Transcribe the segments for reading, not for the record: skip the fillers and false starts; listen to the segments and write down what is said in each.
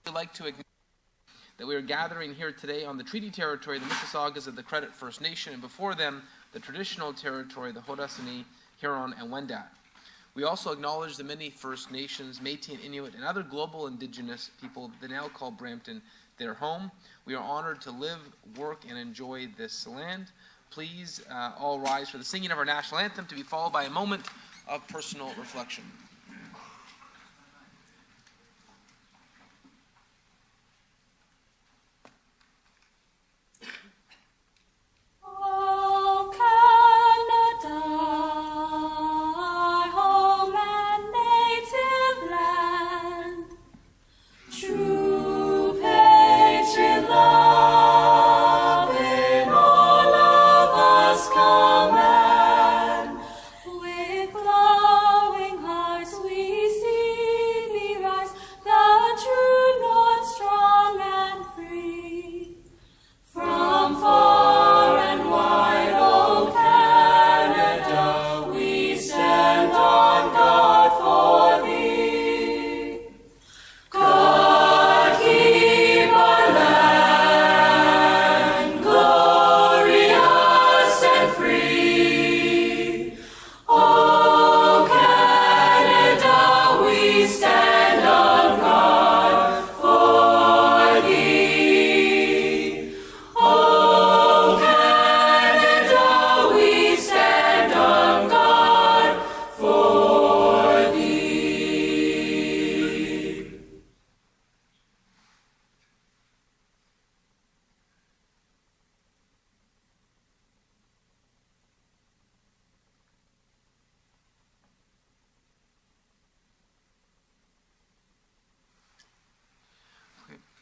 I'd like to acknowledge that we are gathering here today on the treaty territory, the Mississaugas of the Credit First Nation, and before them, the traditional territory, the Haudenosaunee, Huron, and Wendat. We also acknowledge the many First Nations, Métis and Inuit, and other global Indigenous people that now call Brampton their home. We are honored to live, work, and enjoy this land. Please all rise for the singing of our national anthem, to be followed by a moment of personal reflection.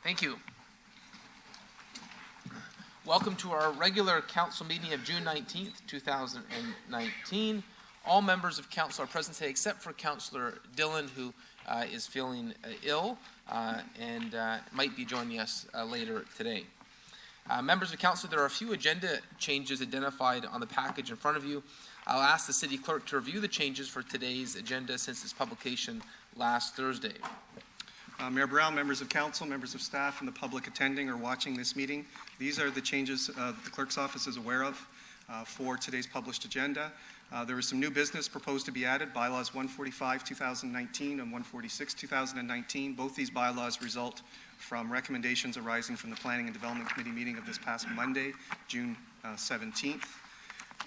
Thank you. Welcome to our regular council meeting of June 19th, 2019. All members of council are present today except for Councillor Dillon, who is feeling ill and might be joining us later today. Members of council, there are a few agenda changes identified on the package in front of you. I'll ask the city clerk to review the changes for today's agenda since its publication last Thursday. Mayor Brown, members of council, members of staff, and the public attending or watching this meeting, these are the changes the clerk's office is aware of for today's published agenda. There is some new business proposed to be added, Bylaws 145-2019 and 146-2019. Both these bylaws result from recommendations arising from the Planning and Development Committee meeting of this past Monday, June 17th.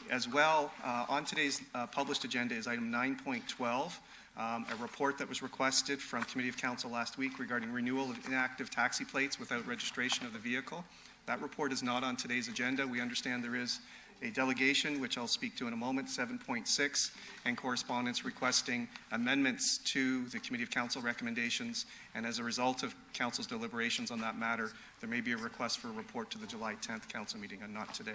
As well, on today's published agenda is item 9.12. A report that was requested from Committee of Council last week regarding renewal of inactive taxi plates without registration of the vehicle. That report is not on today's agenda. We understand there is a delegation, which I'll speak to in a moment, 7.6, and correspondence requesting amendments to the Committee of Council recommendations. And as a result of Council's deliberations on that matter, there may be a request for a report to the July 10th Council meeting, and not today.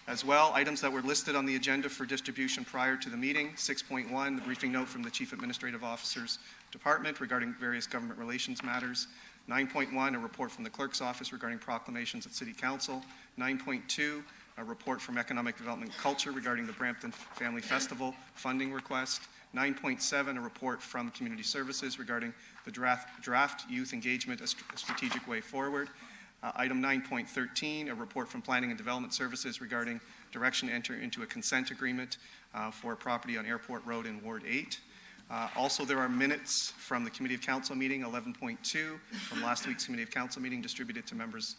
As well, items that were listed on the agenda for distribution prior to the meeting, 6.1, the briefing note from the Chief Administrative Officer's Department regarding various government relations matters. 9.1, a report from the Clerk's Office regarding proclamations at City Council. 9.2, a report from Economic Development and Culture regarding the Brampton Family Festival funding request. 9.7, a report from Community Services regarding the draft youth engagement, a strategic way forward. Item 9.13, a report from Planning and Development Services regarding direction to enter into a consent agreement for a property on Airport Road in Ward 8. Also, there are minutes from the Committee of Council meeting, 11.2, from last week's Committee of Council meeting, distributed to members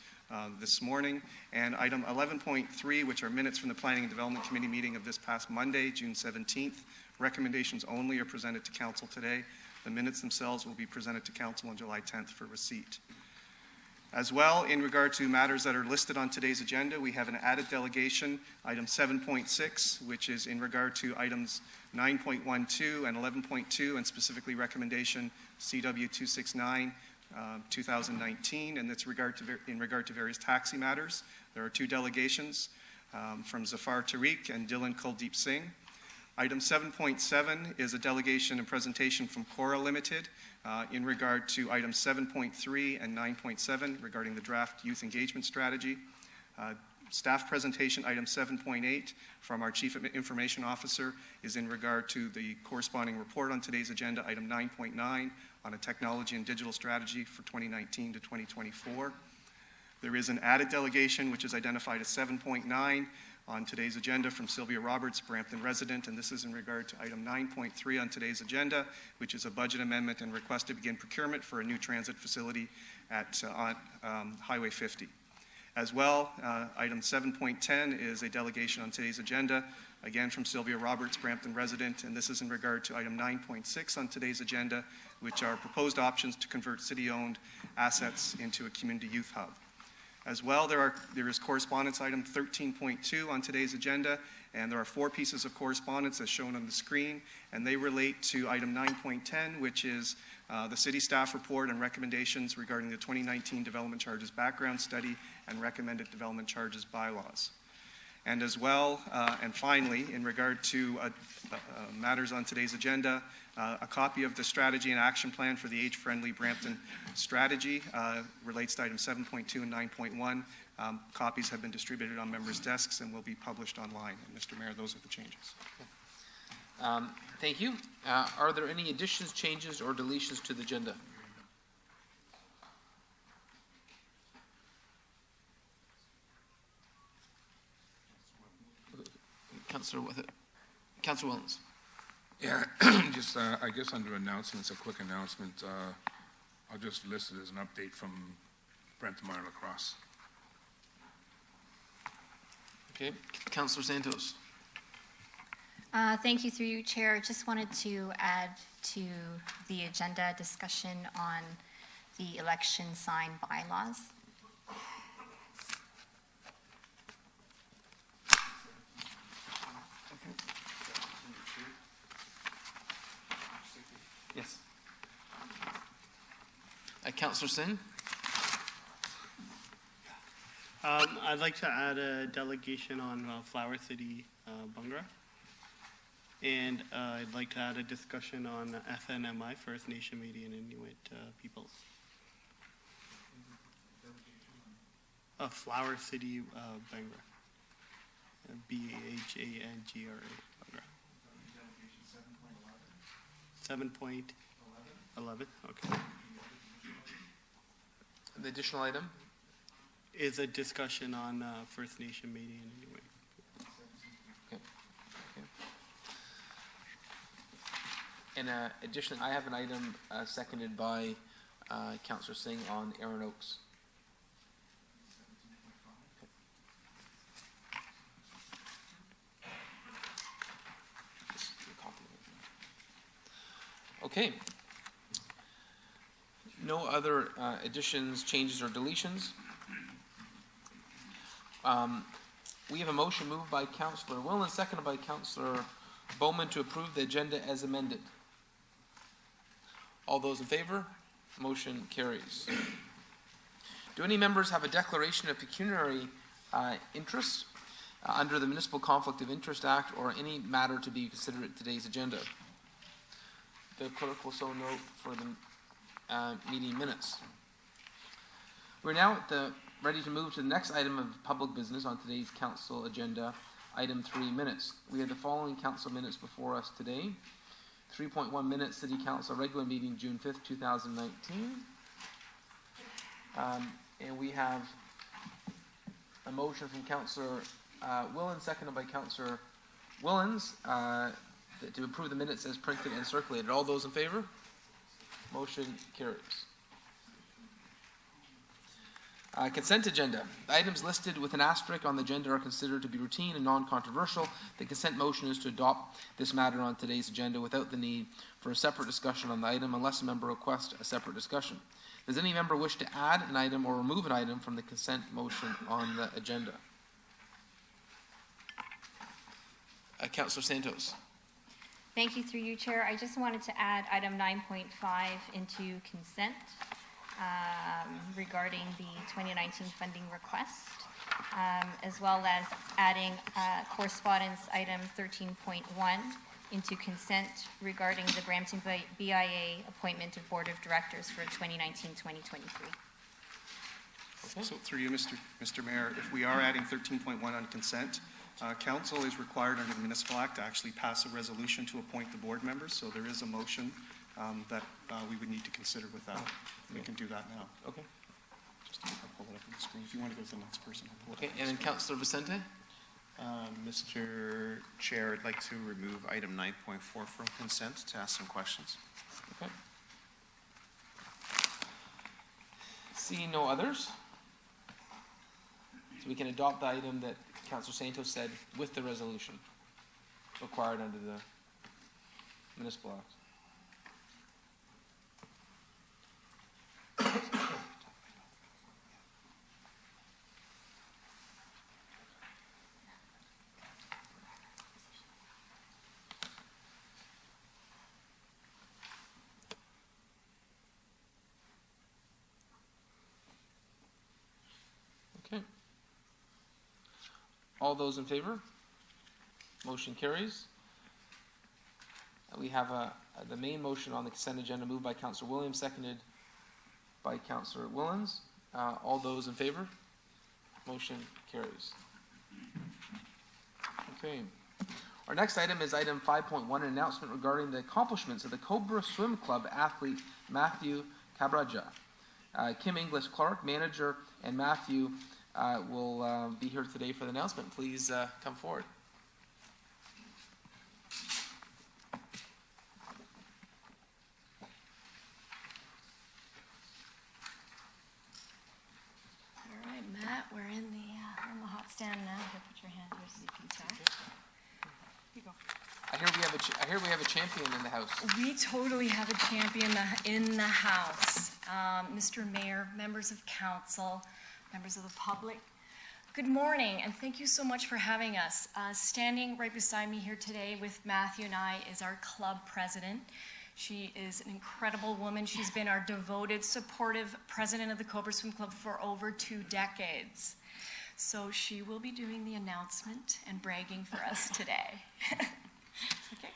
this morning. And item 11.3, which are minutes from the Planning and Development Committee meeting of this past Monday, June 17th. Recommendations only are presented to Council today. The minutes themselves will be presented to Council on July 10th for receipt. As well, in regard to matters that are listed on today's agenda, we have an added delegation, item 7.6, which is in regard to items 9.12 and 11.2, and specifically zone CW 269, 2019, and that's in regard to various taxi matters. There are two delegations from Zafar Tariq and Dylan Kuldeep Singh. Item 7.7 is a delegation and presentation from Cora Limited in regard to items 7.3 and 9.7 regarding the draft youth engagement strategy. Staff presentation, item 7.8 from our Chief Information Officer is in regard to the corresponding report on today's agenda, item 9.9, on a technology and digital strategy for 2019 to 2024. There is an added delegation, which is identified as 7.9 on today's agenda from Sylvia Roberts, Brampton resident, and this is in regard to item 9.3 on today's agenda, which is a budget amendment and request to begin procurement for a new transit facility at Highway 50. As well, item 7.10 is a delegation on today's agenda, again from Sylvia Roberts, Brampton resident, and this is in regard to item 9.6 on today's agenda, which are proposed options to convert city-owned assets into a community youth hub. As well, there is correspondence item 13.2 on today's agenda, and there are 4 pieces of correspondence as shown on the screen, and they relate to item 9.10, which is the city staff report and recommendations regarding the 2019 development charges background study and recommended development charges bylaws. And as well, and finally, in regard to matters on today's agenda, a copy of the strategy and action plan for the age-friendly Brampton strategy relates to items 7.2 and 9.1. Copies have been distributed on members' desks and will be published online. And Mr. Mayor, those are the changes. Thank you. Are there any additions, changes, or deletions to the agenda? Councillor Willens. Yeah, just I guess under announcements, a quick announcement. I'll just list it as an update from Brampton Minor Lacrosse. Okay, Councillor Santos. Thank you, through you, Chair. Just wanted to add to the agenda discussion on the election sign bylaws. Yes. Councillor Singh. I'd like to add a delegation on Flower City, Bungra. And I'd like to add a discussion on FNMI, First Nation, Métis, and Inuit peoples. Flower City, Bungra. BHANGRA, Bungra. 7.11, okay. The additional item? Is a discussion on First Nation, Métis, and Inuit. Okay. And additionally, I have an item seconded by Councillor Singh on Aaron Oaks. Okay. No other additions, changes, or deletions. We have a motion moved by Councillor Willen, seconded by Councillor Bowman to approve the agenda as amended. All those in favor? Motion carries. Do any members have a declaration of pecuniary interest under the Municipal Conflict of Interest Act or any matter to be considered at today's agenda? The clerk will so note for the meeting minutes. We're now ready to move to the next item of public business on today's council agenda, item 3 minutes. We have the following council minutes before us today. 3.1 minutes, City Council regular meeting, June 5th, 2019. And we have a motion from Councillor Willens, seconded by Councillor Willens, to approve the minutes as printed and circulated. All those in favor? Motion carries. Consent agenda. The items listed with an asterisk on the agenda are considered to be routine and non-controversial. The consent motion is to adopt this matter on today's agenda without the need for a separate discussion on the item unless a member requests a separate discussion. Does any member wish to add an item or remove an item from the consent motion on the agenda? Councillor Santos. Thank you, through you, Chair. I just wanted to add item 9.5 into consent regarding the 2019 funding request, as well as adding correspondence item 13.1 into consent regarding the Brampton BIA appointment of Board of Directors for 2019-2023. So through you, Mr. Mayor, if we are adding 13.1 on consent, council is required under the Municipal Act to actually pass a resolution to appoint the board members. So there is a motion that we would need to consider with that. We can do that now. Okay. Just I'll pull it up on the screen. If you want to go to the next person, I'll pull it Okay, up. and then Councillor Vicente? Mr. Chair, I'd like to remove item 9.4 from consent to ask some questions. Okay. Seeing no others, so we can adopt the item that Councillor Santos said with the resolution required under the Municipal Act. Okay. All those in favor? Motion carries. We have the main motion on the consent agenda moved by Councillor Williams, seconded by Councillor Willens. All those in favor? Motion carries. Okay. Our next item is item 5.1, an announcement regarding the accomplishments of the Cobra Swim Club athlete Matthew Cabraja. Kim English Clark, manager, and Matthew will be here today for the announcement. Please come forward. All right, Matt, we're in the hot stand now. Here, put your hand here so you can talk. Here you go. I hear we have a champion in the house. We totally have a champion in the house. Mr. Mayor, members of council, members of the public, good morning, and thank you so much for having us. Standing right beside me here today with Matthew and I is our club president. She is an incredible woman. She's been our devoted, supportive president of the Cobra Swim Club for over 2 decades. So she will be doing the announcement and bragging for us today. Okay.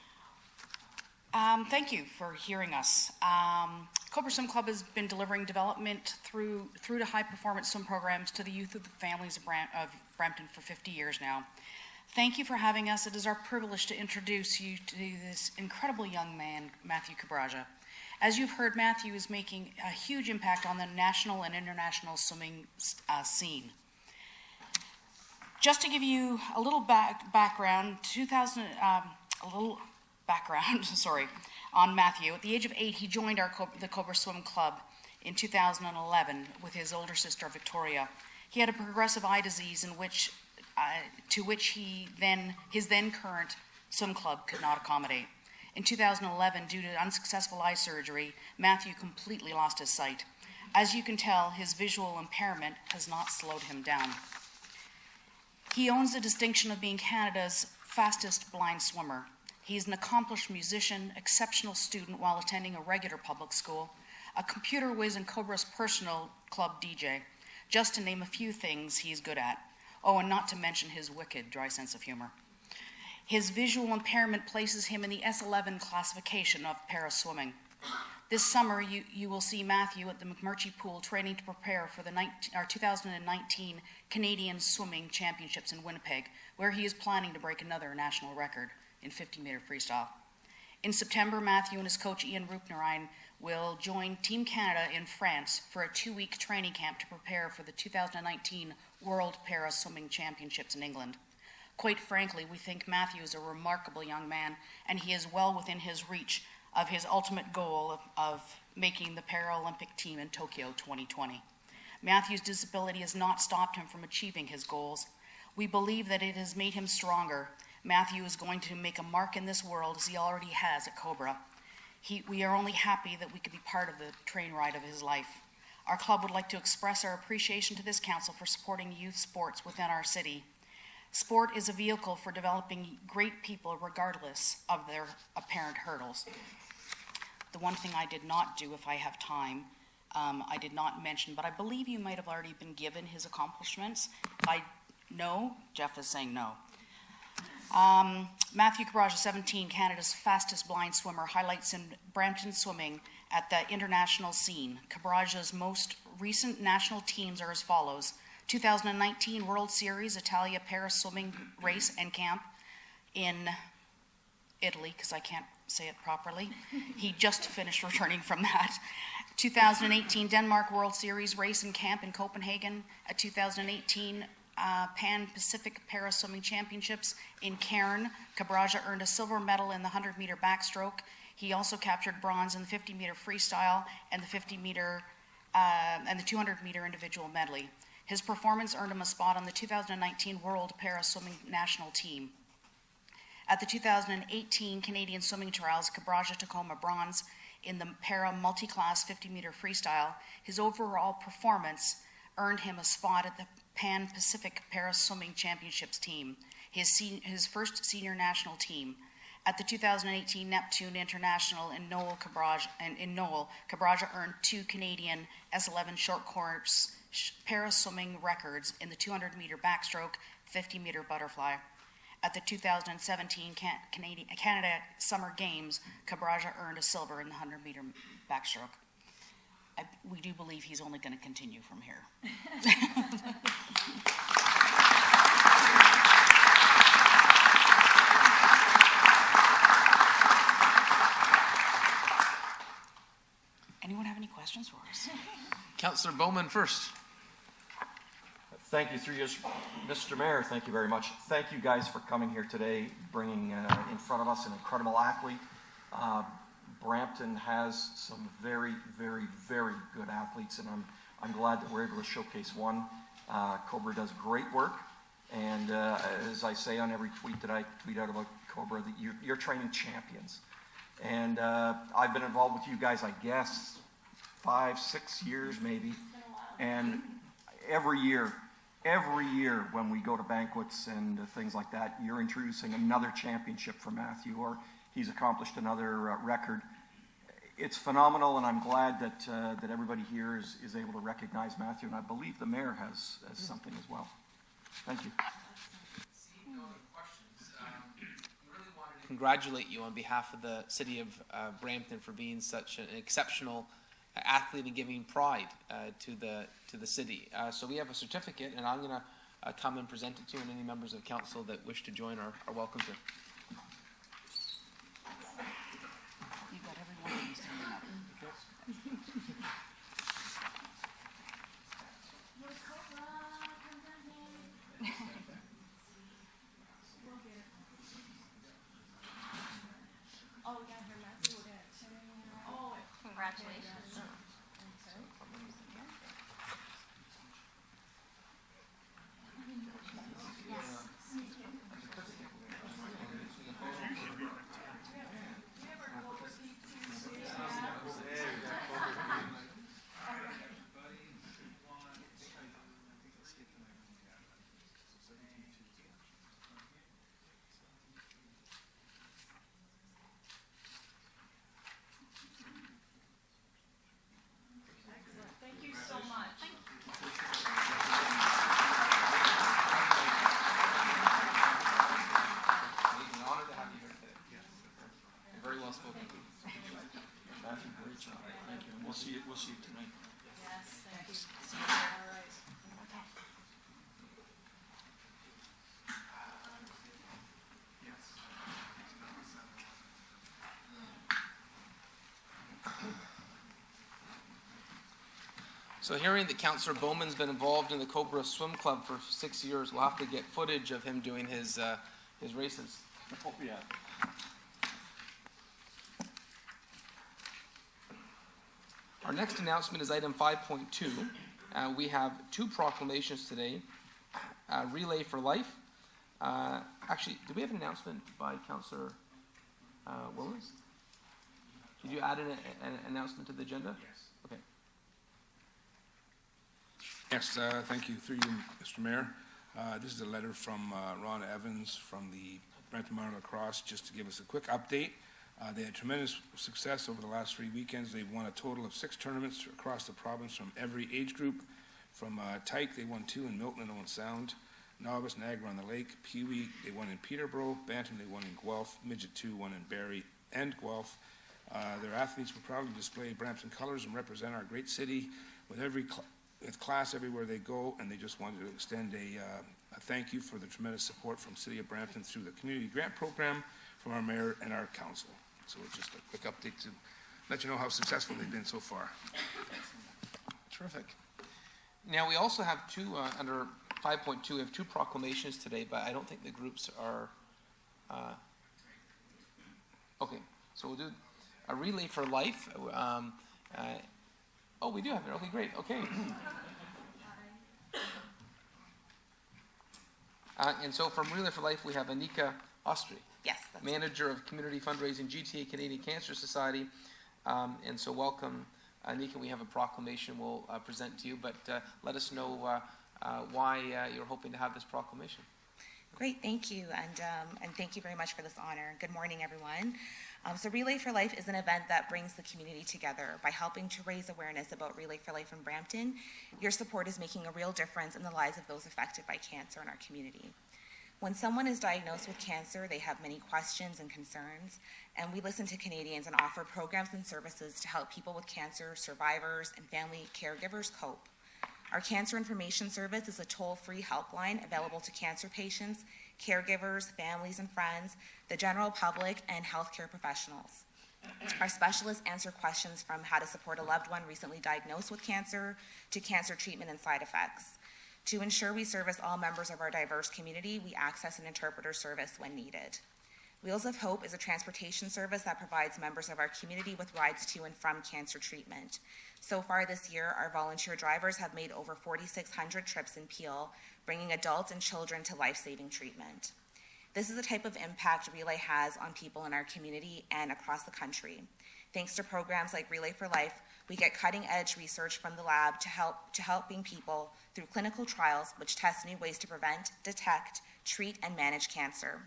Thank you for hearing us. Cobra Swim Club has been delivering development through to high-performance swim programs to the youth of the families of Brampton for 50 years now. Thank you for having us. It is our privilege to introduce you to this incredible young man, Matthew Cabraja. As you've heard, Matthew is making a huge impact on the national and international swimming scene. Just to give you a little background, on Matthew. At the age of 8, he joined the Cobra Swim Club in 2011 with his older sister, Victoria. He had a progressive eye disease to which his then current swim club could not accommodate. In 2011, due to unsuccessful eye surgery, Matthew completely lost his sight. As you can tell, his visual impairment has not slowed him down. He owns the distinction of being Canada's fastest blind swimmer. He's an accomplished musician, exceptional student while attending a regular public school, a computer whiz and Cobra's personal club DJ, just to name a few things he's good at. Oh, and not to mention his wicked, dry sense of humor. His visual impairment places him in the S11 classification of para swimming. This summer, you will see Matthew at the McMurtry Pool training to prepare for the 2019 Canadian Swimming Championships in Winnipeg, where he is planning to break another national record in 50-meter freestyle. In September, Matthew and his coach Ian Rupnerine will join Team Canada in France for a 2-week training camp to prepare for the 2019 World Para Swimming Championships in England. Quite frankly, we think Matthew is a remarkable young man, and he is well within his reach of his ultimate goal of making the Paralympic team in Tokyo 2020. Matthew's disability has not stopped him from achieving his goals. We believe that it has made him stronger. Matthew is going to make a mark in this world as he already has at Cobra. We are only happy that we could be part of the train ride of his life. Our club would like to express our appreciation to this council for supporting youth sports within our city. Sport is a vehicle for developing great people regardless of their apparent hurdles. The one thing I did not do, if I have time, I did not mention, but I believe you might have already been given his accomplishments. No, Jeff is saying no. Matthew Cabraja, 17, Canada's fastest blind swimmer, highlights in Brampton swimming at the international scene. Cabraja's most recent national teams are as follows: 2019 World Series Italia Paris Swimming Race and Camp in Italy, because I can't say it properly. He just finished returning from that. 2018 Denmark World Series Race and Camp in Copenhagen. A 2018 Pan-Pacific Paris Swimming Championships in Cairn. Cabraja earned a silver medal in the 100-meter backstroke. He also captured bronze in the 50-meter freestyle and the 50-meter and the 200-meter individual medley. His performance earned him a spot on the 2019 World Paris Swimming National Team. At the 2018 Canadian Swimming Trials, Cabraja took home a bronze in the para multi-class 50-meter freestyle. His overall performance earned him a spot at the Pan-Pacific Paris Swimming Championships team, his first senior national team. At the 2018 Neptune International in Noel, Cabraja earned 2 Canadian S11 short course Paris swimming records in the 200-meter backstroke, 50-meter butterfly. At the 2017 Canada Summer Games, Cabraja earned a silver in the 100-meter backstroke. We do believe he's only going to continue from here. Anyone have any questions for us? Councillor Bowman first. Thank you, through you, Mr. Mayor. Thank you very much. Thank you guys for coming here today, bringing in front of us an incredible athlete. Brampton has some very, very, very good athletes, and I'm glad that we're able to showcase one. Cobra does great work, and as I say on every tweet that I tweet out about Cobra, that you're training champions. And I've been involved with you guys, I guess, 5-6 years maybe, and every year when we go to banquets and things like that, you're introducing another championship for Matthew, or he's accomplished another record. It's phenomenal, and I'm glad that everybody here is able to recognize Matthew, and I believe the mayor has something as well. Thank you. Seeing no other questions, we really wanted to congratulate you on behalf of the city of Brampton for being such an exceptional athlete and giving pride to the city. So we have a certificate, and I'm going to come and present it to you, and any members of council that wish to join are welcome to. You've got everyone who's standing up. Congratulations. We'll see you tonight. Yes, thank you. All right. So hearing that Councillor Bowman's been involved in the Cobra Swim Club for 6 years, we'll have to get footage of him doing his races. Oh, yeah. Our next announcement is item 5.2. We have 2 proclamations today. Relay for Life. Actually, do we have an announcement by Councillor Willis? Did you add an announcement to the agenda? Yes. Okay. Yes, thank you. Through you, Mr. Mayor. This is a letter from Ron Evans from the Brampton Minor Lacrosse, just to give us a quick update. They had tremendous success over the last 3 weekends. They've won a total of 6 tournaments across the province from every age group. From Tyke, they won 2 in Milton and Owen Sound. Novice, Niagara on the Lake. Pee-wee, they won in Peterborough. Bantam, they won in Guelph. Midget 2 won in Barrie and Guelph. Their athletes will proudly display Brampton colors and represent our great city with class everywhere they go, and they just wanted to extend a thank you for the tremendous support from City of Brampton through the community grant program from our mayor and our council. So it's just a quick update to let you know how successful they've been so far. Terrific. Now, we also have two, under 5.2, we have two proclamations today, but I don't think the groups are, okay, so we'll do a relay for life. Oh, we do have it. Okay, great. Okay. And so from Relay for Life, we have Anika Ostry. Yes. That's Manager of Community Fundraising, GTA Canadian Cancer Society. And so welcome, Anika. We have a proclamation we'll present to you, but let us know why you're hoping to have this proclamation. great. Thank you. And thank you very much for this honor. Good morning, everyone. So Relay for Life is an event that brings the community together by helping to raise awareness about Relay for Life in Brampton. Your support is making a real difference in the lives of those affected by cancer in our community. When someone is diagnosed with cancer, they have many questions and concerns, and we listen to Canadians and offer programs and services to help people with cancer, survivors, and family caregivers cope. Our Cancer Information Service is a toll-free helpline available to cancer patients, caregivers, families and friends, the general public, and healthcare professionals. Our specialists answer questions from how to support a loved one recently diagnosed with cancer to cancer treatment and side effects. To ensure we service all members of our diverse community, we access an interpreter service when needed. Wheels of Hope is a transportation service that provides members of our community with rides to and from cancer treatment. So far this year, our volunteer drivers have made over 4,600 trips in Peel, bringing adults and children to life-saving treatment. This is the type of impact Relay has on people in our community and across the country. Thanks to programs like Relay for Life, we get cutting-edge research from the lab to helping people through clinical trials which test new ways to prevent, detect, treat, and manage cancer.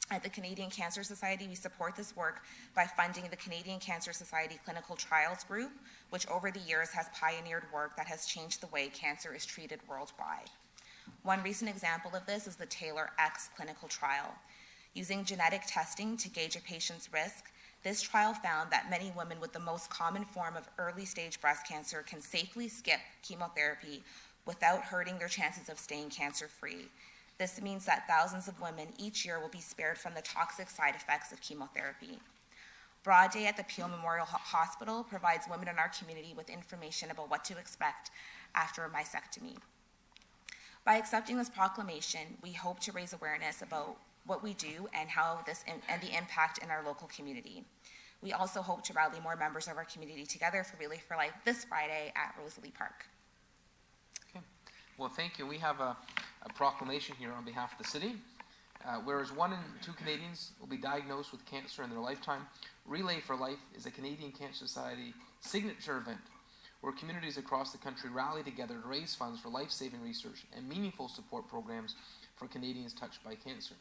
At the Canadian Cancer Society, we support this work by funding the Canadian Cancer Society Clinical Trials Group, which over the years has pioneered work that has changed the way cancer is treated worldwide. One recent example of this is the Taylor X clinical trial. Using genetic testing to gauge a patient's risk, this trial found that many women with the most common form of early-stage breast cancer can safely skip chemotherapy without hurting their chances of staying cancer-free. This means that thousands of women each year will be spared from the toxic side effects of chemotherapy. Broad Day at the Peel Memorial Hospital provides women in our community with information about what to expect after a mastectomy. By accepting this proclamation, we hope to raise awareness about what we do and how and the impact in our local community. We also hope to rally more members of our community together for Relay for Life this Friday at Rosalie Park. Okay. Well, thank you. We have a proclamation here on behalf of the city. Whereas 1 in 2 Canadians will be diagnosed with cancer in their lifetime, Relay for Life is a Canadian Cancer Society signature event where communities across the country rally together to raise funds for life-saving research and meaningful support programs for Canadians touched by cancer.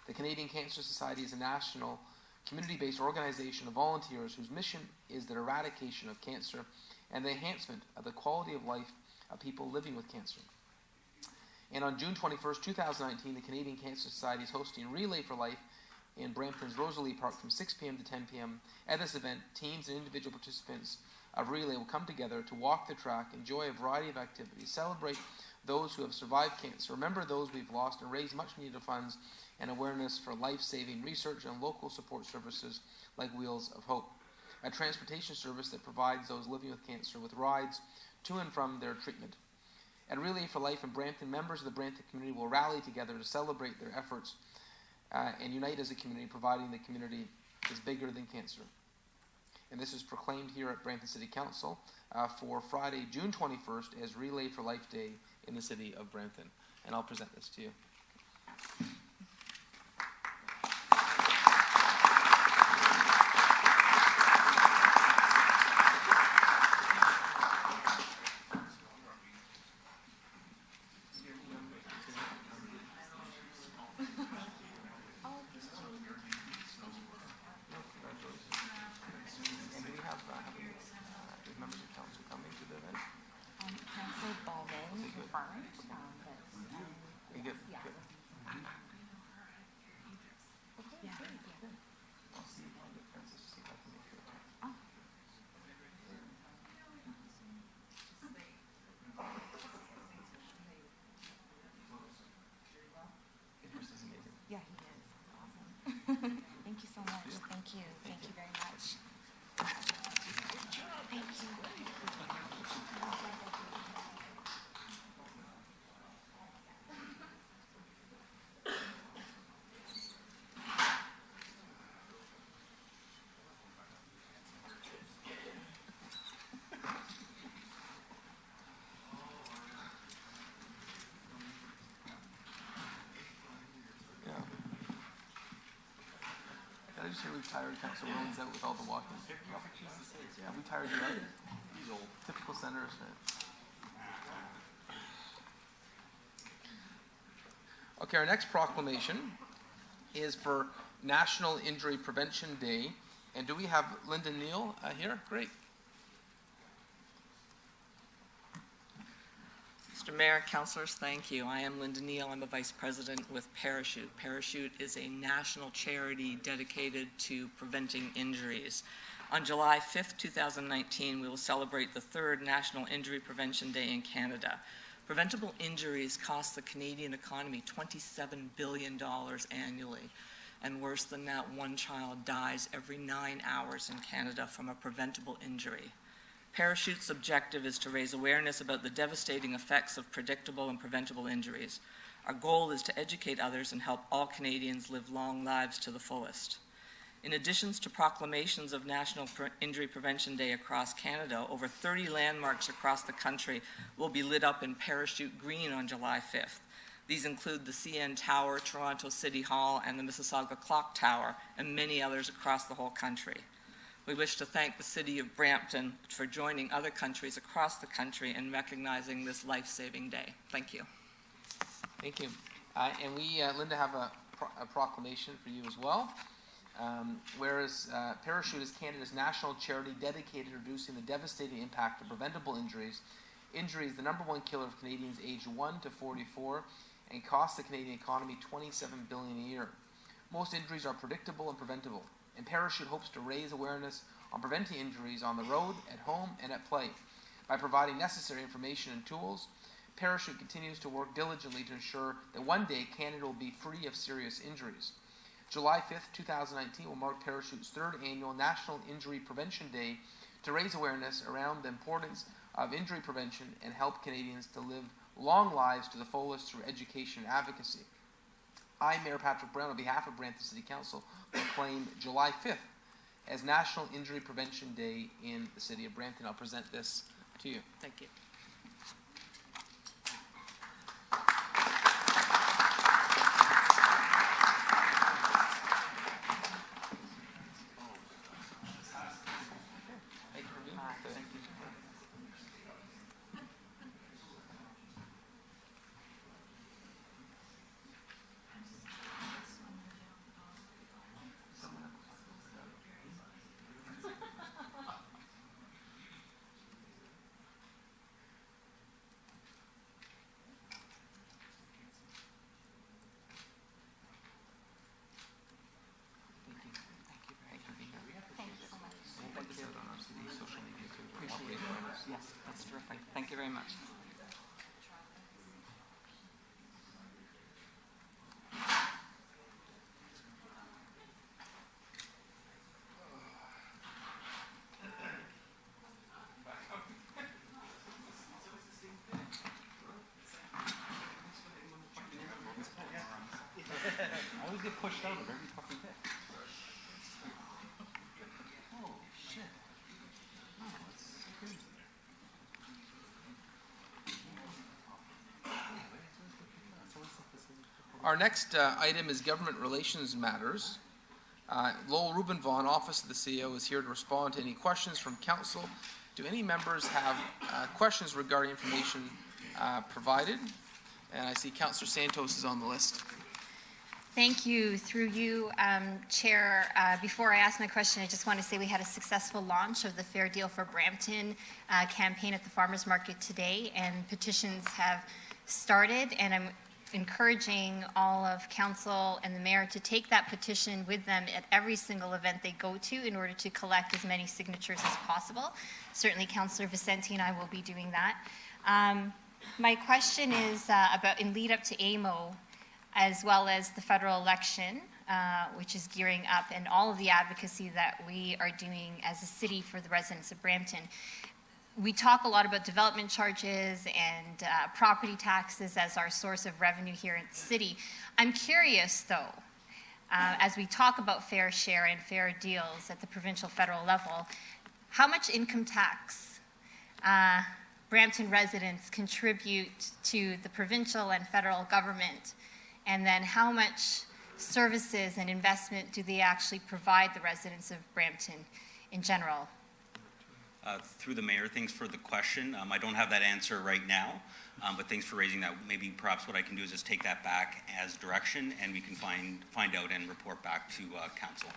The Canadian Cancer Society is a national, community-based organization of volunteers whose mission is the eradication of cancer and the enhancement of the quality of life of people living with cancer. And on June 21st, 2019, the Canadian Cancer Society is hosting Relay for Life in Brampton's Rosalie Park from 6 p.m. to 10 p.m. At this event, teams and individual participants of Relay will come together to walk the track, enjoy a variety of activities, celebrate those who have survived cancer, remember those we've lost, and raise much-needed funds and awareness for life-saving research and local support services like Wheels of Hope, a transportation service that provides those living with cancer with rides to and from their treatment. At Relay for Life in Brampton, members of the Brampton community will rally together to celebrate their efforts and unite as a community, providing the community is bigger than cancer. And this is proclaimed here at Brampton City Council for Friday, June 21st as Relay for Life Day in the city of Brampton. And I'll present this to you. you. Thank you very much. Thank you. Yeah. Did I just hear we've tired Councilor Williams out with all the walking? Yeah, we tired you out. He's old. Typical senator, isn't it? Okay, our next proclamation is for National Injury Prevention Day. And do we have Linda Neal here? Great. Mr. Mayor, councillors, thank you. I am Linda Neal. I'm a vice president with Parachute. Parachute is a national charity dedicated to preventing injuries. On July 5th, 2019, we will celebrate the 3rd National Injury Prevention Day in Canada. Preventable injuries cost the Canadian economy $27 billion annually. And worse than that, one child dies every 9 hours in Canada from a preventable injury. Parachute's objective is to raise awareness about the devastating effects of predictable and preventable injuries. Our goal is to educate others and help all Canadians live long lives to the fullest. In addition to proclamations of National Injury Prevention Day across Canada, over 30 landmarks across the country will be lit up in Parachute Green on July 5th. These include the CN Tower, Toronto City Hall, and the Mississauga Clock Tower, and many others across the whole country. We wish to thank the City of Brampton for joining other countries across the country in recognizing this life-saving day. Thank you. Thank you. And we, Linda, have a proclamation for you as well. Whereas Parachute is Canada's national charity dedicated to reducing the devastating impact of preventable injuries. Injury is the #1 killer of Canadians aged 1 to 44 and costs the Canadian economy $27 billion a year. Most injuries are predictable and preventable, and Parachute hopes to raise awareness on preventing injuries on the road, at home, and at play. By providing necessary information and tools, Parachute continues to work diligently to ensure that one day Canada will be free of serious injuries. July 5th, 2019 will mark Parachute's 3rd annual National Injury Prevention Day to raise awareness around the importance of injury prevention and help Canadians to live long lives to the fullest through education and advocacy. I, Mayor Patrick Brown, on behalf of Brampton City Council, proclaim July 5th as National Injury Prevention Day in the City of Brampton. I'll present this to you. Thank you. Yes, that's terrific. Thank you very much. I always get pushed out of every fucking pit. Oh, shit. Oh, that's so crazy. Our next item is government relations matters. Lowell Rubenvaughn, Office of the CEO, is here to respond to any questions from council. Do any members have questions regarding information provided? And I see Councillor Santos is on the list. Thank you. Through you, Chair, before I ask my question, I just want to say we had a successful launch of the Fair Deal for Brampton campaign at the Farmers Market today, and petitions have started, and I'm encouraging all of council and the mayor to take that petition with them at every single event they go to in order to collect as many signatures as possible. Certainly Councillor Vicente and I will be doing that. My question is about in lead up to AMO, as well as the federal election. which is gearing up, and all of the advocacy that we are doing as a city for the residents of Brampton. We talk a lot about development charges and property taxes as our source of revenue here in the city. I'm curious, though, as we talk about fair share and fair deals at the provincial federal level, how much income tax Brampton residents contribute to the provincial and federal government, and then how much services and investment do they actually provide the residents of Brampton in general? Through the mayor, thanks for the question. I don't have that answer right now, but thanks for raising that. Maybe perhaps what I can do is just take that back as direction, and we can find out and report back to council.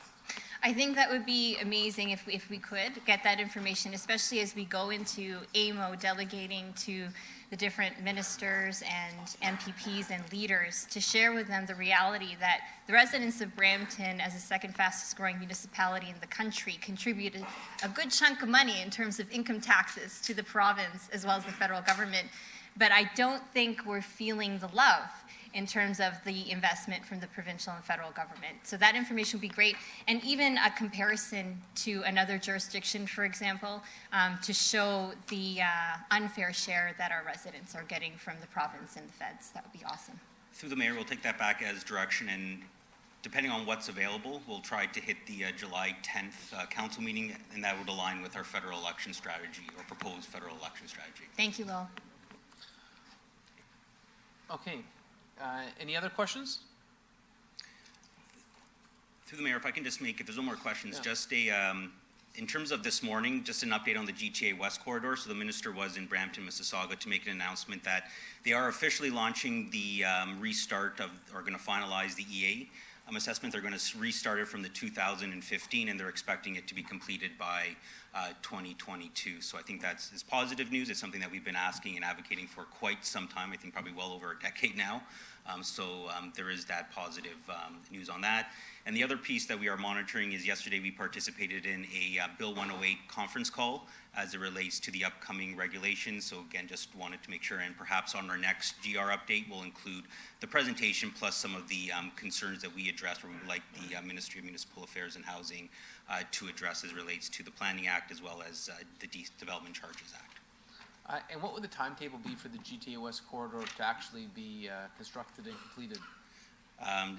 I think that would be amazing if we could get that information, especially as we go into AMO delegating to the different ministers and MPPs and leaders to share with them the reality that the residents of Brampton, as the second fastest growing municipality in the country, contributed a good chunk of money in terms of income taxes to the province as well as the federal government. But I don't think we're feeling the love in terms of the investment from the provincial and federal government. So that information would be great. And even a comparison to another jurisdiction, for example, to show the unfair share that our residents are getting from the province and the feds. That would be awesome. Through the mayor, we'll take that back as direction, and depending on what's available, we'll try to hit the July 10th council meeting, and that would align with our federal election strategy or proposed federal election strategy. Thank you, Will. Okay. Any other questions? Through the mayor, if I can just make, if there's no more questions, Yeah. just a, in terms of this morning, just an update on the GTA West corridor. So the minister was in Brampton, Mississauga to make an announcement that they are officially launching the restart of, or going to finalize the EA assessment. They're going to restart it from the 2015, and they're expecting it to be completed by 2022. So I think is positive news. It's something that we've been asking and advocating for quite some time, I think probably well over a decade now. So there is that positive news on that. And the other piece that we are monitoring is yesterday we participated in a Bill 108 conference call as it relates to the upcoming regulations. So again, just wanted to make sure, and perhaps on our next GR update, we'll include the presentation plus some of the concerns that we addressed, or we would like the Ministry of Municipal Affairs and Housing to address as it relates to the Planning Act as well as the Development Charges Act. And what would the timetable be for the GTA West corridor to actually be constructed and completed?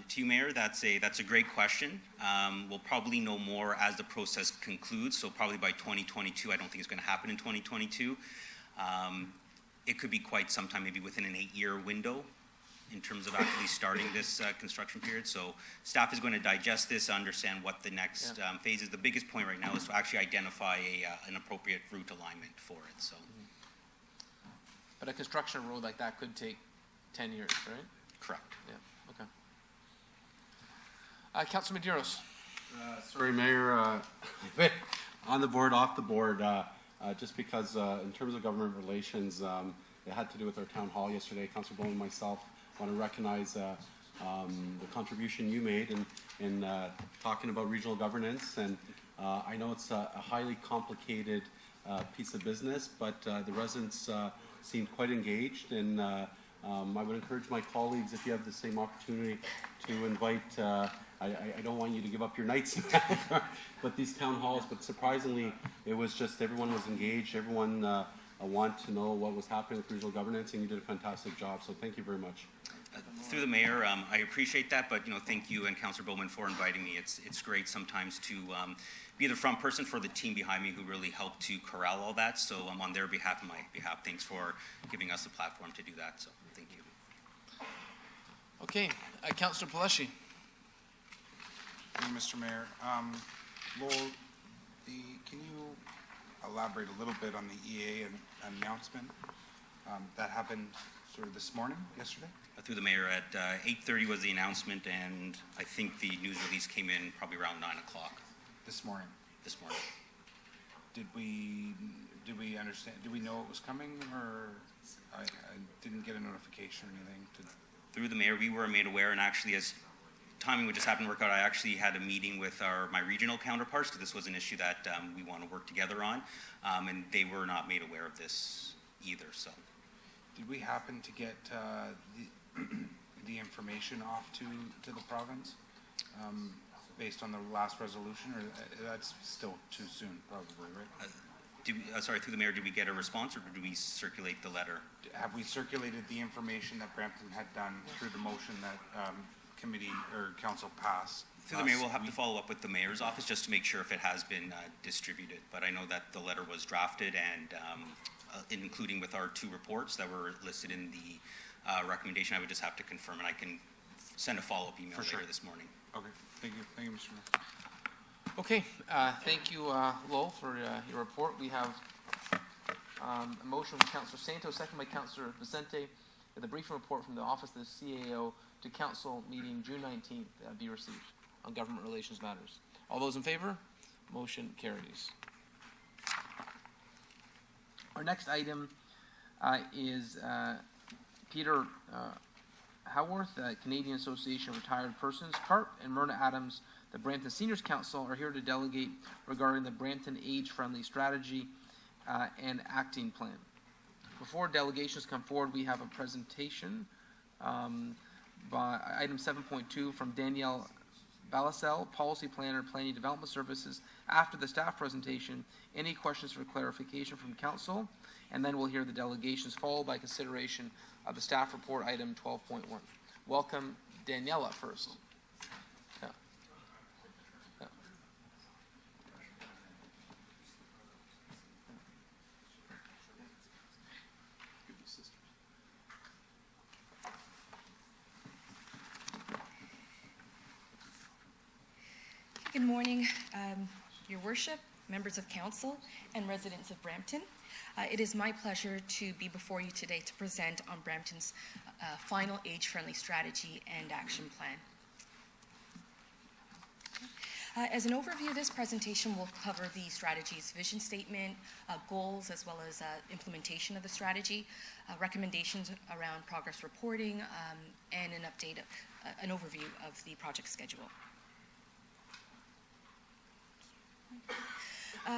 To you, Mayor, that's a great question. We'll probably know more as the process concludes, so probably by 2022. I don't think it's going to happen in 2022. It could be quite some time, maybe within an 8-year window in terms of actually starting this construction period. So staff is going to digest this, understand what the next phase is. The biggest point right now is to actually identify an appropriate route alignment for it. So. But a construction road like that could take 10 years, right? Correct. Yeah, okay. Councilor Medeiros. Sorry, Mayor, on the board, off the board, just because in terms of government relations, it had to do with our town hall yesterday. Councilor Bowman and myself want to recognize the contribution you made in talking about regional governance. And I know it's a highly complicated piece of business, but the residents seemed quite engaged, and I would encourage my colleagues, if you have the same opportunity, to invite, I don't want you to give up your nights, but these town halls, but surprisingly, it was just everyone was engaged, everyone wanted to know what was happening with regional governance, and you did a fantastic job, so thank you very much. Through the mayor, I appreciate that, but thank you and Councillor Bowman for inviting me. It's great sometimes to be the front person for the team behind me who really helped to corral all that. So on their behalf and my behalf, thanks for giving us the platform to do that. So thank you. Okay, Councillor Paleshi. Thank you, Mr. Mayor. Lowell, can you elaborate a little bit on the EA announcement that happened sort of this morning, yesterday? Through the mayor, at 8:30 was the announcement, and I think the news release came in probably around 9 o'clock. This morning? This morning. Did we understand, did we know it was coming, or I didn't get a notification or anything? Through the mayor, we were made aware, and actually as timing would just happen to work out, I actually had a meeting with my regional counterparts, because this was an issue that we want to work together on, and they were not made aware of this either. So, did we happen to get the information off to the province? based on the last resolution, or that's still too soon, probably, right? Sorry, through the mayor, did we get a response, or did we circulate the letter? Have we circulated the information that Brampton had done through the motion that committee or council passed? Through the mayor, we'll have to follow up with the mayor's office just to make sure if it has been distributed. But I know that the letter was drafted and including with our 2 reports that were listed in the recommendation. I would just have to confirm, and I can send a follow-up email later this morning. Okay, thank you, Mr. Mayor. Okay, thank you, Lowell, for your report. We have a motion from Councillor Santos, second by Councillor Vicente, that the briefing report from the Office of the CAO to Council meeting June 19th be received on government relations matters. All those in favor? Motion carries. Our next item is Peter Howarth, Canadian Association of Retired Persons, CARP, and Myrna Adams, the Brampton Seniors Council, are here to delegate regarding the Brampton Age-Friendly Strategy and Acting Plan. Before delegations come forward, we have a presentation by item 7.2 from Danielle Balasel, Policy Planner, Planning Development Services. After the staff presentation, any questions for clarification from council, and then we'll hear the delegations, followed by consideration of the staff report, item 12.1. Welcome, Daniela, first. Yeah. Yeah. Good morning, Your Worship, members of council, and residents of Brampton. It is my pleasure to be before you today to present on Brampton's final age-friendly strategy and action plan. As an overview, this presentation will cover the strategy's vision statement, goals, as well as implementation of the strategy, recommendations around progress reporting, and an update, an overview of the project schedule.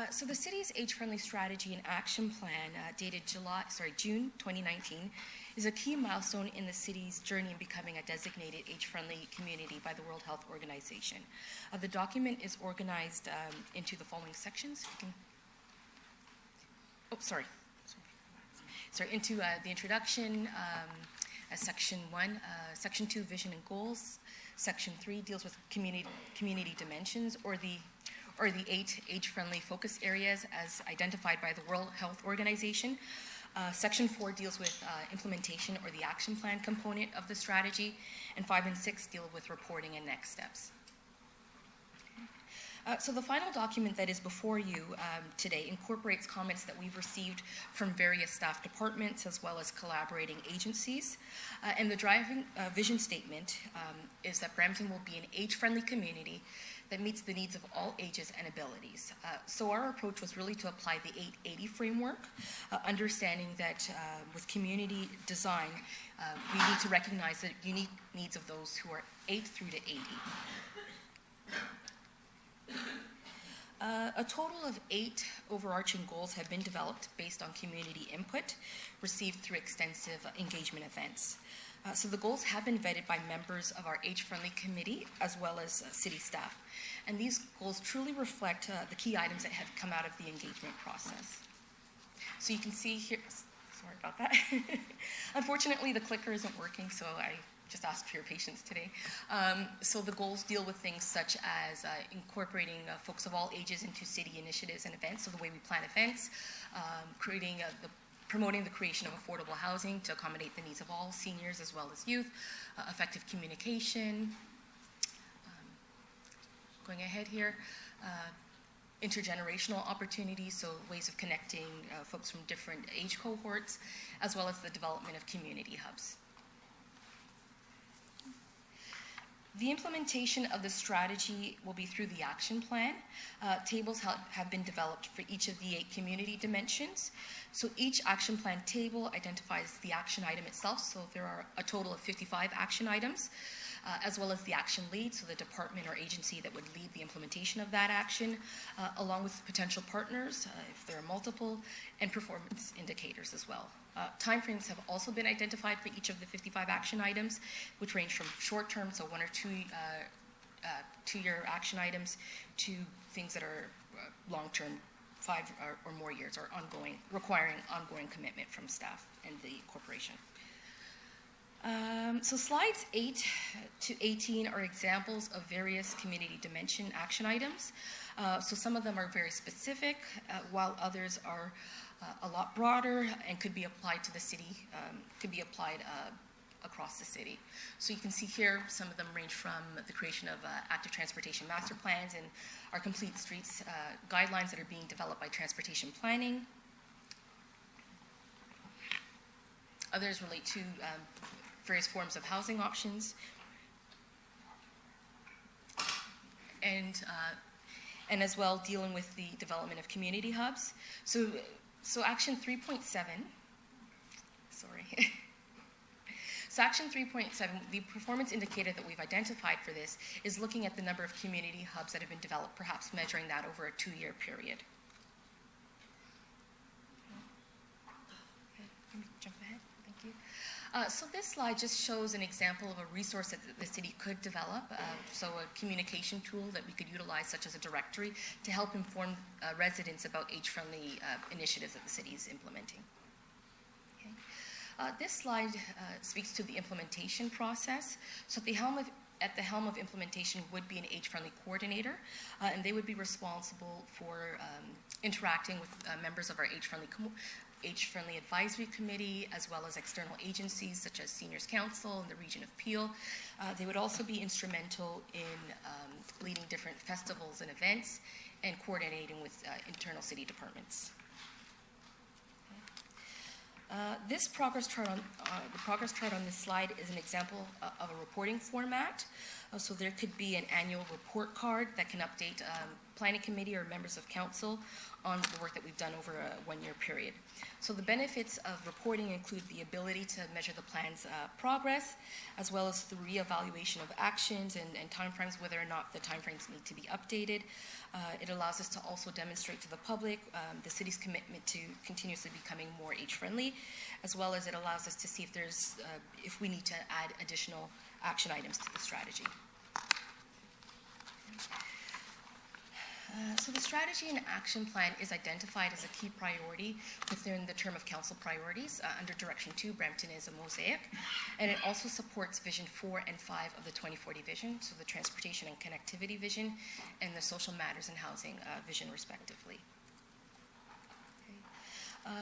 So the city's age-friendly strategy and action plan, dated June 2019, is a key milestone in the city's journey in becoming a designated age-friendly community by the World Health Organization. The document is organized into the following sections. Into the introduction, Section 1, Section 2, Vision and Goals. Section 3 deals with community dimensions, or the 8 age-friendly focus areas as identified by the World Health Organization. Section 4 deals with implementation, or the action plan component of the strategy, and 5 and 6 deal with reporting and next steps. So the final document that is before you today incorporates comments that we've received from various staff departments as well as collaborating agencies. And the driving vision statement is that Brampton will be an age-friendly community that meets the needs of all ages and abilities. So our approach was really to apply the 880 framework, understanding that with community design, we need to recognize the unique needs of those who are 8 through to 80. A total of 8 overarching goals have been developed based on community input received through extensive engagement events. So the goals have been vetted by members of our age-friendly committee as well as city staff. And these goals truly reflect the key items that have come out of the engagement process. So you can see here, sorry about that. Unfortunately, the clicker isn't working, so I just ask for your patience today. So the goals deal with things such as incorporating folks of all ages into city initiatives and events, so the way we plan events, promoting the creation of affordable housing to accommodate the needs of all seniors as well as youth, effective communication, going ahead here, intergenerational opportunities, so ways of connecting folks from different age cohorts, as well as the development of community hubs. The implementation of the strategy will be through the action plan. Tables have been developed for each of the 8 community dimensions. So each action plan table identifies the action item itself. So there are a total of 55 action items, as well as the action lead, so the department or agency that would lead the implementation of that action, along with potential partners, if there are multiple, and performance indicators as well. Timeframes have also been identified for each of the 55 action items, which range from short term, so 1 or 2 two-year action items to things that are long-term, 5 or more years, or ongoing, requiring ongoing commitment from staff and the corporation. So slides 8 to 18 are examples of various community dimension action items. So some of them are very specific, while others are a lot broader and could be applied to the city, could be applied across the city. So you can see here, some of them range from the creation of active transportation master plans and our complete streets guidelines that are being developed by transportation planning. Others relate to various forms of housing options, and as well dealing with the development of community hubs. So action 3.7, sorry. So action 3.7, the performance indicator that we've identified for this is looking at the number of community hubs that have been developed, perhaps measuring that over a 2-year period. Okay, let me jump ahead, thank you. So this slide just shows an example of a resource that the city could develop, so a communication tool that we could utilize, such as a directory, to help inform residents about age-friendly initiatives that the city is implementing. Okay. This slide speaks to the implementation process. So at the helm of implementation would be an age-friendly coordinator, and they would be responsible for interacting with members of our age-friendly advisory committee, as well as external agencies such as Seniors Council and the Region of Peel. They would also be instrumental in leading different festivals and events and coordinating with internal city departments. This progress chart on the progress chart on this slide is an example of a reporting format. So there could be an annual report card that can update planning committee or members of council on the work that we've done over a 1-year period. So the benefits of reporting include the ability to measure the plan's progress, as well as the reevaluation of actions and timeframes, whether or not the timeframes need to be updated. It allows us to also demonstrate to the public the city's commitment to continuously becoming more age-friendly, as well as it allows us to see if we need to add additional action items to the strategy. So the strategy and action plan is identified as a key priority within the term of council priorities. Under Direction 2, Brampton is a mosaic, and it also supports Vision 4 and 5 of the 2040 vision, so the transportation and connectivity vision and the social matters and housing vision, respectively. Okay.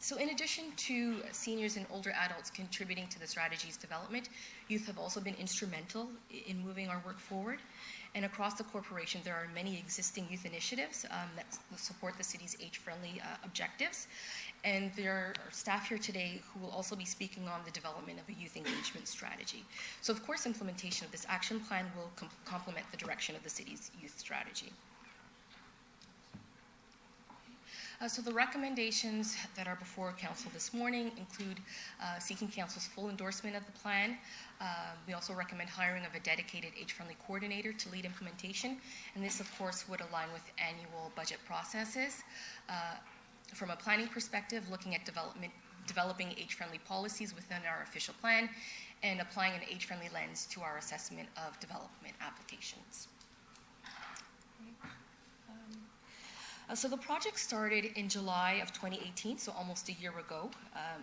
So in addition to seniors and older adults contributing to the strategy's development, youth have also been instrumental in moving our work forward. And across the corporation, there are many existing youth initiatives that support the city's age-friendly objectives. And there are staff here today who will also be speaking on the development of a youth engagement strategy. So of course, implementation of this action plan will complement the direction of the city's youth strategy. So the recommendations that are before council this morning include seeking council's full endorsement of the plan. We also recommend hiring of a dedicated age-friendly coordinator to lead implementation, and this of course would align with annual budget processes. From a planning perspective, looking at developing age-friendly policies within our official plan and applying an age-friendly lens to our assessment of development applications. So the project started in July of 2018, so almost a year ago.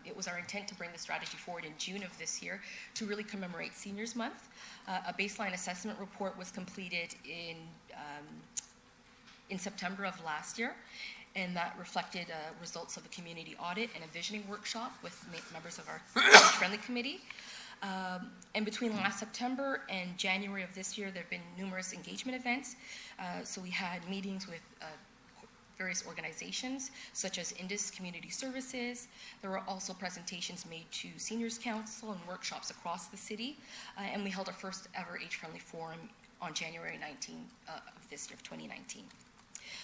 It was our intent to bring the strategy forward in June of this year to really commemorate Seniors Month. A baseline assessment report was completed in September of last year, and that reflected results of a community audit and a visioning workshop with members of our friendly committee. And between last September and January of this year, there have been numerous engagement events. So we had meetings with various organizations such as Indus Community Services. There were also presentations made to Seniors Council and workshops across the city. And we held our first ever age-friendly forum on January 19 of this year, of 2019.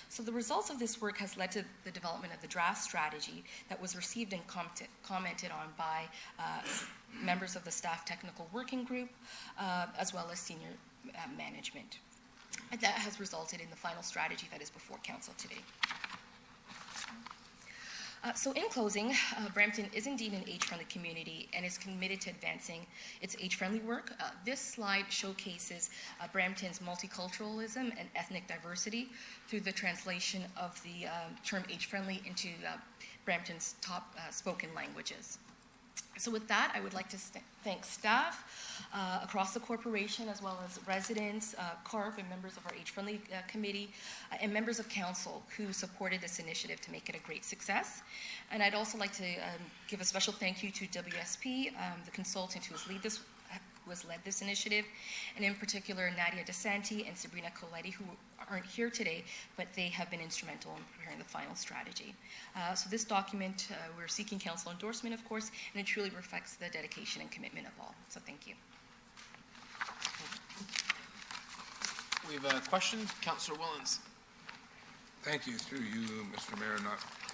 So the results of this work has led to the development of the draft strategy that was received and commented on by members of the staff technical working group, as well as senior management. And that has resulted in the final strategy that is before council today. So in closing, Brampton is indeed an age-friendly community and is committed to advancing its age-friendly work. This slide showcases Brampton's multiculturalism and ethnic diversity through the translation of the term age-friendly into Brampton's top spoken languages. So with that, I would like to thank staff across the corporation, as well as residents, CARP, and members of our Age-Friendly Committee, and members of council who supported this initiative to make it a great success. And I'd also like to give a special thank you to WSP, the consultant who has led this initiative, and in particular Nadia DeSanti and Sabrina Coletti, who aren't here today, but they have been instrumental in preparing the final strategy. So this document, we're seeking council endorsement, of course, and it truly reflects the dedication and commitment of all. So thank you. We have a question, Councillor Willens. Thank you, through you, Mr. Mayor,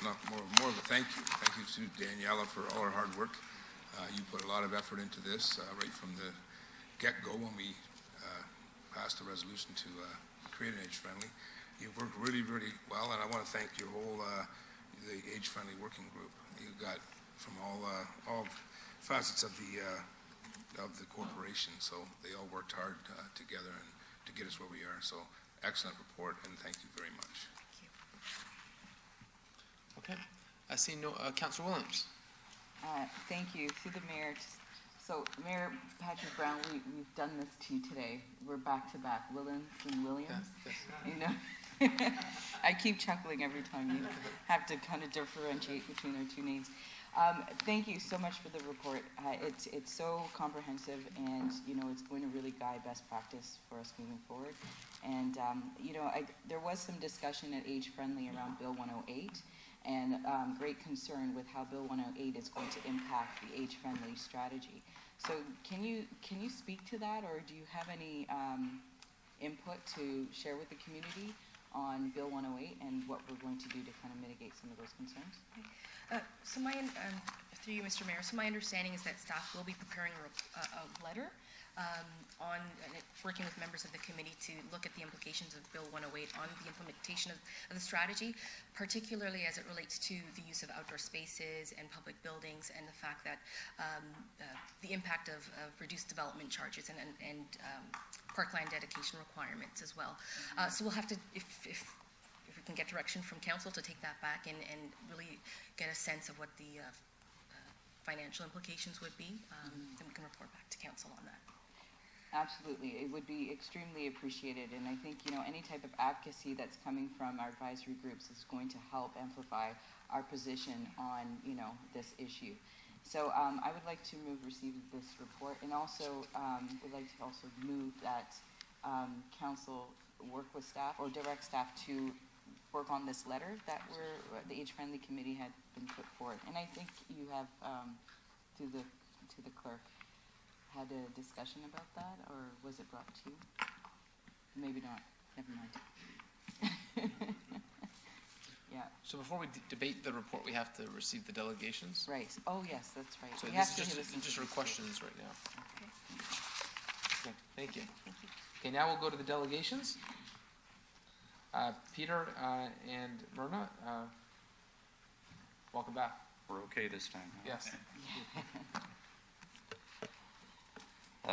not more of a thank you. Thank you to Daniela for all her hard work. You put a lot of effort into this right from the get-go when we passed a resolution to create an age-friendly. You've worked really, really well, and I want to thank your whole the age-friendly working group. You got from all facets of the corporation, so they all worked hard together and to get us where we are. So excellent report, and thank you very much. Okay, I see no Councillor Williams. Thank you. Through the mayor. So, Mayor Patrick Brown, we've done this to you today. We're back to back, Williams and Williams. Yes. You know, I keep chuckling every time you have to kind of differentiate between our two names. Thank you so much for the report. It's so comprehensive, and you know it's going to really guide best practice for us moving forward. And you know, there was some discussion at Age Friendly around Bill 108. And great concern with how Bill 108 is going to impact the age-friendly strategy. So can you speak to that, or do you have any input to share with the community on Bill 108 and what we're going to do to kind of mitigate some of those concerns? So through you, Mr. Mayor, so my understanding is that staff will be preparing a letter working with members of the committee to look at the implications of Bill 108 on the implementation of the strategy, particularly as it relates to the use of outdoor spaces and public buildings, and the fact that the impact of reduced development charges and parkland dedication requirements as well. So we'll have to, if we can get direction from council to take that back and really get a sense of what the financial implications would be, then we can report back to council on that. Absolutely. It would be extremely appreciated, and I think, you know, any type of advocacy that's coming from our advisory groups is going to help amplify our position on, you know, this issue. So I would like to receive this report, and also would like to also move that council work with staff or direct staff to work on this letter that the Age Friendly Committee had been put forward. And I think you have, to the clerk, had a discussion about that, or was it brought to you? Maybe not. Never mind. Yeah. So before we debate the report, we have to receive the delegations. Right. Oh, yes, that's right. So We this have is to just for questions right now. Okay. Okay, thank you. Okay, now we'll go to the delegations. Peter and Myrna, welcome back. We're okay this time. Huh? Yes.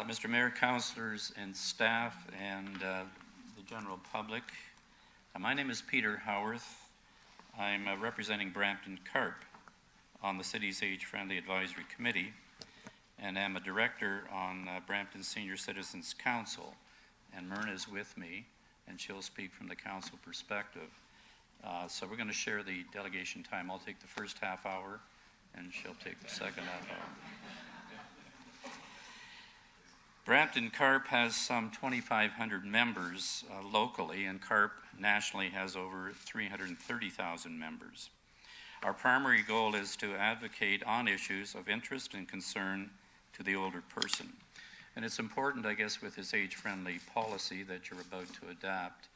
Mr. Mayor, councilors and staff, and the general public, my name is Peter Howarth. I'm representing Brampton CARP on the city's Age-Friendly Advisory Committee, and I'm a director on Brampton Senior Citizens Council. And Myrna is with me, and she'll speak from the council perspective. So we're going to share the delegation time. I'll take the first half hour, and she'll take the second half hour. Brampton CARP has some 2,500 members locally, and CARP nationally has over 330,000 members. Our primary goal is to advocate on issues of interest and concern to the older person. And it's important, I guess, with this age-friendly policy that you're about to adapt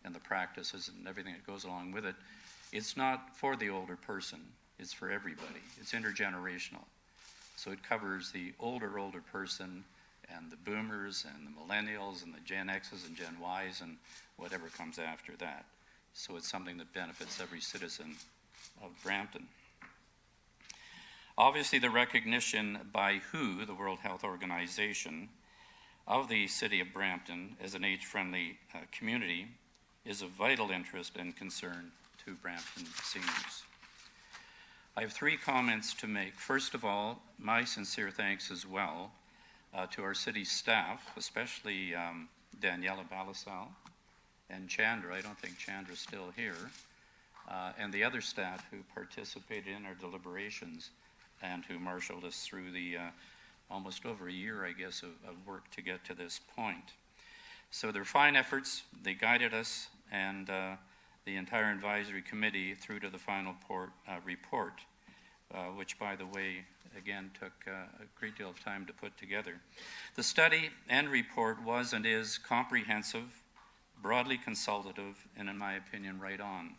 and the practices and everything that goes along with it. It's not for the older person, it's for everybody. It's intergenerational. So it covers the older person and the boomers and the millennials and the Gen X's and Gen Y's and whatever comes after that. So it's something that benefits every citizen of Brampton. Obviously, the recognition by WHO, the World Health Organization, of the City of Brampton as an age-friendly community is of vital interest and concern to Brampton seniors. I have 3 comments to make. First of all, my sincere thanks as well to our city staff, especially Daniela Balasal and Chandra. I don't think Chandra's still here. And the other staff who participated in our deliberations and who marshaled us through the almost over a year, I guess, of work to get to this point. So their fine efforts, they guided us and the entire advisory committee through to the final report, which, by the way, again, took a great deal of time to put together. The study and report was and is comprehensive, broadly consultative, and in my opinion, right on.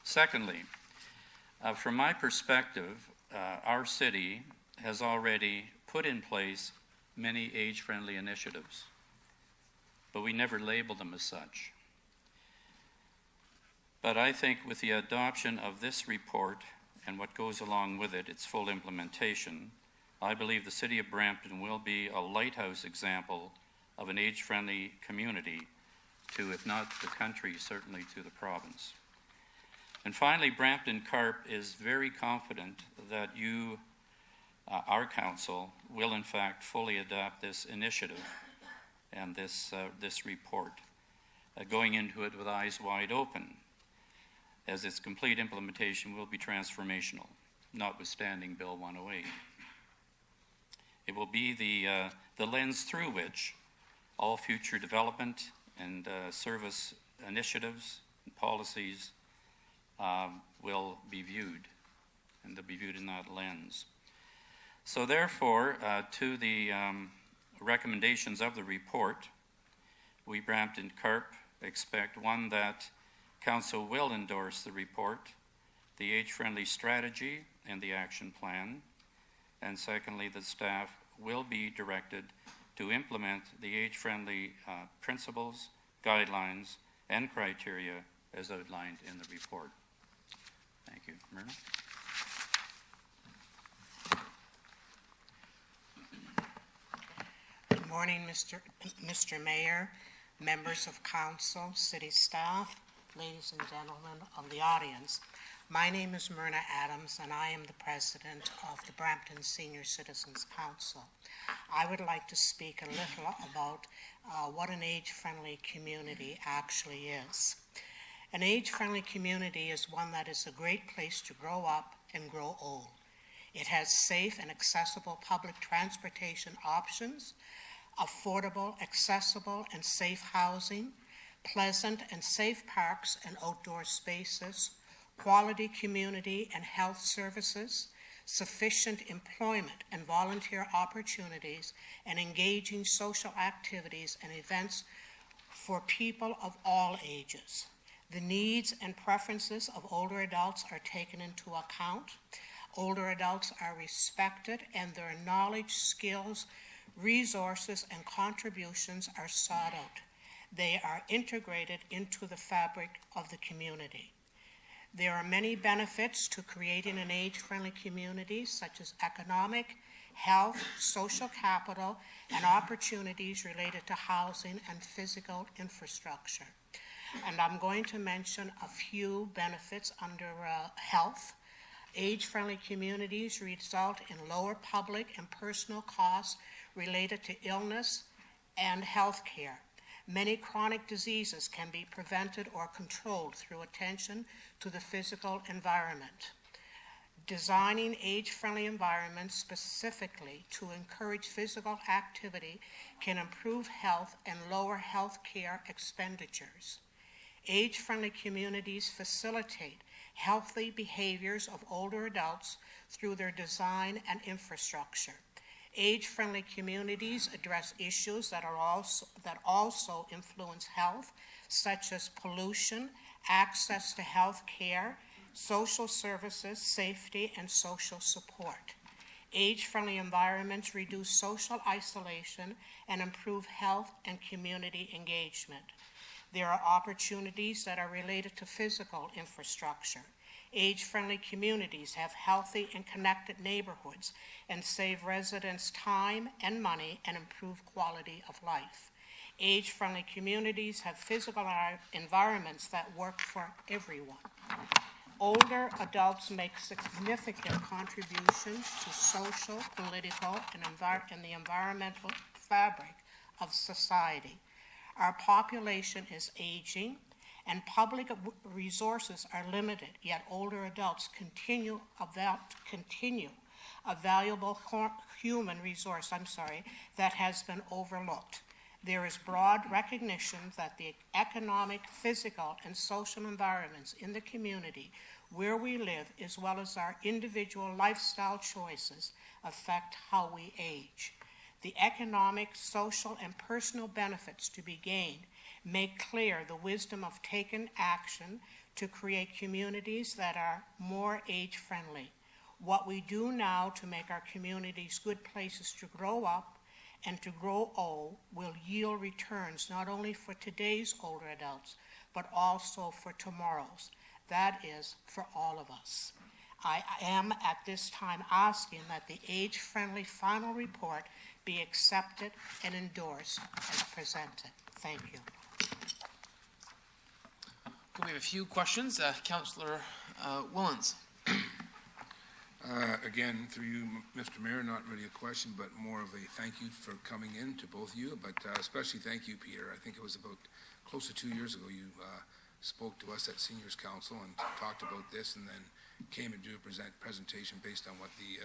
Secondly, from my perspective, our city has already put in place many age-friendly initiatives, but we never label them as such. But I think with the adoption of this report and what goes along with it, its full implementation, I believe the City of Brampton will be a lighthouse example of an age-friendly community to, if not the country, certainly to the province. And finally, Brampton CARP is very confident that you, our council, will in fact fully adopt this initiative and this report, going into it with eyes wide open, as its complete implementation will be transformational, notwithstanding Bill 108. It will be the lens through which all future development and service initiatives and policies will be viewed, and they'll be viewed in that lens. So therefore, to the recommendations of the report, we, Brampton CARP, expect, one, that Council will endorse the report, the age-friendly strategy, and the action plan, and secondly, that staff will be directed to implement the age-friendly principles, guidelines, and criteria as outlined in the report. Thank you. Myrna? Good morning, Mr. Mayor, members of council, city staff, ladies and gentlemen of the audience. My name is Myrna Adams, and I am the president of the Brampton Senior Citizens Council. I would like to speak a little about what an age-friendly community actually is. An age-friendly community is one that is a great place to grow up and grow old. It has safe and accessible public transportation options, affordable, accessible, and safe housing, pleasant and safe parks and outdoor spaces, quality community and health services, sufficient employment and volunteer opportunities, and engaging social activities and events for people of all ages. The needs and preferences of older adults are taken into account. Older adults are respected, and their knowledge, skills, resources, and contributions are sought out. They are integrated into the fabric of the community. There are many benefits to creating an age-friendly community, such as economic, health, social capital, and opportunities related to housing and physical infrastructure. And I'm going to mention a few benefits under health. Age-friendly communities result in lower public and personal costs related to illness and health care. Many chronic diseases can be prevented or controlled through attention to the physical environment. Designing age-friendly environments specifically to encourage physical activity can improve health and lower health care expenditures. Age-friendly communities facilitate healthy behaviors of older adults through their design and infrastructure. Age-friendly communities address issues that also influence health, such as pollution, access to health care, social services, safety, and social support. Age-friendly environments reduce social isolation and improve health and community engagement. There are opportunities that are related to physical infrastructure. Age-friendly communities have healthy and connected neighborhoods and save residents time and money and improve quality of life. Age-friendly communities have physical environments that work for everyone. Older adults make significant contributions to social, political, and the environmental fabric of society. Our population is aging, and public resources are limited, yet older adults continue a valuable human resource, that has been overlooked. There is broad recognition that the economic, physical, and social environments in the community where we live, as well as our individual lifestyle choices, affect how we age. The economic, social, and personal benefits to be gained make clear the wisdom of taking action to create communities that are more age-friendly. What we do now to make our communities good places to grow up and to grow old will yield returns not only for today's older adults, but also for tomorrow's. That is, for all of us. I am at this time asking that the age-friendly final report be accepted and endorsed as presented. Thank you. Okay, we have a few questions. Councillor Willens. Again, through you, Mr. Mayor, not really a question, but more of a thank you for coming in to both of you, but especially thank you, Peter. I think it was about close to 2 years ago you spoke to us at Seniors Council and talked about this, and then came and do a presentation based on what the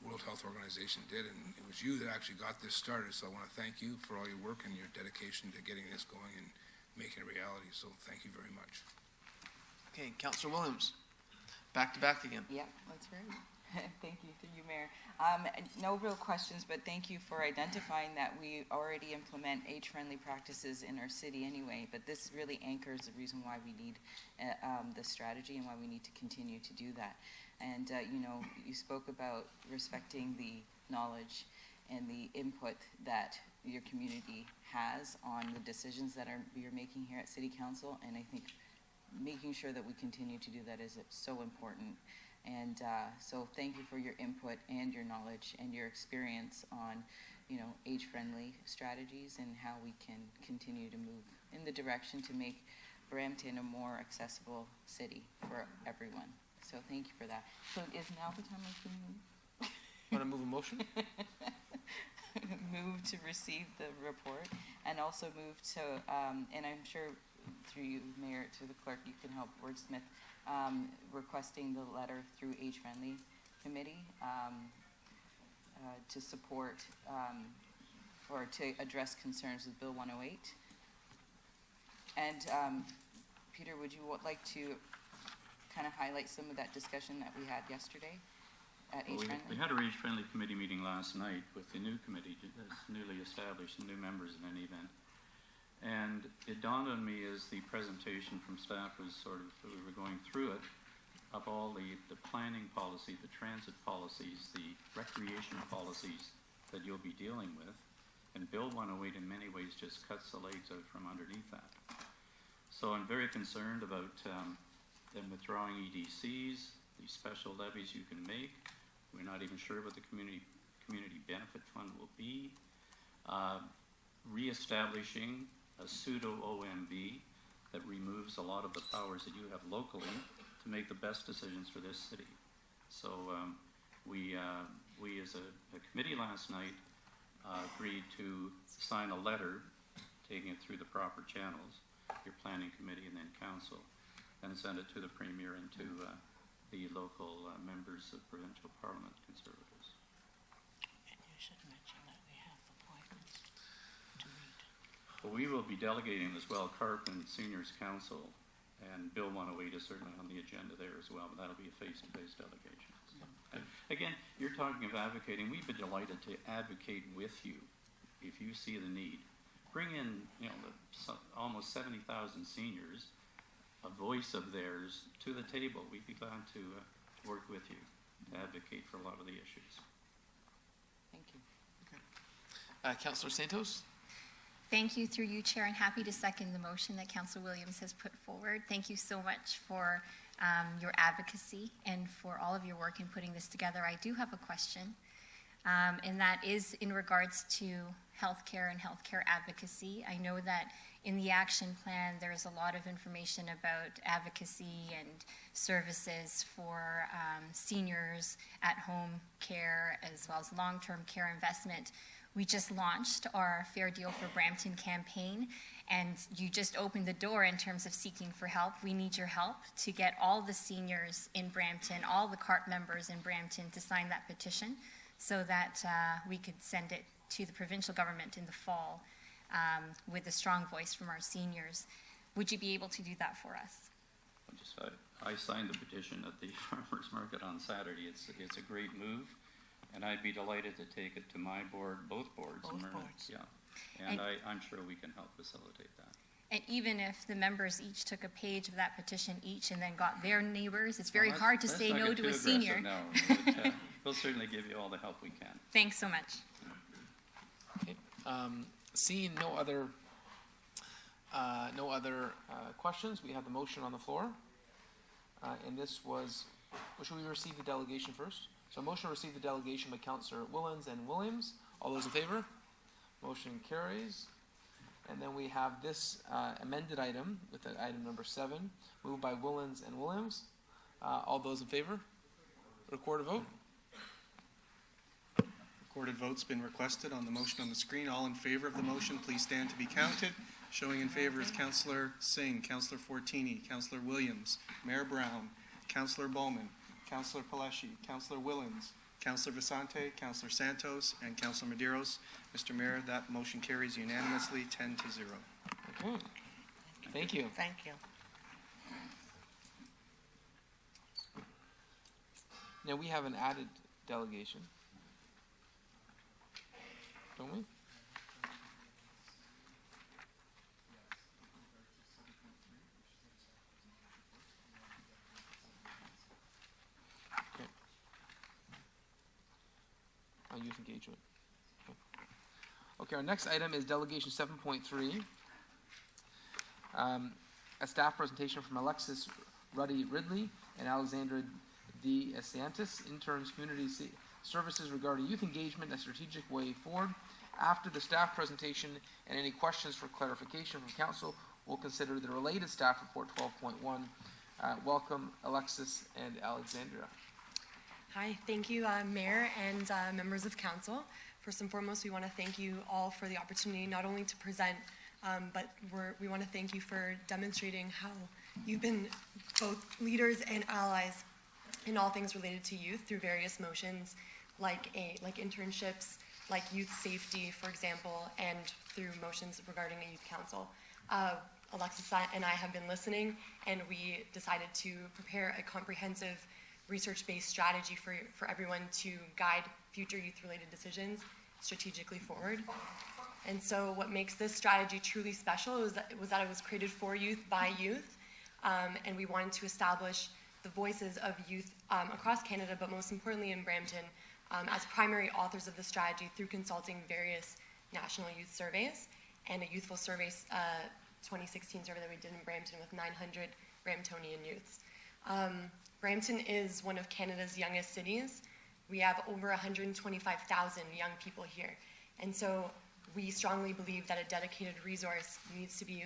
World Health Organization did, and it was you that actually got this started, so I want to thank you for all your work and your dedication to getting this going and making it a reality, so thank you very much. Okay, Councillor Williams. Back to back again. Yeah, that's right. Thank you, through you, Mayor. No real questions, but thank you for identifying that we already implement age-friendly practices in our city anyway, but this really anchors the reason why we need this strategy and why we need to continue to do that. And, you spoke about respecting the knowledge and the input that your community has on the decisions that you're making here at City Council, and I think making sure that we continue to do that is so important. And so thank you for your input and your knowledge and your experience on, age-friendly strategies and how we can continue to move in the direction to make Brampton a more accessible city for everyone. So thank you for that. So is now the time I can move? Want to move a motion? Move to receive the report, and also move to, and I'm sure through you, Mayor, to the clerk, you can help wordsmith, requesting the letter through Age Friendly Committee to support or to address concerns with Bill 108. And Peter, would you like to kind of highlight some of that discussion that we had yesterday at Age Friendly? We had our Age Friendly Committee meeting last night with the new committee that's newly established, the new members in any event. And it dawned on me as the presentation from staff was we were going through it, of all the planning policy, the transit policies, the recreation policies that you'll be dealing with. And Bill 108 in many ways just cuts the legs out from underneath that. So I'm very concerned about them withdrawing EDCs, the special levies you can make. We're not even sure what the community benefit fund will be. Reestablishing a pseudo-OMB that removes a lot of the powers that you have locally to make the best decisions for this city. So we as a committee last night agreed to sign a letter, taking it through the proper channels, your planning committee and then council, and send it to the Premier and to the local members of provincial parliament conservatives. And you should mention that we have appointments to meet. Well, we will be delegating as well, CARP and Seniors Council, and Bill 108 is certainly on the agenda there as well, but that'll be a face-to-face delegation. So, again, you're talking of advocating. We'd be delighted to advocate with you if you see the need. Bring in, almost 70,000 seniors, a voice of theirs to the table. We'd be glad to work with you to advocate for a lot of the issues. Thank you. Councillor Santos? Thank you through you, Chair, and happy to second the motion that Councillor Williams has put forward. Thank you so much for your advocacy and for all of your work in putting this together. I do have a question, and that is in regards to healthcare and healthcare advocacy. I know that in the action plan, there's a lot of information about advocacy and services for seniors at home care as well as long-term care investment. We just launched our Fair Deal for Brampton campaign, and you just opened the door in terms of seeking for help. We need your help to get all the seniors in Brampton, all the CARP members in Brampton to sign that petition so that we could send it to the provincial government in the fall with a strong voice from our seniors. Would you be able to do that for us? I signed the petition at the farmers market on Saturday. It's a great move. And I'd be delighted to take it to my board, both boards. Both boards. Yeah, and I'm sure we can help facilitate that. And even if the members each took a page of that petition each and then got their neighbors, it's very hard to say no to a senior. No, but, we'll certainly give you all the help we can. Thanks so much. Okay. Seeing no other questions, we have the motion on the floor. And this was, should we receive the delegation first? So a motion to receive the delegation by Councillor Willens and Williams. All those in favor? Motion carries. And then we have this amended item with item number 7, moved by Willens and Williams. All those in favor? Record a vote. Recorded vote's been requested on the motion on the screen. All in favor of the motion, please stand to be counted. Showing in favor is Councillor Singh, Councillor Fortini, Councillor Williams, Mayor Brown, Councillor Bowman, Councillor Paleshi, Councillor Willens, Councillor Vicente, Councillor Santos, and Councillor Medeiros. Mr. Mayor, that motion carries unanimously 10-0. Okay. Thank you. Thank you. Now we have an added delegation, don't we? Youth engagement. Okay, our next item is delegation 7.3. A staff presentation from Alexis Ruddy Ridley and Alexandra D. Santis, interns community services regarding youth engagement, a strategic way forward. After the staff presentation and any questions for clarification from council, we'll consider the related staff report 12.1. Welcome, Alexis and Alexandra. Hi, thank you, Mayor and members of Council. First and foremost, we want to thank you all for the opportunity not only to present, but we want to thank you for demonstrating how you've been both leaders and allies in all things related to youth through various motions, like internships, like youth safety, for example, and through motions regarding a youth council. Alexis and I have been listening, and we decided to prepare a comprehensive research-based strategy for everyone to guide future youth-related decisions strategically forward. And so what makes this strategy truly special was that it was created for youth, by youth, and we wanted to establish the voices of youth across Canada, but most importantly in Brampton, as primary authors of the strategy through consulting various national youth surveys and a youthful surveys 2016 survey that we did in Brampton with 900 Bramptonian youths. Brampton is one of Canada's youngest cities. We have over 125,000 young people here. And so we strongly believe that a dedicated resource needs to be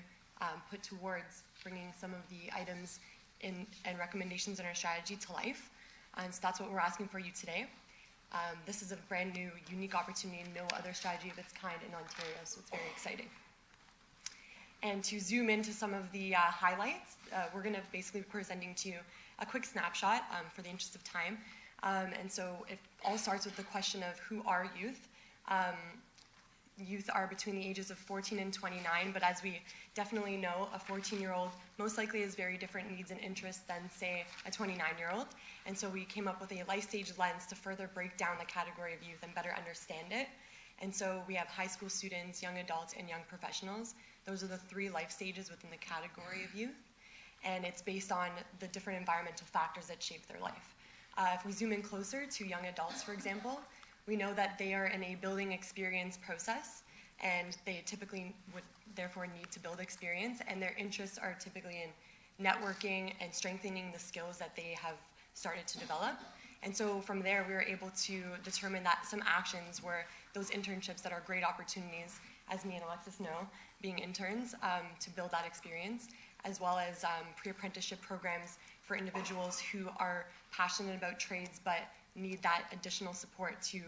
put towards bringing some of the items and recommendations in our strategy to life. And so that's what we're asking for you today. This is a brand new, unique opportunity, no other strategy of its kind in Ontario, so it's very exciting. And to zoom into some of the highlights, we're going to basically be presenting to you a quick snapshot for the interest of time. And so it all starts with the question of who are youth. Youth are between the ages of 14 and 29, but as we definitely know, a 14-year-old most likely has very different needs and interests than, say, a 29-year-old. And so we came up with a life stage lens to further break down the category of youth and better understand it. And so we have high school students, young adults, and young professionals. Those are the 3 life stages within the category of youth. And it's based on the different environmental factors that shape their life. If we zoom in closer to young adults, for example, we know that they are in a building experience process. and they typically would therefore need to build experience, and their interests are typically in networking and strengthening the skills that they have started to develop. And so from there, we were able to determine that some actions were those internships that are great opportunities, as me and Alexis know, being interns, to build that experience, as well as pre-apprenticeship programs for individuals who are passionate about trades but need that additional support to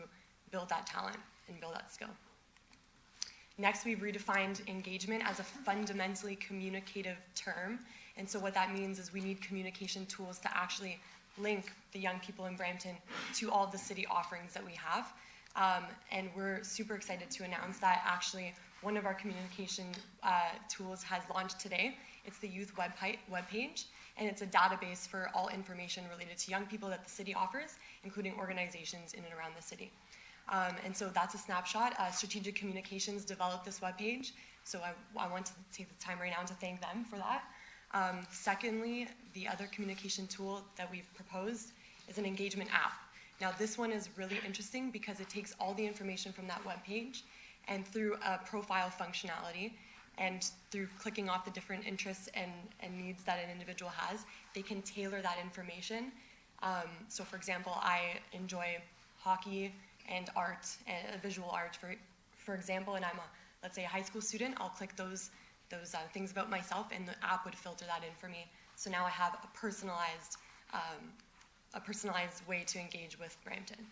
build that talent and build that skill. Next, we've redefined engagement as a fundamentally communicative term. And so what that means is we need communication tools to actually link the young people in Brampton to all the city offerings that we have. And we're super excited to announce that actually one of our communication tools has launched today. It's the youth webpage, and it's a database for all information related to young people that the city offers, including organizations in and around the city. And so that's a snapshot. Strategic Communications developed this webpage, so I want to take the time right now to thank them for that. Secondly, the other communication tool that we've proposed is an engagement app. Now, this one is really interesting because it takes all the information from that webpage, and through a profile functionality, and through clicking off the different interests and needs that an individual has, they can tailor that information. So for example, I enjoy hockey and art, visual art, for example, and I'm let's say a high school student. I'll click those things about myself, and the app would filter that in for me. So now I have a personalized way to engage with Brampton.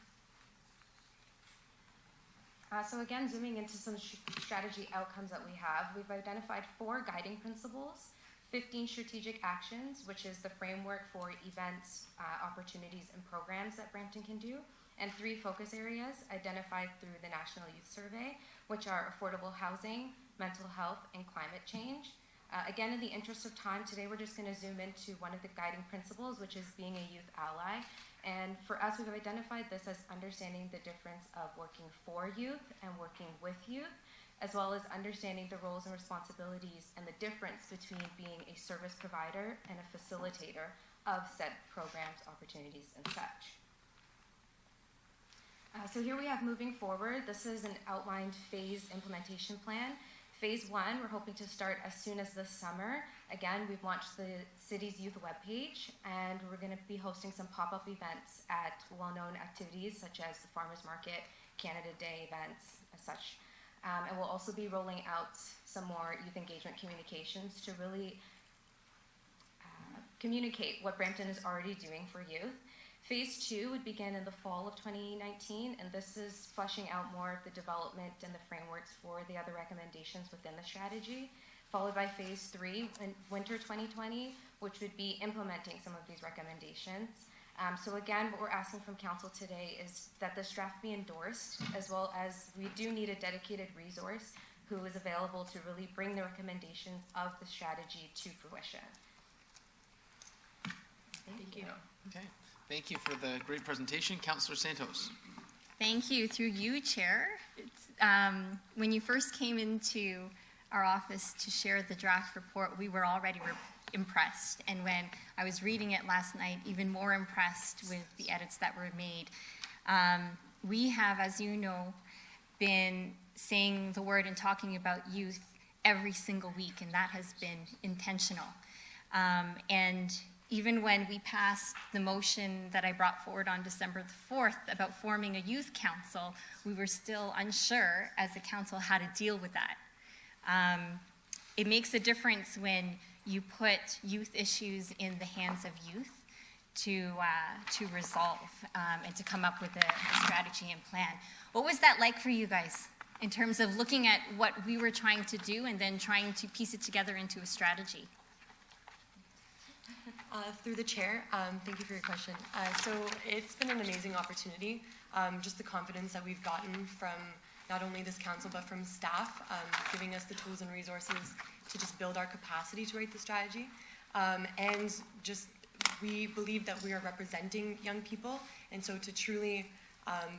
So again, zooming into some strategy outcomes that we have, we've identified 4 guiding principles, 15 strategic actions, which is the framework for events, opportunities, and programs that Brampton can do, and 3 focus areas identified through the National Youth Survey, which are affordable housing, mental health, and climate change. Again, in the interest of time, today we're just going to zoom into one of the guiding principles, which is being a youth ally. And for us, we've identified this as understanding the difference of working for youth and working with youth, as well as understanding the roles and responsibilities and the difference between being a service provider and a facilitator of said programs, opportunities, and such. So here we have moving forward. This is an outlined phase implementation plan. Phase 1, we're hoping to start as soon as this summer. Again, we've launched the city's youth webpage, and we're going to be hosting some pop-up events at well-known activities such as the Farmers Market, Canada Day events, as such. And we'll also be rolling out some more youth engagement communications to really communicate what Brampton is already doing for youth. Phase 2 would begin in the fall of 2019, and this is fleshing out more of the development and the frameworks for the other recommendations within the strategy, followed by Phase 3 in winter 2020, which would be implementing some of these recommendations. So again, what we're asking from council today is that this draft be endorsed, as well as we do need a dedicated resource who is available to really bring the recommendations of the strategy to fruition. Thank you. Okay. Thank you for the great presentation. Councillor Santos. Thank you. Through you, Chair. When you first came into our office to share the draft report, we were already impressed. And when I was reading it last night, even more impressed with the edits that were made. We have, as you know, been saying the word and talking about youth every single week, and that has been intentional. And even when we passed the motion that I brought forward on December the 4th about forming a youth council, we were still unsure as a council how to deal with that. It makes a difference when you put youth issues in the hands of youth to resolve and to come up with a strategy and plan. What was that like for you guys in terms of looking at what we were trying to do and then trying to piece it together into a strategy? Through the chair, thank you for your question. So it's been an amazing opportunity, just the confidence that we've gotten from not only this council but from staff, giving us the tools and resources to just build our capacity to write the strategy. And just we believe that we are representing young people, and so to truly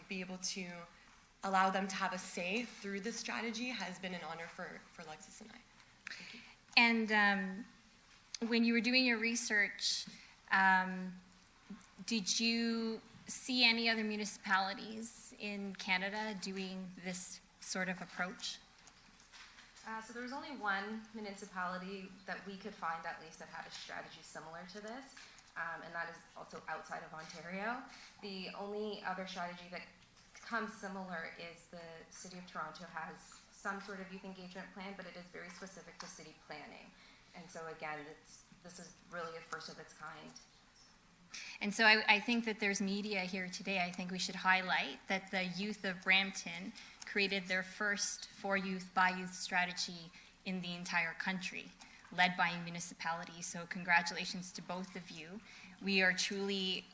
be able to allow them to have a say through this strategy has been an honor for Alexis and I. Thank you. And when you were doing your research, did you see any other municipalities in Canada doing this sort of approach? So there was only one municipality that we could find at least that had a strategy similar to this, and that is also outside of Ontario. The only other strategy that comes similar is the City of Toronto has some sort of youth engagement plan, but it is very specific to city planning. And so again, this is really a first of its kind. And so I think that there's media here today. I think we should highlight that the youth of Brampton created their first for youth by youth strategy in the entire country, led by a municipality. So congratulations to both of you. We are truly,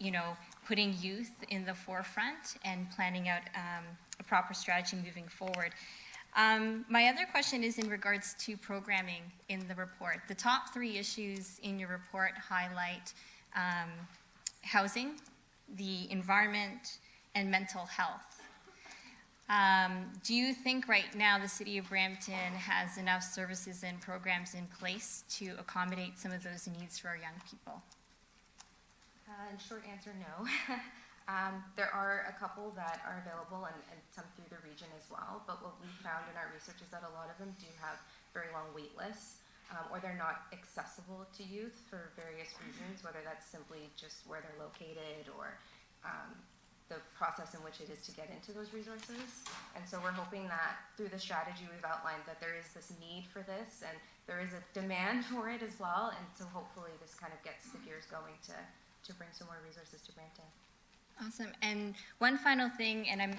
putting youth in the forefront and planning out a proper strategy moving forward. My other question is in regards to programming in the report. The top 3 issues in your report highlight housing, the environment, and mental health. Do you think right now the City of Brampton has enough services and programs in place to accommodate some of those needs for our young people? In short answer, no. There are a couple that are available and some through the region as well, but what we found in our research is that a lot of them do have very long wait lists, or they're not accessible to youth for various reasons, whether that's simply just where they're located or the process in which it is to get into those resources. And so we're hoping that through the strategy we've outlined that there is this need for this and there is a demand for it as well, and so hopefully this kind of gets the gears going to bring some more resources to Brampton. Awesome. And one final thing, and I'm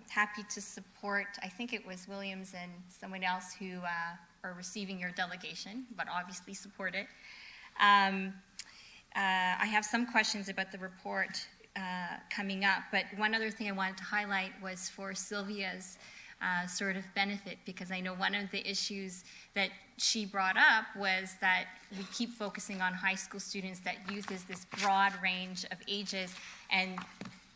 happy to support, I think it was Williams and someone else who are receiving your delegation, but obviously support it. I have some questions about the report coming up, but one other thing I wanted to highlight was for Sylvia's sort of benefit, because I know one of the issues that she brought up was that we keep focusing on high school students, that youth is this broad range of ages, and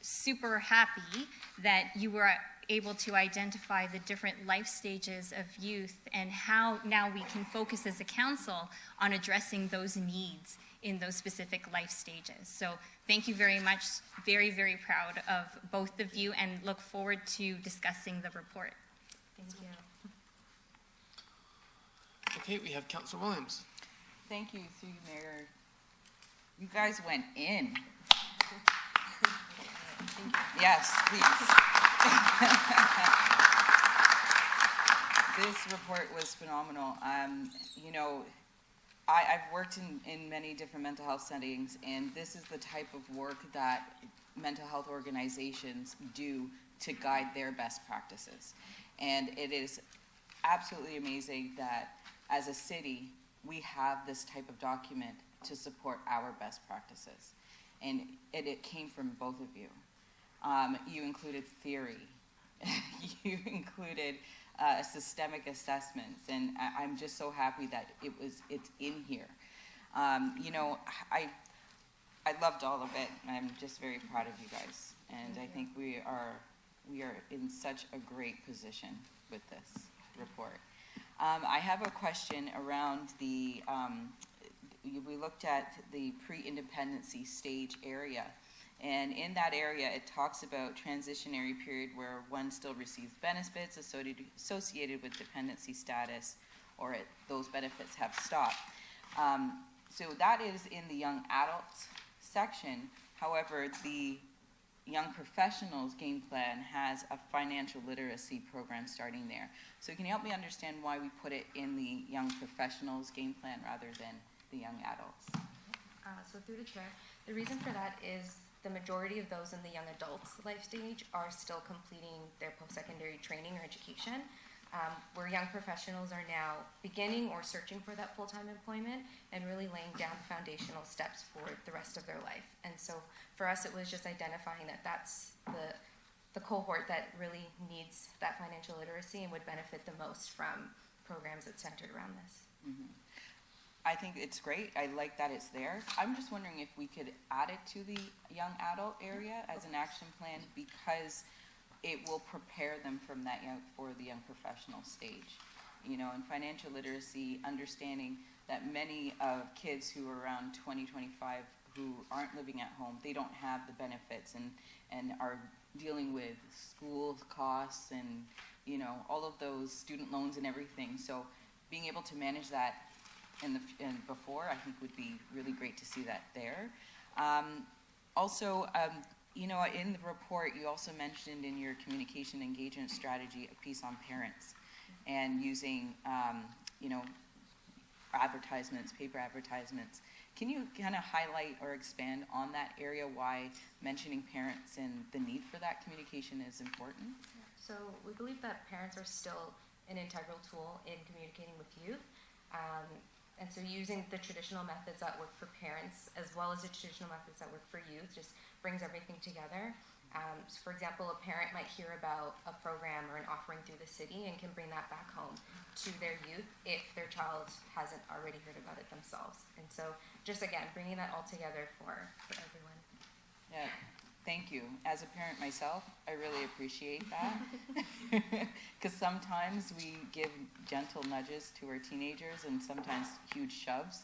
super happy that you were able to identify the different life stages of youth and how now we can focus as a council on addressing those needs in those specific life stages. So thank you very much. Very, very proud of both of you and look forward to discussing the report. Thank you. Okay, we have Councillor Williams. Thank you, through you, Mayor. You guys went in. Yes, please. This report was phenomenal. I've worked in many different mental health settings, and this is the type of work that mental health organizations do to guide their best practices. And it is absolutely amazing that as a city, we have this type of document to support our best practices. And it came from both of you. You included theory. You included systemic assessments, and I'm just so happy that it's in here. I loved all of it. I'm just very proud of you guys, and I think we are in such a great position with this report. I have a question around the. We looked at the pre-independency stage area. And in that area, it talks about transitionary period where one still receives benefits associated with dependency status, or those benefits have stopped. So that is in the young adults section. However, the young professionals game plan has a financial literacy program starting there. So can you help me understand why we put it in the young professionals game plan rather than the young adults? So through the chair, the reason for that is the majority of those in the young adults life stage are still completing their post-secondary training or education, where young professionals are now beginning or searching for that full-time employment and really laying down the foundational steps for the rest of their life. And so for us, it was just identifying that that's the cohort that really needs that financial literacy and would benefit the most from programs that centered around this. Mm-hmm. I think it's great. I like that it's there. I'm just wondering if we could add it to the young adult area as an action plan, because it will prepare them from that for the young professional stage. And financial literacy, understanding that many of kids who are around 20, 25 who aren't living at home, they don't have the benefits and are dealing with school costs and, you know, all of those student loans and everything. So being able to manage that and before, I think would be really great to see that there. Also, you know, in the report, you also mentioned in your communication engagement strategy a piece on parents and using, you know, advertisements, paper advertisements. Can you kind of highlight or expand on that area, why mentioning parents and the need for that communication is important? So we believe that parents are still an integral tool in communicating with youth. And so using the traditional methods that work for parents as well as the traditional methods that work for youth just brings everything together. So for example, a parent might hear about a program or an offering through the city and can bring that back home to their youth if their child hasn't already heard about it themselves. And so just again, bringing that all together for everyone. Yeah. Thank you. As a parent myself, I really appreciate that because sometimes we give gentle nudges to our teenagers and sometimes huge shoves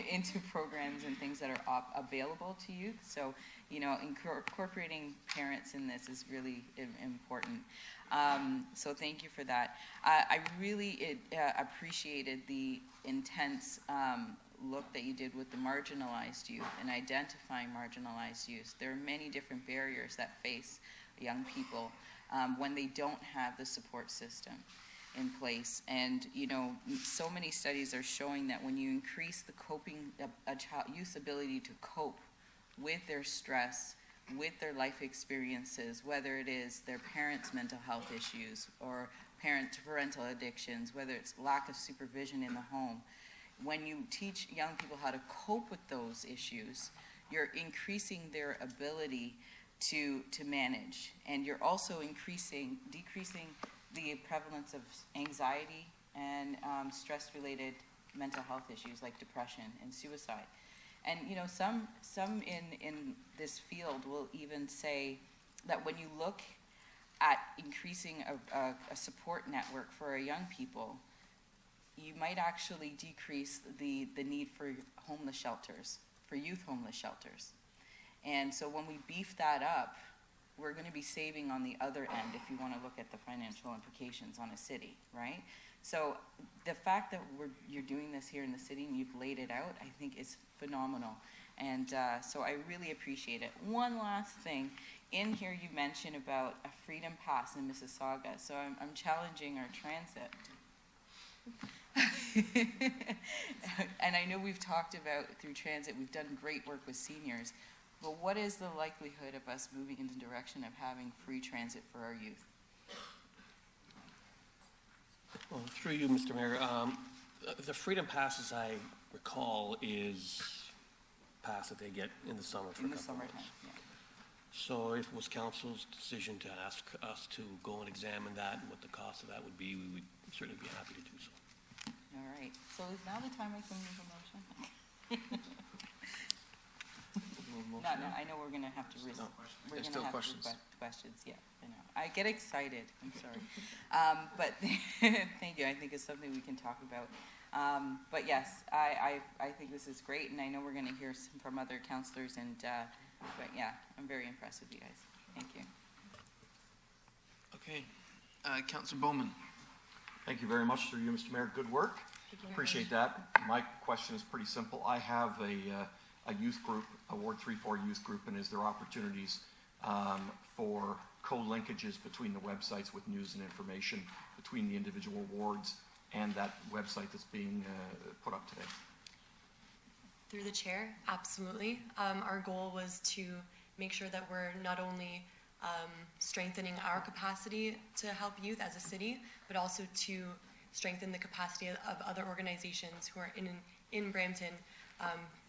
into programs and things that are available to youth. So, you know, incorporating parents in this is really important. So thank you for that. I really appreciated the intense look that you did with the marginalized youth and identifying marginalized youth. There are many different barriers that face young people when they don't have the support system in place. And, you know, so many studies are showing that when you increase the youth's ability to cope with their stress, with their life experiences, whether it is their parents' mental health issues or parental addictions, whether it's lack of supervision in the home, when you teach young people how to cope with those issues, you're increasing their ability to manage, and you're also decreasing the prevalence of anxiety and stress-related mental health issues like depression and suicide. And you know, some in this field will even say that when you look at increasing a support network for our young people, you might actually decrease the need for homeless shelters, for youth homeless shelters. And so when we beef that up, we're going to be saving on the other end if you want to look at the financial implications on a city, right? So the fact that you're doing this here in the city and you've laid it out, I think is phenomenal. And so I really appreciate it. One last thing. In here you mentioned about a freedom pass in Mississauga. So I'm challenging our transit. And I know we've talked about through transit, we've done great work with seniors, but what is the likelihood of us moving in the direction of having free transit for our youth? Well, through you, Mr. Mayor, the freedom pass, as I recall, is pass that they get in the summer for a couple of months. Yeah. So if it was council's decision to ask us to go and examine that and what the cost of that would be, we would certainly be happy to do so. All right. So is now the time I can move a motion? No, I know we're going to have to There's we're still going to have questions. questions. Yeah, I know. I get excited. I'm sorry. But thank you. I think it's something we can talk about. But yes, I think this is great, and I know we're going to hear some from other councillors. And but yeah, I'm very impressed with you guys. Thank you. Okay, Councillor Bowman. Thank you very much, through you, Mr. Mayor. Good work. Appreciate that. My question is pretty simple. I have a youth group, a Ward 3-4 youth group, and is there opportunities for co-linkages between the websites with news and information between the individual wards and that website that's being put up today? Through the chair, absolutely. Our goal was to make sure that we're not only strengthening our capacity to help youth as a city, but also to strengthen the capacity of other organizations who are in Brampton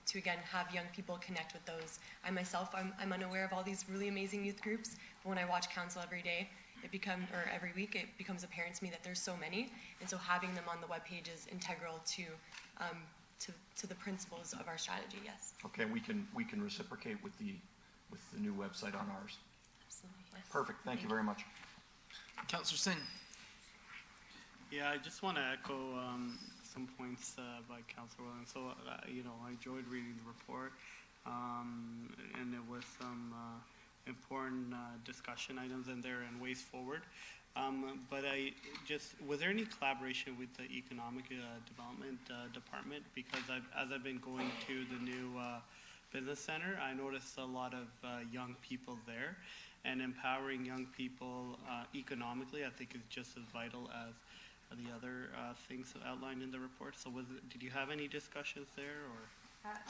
to again have young people connect with those. I myself, I'm unaware of all these really amazing youth groups, but when I watch council every day, every week, it becomes apparent to me that there's so many, and so having them on the webpage is integral to the principles of our strategy. Yes. Okay, we can reciprocate with the new website on ours. Absolutely. Yes. Perfect. Thank you very much. Councillor Singh. Yeah, I just want to echo some points by Councillor Williams. So, you know, I enjoyed reading the report. and there was some important discussion items in there and ways forward. But was there any collaboration with the Economic Development Department? Because as I've been going to the new business center, I noticed a lot of young people there, and empowering young people economically, I think, is just as vital as the other things outlined in the report. So did you have any discussions there, or?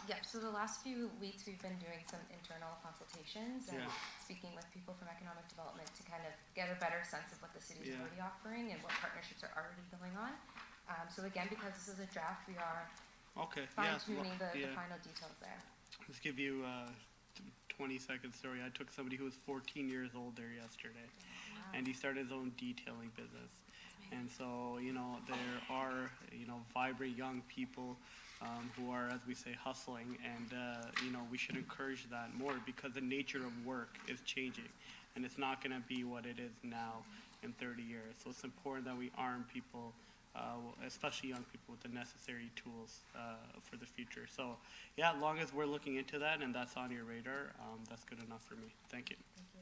Yeah, so the last few weeks we've been doing some internal consultations and Yeah. speaking with people from economic development to kind of get a better sense of what the city is already offering and what partnerships are already going on. So again, because this is a draft, we are fine-tuning the final details there. Let's give you a 20-second story. I took somebody who was 14 years old there yesterday, and he started his own detailing business. And so, there are, vibrant young people who are, as we say, hustling, and, we should encourage that more because the nature of work is changing, and it's not going to be what it is now in 30 years. So it's important that we arm people, especially young people, with the necessary tools for the future. So, yeah, as long as we're looking into that and that's on your radar, that's good enough for me. Thank you.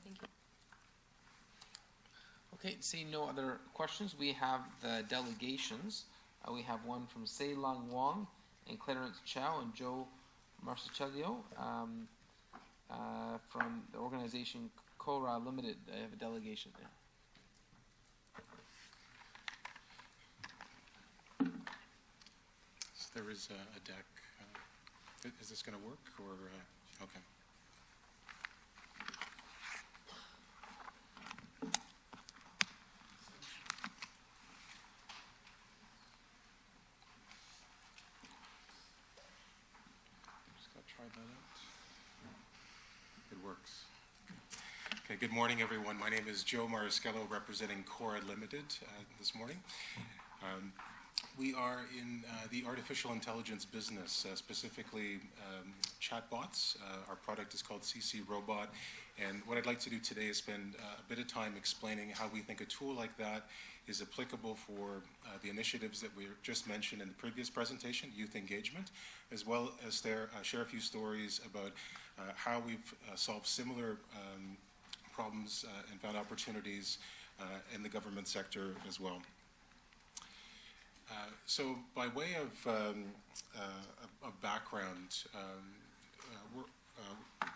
Thank you. Okay, seeing no other questions, we have the delegations. We have one from Sei Lang Wong and Clarence Chow and Joe Marcicellio from the organization Cora Limited. I have a delegation there. So there is a deck. Is this going to work, or okay? Try that out. It works. Okay, good morning, everyone. My name is Joe Mariscallo, representing Cora Limited this morning. We are in the artificial intelligence business, specifically chatbots. Our product is called CC Robot, and what I'd like to do today is spend a bit of time explaining how we think a tool like that is applicable for the initiatives that we just mentioned in the previous presentation, youth engagement, as well as share a few stories about how we've solved similar problems and found opportunities in the government sector as well. So by way of background,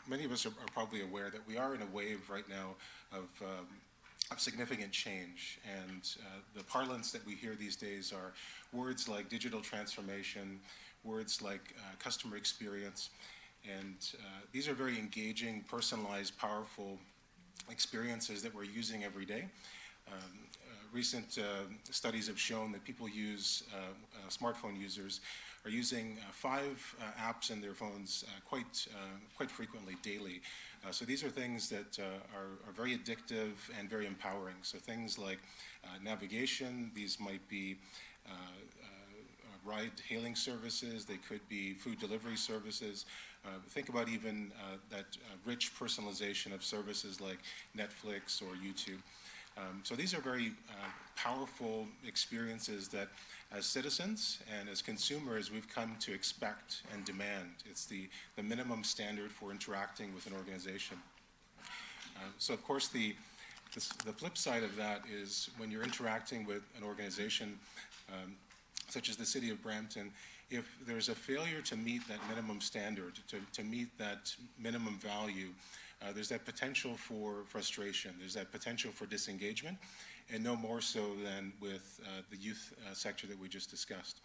many of us are probably aware that we are in a wave right now of significant change, and the parlance that we hear these days are words like digital transformation, words like customer experience, and these are very engaging, personalized, powerful experiences that we're using every day. Recent studies have shown that people smartphone users are using 5 apps in their phones quite frequently, daily. So these are things that are very addictive and very empowering. So things like navigation, these might be ride-hailing services, they could be food delivery services. Think about even that rich personalization of services like Netflix or YouTube. So these are very powerful experiences that as citizens and as consumers we've come to expect and demand. It's the minimum standard for interacting with an organization. So of course the flip side of that is when you're interacting with an organization such as the City of Brampton, if there's a failure to meet that minimum standard, to meet that minimum value, there's that potential for frustration, there's that potential for disengagement, and no more so than with the youth sector that we just discussed.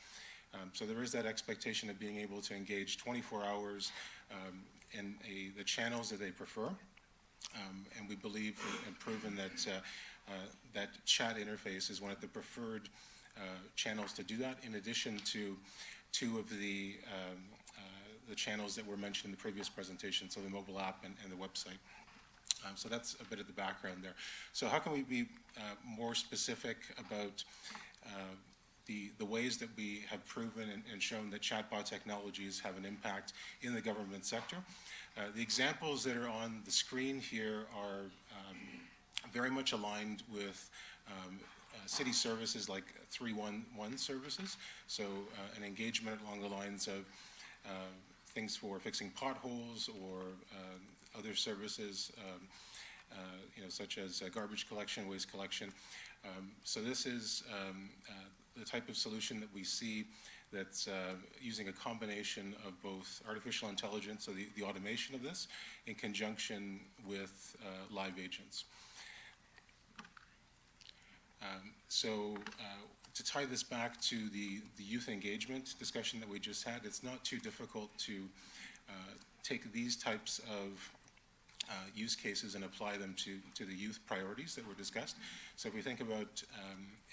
So there is that expectation of being able to engage 24 hours in the channels that they prefer, and we believe and proven that that chat interface is one of the preferred channels to do that, in addition to 2 of the channels that were mentioned in the previous presentation, so the mobile app and the website. So that's a bit of the background there. So how can we be more specific about the ways that we have proven and shown that chatbot technologies have an impact in the government sector? The examples that are on the screen here are very much aligned with city services like 311 services, so an engagement along the lines of things for fixing potholes or other services, such as garbage collection, waste collection. So this is the type of solution that we see that's using a combination of both artificial intelligence, so the automation of this, in conjunction with live agents. To tie this back to the youth engagement discussion that we just had, it's not too difficult to take these types of use cases and apply them to the youth priorities that were discussed. So if we think about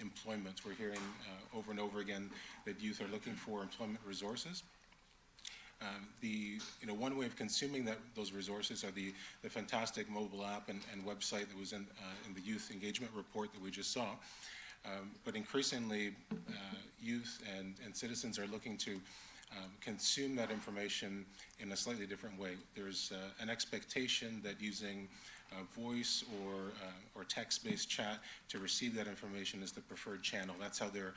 employment, we're hearing over and over again that youth are looking for employment resources. One way of consuming those resources are the fantastic mobile app and website that was in the youth engagement report that we just saw. But increasingly, youth and citizens are looking to consume that information in a slightly different way. There's an expectation that using voice or text-based chat to receive that information is the preferred channel. That's how they're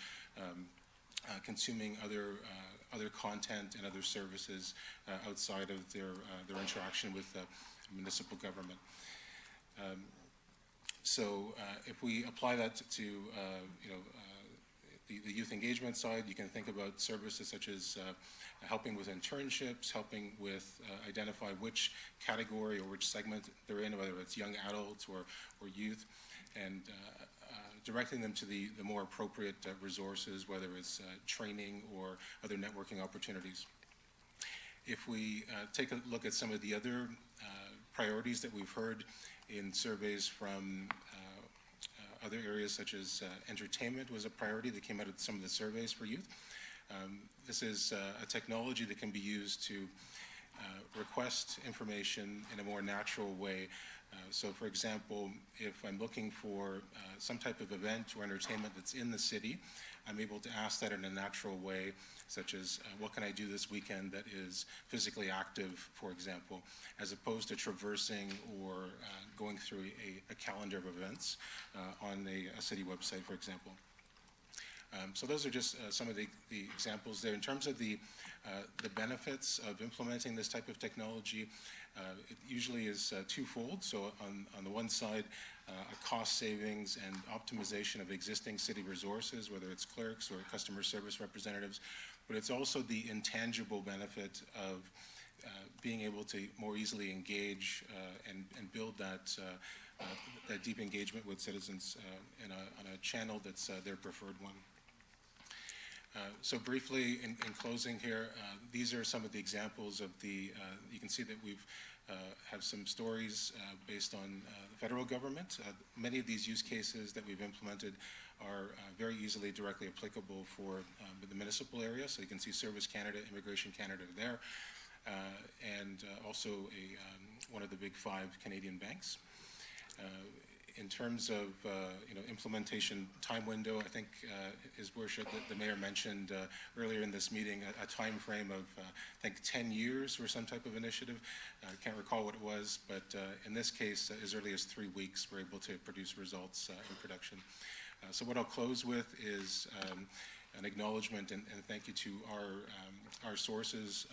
consuming other content and other services outside of their interaction with municipal government. If we apply that to the youth engagement side, you can think about services such as helping with internships, helping with identify which category or which segment they're in, whether it's young adults or youth, and directing them to the more appropriate resources, whether it's training or other networking opportunities. If we take a look at some of the other priorities that we've heard in surveys from other areas, such as entertainment was a priority that came out of some of the surveys for youth. This is a technology that can be used to request information in a more natural way. So for example, if I'm looking for some type of event or entertainment that's in the city, I'm able to ask that in a natural way, such as what can I do this weekend that is physically active, for example, as opposed to traversing or going through a calendar of events on a city website, for example. So those are just some of the examples there. In terms of the benefits of implementing this type of technology, it usually is twofold. So on the one side, a cost savings and optimization of existing city resources, whether it's clerks or customer service representatives, but it's also the intangible benefit of being able to more easily engage and build that deep engagement with citizens on a channel that's their preferred one. So briefly, in closing here, these are some of the examples of you can see that we've have some stories based on the federal government. Many of these use cases that we've implemented are very easily directly applicable for the municipal area. So you can see Service Canada, Immigration Canada there, and also one of the big 5 Canadian banks. In terms of implementation time window, I think His Worship, the Mayor mentioned earlier in this meeting a time frame of I think 10 years for some type of initiative. I can't recall what it was, but in this case, as early as 3 weeks, we're able to produce results in production. So what I'll close with is an acknowledgement and thank you to our sources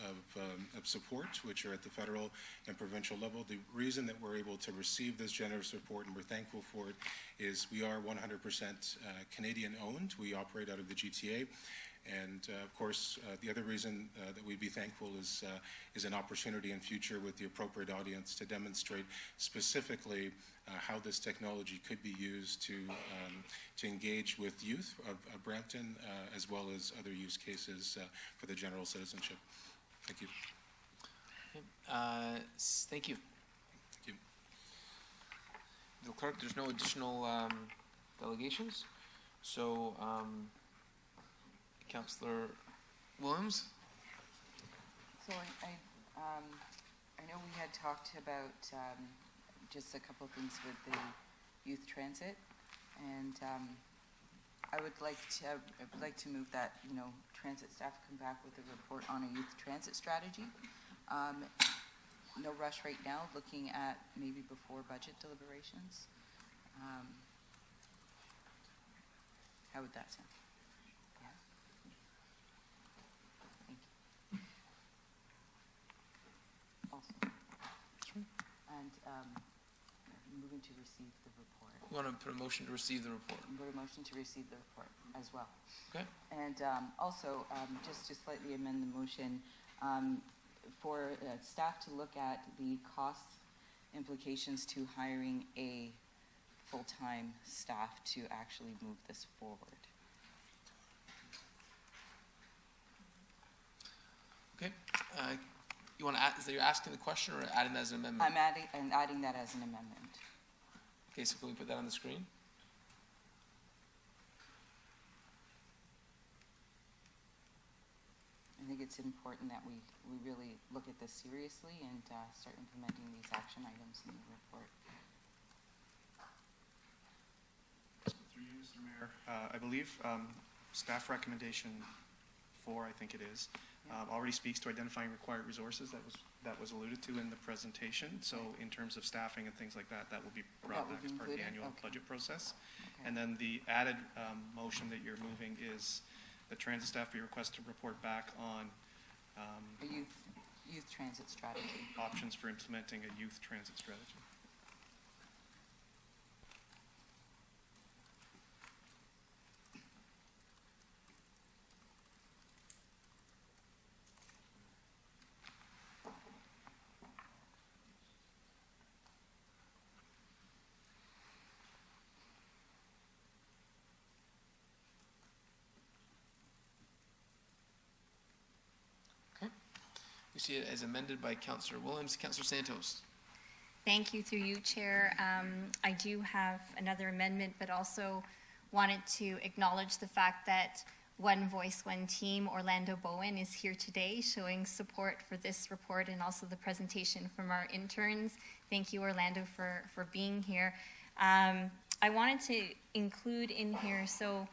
of support, which are at the federal and provincial level. The reason that we're able to receive this generous support, and we're thankful for it, is we are 100% Canadian owned. We operate out of the GTA. And of course, the other reason that we'd be thankful is an opportunity in future with the appropriate audience to demonstrate specifically how this technology could be used to engage with youth of Brampton, as well as other use cases for the general citizenship. Thank you. Thank you. Thank you. The clerk, there's no additional delegations. So, Councillor Williams? So I know we had talked about just a couple of things with the youth transit, and I would like to move that transit staff come back with a report on a youth transit strategy. No rush right now, looking at maybe before budget deliberations. How would that sound? Yeah. Thank you. moving to receive the report. You want to put a motion to receive the report? Put a motion to receive the report as well. Okay. And also, just to slightly amend the motion, for staff to look at the cost implications to hiring a full-time staff to actually move this forward. Okay. You want to add, so you're asking the question or adding that as an amendment? I'm adding that as an amendment. Okay, so can we put that on the screen? I think it's important that we really look at this seriously and start implementing these action items in the report. Through you, Mr. Mayor, I believe staff recommendation 4, I think it is, already speaks to identifying required resources. That was alluded to in the presentation. So in terms of staffing and things like that, that will be brought back as part of the annual budget process. Okay. And then the added motion that you're moving is the transit staff be requested to report back on A youth transit strategy. options for implementing a youth transit strategy. We see it as amended by Councillor Williams. Councillor Santos. Thank you, through you, Chair. I do have another amendment, but also wanted to acknowledge the fact that One Voice, One Team, Orlando Bowen, is here today showing support for this report and also the presentation from our interns. Thank you, Orlando, for being here. I wanted to include in here, so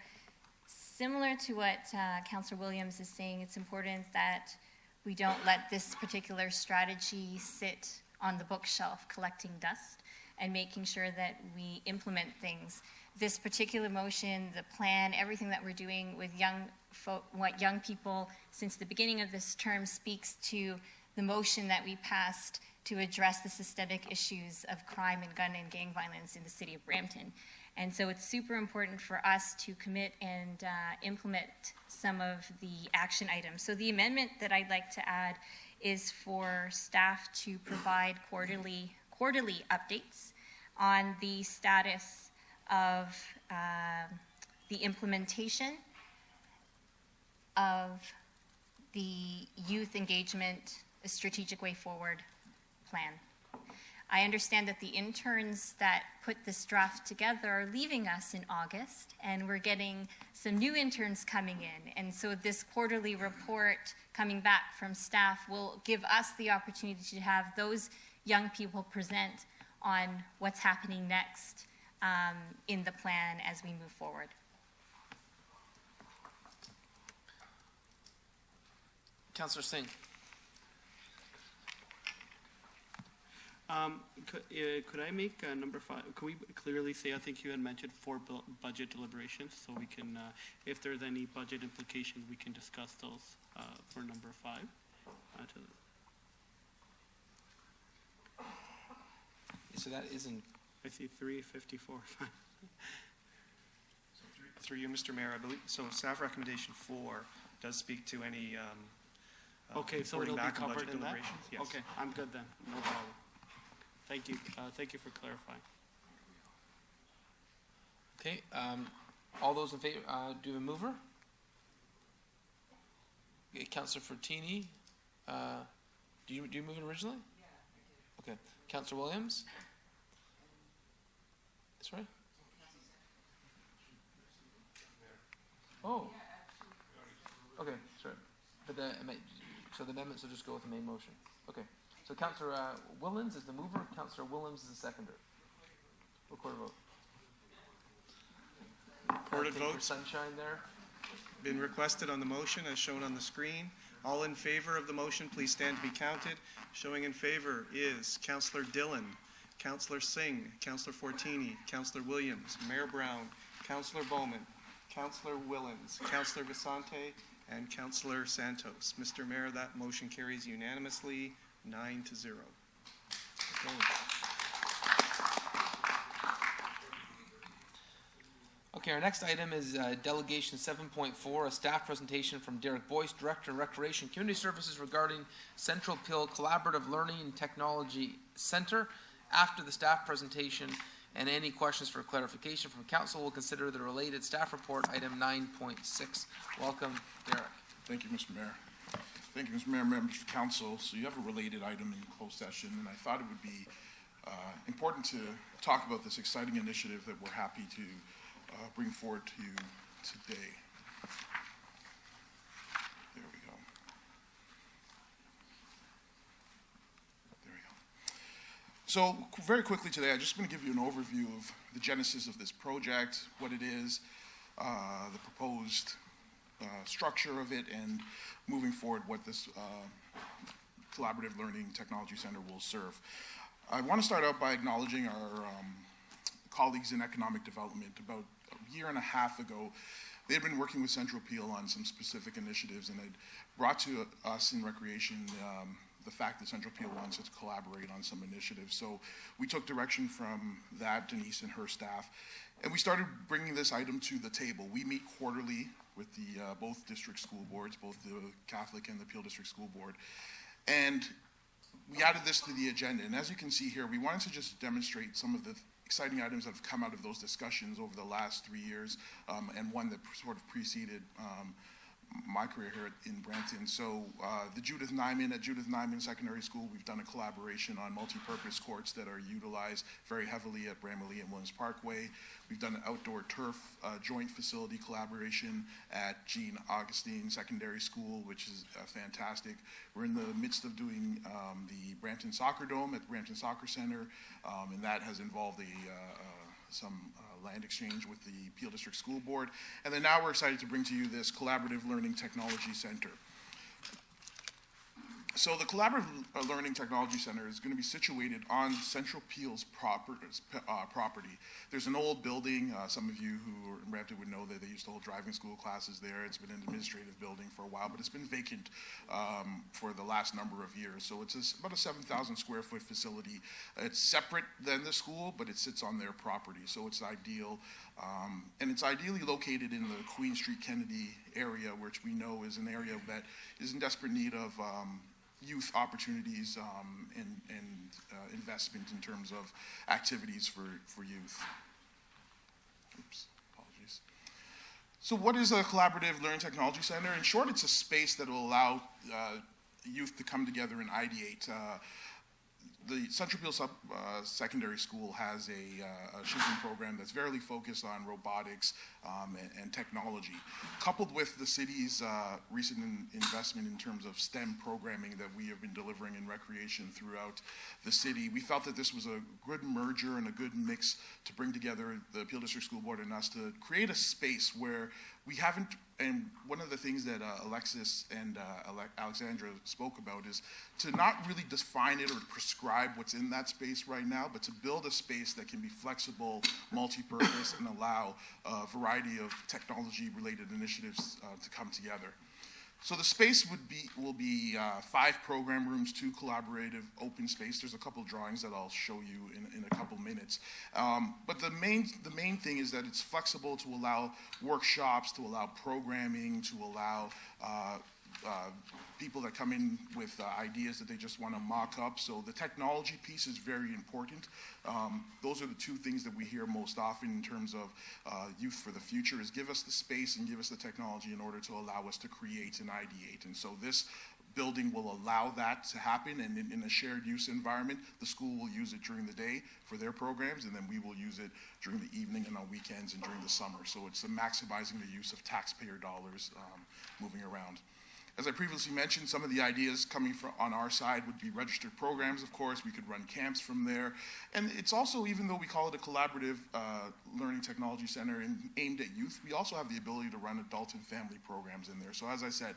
similar to what Councillor Williams is saying, it's important that we don't let this particular strategy sit on the bookshelf collecting dust and making sure that we implement things. This particular motion, the plan, everything that we're doing with what young people since the beginning of this term speaks to the motion that we passed to address the systemic issues of crime and gun and gang violence in the city of Brampton. And so it's super important for us to commit and implement some of the action items. So the amendment that I'd like to add is for staff to provide quarterly updates on the status of the implementation of the youth engagement strategic way forward plan. I understand that the interns that put this draft together are leaving us in August, and we're getting some new interns coming in. And so this quarterly report coming back from staff will give us the opportunity to have those young people present on what's happening next in the plan as we move forward. Councillor Singh. Could I make number 5? Could we clearly say, I think you had mentioned 4 budget deliberations, so we can, if there's any budget implications, we can discuss those for number 5. So that isn't. I see 354. Through you, Mr. Mayor, I believe, so staff recommendation 4 does speak to any okay, so reporting it'll be back on covered budget in that? deliberations. Yes. Okay, I'm good then, no problem. Thank you. Thank you for clarifying. Okay. All those in favor, do you have a mover? Okay, Councillor Fortini. Do you move it originally? Yeah. Okay. Councillor Williams? That's right. Oh. Okay, sorry. But so the amendments will just go with the main motion. Okay. So Councillor Willens is the mover, Councillor Williams is the seconder. Recorded vote. Recorded votes. Sunshine there. Been requested on the motion as shown on the screen. All in favor of the motion, please stand to be counted. Showing in favor is Councillor Dillon, Councillor Singh, Councillor Fortini, Councillor Williams, Mayor Brown, Councillor Bowman, Councillor Willens, Councillor Visante, and Councillor Santos. Mr. Mayor, that motion carries unanimously 9-0. Okay. Okay, our next item is Delegation 7.4, a staff presentation from Derek Boyce, Director of Recreation Community Services regarding Central Peel Collaborative Learning and Technology Center. After the staff presentation and any questions for clarification from council, we'll consider the related staff report, item 9.6. Welcome, Derek. Thank you, Mr. Mayor. Thank you, Mr. Mayor, members of council. So you have a related item in closed session, and I thought it would be important to talk about this exciting initiative that we're happy to bring forward to you today. There we go. There we go. So very quickly today, I'm just going to give you an overview of the genesis of this project, what it is, the proposed structure of it, and moving forward what this Collaborative Learning Technology Center will serve. I want to start out by acknowledging our colleagues in economic development. About a year and a half ago, they had been working with Central Peel on some specific initiatives, and had brought to us in recreation the fact that Central Peel wants us to collaborate on some initiatives. So we took direction from that, Denise and her staff, and we started bringing this item to the table. We meet quarterly with the both district school boards, both the Catholic and the Peel District School Board, and we added this to the agenda. And as you can see here, we wanted to just demonstrate some of the exciting items that have come out of those discussions over the last 3 years, and one that sort of preceded my career here in Brampton. So the Judith Nyman Secondary School, we've done a collaboration on multi-purpose courts that are utilized very heavily at Bramalea and Williams Parkway. We've done an outdoor turf joint facility collaboration at Jean Augustine Secondary School, which is fantastic. We're in the midst of doing the Brampton Soccer Dome at the Brampton Soccer Center, and that has involved some land exchange with the Peel District School Board. And then now we're excited to bring to you this Collaborative Learning Technology Center. So the Collaborative Learning Technology Center is going to be situated on Central Peel's property. There's an old building. Some of you who are in Brampton would know that they used to hold driving school classes there. It's been an administrative building for a while, but it's been vacant for the last number of years. So it's about a 7,000 square foot facility. It's separate than the school, but it sits on their property, so it's ideal. And it's ideally located in the Queen Street Kennedy area, which we know is an area that is in desperate need of youth opportunities and investment in terms of activities for youth. Oops, apologies. So what is a Collaborative Learning Technology Center? In short, it's a space that will allow youth to come together and ideate. The Central Peel Secondary School has a shooting program that's very focused on robotics and technology. Coupled with the city's recent investment in terms of STEM programming that we have been delivering in recreation throughout the city, we felt that this was a good merger and a good mix to bring together the Peel District School Board and us to create a space where we haven't, and one of the things that Alexis and Alexandra spoke about is to not really define it or prescribe what's in that space right now, but to build a space that can be flexible, multi-purpose, and allow a variety of technology-related initiatives to come together. So the space will be 5 program rooms, 2 collaborative open space. There's a couple of drawings that I'll show you in a couple minutes. But the main thing is that it's flexible to allow workshops, to allow programming, to allow people that come in with ideas that they just want to mock up. So the technology piece is very important. Those are the 2 things that we hear most often in terms of Youth for the Future, is give us the space and give us the technology in order to allow us to create and ideate. And so this building will allow that to happen, and in a shared use environment, the school will use it during the day for their programs, and then we will use it during the evening and on weekends and during the summer. So it's maximizing the use of taxpayer dollars moving around. As I previously mentioned, some of the ideas coming from on our side would be registered programs, of course. We could run camps from there. And it's also, even though we call it a collaborative learning technology center aimed at youth, we also have the ability to run adult and family programs in there. So as I said,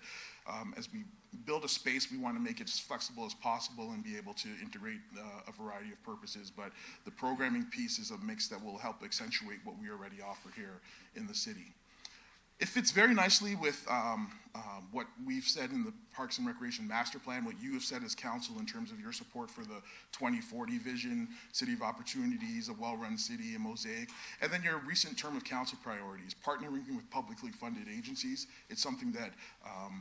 as we build a space, we want to make it as flexible as possible and be able to integrate a variety of purposes. But the programming piece is a mix that will help accentuate what we already offer here in the city. It fits very nicely with what we've said in the Parks and Recreation Master Plan, what you have said as council in terms of your support for the 2040 vision, City of Opportunities, a well-run city, a mosaic, and then your recent term of council priorities, partnering with publicly funded agencies. It's something that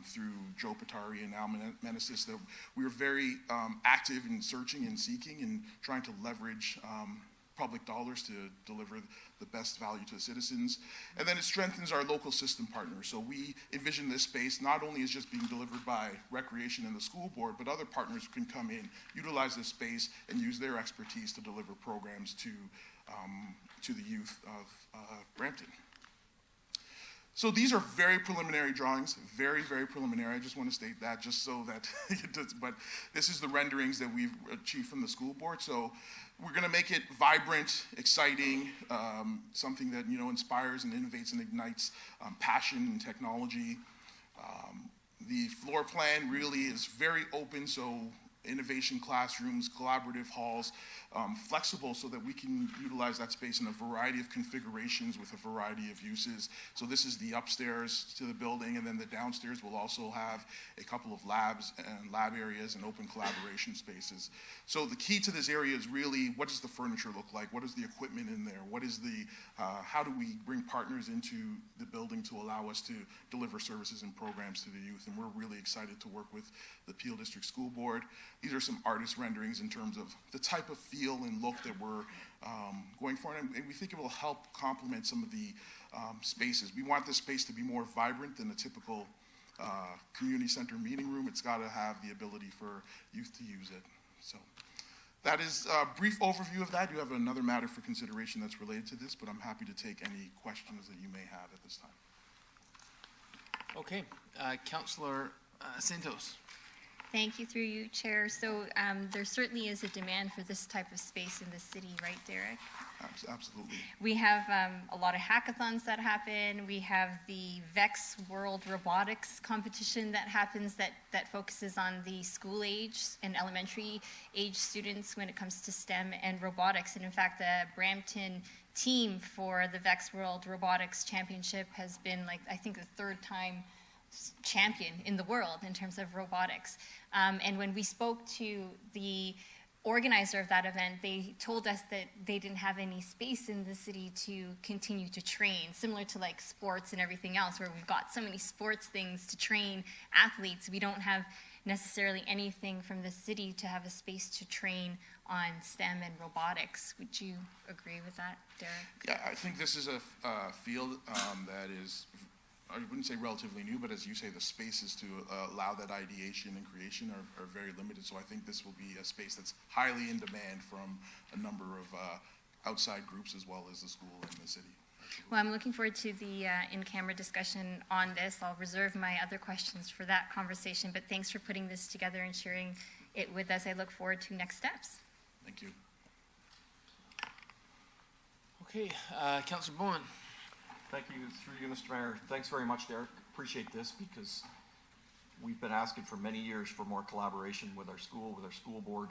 through Joe Patari and Al Menesis that we are very active in searching and seeking and trying to leverage public dollars to deliver the best value to the citizens. And then it strengthens our local system partners. So we envision this space not only as just being delivered by Recreation and the school board, but other partners can come in, utilize this space, and use their expertise to deliver programs to the youth of Brampton. So these are very preliminary drawings, very, very preliminary. I just want to state that just so that it does, but this is the renderings that we've achieved from the school board. So we're going to make it vibrant, exciting, something that, you know, inspires and innovates and ignites passion and technology. The floor plan really is very open, so innovation classrooms, collaborative halls, flexible so that we can utilize that space in a variety of configurations with a variety of uses. So this is the upstairs to the building, and then the downstairs will also have a couple of labs and lab areas and open collaboration spaces. So the key to this area is really, what does the furniture look like? What is the equipment in there? What is the, how do we bring partners into the building to allow us to deliver services and programs to the youth? And we're really excited to work with the Peel District School Board. These are some artist renderings in terms of the type of feel and look that we're going for, and we think it will help complement some of the spaces. We want this space to be more vibrant than a typical community center meeting room. It's got to have the ability for youth to use it. So that is a brief overview of that. You have another matter for consideration that's related to this, but I'm happy to take any questions that you may have at this time. Okay, Councillor Santos. Thank you, through you, Chair. So there certainly is a demand for this type of space in the city, right, Derek? Absolutely. We have a lot of hackathons that happen. We have the VEX World Robotics competition that happens that focuses on the school age and elementary age students when it comes to STEM and robotics. And in fact, the Brampton team for the VEX World Robotics Championship has been, like, I think the third time champion in the world in terms of robotics. And when we spoke to the organizer of that event, they told us that they didn't have any space in the city to continue to train, similar to like sports and everything else, where we've got so many sports things to train athletes. We don't have necessarily anything from the city to have a space to train on STEM and robotics. Would you agree with that, Derek? Yeah, I think this is a field that is, I wouldn't say relatively new, but as you say, the spaces to allow that ideation and creation are very limited. So I think this will be a space that's highly in demand from a number of outside groups as well as the school and the city. Well, I'm looking forward to the in-camera discussion on this. I'll reserve my other questions for that conversation, but thanks for putting this together and sharing it with us. I look forward to next steps. Thank you. Okay, Councillor Bowen. Thank you, through you, Mr. Mayor. Thanks very much, Derek. Appreciate this because we've been asking for many years for more collaboration with our school board,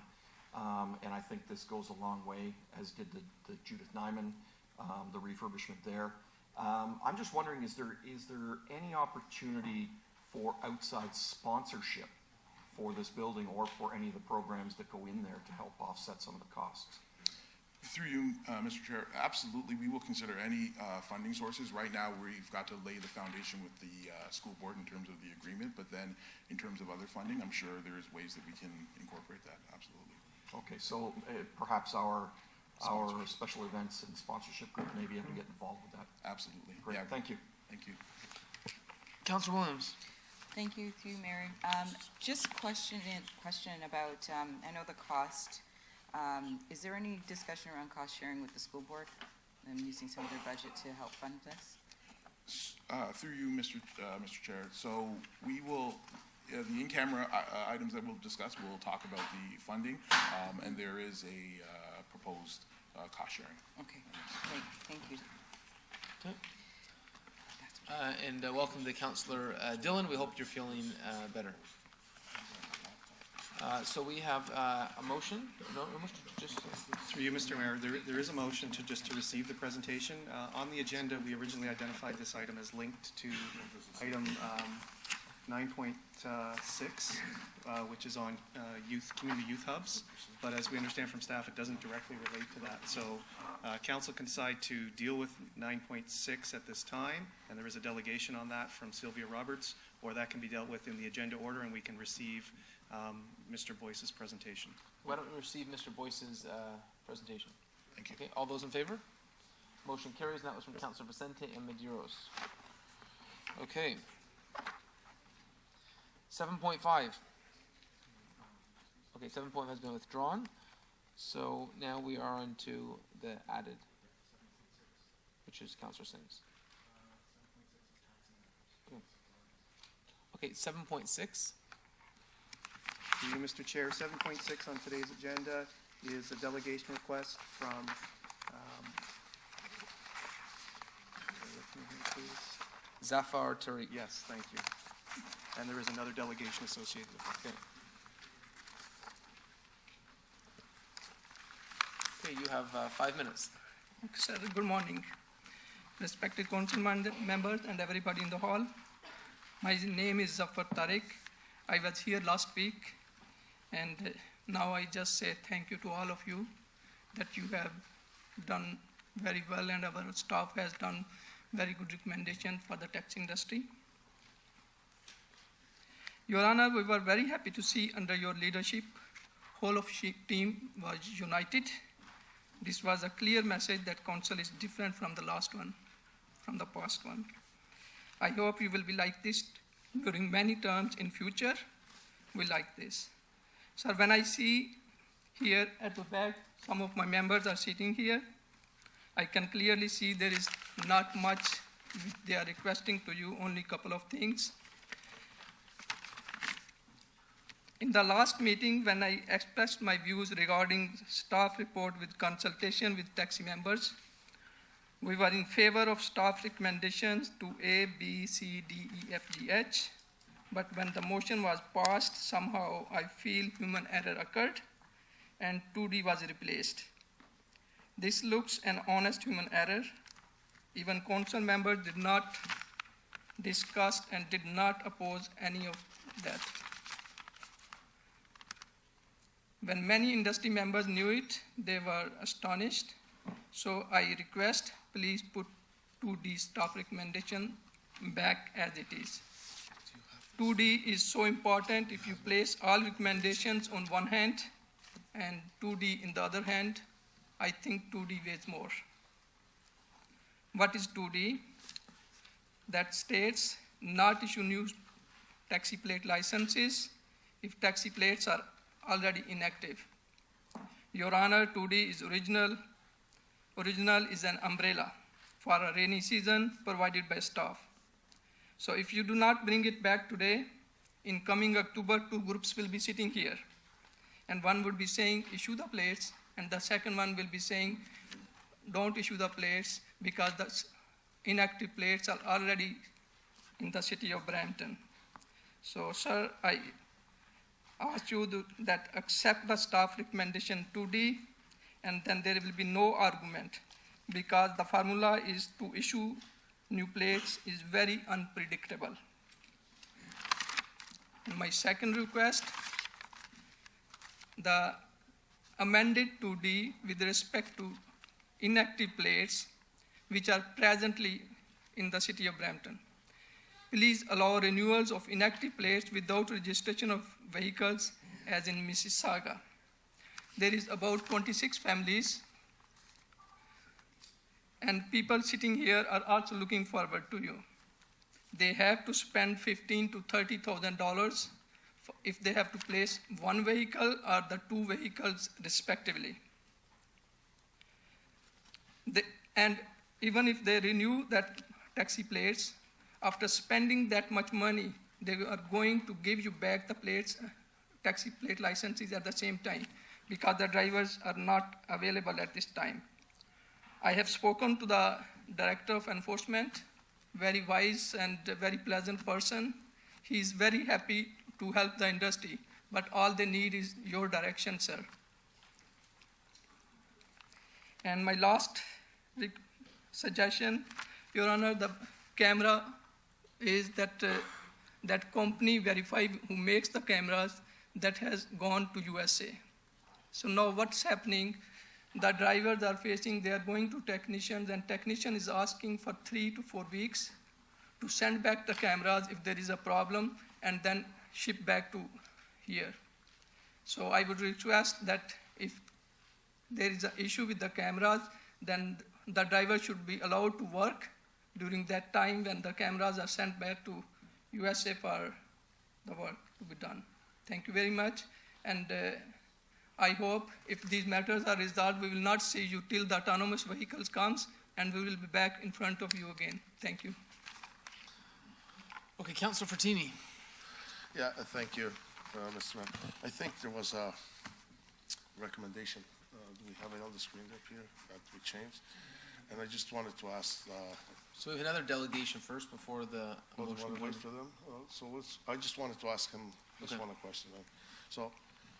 and I think this goes a long way, as did the Judith Nyman, the refurbishment there. I'm just wondering, is there any opportunity for outside sponsorship for this building or for any of the programs that go in there to help offset some of the costs? Through you, Mr. Chair, absolutely, we will consider any funding sources. Right now, we've got to lay the foundation with the school board in terms of the agreement, but then in terms of other funding, I'm sure there's ways that we can incorporate that, absolutely. Okay, so perhaps our special events and sponsorship group may be able to get involved with that. Absolutely. Great, yeah. Thank you. Thank you. Councillor Williams. Thank you, through you, Mayor. Just question about, I know the cost. Is there any discussion around cost sharing with the school board and using some of their budget to help fund this? Through you, Mr. Chair. So we will, the in-camera items that we'll discuss, we'll talk about the funding, and there is a proposed cost sharing. Okay, thank you. Okay. And welcome to Councillor Dillon. We hope you're feeling better. So we have a motion. No motion. Just Through you, Mr. Mayor, there is a motion to receive the presentation. On the agenda, we originally identified this item as linked to item 9.6, which is on community youth hubs. But as we understand from staff, it doesn't directly relate to that. So council can decide to deal with 9.6 at this time, and there is a delegation on that from Sylvia Roberts, or that can be dealt with in the agenda order, and we can receive Mr. Boyce's presentation. Why don't we receive Mr. Boyce's presentation? Thank you. Okay, all those in favor? Motion carries, and that was from Councilor Vicente and Medeiros. Okay. 7.5. Okay, 7.5 has been withdrawn. So now we are on to the added, which is Councilor Singh's. Okay, 7.6. To you, Mr. Chair, 7.6 on today's agenda is a delegation request from, Zafar Tariq. Yes, thank you. And there is another delegation associated with it. Okay, you have 5 minutes. Okay, sir, good morning. Respected council members and everybody in the hall. My name is Zafar Tariq. I was here last week, and now I just say thank you to all of you that you have done very well, and our staff has done very good recommendation for the tax industry. Your Honor, we were very happy to see under your leadership, whole of team was united. This was a clear message that council is different from the last one, from the past one. I hope you will be like this during many terms in future. We like this. Sir, when I see here at the back, some of my members are sitting here, I can clearly see there is not much they are requesting to you, only a couple of things. In the last meeting, when I expressed my views regarding staff report with consultation with taxi members, we were in favor of staff recommendations to A, B, C, D, E, F, G, H. But when the motion was passed, somehow I feel human error occurred and 2D was replaced. This looks an honest human error. Even council members did not discuss and did not oppose any of that. When many industry members knew it, they were astonished. So I request, please put 2D staff recommendation back as it is. 2D is so important. If you place all recommendations on one hand and 2D in the other hand, I think 2D weighs more. What is 2D? That states not issue new taxi plate licenses if taxi plates are already inactive. Your Honor, 2D is original. Original is an umbrella for a rainy season provided by staff. So if you do not bring it back today, in coming October, 2 groups will be sitting here. And one would be saying, issue the plates, and the second one will be saying, don't issue the plates because the inactive plates are already in the city of Brampton. So, sir, I ask you that accept the staff recommendation 2D, and then there will be no argument because the formula is to issue new plates is very unpredictable. And my second request, the amended 2D with respect to inactive plates which are presently in the city of Brampton. Please allow renewals of inactive plates without registration of vehicles as in Mississauga. There is about 26 families, and people sitting here are also looking forward to you. They have to spend $15,000 to $30,000 if they have to place one vehicle or the 2 vehicles respectively. And even if they renew that taxi plates, after spending that much money, they are going to give you back the plates, taxi plate licenses at the same time because the drivers are not available at this time. I have spoken to the Director of Enforcement, very wise and very pleasant person. He is very happy to help the industry, but all they need is your direction, sir. And my last suggestion, Your Honor, the camera is that that company verify who makes the cameras that has gone to USA. So now what's happening? The drivers are facing, they are going to technicians, and technician is asking for 3 to 4 weeks to send back the cameras if there is a problem, and then ship back to here. So I would request that if there is an issue with the cameras, then the driver should be allowed to work during that time when the cameras are sent back to USA for the work to be done. Thank you very much, and I hope if these matters are resolved, we will not see you till the autonomous vehicles comes, and we will be back in front of you again. Thank you. Okay, Councillor Frattini. Yeah, thank you, Mr. Mayor. I think there was a recommendation. Do we have it on the screen up here that we changed? And I just wanted to ask. So we have another delegation first before the motion. Want to wait for them? I just wanted to ask him just one question. So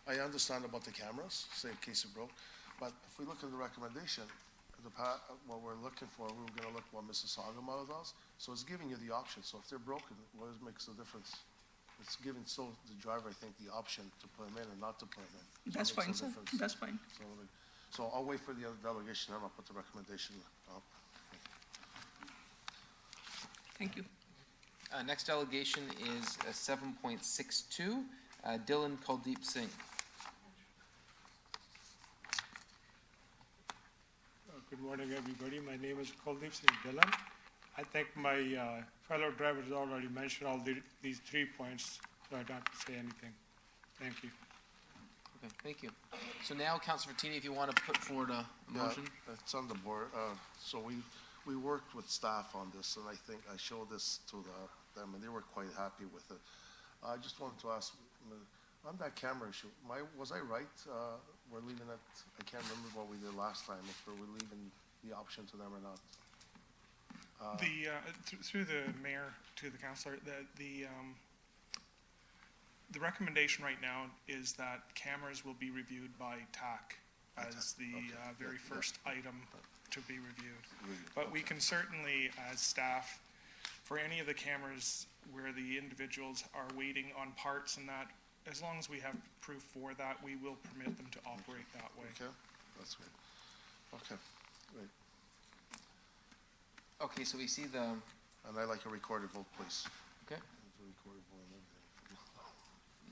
I understand about the cameras, say in case it broke, but if we look at the recommendation, what we're looking for, we were going to look what Mississauga model does. So it's giving you the option. So if they're broken, what makes the difference? It's giving the driver, I think, the option to put them in and not to put them in. So that's fine, sir. That's fine. So I'll wait for the other delegation and I'll put the recommendation up. Thank you. Next delegation is 7.62, Dylan Kuldeep Singh. Good morning, everybody. My name is Kuldeep Singh Dylan. I think my fellow drivers already mentioned all these 3 points, so I don't have to say anything. Thank you. Okay, thank you. So now, Councillor Frattini, if you want to put forward a motion. Yeah, it's on the board. So we worked with staff on this, and I think I showed this to them, and they were quite happy with it. I just wanted to ask, on that camera issue, was I right? We're leaving it, I can't remember what we did last time, if we're leaving the option to them or not. Through the mayor to the councillor, the recommendation right now is that cameras will be reviewed by TAC as the very first item to be reviewed. But we can certainly, as staff, for any of the cameras where the individuals are waiting on parts and that, as long as we have proof for that, we will permit them to operate that way. Okay, that's good. Okay, great. Okay, so we see the... And I like a recorded vote, please. Okay.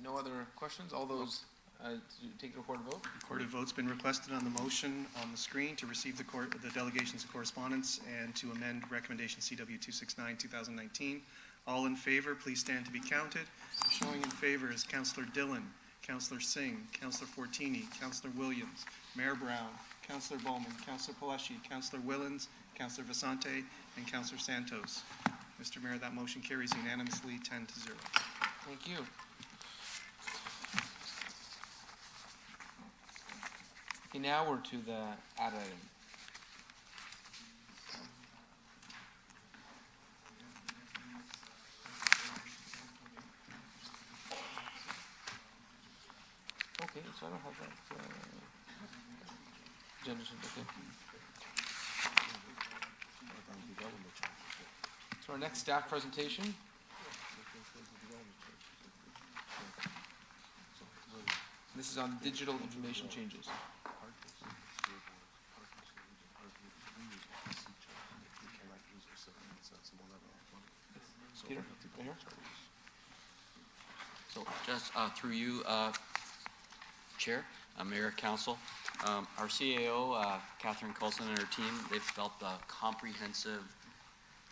No other questions? All those to take the recorded vote? Recorded vote's been requested on the motion on the screen to receive the delegations of correspondence and to amend recommendation CW 269-2019. All in favor, please stand to be counted. Showing in favor is Councillor Dillon, Councillor Singh, Councillor Fortini, Councillor Williams, Mayor Brown, Councillor Bowman, Councillor Palashi, Councillor Willens, Councillor Vasante, and Councillor Santos. Mr. Mayor, that motion carries unanimously 10-0. Thank you. Okay, now we're to the add item. Okay, so I don't have that agenda. Okay. So our next staff presentation. This is on digital information changes. Peter, right here. So just through you, Chair, Mayor, Council, our CAO, Catherine Coulson and her team, they've developed a comprehensive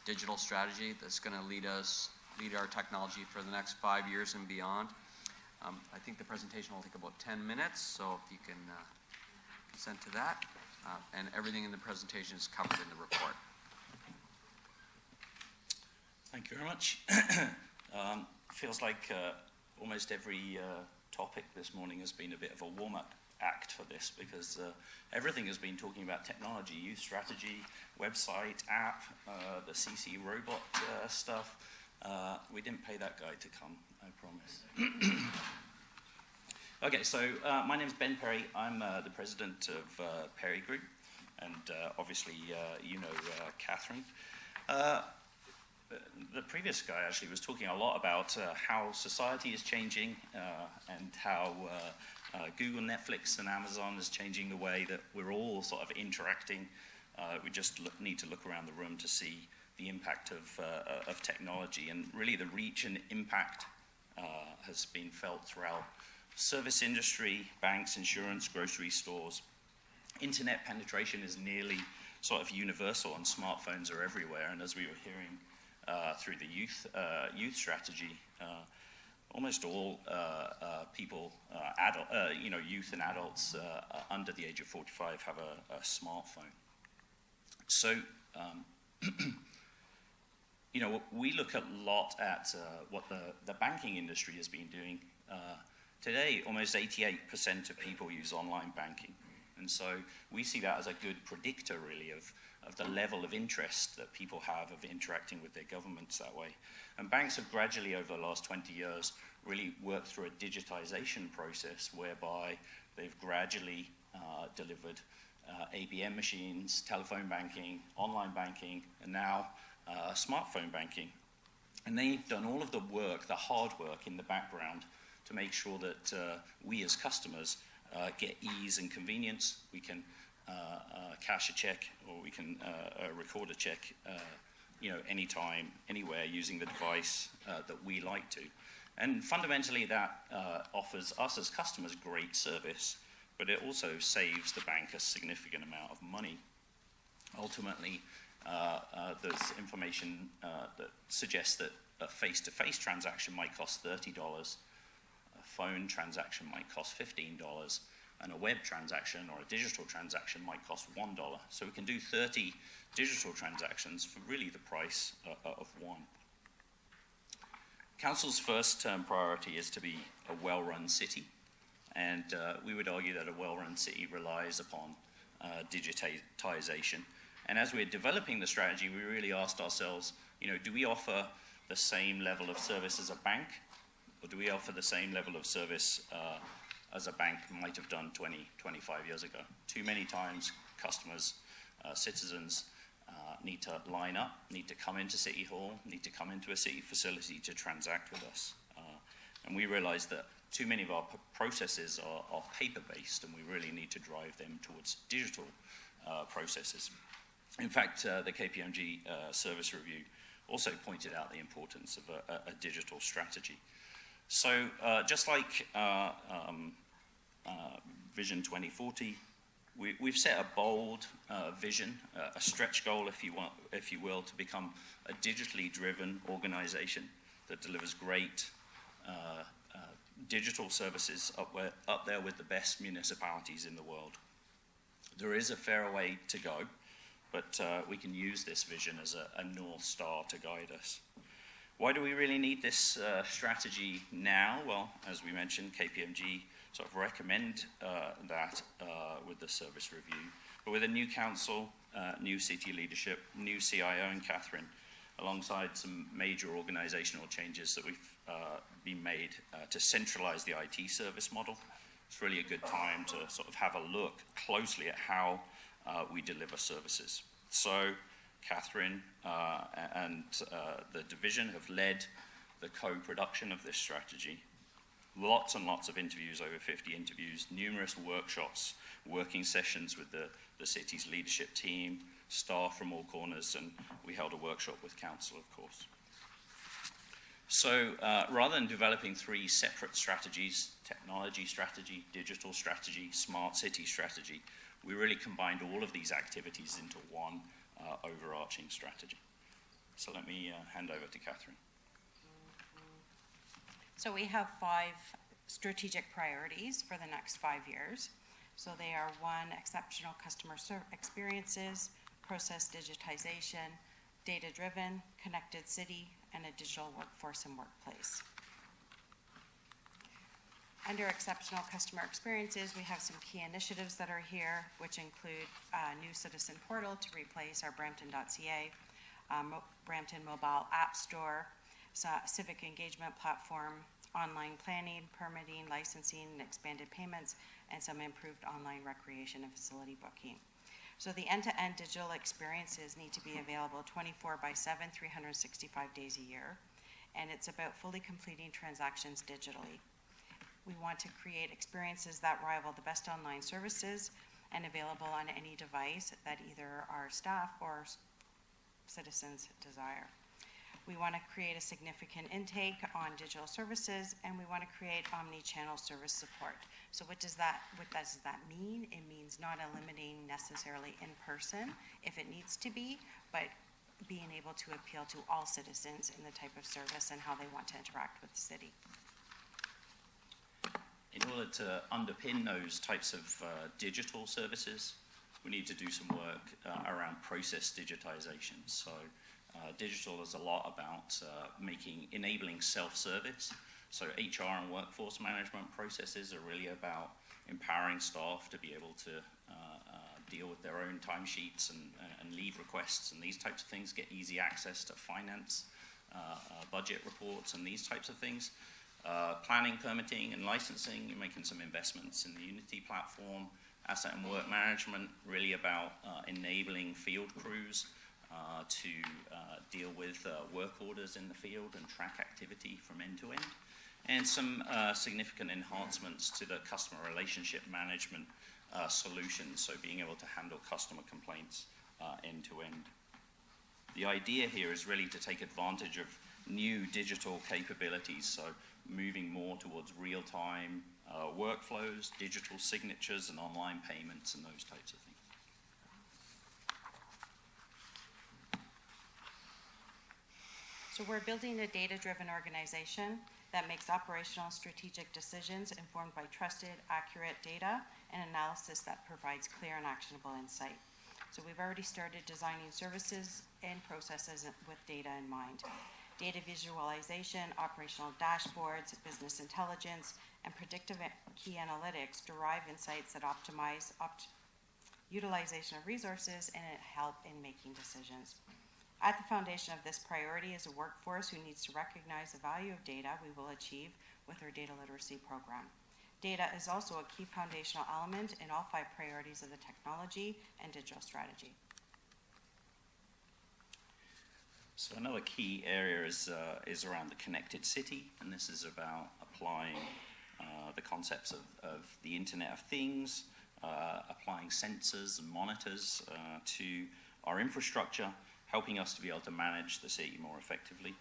digital strategy that's going to lead our technology for the next 5 years and beyond. I think the presentation will take about 10 minutes, so if you can consent to that. And everything in the presentation is covered in the report. Thank you very much. Feels like almost every topic this morning has been a bit of a warm-up act for this, because everything has been talking about technology, youth strategy, website, app, the CC robot stuff. We didn't pay that guy to come, I promise. Okay, so my name is Ben Perry. I'm the president of Perry Group. and obviously you know Catherine. The previous guy actually was talking a lot about how society is changing and how Google, Netflix, and Amazon is changing the way that we're all sort of interacting. We just need to look around the room to see the impact of technology, and really the reach and impact has been felt throughout service industry, banks, insurance, grocery stores. Internet penetration is nearly sort of universal, and smartphones are everywhere. And as we were hearing through the youth strategy, almost all people, youth and adults under the age of 45 have a smartphone. So, we look a lot at what the banking industry has been doing. Today, almost 88% of people use online banking. And so we see that as a good predictor, really, of the level of interest that people have of interacting with their governments that way. And banks have gradually, over the last 20 years, really worked through a digitization process whereby they've gradually delivered ABM machines, telephone banking, online banking, and now smartphone banking. And they've done all of the work, the hard work in the background to make sure that we as customers get ease and convenience. We can cash a check, or we can record a check anytime, anywhere, using the device that we like to. And fundamentally that offers us as customers great service, but it also saves the bank a significant amount of money. Ultimately, there's information that suggests that a face-to-face transaction might cost $30, a phone transaction might cost $15, and a web transaction or a digital transaction might cost $1. So we can do 30 digital transactions for really the price of one. Council's first-term priority is to be a well-run city, and we would argue that a well-run city relies upon digitization. And as we're developing the strategy, we really asked ourselves, do we offer the same level of service as a bank, or do we offer the same level of service as a bank might have done 20, 25 years ago? Too many times, customers, citizens need to line up, need to come into City Hall, need to come into a city facility to transact with us. And we realized that too many of our processes are paper-based, and we really need to drive them towards digital processes. In fact, the KPMG service review also pointed out the importance of a digital strategy. So just like Vision 2040, we've set a bold vision, a stretch goal, if you will, to become a digitally driven organization that delivers great digital services up there with the best municipalities in the world. There is a fair way to go, but we can use this vision as a North Star to guide us. Why do we really need this strategy now? Well, as we mentioned, KPMG sort of recommend that with the service review. But with a new council, new city leadership, new CIO in Catherine, alongside some major organizational changes that we've been made to centralize the IT service model, it's really a good time to sort of have a look closely at how we deliver services. So Catherine and the division have led the co-production of this strategy. Lots and lots of interviews, over 50 interviews, numerous workshops, working sessions with the city's leadership team, staff from all corners, and we held a workshop with council, of course. So rather than developing three separate strategies, technology strategy, digital strategy, smart city strategy, we really combined all of these activities into one overarching strategy. So let me hand over to Catherine. So we have 5 strategic priorities for the next 5 years. So they are 1, exceptional customer experiences, process digitization, data-driven, connected city, and a digital workforce and workplace. Under exceptional customer experiences, we have some key initiatives that are here, which include a new citizen portal to replace our Brampton.ca, Brampton mobile app store, civic engagement platform, online planning, permitting, licensing, and expanded payments, and some improved online recreation and facility booking. So the end-to-end digital experiences need to be available 24/7, 365 days a year, and it's about fully completing transactions digitally. We want to create experiences that rival the best online services and available on any device that either our staff or citizens desire. We want to create a significant intake on digital services, and we want to create omni-channel service support. So what does that mean? It means not eliminating necessarily in person if it needs to be, but being able to appeal to all citizens in the type of service and how they want to interact with the city. In order to underpin those types of digital services, we need to do some work around process digitization. So digital is a lot about enabling self-service. So HR and workforce management processes are really about empowering staff to be able to deal with their own timesheets and leave requests and these types of things, get easy access to finance, budget reports and these types of things. Planning, permitting, and licensing, you're making some investments in the Unity platform. Asset and work management, really about enabling field crews to deal with work orders in the field and track activity from end to end. And some significant enhancements to the customer relationship management solutions, so being able to handle customer complaints end to end. The idea here is really to take advantage of new digital capabilities, so moving more towards real-time workflows, digital signatures, and online payments, and those types of things. So we're building a data-driven organization that makes operational strategic decisions informed by trusted, accurate data and analysis that provides clear and actionable insight. So we've already started designing services and processes with data in mind. Data visualization, operational dashboards, business intelligence, and predictive key analytics derive insights that optimize utilization of resources and help in making decisions. At the foundation of this priority is a workforce who needs to recognize the value of data we will achieve with our data literacy program. Data is also a key foundational element in all 5 priorities of the technology and digital strategy. So another key area is around the connected city, and this is about applying the concepts of the Internet of Things, applying sensors and monitors to our infrastructure, helping us to be able to manage the city more effectively,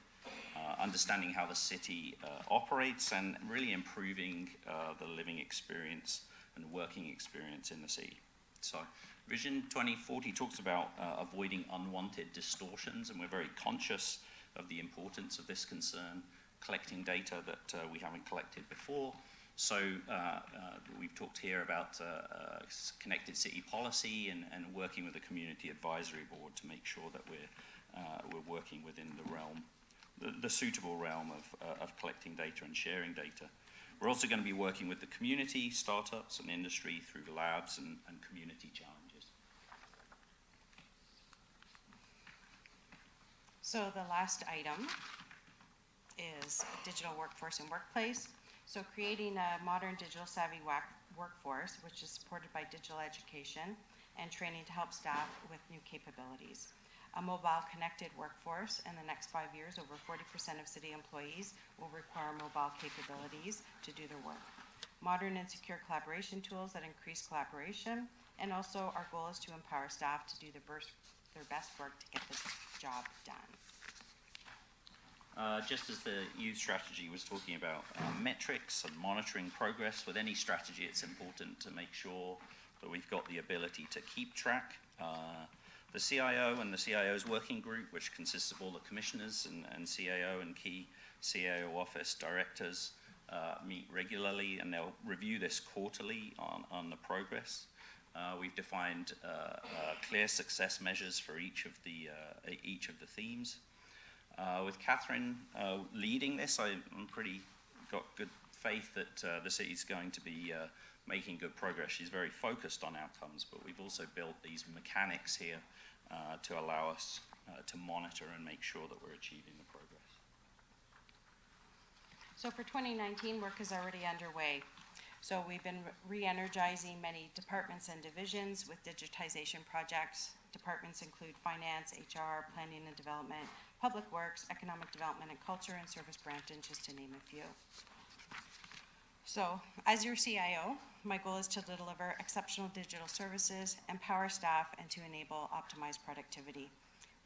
understanding how the city operates, and really improving the living experience and working experience in the city. So Vision 2040 talks about avoiding unwanted distortions, and we're very conscious of the importance of this concern, collecting data that we haven't collected before. So we've talked here about connected city policy and working with the community advisory board to make sure that we're working within the realm, the suitable realm of collecting data and sharing data. We're also going to be working with the community, startups, and industry through labs and community challenges. So the last item is digital workforce and workplace. So creating a modern digital savvy workforce, which is supported by digital education and training to help staff with new capabilities. A mobile connected workforce. In the next 5 years, over 40% of city employees will require mobile capabilities to do their work. Modern and secure collaboration tools that increase collaboration. And also our goal is to empower staff to do their best work to get the job done. Just as the youth strategy was talking about metrics and monitoring progress, with any strategy it's important to make sure that we've got the ability to keep track. The CIO and the CIO's working group, which consists of all the commissioners and CIO and key CIO office directors, meet regularly, and they'll review this quarterly on the progress. We've defined clear success measures for each of the themes. With Catherine leading this, I'm got good faith that the city's going to be making good progress. She's very focused on outcomes, but we've also built these mechanics here to allow us to monitor and make sure that we're achieving the progress. So for 2019, work is already underway. So we've been re-energizing many departments and divisions with digitization projects. Departments include finance, HR, planning and development, public works, economic development and culture, and Service Brampton, just to name a few. So, as your CIO, my goal is to deliver exceptional digital services, empower staff, and to enable optimized productivity.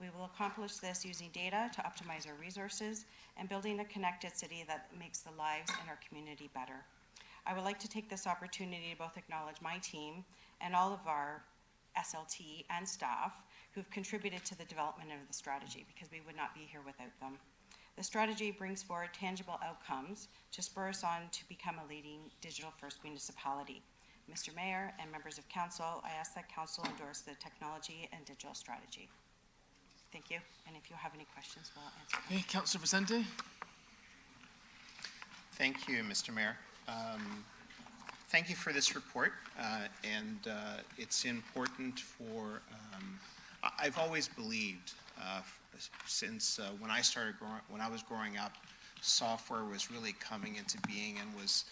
We will accomplish this using data to optimize our resources and building a connected city that makes the lives in our community better. I would like to take this opportunity to both acknowledge my team and all of our SLT and staff who've contributed to the development of the strategy, because we would not be here without them. The strategy brings forward tangible outcomes to spur us on to become a leading digital-first municipality. Mr. Mayor and members of council, I ask that council endorse the technology and digital strategy. Thank you, and if you have any questions, we'll answer them. Okay, Councillor Vicente. Thank you, Mr. Mayor. Thank you for this report, and it's important for, I've always believed since when I was growing up, software was really coming into being and was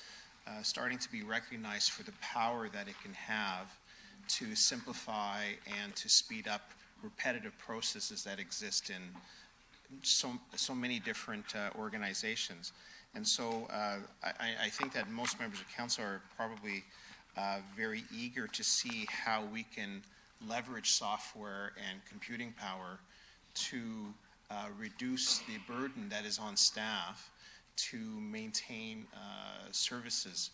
starting to be recognized for the power that it can have to simplify and to speed up repetitive processes that exist in so many different organizations. And so I think that most members of council are probably very eager to see how we can leverage software and computing power to reduce the burden that is on staff to maintain services.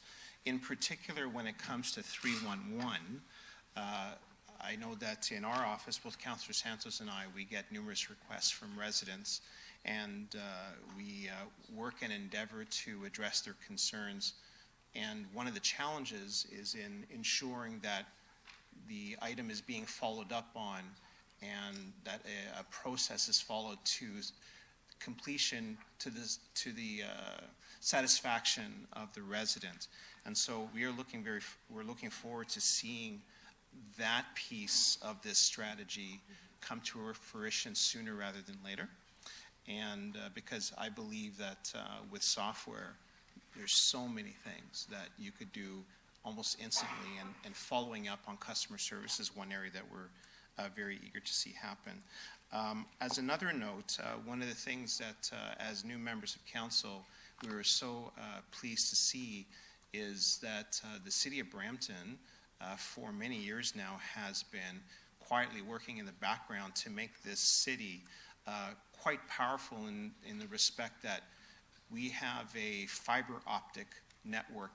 In particular, when it comes to 311, I know that in our office, both Councillor Santos and I, we get numerous requests from residents, and we work and endeavor to address their concerns. And one of the challenges is in ensuring that the item is being followed up on and that a process is followed to completion to the satisfaction of the resident. And so we're looking forward to seeing that piece of this strategy come to fruition sooner rather than later. And because I believe that with software, there's so many things that you could do almost instantly, and following up on customer service is one area that we're very eager to see happen. As another note, one of the things that as new members of council, we were so pleased to see is that the city of Brampton for many years now has been quietly working in the background to make this city quite powerful in the respect that we have a fiber optic network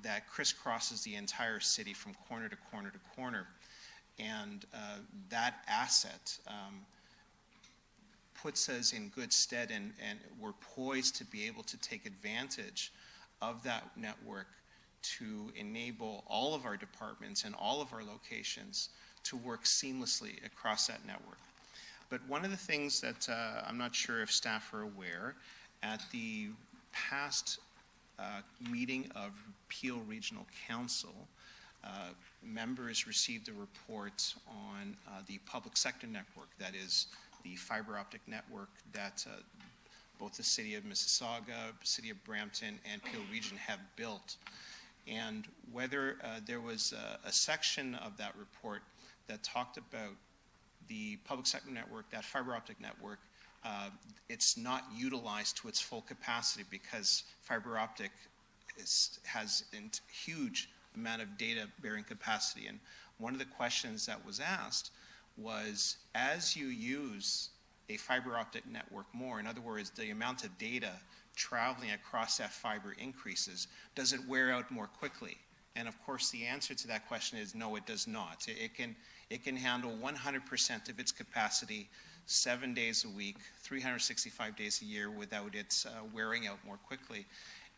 that crisscrosses the entire city from corner to corner to corner. And that asset puts us in good stead, and we're poised to be able to take advantage of that network to enable all of our departments and all of our locations to work seamlessly across that network. But one of the things that I'm not sure if staff are aware, at the past meeting of Peel Regional Council, members received a report on the public sector network, that is the fiber optic network that both the City of Mississauga, City of Brampton, and Peel Region have built. And whether there was a section of that report that talked about the public sector network, that fiber optic network, it's not utilized to its full capacity because fiber optic has a huge amount of data bearing capacity. And one of the questions that was asked was, as you use a fiber optic network more, in other words, the amount of data traveling across that fiber increases, does it wear out more quickly? And of course the answer to that question is no, it does not. It can handle 100% of its capacity 7 days a week, 365 days a year without it wearing out more quickly.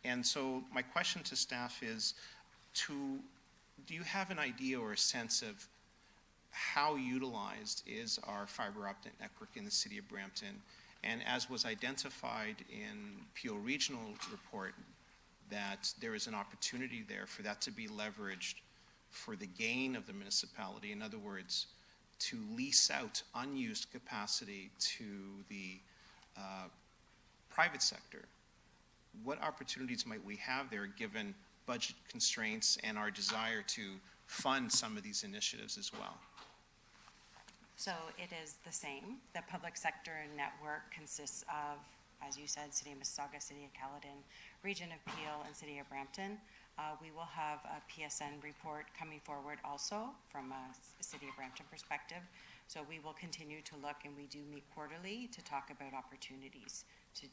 And so my question to staff is, do you have an idea or a sense of how utilized is our fiber optic network in the City of Brampton? And as was identified in Peel Regional report, that there is an opportunity there for that to be leveraged for the gain of the municipality. In other words, to lease out unused capacity to the private sector. What opportunities might we have there given budget constraints and our desire to fund some of these initiatives as well? So it is the same. The public sector network consists of, as you said, City of Mississauga, City of Caledon, Region of Peel, and City of Brampton. We will have a PSN report coming forward also from a City of Brampton perspective. So we will continue to look, and we do meet quarterly to talk about opportunities to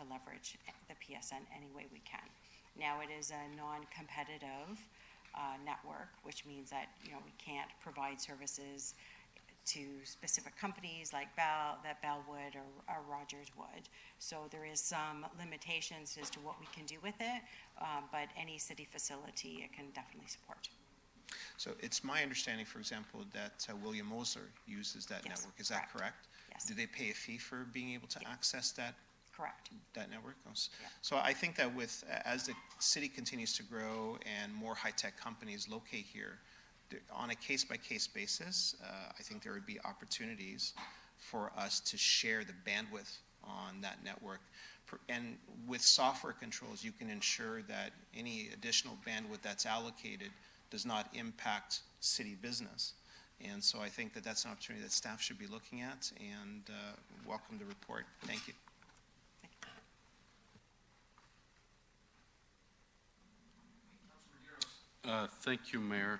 leverage the PSN any way we can. Now it is a non-competitive network, which means that we can't provide services to specific companies like Bell would or Rogers would. So there is some limitations as to what we can do with it, but any city facility it can definitely support. So it's my understanding, for example, that William Moser uses that network. Is that correct? Yes. Do they pay a fee for being able to access that? Correct. That network? So I think that as the city continues to grow and more high-tech companies locate here, on a case-by-case basis, I think there would be opportunities for us to share the bandwidth on that network. And with software controls, you can ensure that any additional bandwidth that's allocated does not impact city business. And so I think that that's an opportunity that staff should be looking at, and welcome the report. Thank you. Thank you, Mayor.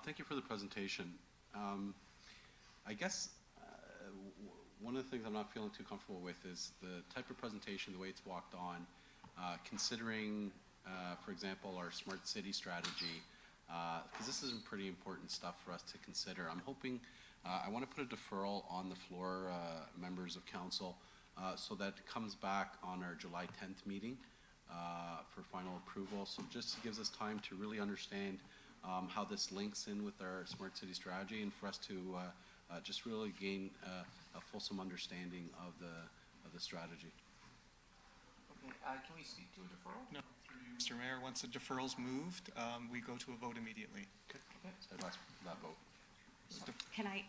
Thank you for the presentation. I guess one of the things I'm not feeling too comfortable with is the type of presentation, the way it's walked on, considering, for example, our smart city strategy, because this is some pretty important stuff for us to consider. I'm hoping, I want to put a deferral on the floor, members of council, so that it comes back on our July 10th meeting for final approval. So just gives us time to really understand how this links in with our smart city strategy, and for us to just really gain a fulsome understanding of the strategy. Okay, can we speak to a deferral? No, through you, Mr. Mayor. Once the deferral's moved, we go to a vote immediately. Okay. So that vote. Can I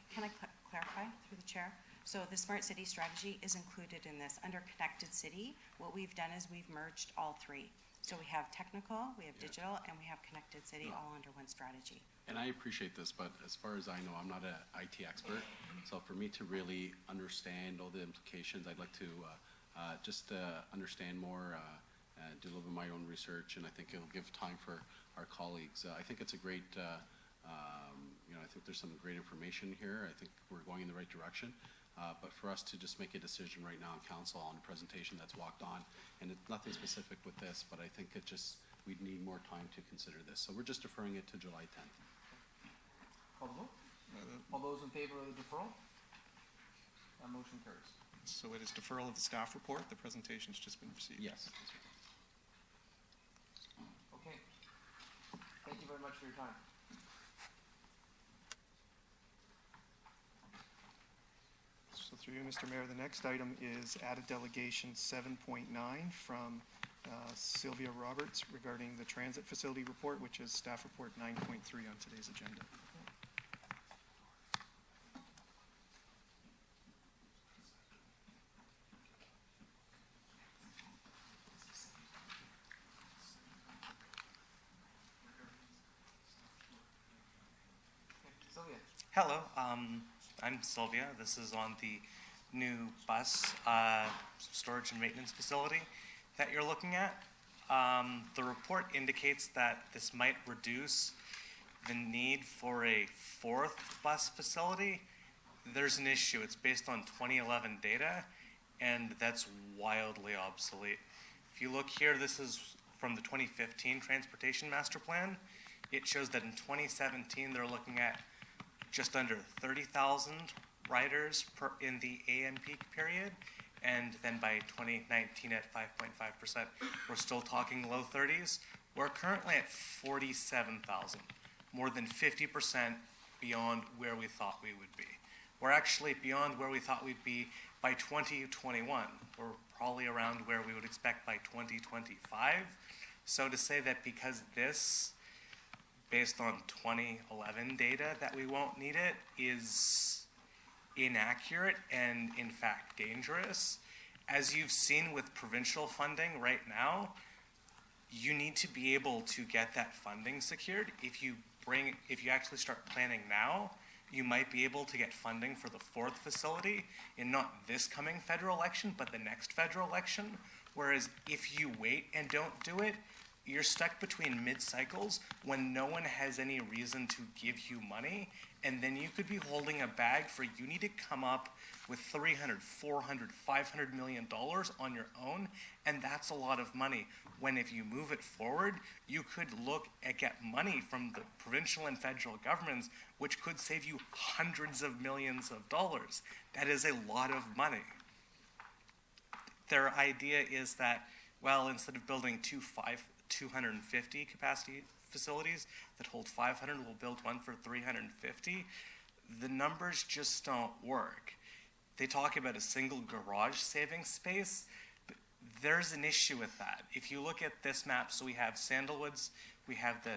clarify through the chair? So the smart city strategy is included in this. Under connected city, what we've done is we've merged all three. So we have technical, we have digital, and we have connected city all under one strategy. And I appreciate this, but as far as I know, I'm not an IT expert. So for me to really understand all the implications, I'd like to just understand more, do a little bit of my own research, and I think it'll give time for our colleagues. I think it's a great, I think there's some great information here. I think we're going in the right direction. But for us to just make a decision right now in council on a presentation that's walked on, and it's nothing specific with this, but I think we'd need more time to consider this. So we're just deferring it to July 10th. Call the vote. All those in favor of the deferral? That motion carries. So it is deferral of the staff report. The presentation's just been received. Yes. Okay. Thank you very much for your time. So through you, Mr. Mayor, the next item is added delegation 7.9 from Sylvia Roberts regarding the transit facility report, which is staff report 9.3 on today's agenda. Sylvia. Hello, I'm Sylvia. This is on the new bus storage and maintenance facility that you're looking at. The report indicates that this might reduce the need for a fourth bus facility. There's an issue. It's based on 2011 data, and that's wildly obsolete. If you look here, this is from the 2015 Transportation Master Plan. It shows that in 2017, they're looking at just under 30,000 riders in the AM peak period, and then by 2019 at 5.5%, we're still talking low 30s. We're currently at 47,000, more than 50% beyond where we thought we would be. We're actually beyond where we thought we'd be by 2021. We're probably around where we would expect by 2025. So to say that because this, based on 2011 data, that we won't need it is inaccurate and in fact dangerous. As you've seen with provincial funding right now, you need to be able to get that funding secured. If you actually start planning now, you might be able to get funding for the fourth facility in not this coming federal election, but the next federal election. Whereas if you wait and don't do it, you're stuck between mid-cycles when no one has any reason to give you money, and then you could be holding a bag for you need to come up with $300, $400, $500 million on your own, and that's a lot of money. When if you move it forward, you could look at get money from the provincial and federal governments, which could save you hundreds of millions of dollars. That is a lot of money. Their idea is that, well, instead of building 250 capacity facilities that hold 500, we'll build one for 350. The numbers just don't work. They talk about a single garage saving space, but there's an issue with that. If you look at this map, so we have we have the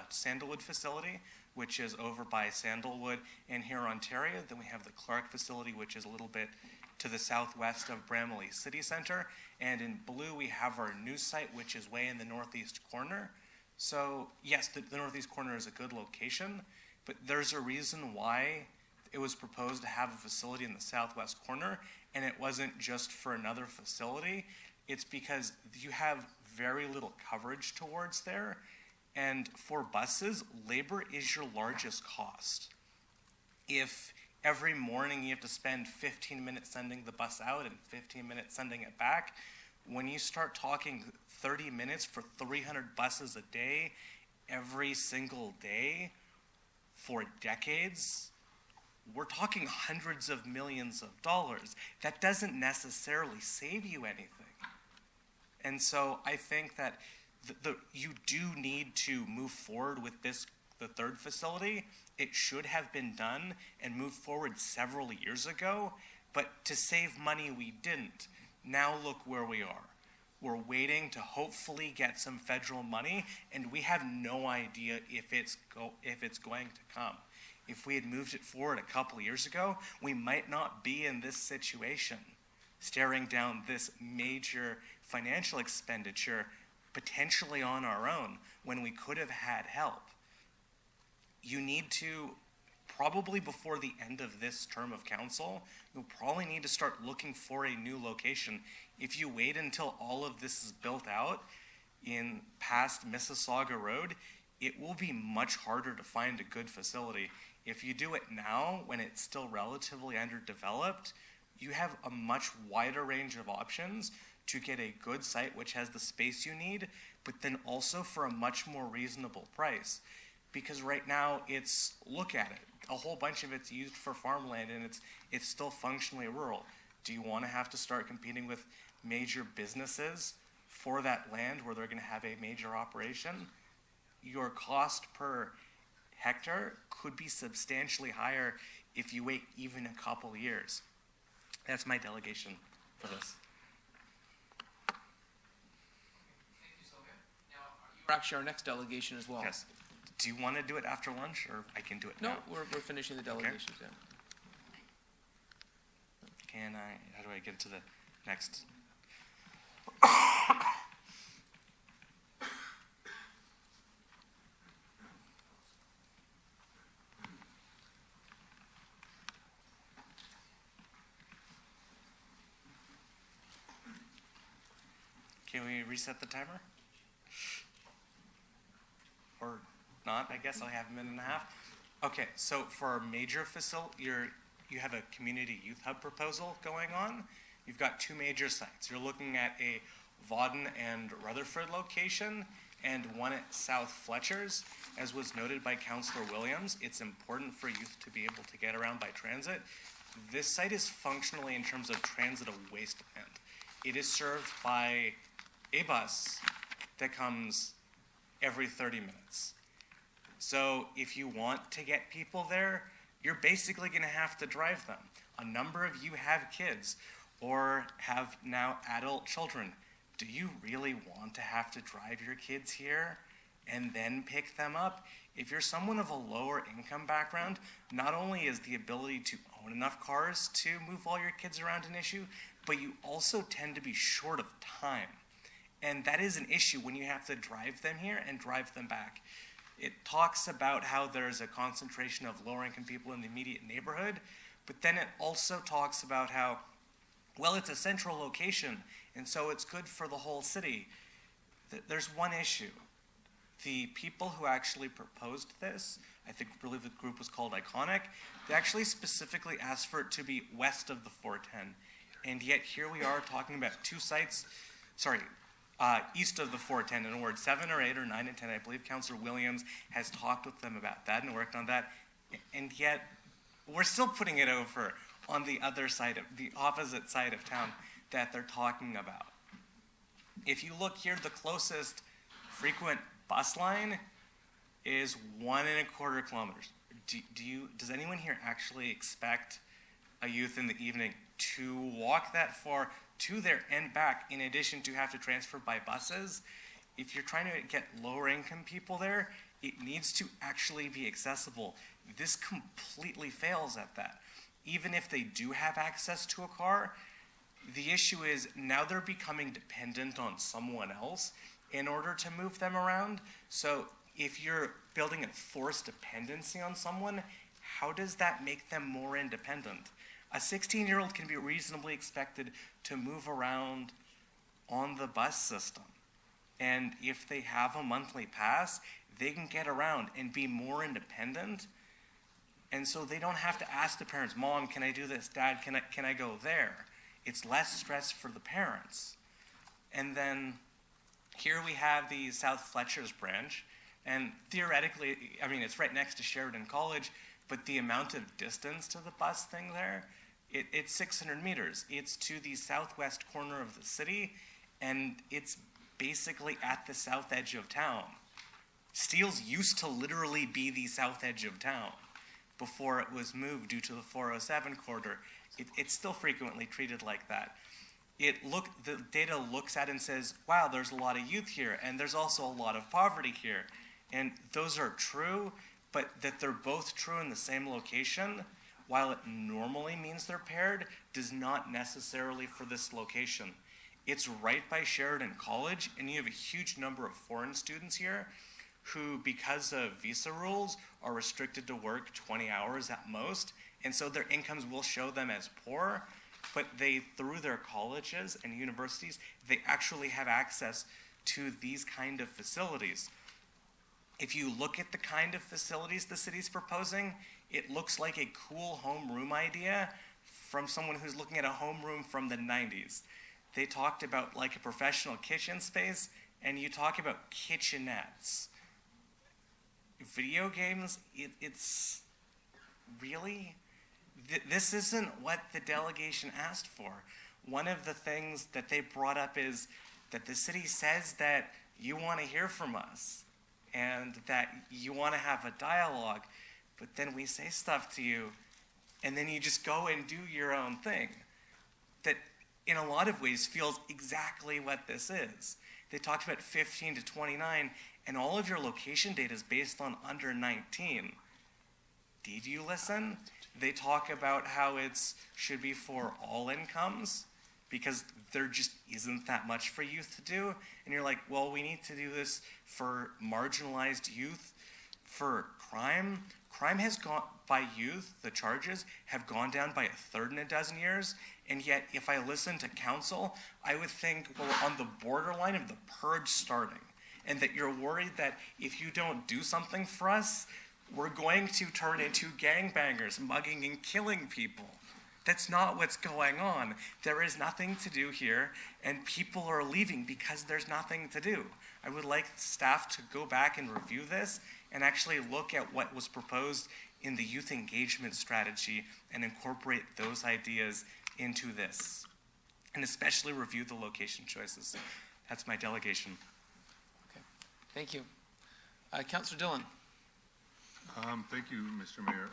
Sandalwood facility, which is over by Sandalwood in here, Ontario. Then we have the Clark facility, which is a little bit to the southwest of Bramalea City Centre. And in blue, we have our new site, which is way in the northeast corner. So yes, the northeast corner is a good location, but there's a reason why it was proposed to have a facility in the southwest corner, and it wasn't just for another facility. It's because you have very little coverage towards there, and for buses, labor is your largest cost. If every morning you have to spend 15 minutes sending the bus out and 15 minutes sending it back, when you start talking 30 minutes for 300 buses a day, every single day, for decades, we're talking hundreds of millions of dollars. That doesn't necessarily save you anything. And so I think that you do need to move forward with the third facility. It should have been done and moved forward several years ago, but to save money, we didn't. Now look where we are. We're waiting to hopefully get some federal money, and we have no idea if it's going to come. If we had moved it forward a couple years ago, we might not be in this situation, staring down this major financial expenditure potentially on our own when we could have had help. You need to, probably before the end of this term of council, you'll probably need to start looking for a new location. If you wait until all of this is built out in past Mississauga Road, it will be much harder to find a good facility. If you do it now, when it's still relatively underdeveloped, you have a much wider range of options to get a good site which has the space you need, but then also for a much more reasonable price. Because right now, look at it. A whole bunch of it's used for farmland, and it's still functionally rural. Do you want to have to start competing with major businesses for that land where they're going to have a major operation? Your cost per hectare could be substantially higher if you wait even a couple years. That's my delegation for this. You're actually our next delegation as well. Yes. Do you want to do it after lunch, or I can do it No, now? we're finishing the delegations. Okay. Yeah. How do I get to the next? Can we reset the timer? Or not, I guess. I have a minute and a half. Okay, so for our major facility, you have a community youth hub proposal going on. You've got two major sites. You're looking at a Vauden and Rutherford location and one at South Fletcher's. As was noted by Councillor Williams, it's important for youth to be able to get around by transit. This site is functionally, in terms of transit, a wasteland. It is served by a bus that comes every 30 minutes. So if you want to get people there, you're basically going to have to drive them. A number of you have kids or have now adult children. Do you really want to have to drive your kids here and then pick them up? If you're someone of a lower income background, not only is the ability to own enough cars to move all your kids around an issue, but you also tend to be short of time. And that is an issue when you have to drive them here and drive them back. It talks about how there's a concentration of lower-income people in the immediate neighborhood, but then it also talks about how, well, it's a central location, and so it's good for the whole city. There's one issue. The people who actually proposed this, I believe the group was called Iconic, they actually specifically asked for it to be west of the 410. And yet here we are talking about two sites, east of the 410, in Ward 7 or 8 or 9 and 10. I believe Councillor Williams has talked with them about that and worked on that. And yet we're still putting it over on the other side, the opposite side of town that they're talking about. If you look here, the closest frequent bus line is 1.25 kilometers. Does anyone here actually expect a youth in the evening to walk that far to there and back, in addition to have to transfer by buses? If you're trying to get lower income people there, it needs to actually be accessible. This completely fails at that. Even if they do have access to a car, the issue is now they're becoming dependent on someone else in order to move them around. So if you're building a forced dependency on someone, how does that make them more independent? A 16-year-old can be reasonably expected to move around on the bus system. And if they have a monthly pass, they can get around and be more independent. And so they don't have to ask the parents, Mom, can I do this? Dad, can I go there? It's less stress for the parents. And then here we have the South Fletcher's branch. And theoretically, I mean, it's right next to Sheridan College, but the amount of distance to the bus thing there, it's 600 meters. It's to the southwest corner of the city, and it's basically at the south edge of town. Steeles used to literally be the south edge of town before it was moved due to the 407 corridor. It's still frequently treated like that. The data looks at it and says, wow, there's a lot of youth here, and there's also a lot of poverty here. And those are true, but that they're both true in the same location, while it normally means they're paired, does not necessarily for this location. It's right by Sheridan College, and you have a huge number of foreign students here who, because of visa rules, are restricted to work 20 hours at most, and so their incomes will show them as poor, but they, through their colleges and universities, they actually have access to these kind of facilities. If you look at the kind of facilities the city's proposing, it looks like a cool homeroom idea from someone who's looking at a homeroom from the 90s. They talked about like a professional kitchen space, and you talk about kitchenettes. Video games, it's really, this isn't what the delegation asked for. One of the things that they brought up is that the city says that you want to hear from us and that you want to have a dialogue, but then we say stuff to you and then you just go and do your own thing. That in a lot of ways feels exactly what this is. They talked about 15 to 29, and all of your location data is based on under 19. Did you listen? They talk about how it should be for all incomes because there just isn't that much for youth to do. And you're like, well, we need to do this for marginalized youth, for crime. Crime has gone, by youth, the charges have gone down by 1/3 in a dozen years. And yet, if I listen to council, I would think we're on the borderline of the purge starting. And that you're worried that if you don't do something for us, we're going to turn into gangbangers, mugging and killing people. That's not what's going on. There is nothing to do here, and people are leaving because there's nothing to do. I would like staff to go back and review this and actually look at what was proposed in the youth engagement strategy and incorporate those ideas into this, and especially review the location choices. That's my delegation. Okay, thank you. Councillor Dillon. Thank you, Mr. Mayor.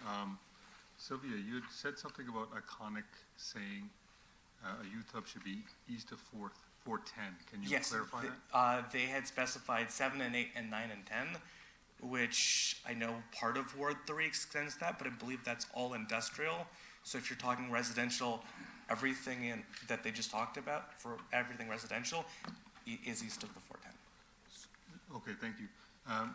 Sylvia, you had said something about Iconic saying a youth hub should be east of 410. Can you clarify that? They had specified 7 and 8 and 9 and 10, which I know part of Ward 3 extends that, but I believe that's all industrial. So if you're talking residential, everything that they just talked about, for everything residential, is east of the 410. Okay, thank you.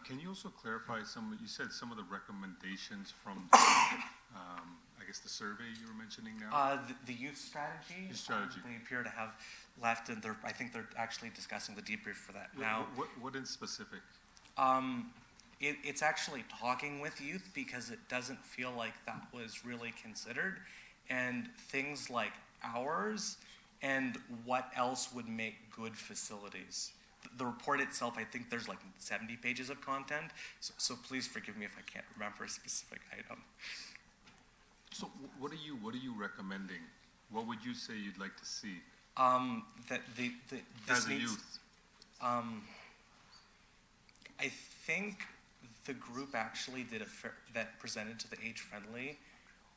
Can you also clarify you said some of the recommendations from, I guess, the survey you were mentioning now? The youth strategy. Youth strategy. They appear to have left, and I think they're actually discussing the debrief for that now. What in specific? It's actually talking with youth because it doesn't feel like that was really considered, and things like hours and what else would make good facilities. The report itself, I think there's like 70 pages of content, so please forgive me if I can't remember a specific item. So what are you recommending? What would you say you'd like to see? That as a youth. I think the group actually did that presented to the age-friendly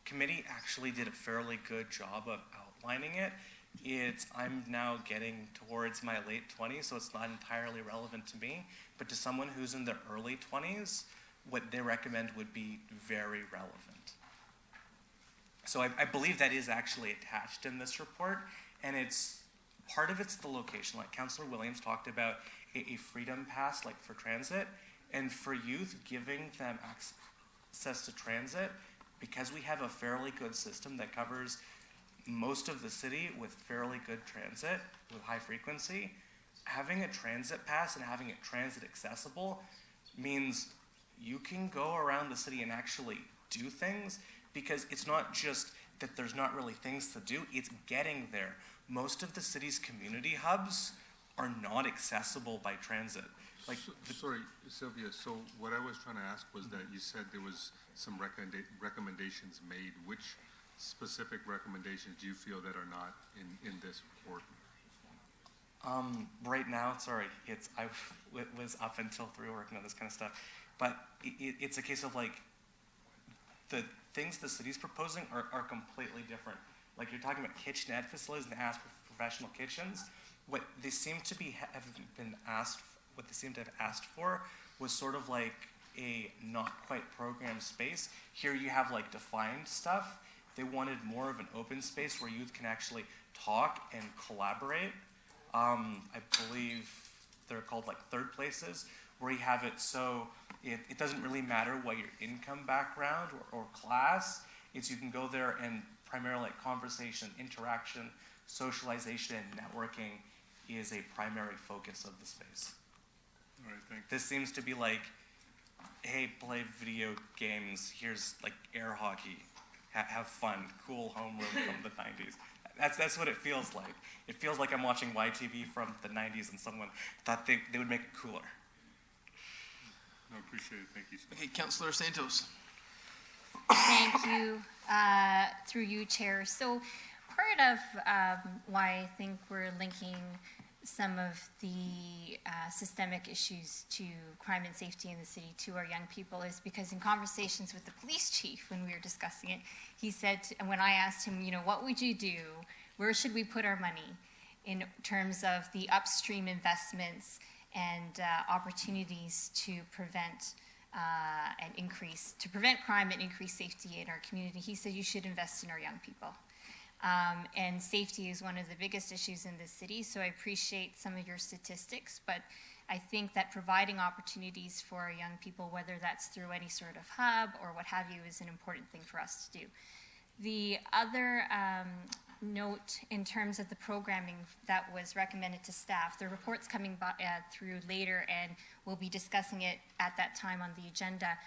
committee actually did a fairly good job of outlining it. I'm now getting towards my late 20s, so it's not entirely relevant to me, but to someone who's in their early 20s, what they recommend would be very relevant. So I believe that is actually attached in this report, and part of it's the location. Like Councillor Williams talked about a freedom pass, like for transit, and for youth, giving them access to transit, because we have a fairly good system that covers most of the city with fairly good transit, with high frequency. Having a transit pass and having it transit accessible means you can go around the city and actually do things, because it's not just that there's not really things to do, it's getting there. Most of the city's community hubs are not accessible by transit. Sorry, Sylvia, so what I was trying to ask was that you said there was some recommendations made. Which specific recommendations do you feel that are not in this report? Right now, sorry, I was up until 3 working on this kind of stuff, but it's a case of like the things the city's proposing are completely different. Like you're talking about kitchenette facilities and ask for professional kitchens. What they seem to have asked for was sort of like a not quite programmed space. Here you have like defined stuff. They wanted more of an open space where youth can actually talk and collaborate. I believe they're called like third places, where you have it so it doesn't really matter what your income background or class. You can go there and primarily like conversation, interaction, socialization, and networking is a primary focus of the space. All right, thanks. This seems to be like, hey, play video games, here's like air hockey, have fun, cool homeroom from the 90s. That's what it feels like. It feels like I'm watching YTV from the 90s and someone thought they would make it cooler. No, appreciate it. Thank you. Okay, Councillor Santos. Thank you, through you, Chair. So part of why I think we're linking some of the systemic issues to crime and safety in the city to our young people is because in conversations with the police chief when we were discussing it, he said, and when I asked him, what would you do? Where should we put our money in terms of the upstream investments and opportunities to prevent crime and increase safety in our community? He said you should invest in our young people. And safety is one of the biggest issues in this city, so I appreciate some of your statistics, but I think that providing opportunities for our young people, whether that's through any sort of hub or what have you, is an important thing for us to do. The other note in terms of the programming that was recommended to staff, the report's coming through later and we'll be discussing it at that time on the agenda.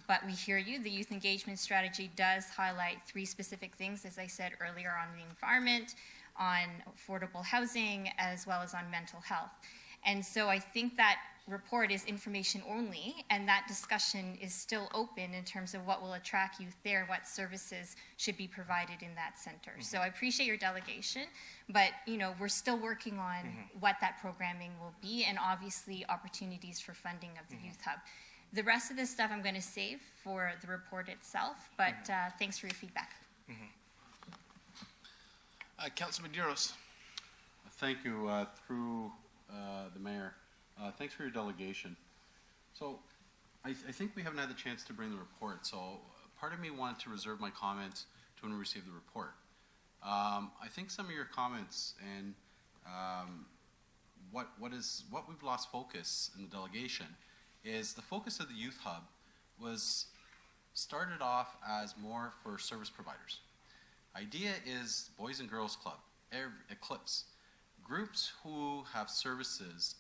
But we hear you. The youth engagement strategy does highlight 3 specific things, as I said earlier, on the environment, on affordable housing, as well as on mental health. And so I think that report is information only, and that discussion is still open in terms of what will attract youth there, what services should be provided in that center. Mm-hmm. So I appreciate your delegation, but we're still working on what that programming will be, and obviously opportunities for funding of the Youth Hub. The rest of this stuff I'm going to save for the report itself, but thanks for your feedback. Councilor Medeiros. Thank you. Through the mayor, thanks for your delegation. So I think we haven't had the chance to bring the report, so part of me wanted to reserve my comments to when we receive the report. I think some of your comments and what we've lost focus in the delegation is the focus of the Youth Hub was started off as more for service providers. Idea is Boys and Girls Club, Eclipse, groups who have services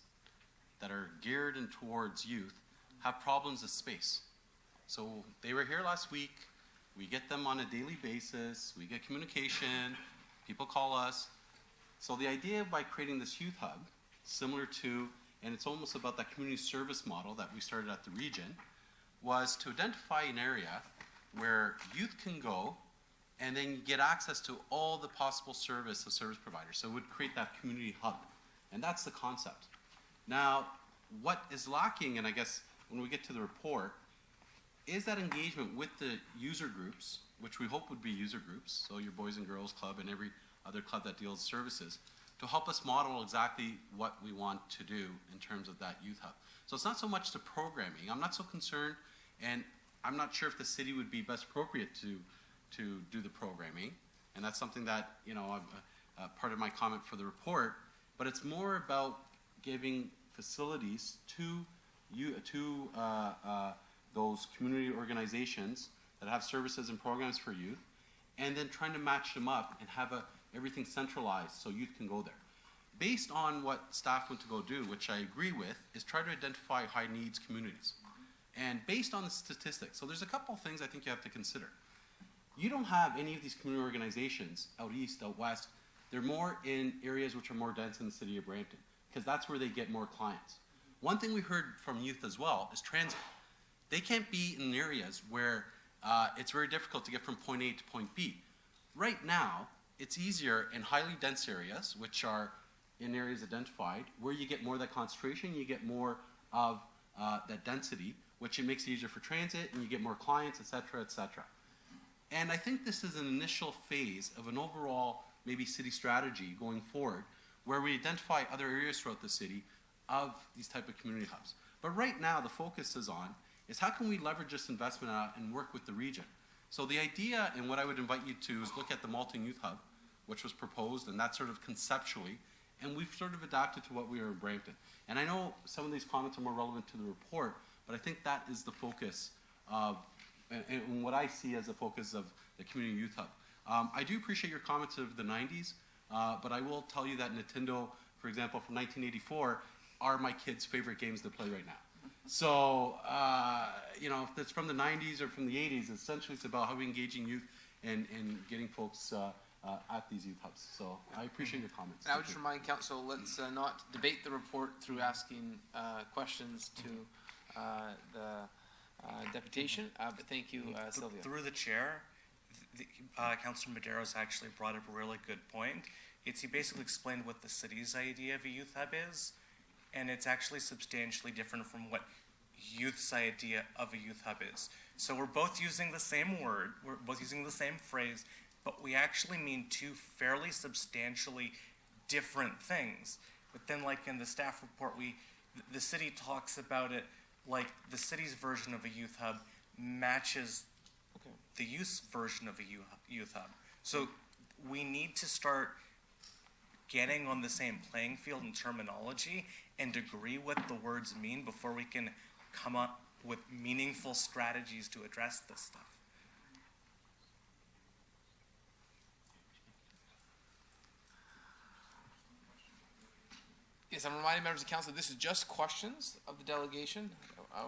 that are geared in towards youth have problems with space. So they were here last week. We get them on a daily basis. We get communication. People call us. So the idea by creating this youth hub, similar to, and it's almost about that community service model that we started at the region, was to identify an area where youth can go and then get access to all the possible service of service providers. So it would create that community hub. And that's the concept. Now, what is lacking, and I guess when we get to the report, is that engagement with the user groups, which we hope would be user groups, so your Boys and Girls Club and every other club that deals with services, to help us model exactly what we want to do in terms of that youth hub. So it's not so much the programming. I'm not so concerned, and I'm not sure if the city would be best appropriate to do the programming, and that's something that, you know, part of my comment for the report, but it's more about giving facilities to those community organizations that have services and programs for youth, and then trying to match them up and have everything centralized so youth can go there. Based on what staff went to go do, which I agree with, is try to identify high needs communities. And based on the statistics, so there's a couple of things I think you have to consider. You don't have any of these community organizations out east, out west. They're more in areas which are more dense in the city of Brampton, because that's where they get more clients. One thing we heard from youth as well is transit. They can't be in areas where it's very difficult to get from point A to point B. Right now, it's easier in highly dense areas, which are in areas identified, where you get more of that concentration, you get more of that density, which it makes it easier for transit, and you get more clients, et cetera, et cetera. And I think this is an initial phase of an overall maybe city strategy going forward, where we identify other areas throughout the city of these type of community hubs. But right now, the focus is how can we leverage this investment out and work with the region? So the idea, and what I would invite you to, is look at the Malton Youth Hub, which was proposed, and that's sort of conceptually, and we've sort of adapted to what we are in Brampton. And I know some of these comments are more relevant to the report, but I think that is the focus of, and what I see as the focus of the Community Youth Hub. I do appreciate your comments of the 90s, but I will tell you that Nintendo, for example, from 1984, are my kids' favorite games to play right now. So, you know, if it's from the 90s or from the 80s, essentially it's about how we engaging youth and getting folks at these youth hubs. So I appreciate your comments. And I would just remind council, let's not debate the report through asking questions to the deputation, but thank you, Sylvia. Through the chair, Councillor Madero's actually brought up a really good point. He basically explained what the city's idea of a youth hub is, and it's actually substantially different from what youth's idea of a youth hub is. So we're both using the same word, we're both using the same phrase, but we actually mean two fairly substantially different things. But then, like in the staff report, the city talks about it like the city's version of a youth hub matches the youth's version of a youth hub. So we need to start getting on the same playing field in terminology and agree what the words mean before we can come up with meaningful strategies to address this stuff. Yes, I'm reminding members of council this is just questions of the delegation.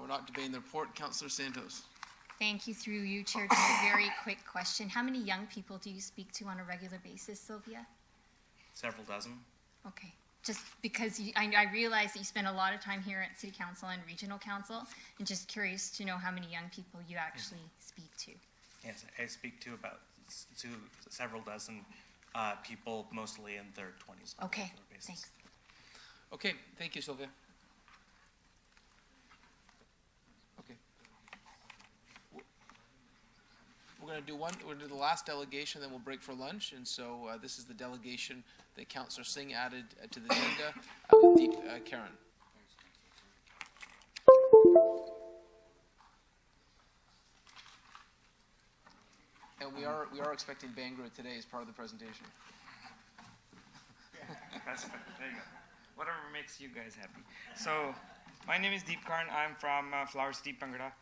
We're not debating the report. Councillor Santos. Thank you. Through you, Chair. Just a very quick question. How many young people do you speak to on a regular basis, Sylvia? Several dozen. Okay. Just because I realize that you spend a lot of time here at City Council and Regional Council, and just curious to know how many young people you actually speak to. Yes, I speak to several dozen people, mostly in their 20s. Okay, thanks. Okay, thank you, Sylvia. Okay. We're going to do the last delegation, then we'll break for lunch. And so this is the delegation that Councillor Singh added to the agenda. Karen. And we are expecting Bangor today as part of the presentation. There you go. whatever makes you guys happy. So, my name is Deep Karn. I'm from Flower City, Bhangra.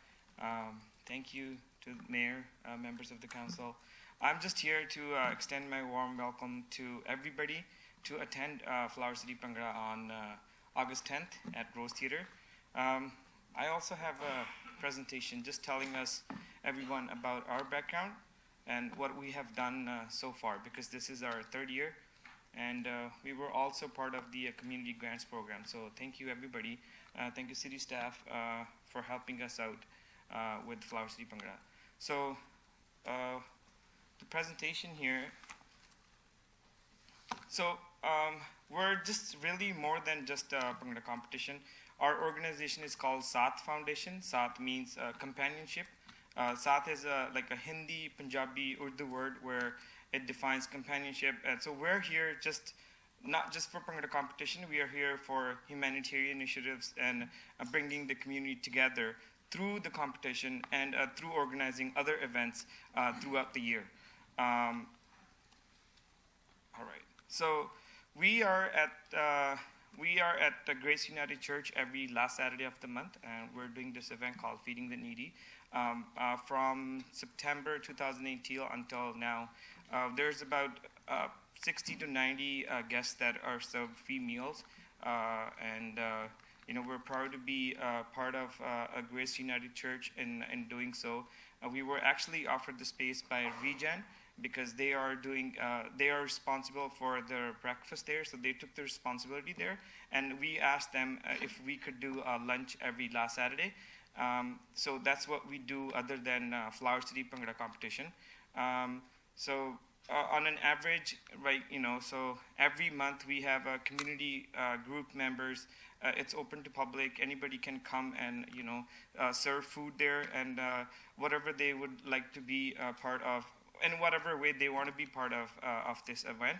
Thank you to the mayor, members of the council. I'm just here to extend my warm welcome to everybody to attend Flower City, Bhangra on August 10th at Rose Theatre. I also have a presentation just telling us, everyone, about our background and what we have done so far, because this is our third year, and we were also part of the community grants program. So thank you, everybody. Thank you, city staff, for helping us out with Flower City, Bhangra. So the presentation here. So we're just really more than just a Bhangra competition. Our organization is called Saath Foundation. Saath means companionship. Saath is like a Hindi, Punjabi, Urdu word where it defines companionship. And so we're here not just for Bhangra competition, we are here for humanitarian initiatives and bringing the community together through the competition and through organizing other events throughout the year. All right. So we are at the Grace United Church every last Saturday of the month, and we're doing this event called Feeding the Needy. From September 2018 until now, there's about 60 to 90 guests that are served free meals, and we're proud to be part of a Grace United Church in doing so. We were actually offered the space by Regen, because they are responsible for the breakfast there, so they took the responsibility there, and we asked them if we could do lunch every last Saturday. So that's what we do other than Flower City Bhangra competition. So on an average, right, so every month we have a community group members. It's open to public. Anybody can come and serve food there, and whatever they would like to be part of, in whatever way they want to be part of this event.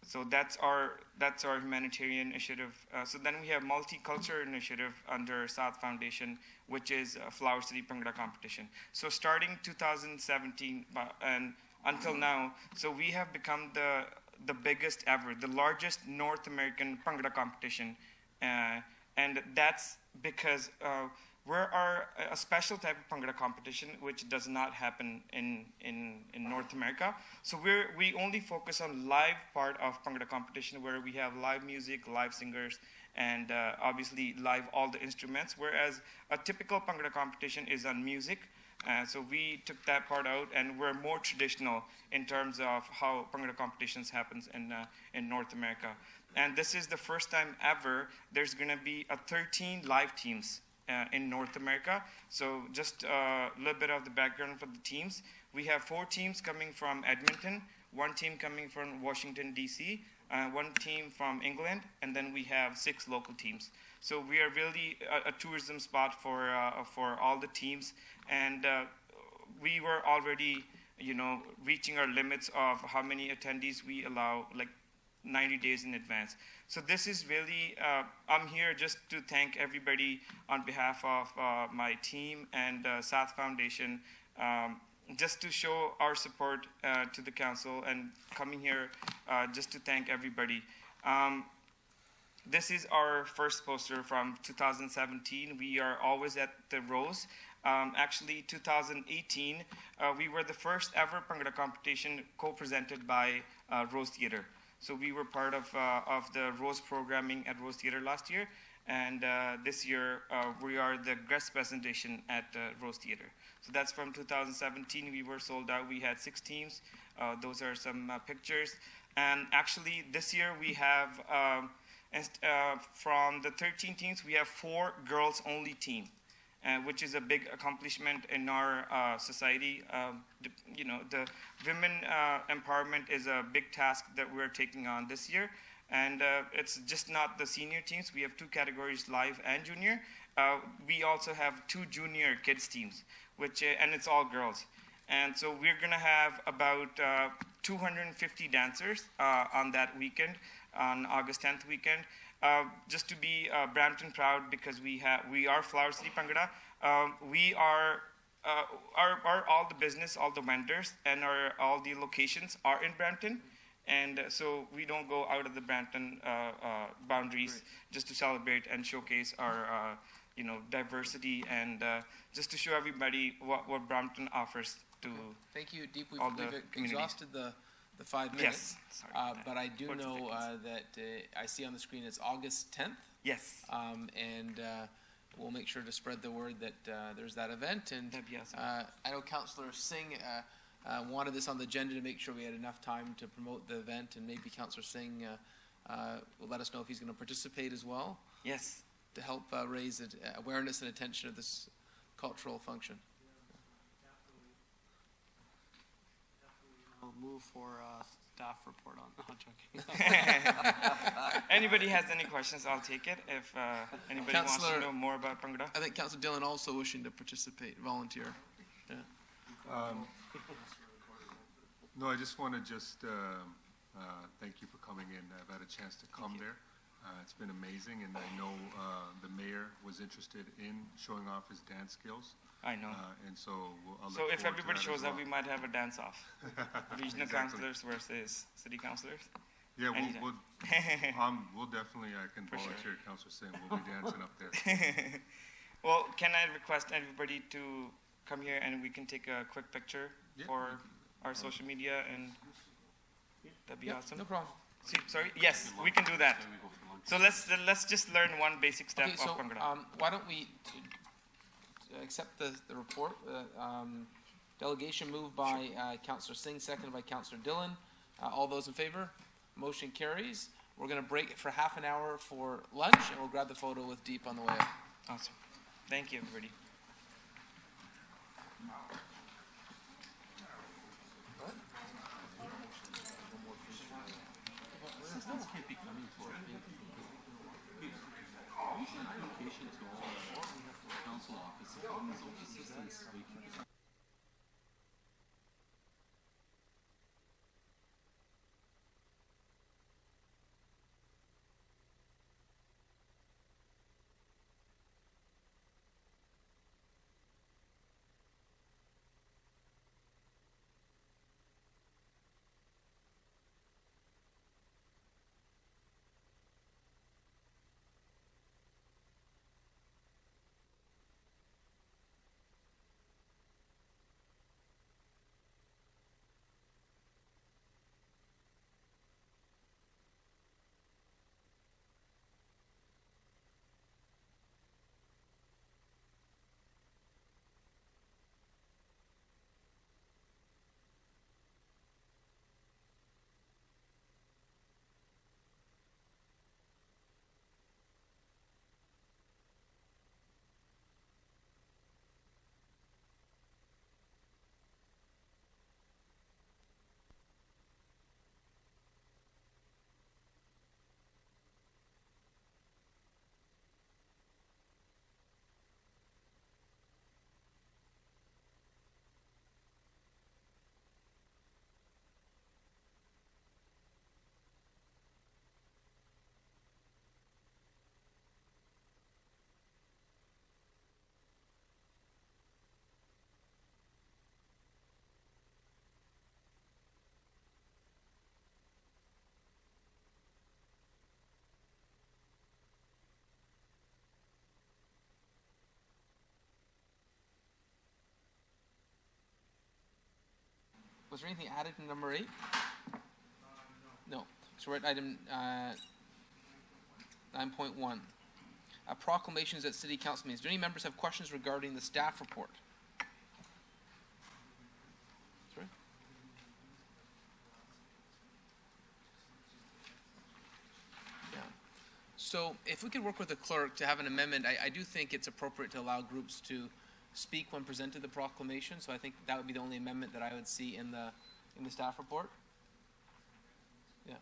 So that's our humanitarian initiative. So then we have multicultural initiative under Saath Foundation, which is Flower City Bhangra competition. So starting 2017 and until now, so we have become the biggest ever, the largest North American Bhangra competition, and that's because we're a special type of Bhangra competition which does not happen in North America. So we only focus on live part of Bhangra competition, where we have live music, live singers, and obviously live all the instruments, whereas a typical Bhangra competition is on music. So we took that part out, and we're more traditional in terms of how Bhangra competitions happens in North America. And this is the first time ever there's going to be 13 live teams in North America. So just a little bit of the background for the teams. We have 4 teams coming from Edmonton, 1 team coming from Washington, D.C., 1 team from England, and then we have 6 local teams. So we are really a tourism spot for all the teams, and we were already, reaching our limits of how many attendees we allow, like 90 days in advance. So this is really, I'm here just to thank everybody on behalf of my team and Saath Foundation, just to show our support to the council, and coming here just to thank everybody. This is our first poster from 2017. We are always at the Rose. Actually, 2018, we were the first ever Bhangra competition co-presented by Rose Theatre. So we were part of the Rose programming at Rose Theatre last year, and this year we are the guest presentation at Rose Theatre. So that's from 2017. We were sold out. We had 6 teams. Those are some pictures. And actually, this year we have, from the 13 teams, we have 4 girls-only team, which is a big accomplishment in our society. The women empowerment is a big task that we're taking on this year. And it's just not the senior teams. We have 2 categories, live and junior. We also have 2 junior kids teams, and it's all girls. And so we're going to have about 250 dancers on that weekend, on August 10th weekend, just to be Brampton proud, because we are Flower City Bhangra. We are all the business, all the vendors, and all the locations are in Brampton. And so we don't go out of the Brampton boundaries just to celebrate and showcase our diversity and just to show everybody what Brampton offers to Thank you, Deep. We've, all the we've communities. exhausted the 5 minutes. Yes. Sorry about that. But I do 40 know seconds. that I see on the screen it's August 10th. Yes. And we'll make sure to spread the word that there's that event. And That'd be awesome. I know Councillor Singh wanted this on the agenda to make sure we had enough time to promote the event, and maybe Councillor Singh will let us know if he's going to participate as well. Yes. To help raise awareness and attention of this cultural function. I'll move for staff report on. No, joking. Anybody has any questions, I'll take it. If anybody wants to know more about Bhangra. I think Councillor Dillon also wishing to participate, volunteer. Yeah. No, I just want to thank you for coming in. I've had a chance to come there. It's been amazing, and I know the mayor was interested in showing off his dance skills. I know. And so I'll look So if forward to everybody that shows as up, well. we might have a dance-off. Regional Exactly. councillors versus city councillors. Yeah, Anytime. we'll definitely, I can For volunteer, Councillor Singh, we'll be dancing up there. Well, can I request everybody to come here and we can take a quick picture for our social media, and that'd be awesome. No problem. See, sorry. Yes, we can do that. So let's just learn one basic step Okay, so of Bhangra. why don't we accept the report? Delegation moved by Councillor Singh, seconded by Councillor Dillon. All those in favor? Motion carries. We're going to break for half an hour for lunch, and we'll grab the photo with Deep on the way up. Awesome. Thank you, everybody. Can't be coming for application to all council offices. Assistance. Was there anything added in number 8? No. So we're at item 9.1. Proclamations at City Council meetings. Do any members have questions regarding the staff report? Sorry? Yeah. So if we could work with the clerk to have an amendment, I do think it's appropriate to allow groups to speak when presented the proclamation. So I think that would be the only amendment that I would see in the staff report. Yeah.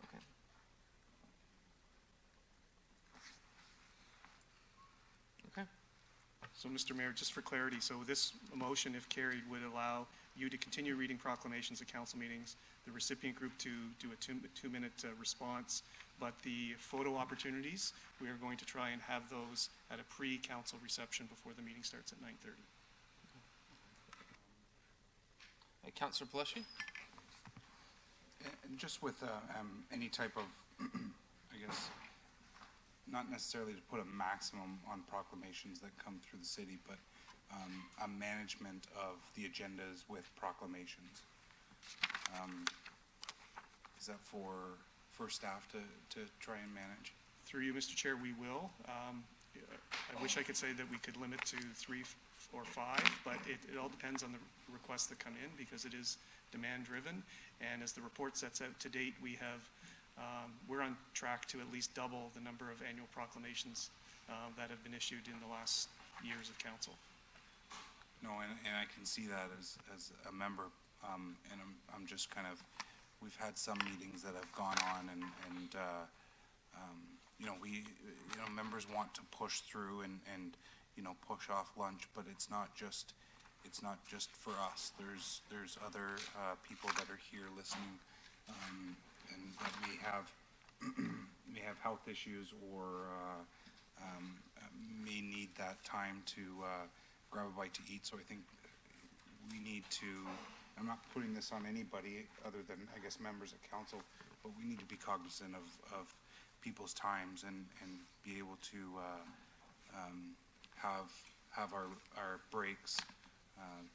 Okay. Okay. So, Mr. Mayor, just for clarity, so this motion, if carried, would allow you to continue reading proclamations at council meetings, the recipient group to do a two-minute response, but the photo opportunities, we are going to try and have those at a pre-council reception before the meeting starts at 9:30. Councillor Pelleshi? And just with any type of, I guess, not necessarily to put a maximum on proclamations that come through the city, but a management of the agendas with proclamations. Is that for staff to try and manage? Through you, Mr. Chair, we will. I wish I could say that we could limit to 3 or 5, but it all depends on the requests that come in because it is demand-driven. And as the report sets out to date, we're on track to at least double the number of annual proclamations that have been issued in the last years of council. No, and I can see that as a member, and I'm just kind of, we've had some meetings that have gone on, and members want to push through and push off lunch, but it's not just for us. There's other people that are here listening, and that may have health issues or may need that time to grab a bite to eat. So I think we need to, I'm not putting this on anybody other than, I guess, members of council, but we need to be cognizant of people's times and be able to have our breaks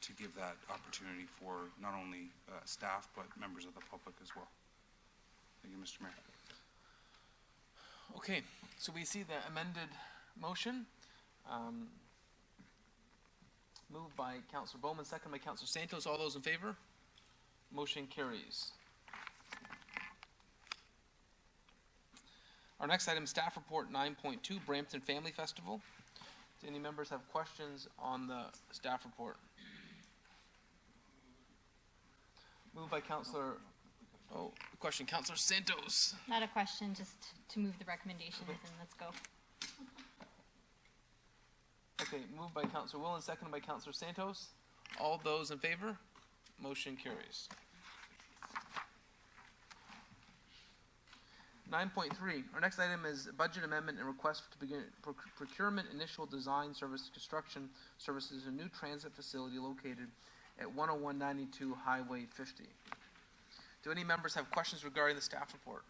to give that opportunity for not only staff but members of the public as well. Thank you, Mr. Mayor. Okay, so we see the amended motion. Moved by Councillor Bowman, second by Councillor Santos. All those in favor? Motion carries. Our next item, staff report 9.2, Brampton Family Festival. Do any members have questions on the staff report? Moved by Councillor, question, Councillor Santos. Not a question, just to move the recommendations and let's go. Okay, moved by Councillor Willen, seconded by Councillor Santos. All those in favor? Motion carries. 9.3, our next item is budget amendment and request to begin procurement initial design service construction services, a new transit facility located at 10192 Highway 50. Do any members have questions regarding the staff report?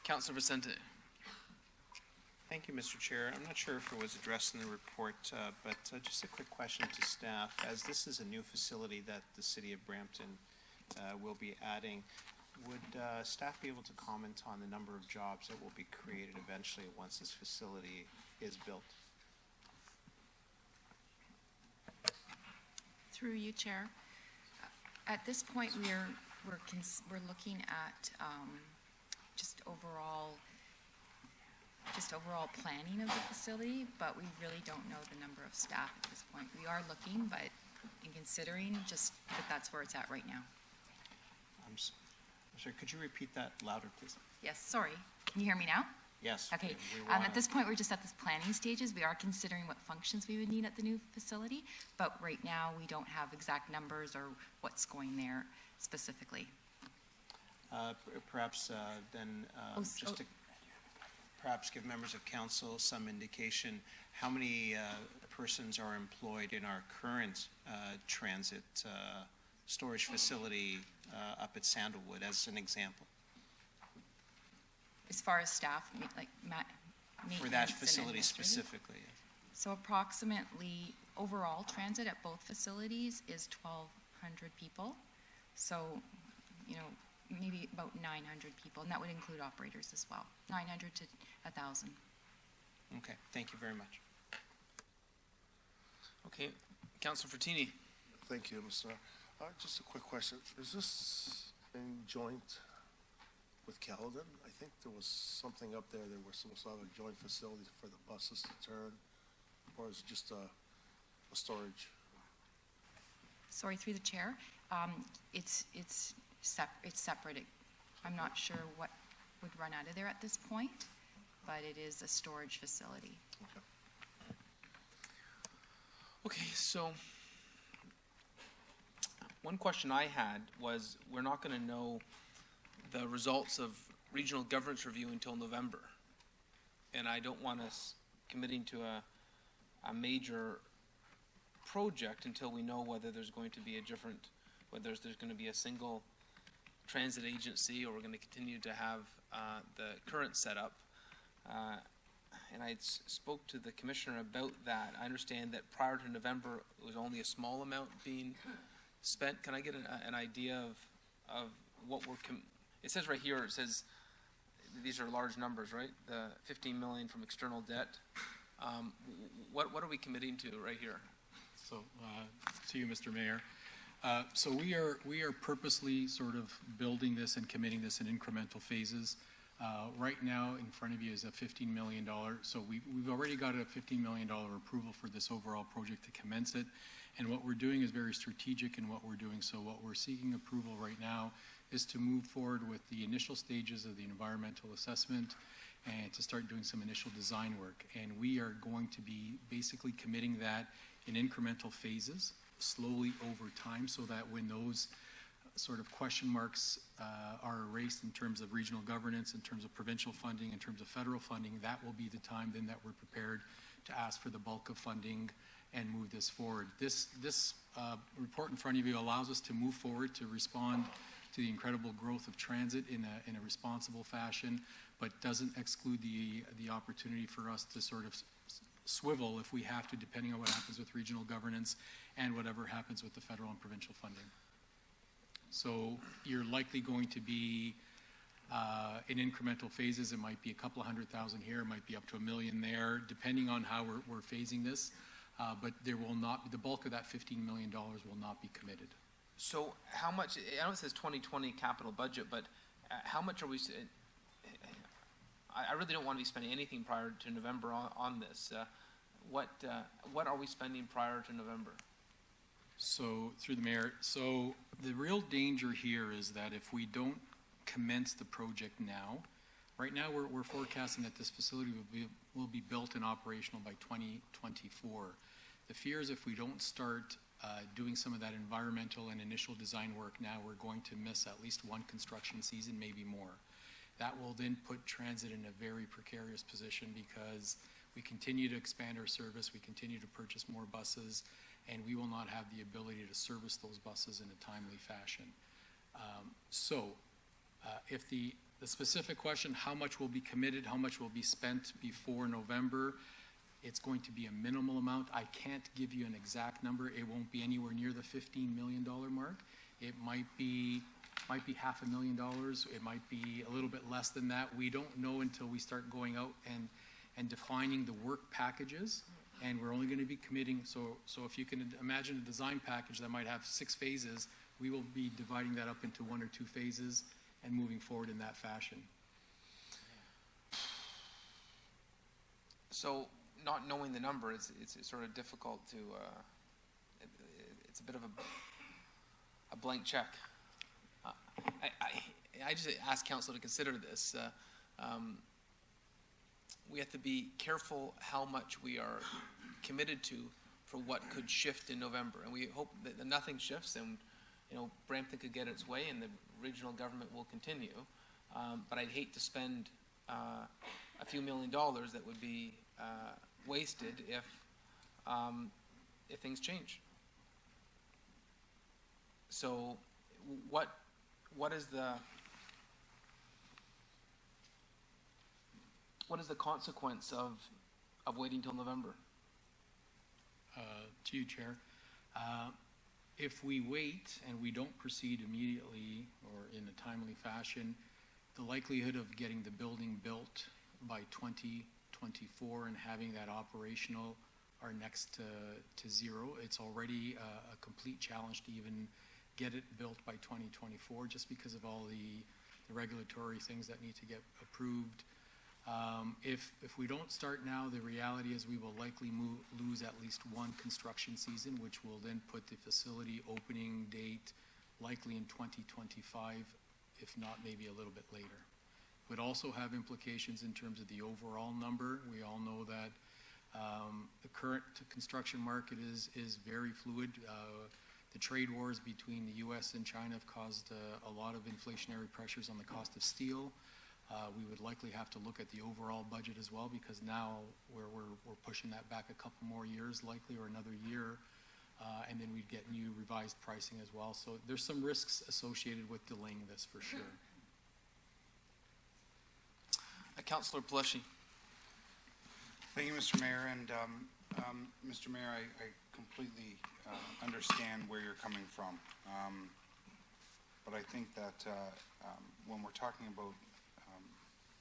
Councillor Vicente. Thank you, Mr. Chair. I'm not sure if it was addressed in the report, but just a quick question to staff. As this is a new facility that the City of Brampton will be adding, would staff be able to comment on the number of jobs that will be created eventually once this facility is built? Through you, Chair. At this point, we're looking at just overall planning of the facility, but we really don't know the number of staff at this point. We are looking, but in considering, just that that's where it's at right now. I'm sorry, could you repeat that louder, please? Yes, sorry. Can you hear me now? Yes. Okay. At this point, we're just at this planning stages. We are considering what functions we would need at the new facility, but right now we don't have exact numbers or what's going there specifically. Perhaps then just to perhaps give members of council some indication how many persons are employed in our current transit storage facility up at Sandalwood, as an example. As far as staff, like for that facility specifically. So approximately overall transit at both facilities is 1,200 people. So, maybe about 900 people, and that would include operators as well. 900 to 1,000. Okay, thank you very much. Okay, Councillor Frattini. Thank you, Mr. Just a quick question. Is this in joint with Caledon? I think there was something up there that we're supposed to have a joint facility for the buses to turn, or is it just a storage? Sorry, through the chair. It's separate. I'm not sure what would run out of there at this point, but it is a storage facility. Okay, so one question I had was, we're not going to know the results of regional governance review until November. And I don't want us committing to a major project until we know whether there's going to be a different, whether there's going to be a single transit agency, or we're going to continue to have the current setup. And I spoke to the commissioner about that. I understand that prior to November, it was only a small amount being spent. Can I get an idea of what we're, it says right here, it says, these are large numbers, right? The 15 million from external debt. What are we committing to right here? So, to you, Mr. Mayor. So we are purposely sort of building this and committing this in incremental phases. Right now, in front of you is a $15 million. So we've already got a $15 million approval for this overall project to commence it. And what we're doing is very strategic in what we're doing. So what we're seeking approval right now is to move forward with the initial stages of the environmental assessment and to start doing some initial design work. And we are going to be basically committing that in incremental phases, slowly over time, so that when those sort of question marks are erased in terms of regional governance, in terms of provincial funding, in terms of federal funding, that will be the time then that we're prepared to ask for the bulk of funding and move this forward. This report in front of you allows us to move forward to respond to the incredible growth of transit in a responsible fashion, but doesn't exclude the opportunity for us to sort of swivel if we have to, depending on what happens with regional governance and whatever happens with the federal and provincial funding. So you're likely going to be in incremental phases. It might be a couple of 100,000 here, it might be up to $1 million there, depending on how we're phasing this. But there will not be, the bulk of that $15 million will not be committed. So how much, I know it says 2020 capital budget, but how much are we, I really don't want to be spending anything prior to November on this. What are we spending prior to November? So, through the mayor, so the real danger here is that if we don't commence the project now, right now we're forecasting that this facility will be built and operational by 2024. The fear is if we don't start doing some of that environmental and initial design work now, we're going to miss at least one construction season, maybe more. That will then put transit in a very precarious position because we continue to expand our service, we continue to purchase more buses, and we will not have the ability to service those buses in a timely fashion. If the specific question, how much will be committed, how much will be spent before November, it's going to be a minimal amount. I can't give you an exact number. It won't be anywhere near the $15 million mark. It might be $500,000. It might be a little bit less than that. We don't know until we start going out and defining the work packages. And we're only going to be committing, so if you can imagine a design package that might have 6 phases, we will be dividing that up into 1 or 2 phases and moving forward in that fashion. So not knowing the number, it's sort of difficult to, it's a bit of a blank check. I just ask council to consider this. We have to be careful how much we are committed to for what could shift in November. And we hope that nothing shifts and, Brampton could get its way and the regional government will continue. But I'd hate to spend a few $1 million that would be wasted if things change. So what is the consequence of waiting till November? To you, Chair. If we wait and we don't proceed immediately or in a timely fashion, the likelihood of getting the building built by 2024 and having that operational are next to zero. It's already a complete challenge to even get it built by 2024 just because of all the regulatory things that need to get approved. If we don't start now, the reality is we will likely lose at least one construction season, which will then put the facility opening date likely in 2025, if not maybe a little bit later. Would also have implications in terms of the overall number. We all know that The current construction market is very fluid. The trade wars between the U.S. and China have caused a lot of inflationary pressures on the cost of steel. We would likely have to look at the overall budget as well, because now we're pushing that back a couple more years, likely, or another year, and then we'd get new revised pricing as well. So there's some risks associated with delaying this for sure. Councillor Pleshy. Thank you, Mr. Mayor. And Mr. Mayor, I completely understand where you're coming from. But I think that when we're talking about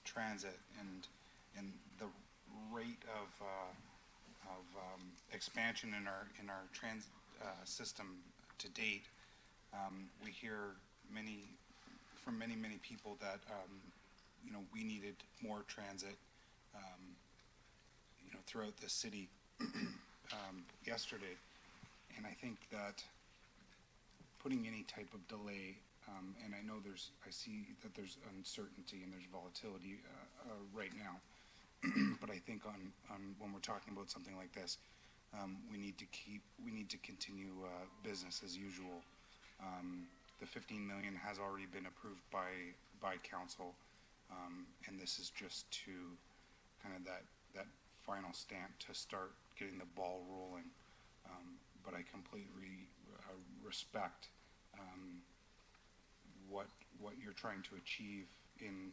transit and the rate of expansion in our transit system to date, we hear from many people that we needed more transit throughout the city yesterday. And I think that putting any type of delay, and I see that there's uncertainty and there's volatility right now, but I think on when we're talking about something like this, we need to continue business as usual. The $15 million has already been approved by council, and this is just to kind of that final stamp to start getting the ball rolling. But I completely respect what you're trying to achieve in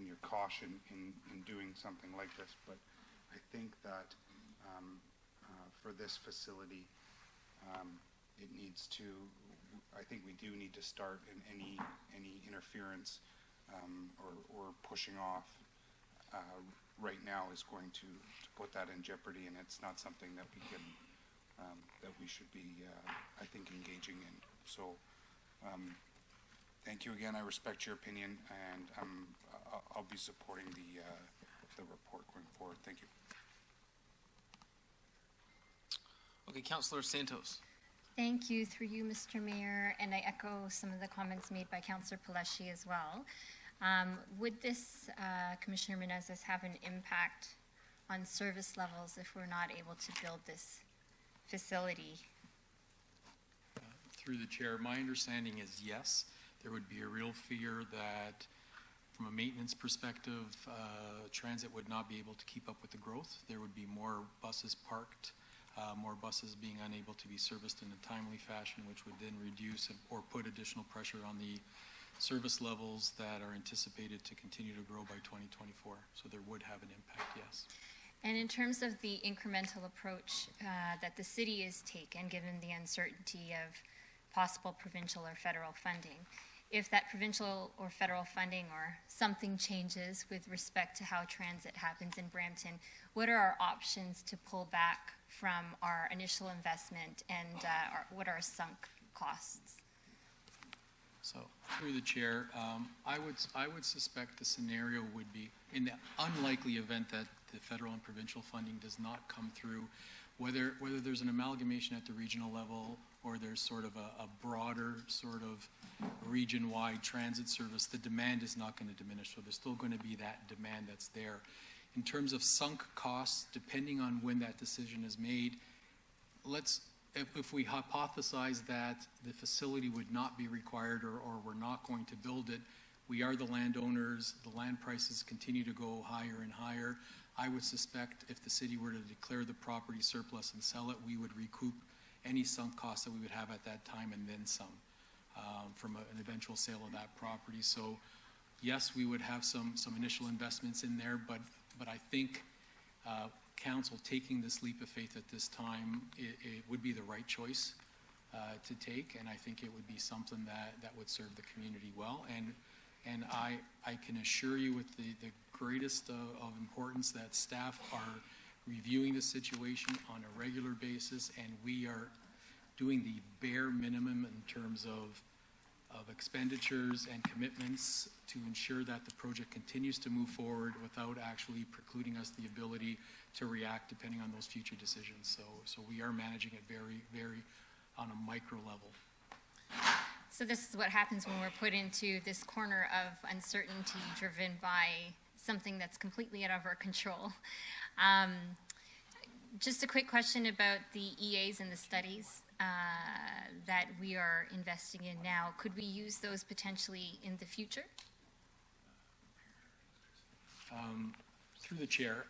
your caution in doing something like this. But I think that for this facility, I think we do need to start in any interference or pushing off right now is going to put that in jeopardy, and it's not something that we should be, I think, engaging in. So thank you again. I respect your opinion, and I'll be supporting the report going forward. Thank you. Okay, Councillor Santos. Thank you, through you, Mr. Mayor, and I echo some of the comments made by Councillor Paleshi as well. Would this, Commissioner Menezes, have an impact on service levels if we're not able to build this facility? Through the chair, my understanding is yes. There would be a real fear that from a maintenance perspective, transit would not be able to keep up with the growth. There would be more buses parked, more buses being unable to be serviced in a timely fashion, which would then reduce or put additional pressure on the service levels that are anticipated to continue to grow by 2024. So there would have an impact, yes. And in terms of the incremental approach that the city has taken, given the uncertainty of possible provincial or federal funding, if that provincial or federal funding or something changes with respect to how transit happens in Brampton, what are our options to pull back from our initial investment, and what are our sunk costs? So, through the chair, I would suspect the scenario would be, in the unlikely event that the federal and provincial funding does not come through, whether there's an amalgamation at the regional level or there's sort of a broader sort of region-wide transit service, the demand is not going to diminish. So there's still going to be that demand that's there. In terms of sunk costs, depending on when that decision is made, if we hypothesize that the facility would not be required or we're not going to build it, we are the landowners, the land prices continue to go higher and higher. I would suspect if the city were to declare the property surplus and sell it, we would recoup any sunk costs that we would have at that time and then some from an eventual sale of that property. So yes, we would have some initial investments in there, but I think council taking this leap of faith at this time, it would be the right choice to take, and I think it would be something that would serve the community well. And I can assure you with the greatest of importance that staff are reviewing the situation on a regular basis, and we are doing the bare minimum in terms of expenditures and commitments to ensure that the project continues to move forward without actually precluding us the ability to react depending on those future decisions. So we are managing it very, very on a micro level. So this is what happens when we're put into this corner of uncertainty driven by something that's completely out of our control. Just a quick question about the EAs and the studies that we are investing in now. Could we use those potentially in the future? Through the chair.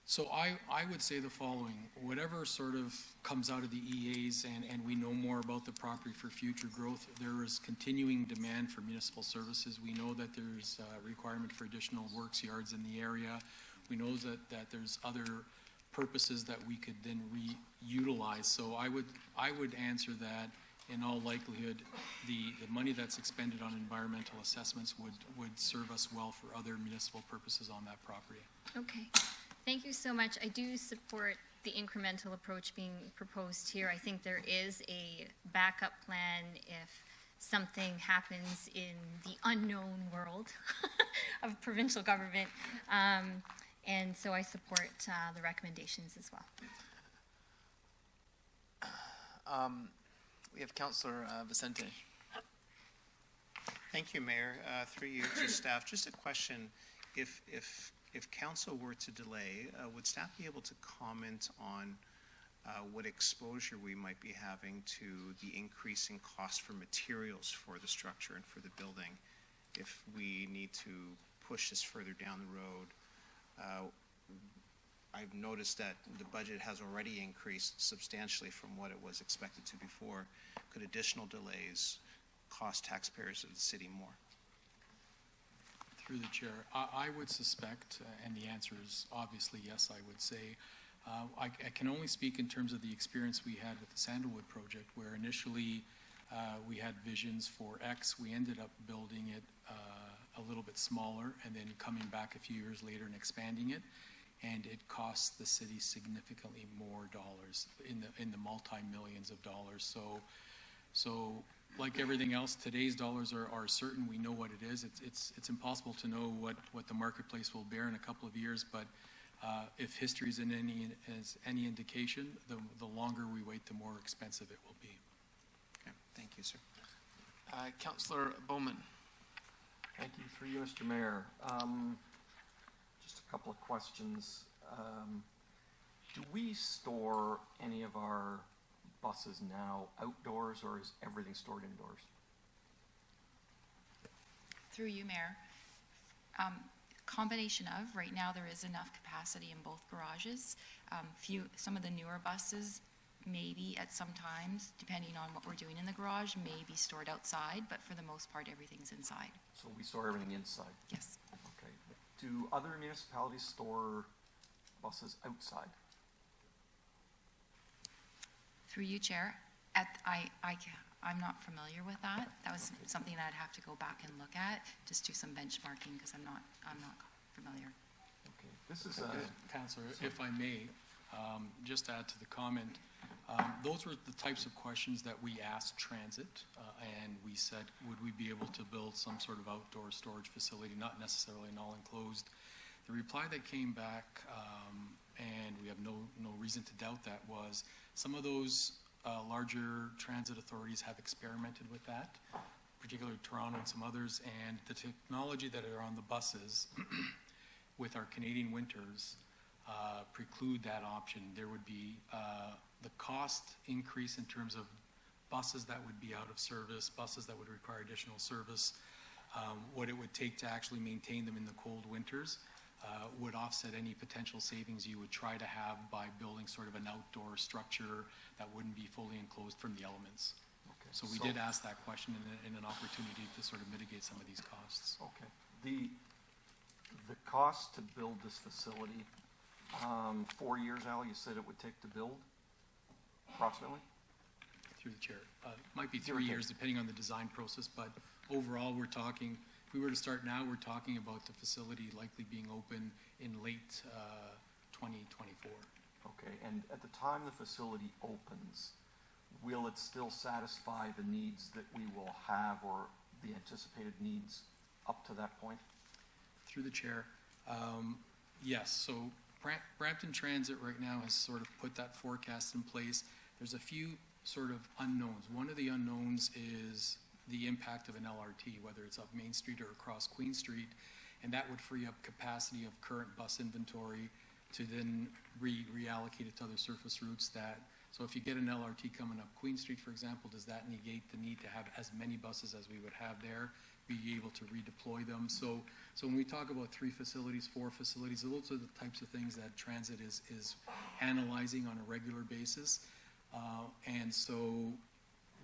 So I would say the following: whatever sort of comes out of the EAs and we know more about the property for future growth, there is continuing demand for municipal services. We know that there's a requirement for additional works yards in the area. We know that there's other purposes that we could then reutilize. So I would answer that in all likelihood, the money that's expended on environmental assessments would serve us well for other municipal purposes on that property. Okay. Thank you so much. I do support the incremental approach being proposed here. I think there is a backup plan if something happens in the unknown world of provincial government. And so I support the recommendations as well. We have Councillor Vicente. Thank you, Mayor. Through you to staff, just a question. If council were to delay, would staff be able to comment on what exposure we might be having to the increasing cost for materials for the structure and for the building if we need to push this further down the road? I've noticed that the budget has already increased substantially from what it was expected to before. Could additional delays cost taxpayers of the city more? Through the chair, I would suspect, and the answer is obviously yes, I would say. I can only speak in terms of the experience we had with the Sandalwood project, where initially we had visions for X. We ended up building it a little bit smaller and then coming back a few years later and expanding it. And it cost the city significantly more dollars, in the multi-millions of dollars. So like everything else, today's dollars are certain. We know what it is. It's impossible to know what the marketplace will bear in a couple of years. But if history is any indication, the longer we wait, the more expensive it will be. Okay, thank you, sir. Councillor Bowman. Thank you. Through you, Mr. Mayor. Just a couple of questions. Do we store any of our buses now outdoors, or is everything stored indoors? Through you, Mayor. Combination of, right now there is enough capacity in both garages. Some of the newer buses, maybe at some times, depending on what we're doing in the garage, may be stored outside, but for the most part, everything's inside. So we store everything inside? Yes. Okay. Do other municipalities store buses outside? Through you, Chair. I'm not familiar with that. That was something that I'd have to go back and look at, just do some benchmarking, because I'm not familiar. Okay. This is Councillor, if I may, just add to the comment. Those were the types of questions that we asked Transit, and we said, would we be able to build some sort of outdoor storage facility, not necessarily an all-enclosed. The reply that came back, and we have no reason to doubt that, was some of those larger transit authorities have experimented with that, particularly Toronto and some others, and the technology that are on the buses with our Canadian winters preclude that option. There would be the cost increase in terms of buses that would be out of service, buses that would require additional service, what it would take to actually maintain them in the cold winters would offset any potential savings you would try to have by building sort of an outdoor structure that wouldn't be fully enclosed from the elements. Okay. So we did ask that question in an opportunity to sort of mitigate some of these costs. Okay. The cost to build this facility, 4 years, Al, you said it would take to build, approximately? Through the chair. Might be 3 years depending on the design process, but overall we're talking, if we were to start now, we're talking about the facility likely being open in late 2024. Okay, and at the time the facility opens, will it still satisfy the needs that we will have, or the anticipated needs up to that point? Through the chair. Yes, so Brampton Transit right now has sort of put that forecast in place. There's a few sort of unknowns. One of the unknowns is the impact of an LRT, whether it's up Main Street or across Queen Street, and that would free up capacity of current bus inventory to then reallocate it to other surface routes that, so if you get an LRT coming up Queen Street, for example, does that negate the need to have as many buses as we would have there, be able to redeploy them? So when we talk about 3 facilities, 4 facilities, those are the types of things that transit is analyzing on a regular basis. And so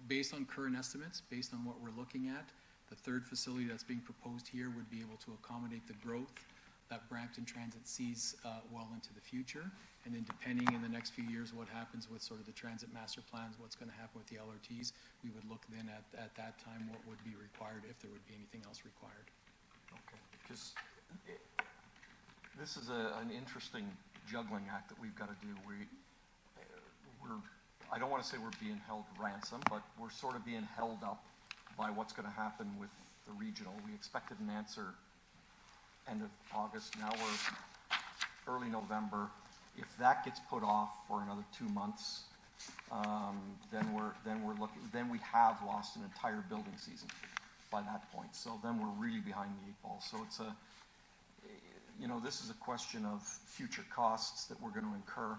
based on current estimates, based on what we're looking at, the 3rd facility that's being proposed here would be able to accommodate the growth that Brampton Transit sees well into the future. And then depending in the next few years what happens with sort of the transit master plans, what's going to happen with the LRTs, we would look then at that time what would be required, if there would be anything else required. Okay, because this is an interesting juggling act that we've got to do. I don't want to say we're being held ransom, but we're sort of being held up by what's going to happen with the regional. We expected an answer end of August. Now we're early November. If that gets put off for another 2 months, then we're looking. Then we have lost an entire building season by that point. So then we're really behind the 8 ball. So it's this is a question of future costs that we're going to incur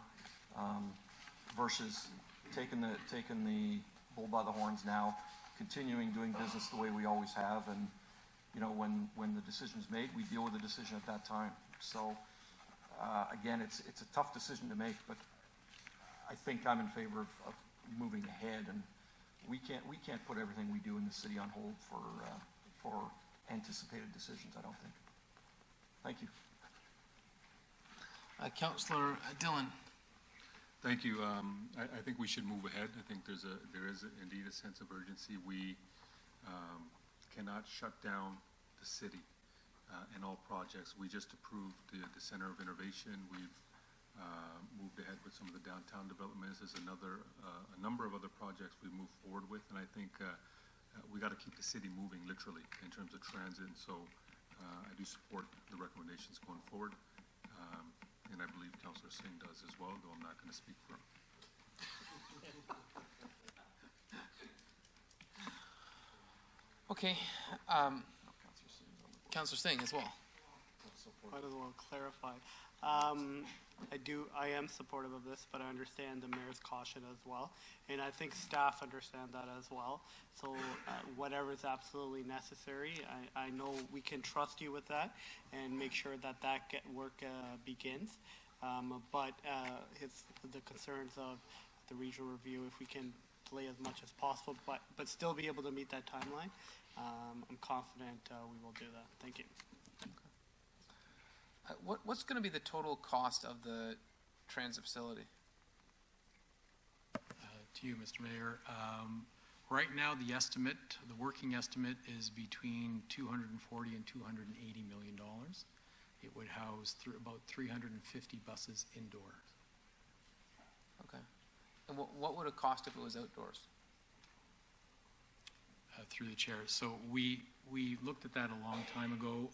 versus taking the bull by the horns now, continuing doing business the way we always have, and when the decision's made, we deal with the decision at that time. So again, it's a tough decision to make, but I think I'm in favor of moving ahead, and we can't put everything we do in the city on hold for anticipated decisions, I don't think. Thank you. Councillor Dillon. Thank you. I think we should move ahead. I think there is indeed a sense of urgency. We cannot shut down the city and all projects. We just approved the Center of Innovation. We've moved ahead with some of the downtown developments. There's a number of other projects we've moved forward with, and I think we got to keep the city moving, literally, in terms of transit. And so I do support the recommendations going forward, and I believe Councillor Singh does as well, though I'm not going to speak for him. Okay. Councillor Singh as well. Might as well clarify. I am supportive of this, but I understand the mayor's caution as well, and I think staff understand that as well. So whatever is absolutely necessary, I know we can trust you with that and make sure that work begins. But the concerns of the regional review, if we can delay as much as possible, but still be able to meet that timeline, I'm confident we will do that. Thank you. What's going to be the total cost of the transit facility? To you, Mr. Mayor. Right now, the working estimate is between $240 and $280 million. It would house about 350 buses indoors. Okay. And what would it cost if it was outdoors? Through the chair. So we looked at that a long time ago.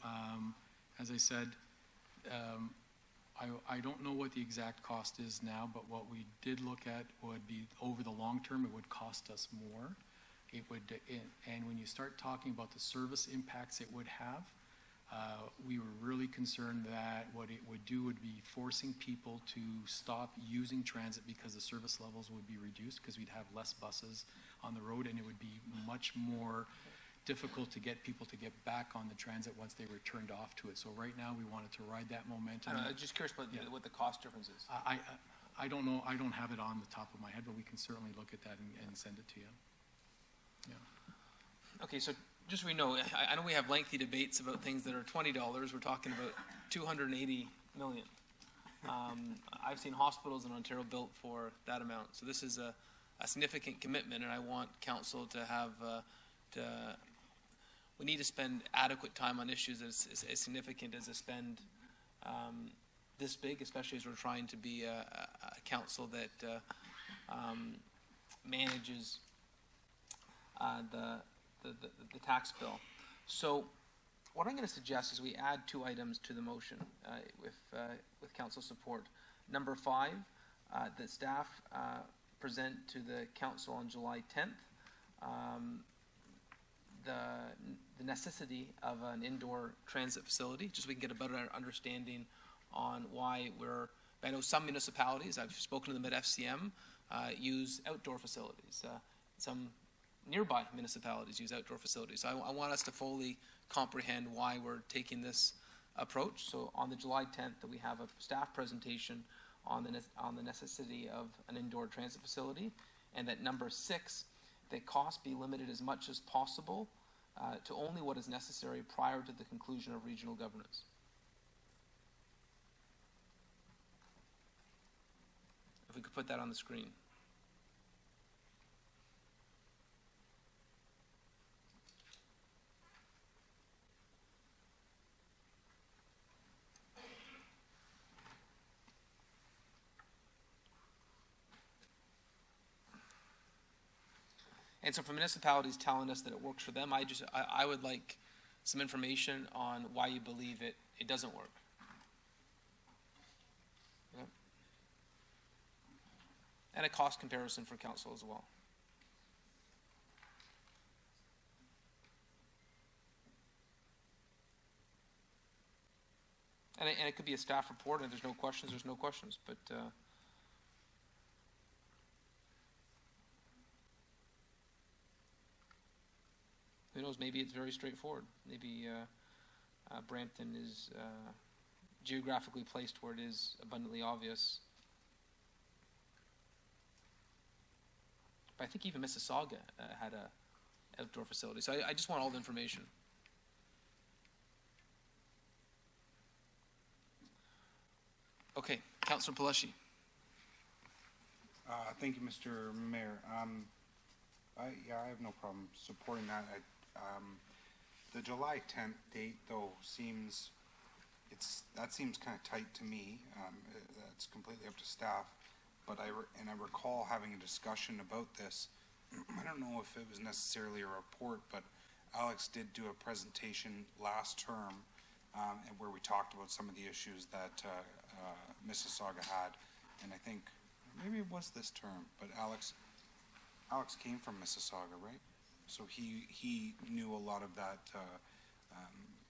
As I said, I don't know what the exact cost is now, but what we did look at would be over the long term, it would cost us more. And when you start talking about the service impacts it would have, we were really concerned that what it would do would be forcing people to stop using transit because the service levels would be reduced because we'd have less buses on the road, and it would be much more difficult to get people to get back on the transit once they were turned off to it. So right now we wanted to ride that momentum. I'm just curious about what the cost difference is. I don't know. I don't have it on the top of my head, but we can certainly look at that and send it to you. Yeah. Okay, so just so we know, I know we have lengthy debates about things that are $20. We're talking about $280 million. I've seen hospitals in Ontario built for that amount. So this is a significant commitment, and I want council to have we need to spend adequate time on issues as significant as a spend this big, especially as we're trying to be a council that manages the tax bill. So what I'm going to suggest is we add 2 items to the motion with council support. Number 5, that staff present to the council on July 10th the necessity of an indoor transit facility, just so we can get a better understanding on why we're I know some municipalities, I've spoken to them at FCM, use outdoor facilities. Some nearby municipalities use outdoor facilities. So I want us to fully comprehend why we're taking this approach. So on the July 10th, that we have a staff presentation on the necessity of an indoor transit facility, and that number 6, that costs be limited as much as possible to only what is necessary prior to the conclusion of regional governance. If we could put that on the screen. And so for municipalities telling us that it works for them, I would like some information on why you believe it doesn't work. Yep. And a cost comparison for council as well. And it could be a staff report, and if there's no questions, there's no questions. But who knows, maybe it's very straightforward. Maybe Brampton is geographically placed where it is abundantly obvious. But I think even Mississauga had a outdoor facility. So I just want all the information. Okay, Councillor Paleshi. Thank you, Mr. Mayor. I have no problem supporting that. The July 10th date, though, seems kind of tight to me. That's completely up to staff. But I recall having a discussion about this. I don't know if it was necessarily a report, but Alex did do a presentation last term where we talked about some of the issues that Mississauga had, and I think maybe it was this term. But Alex came from Mississauga, right? So he knew a lot of that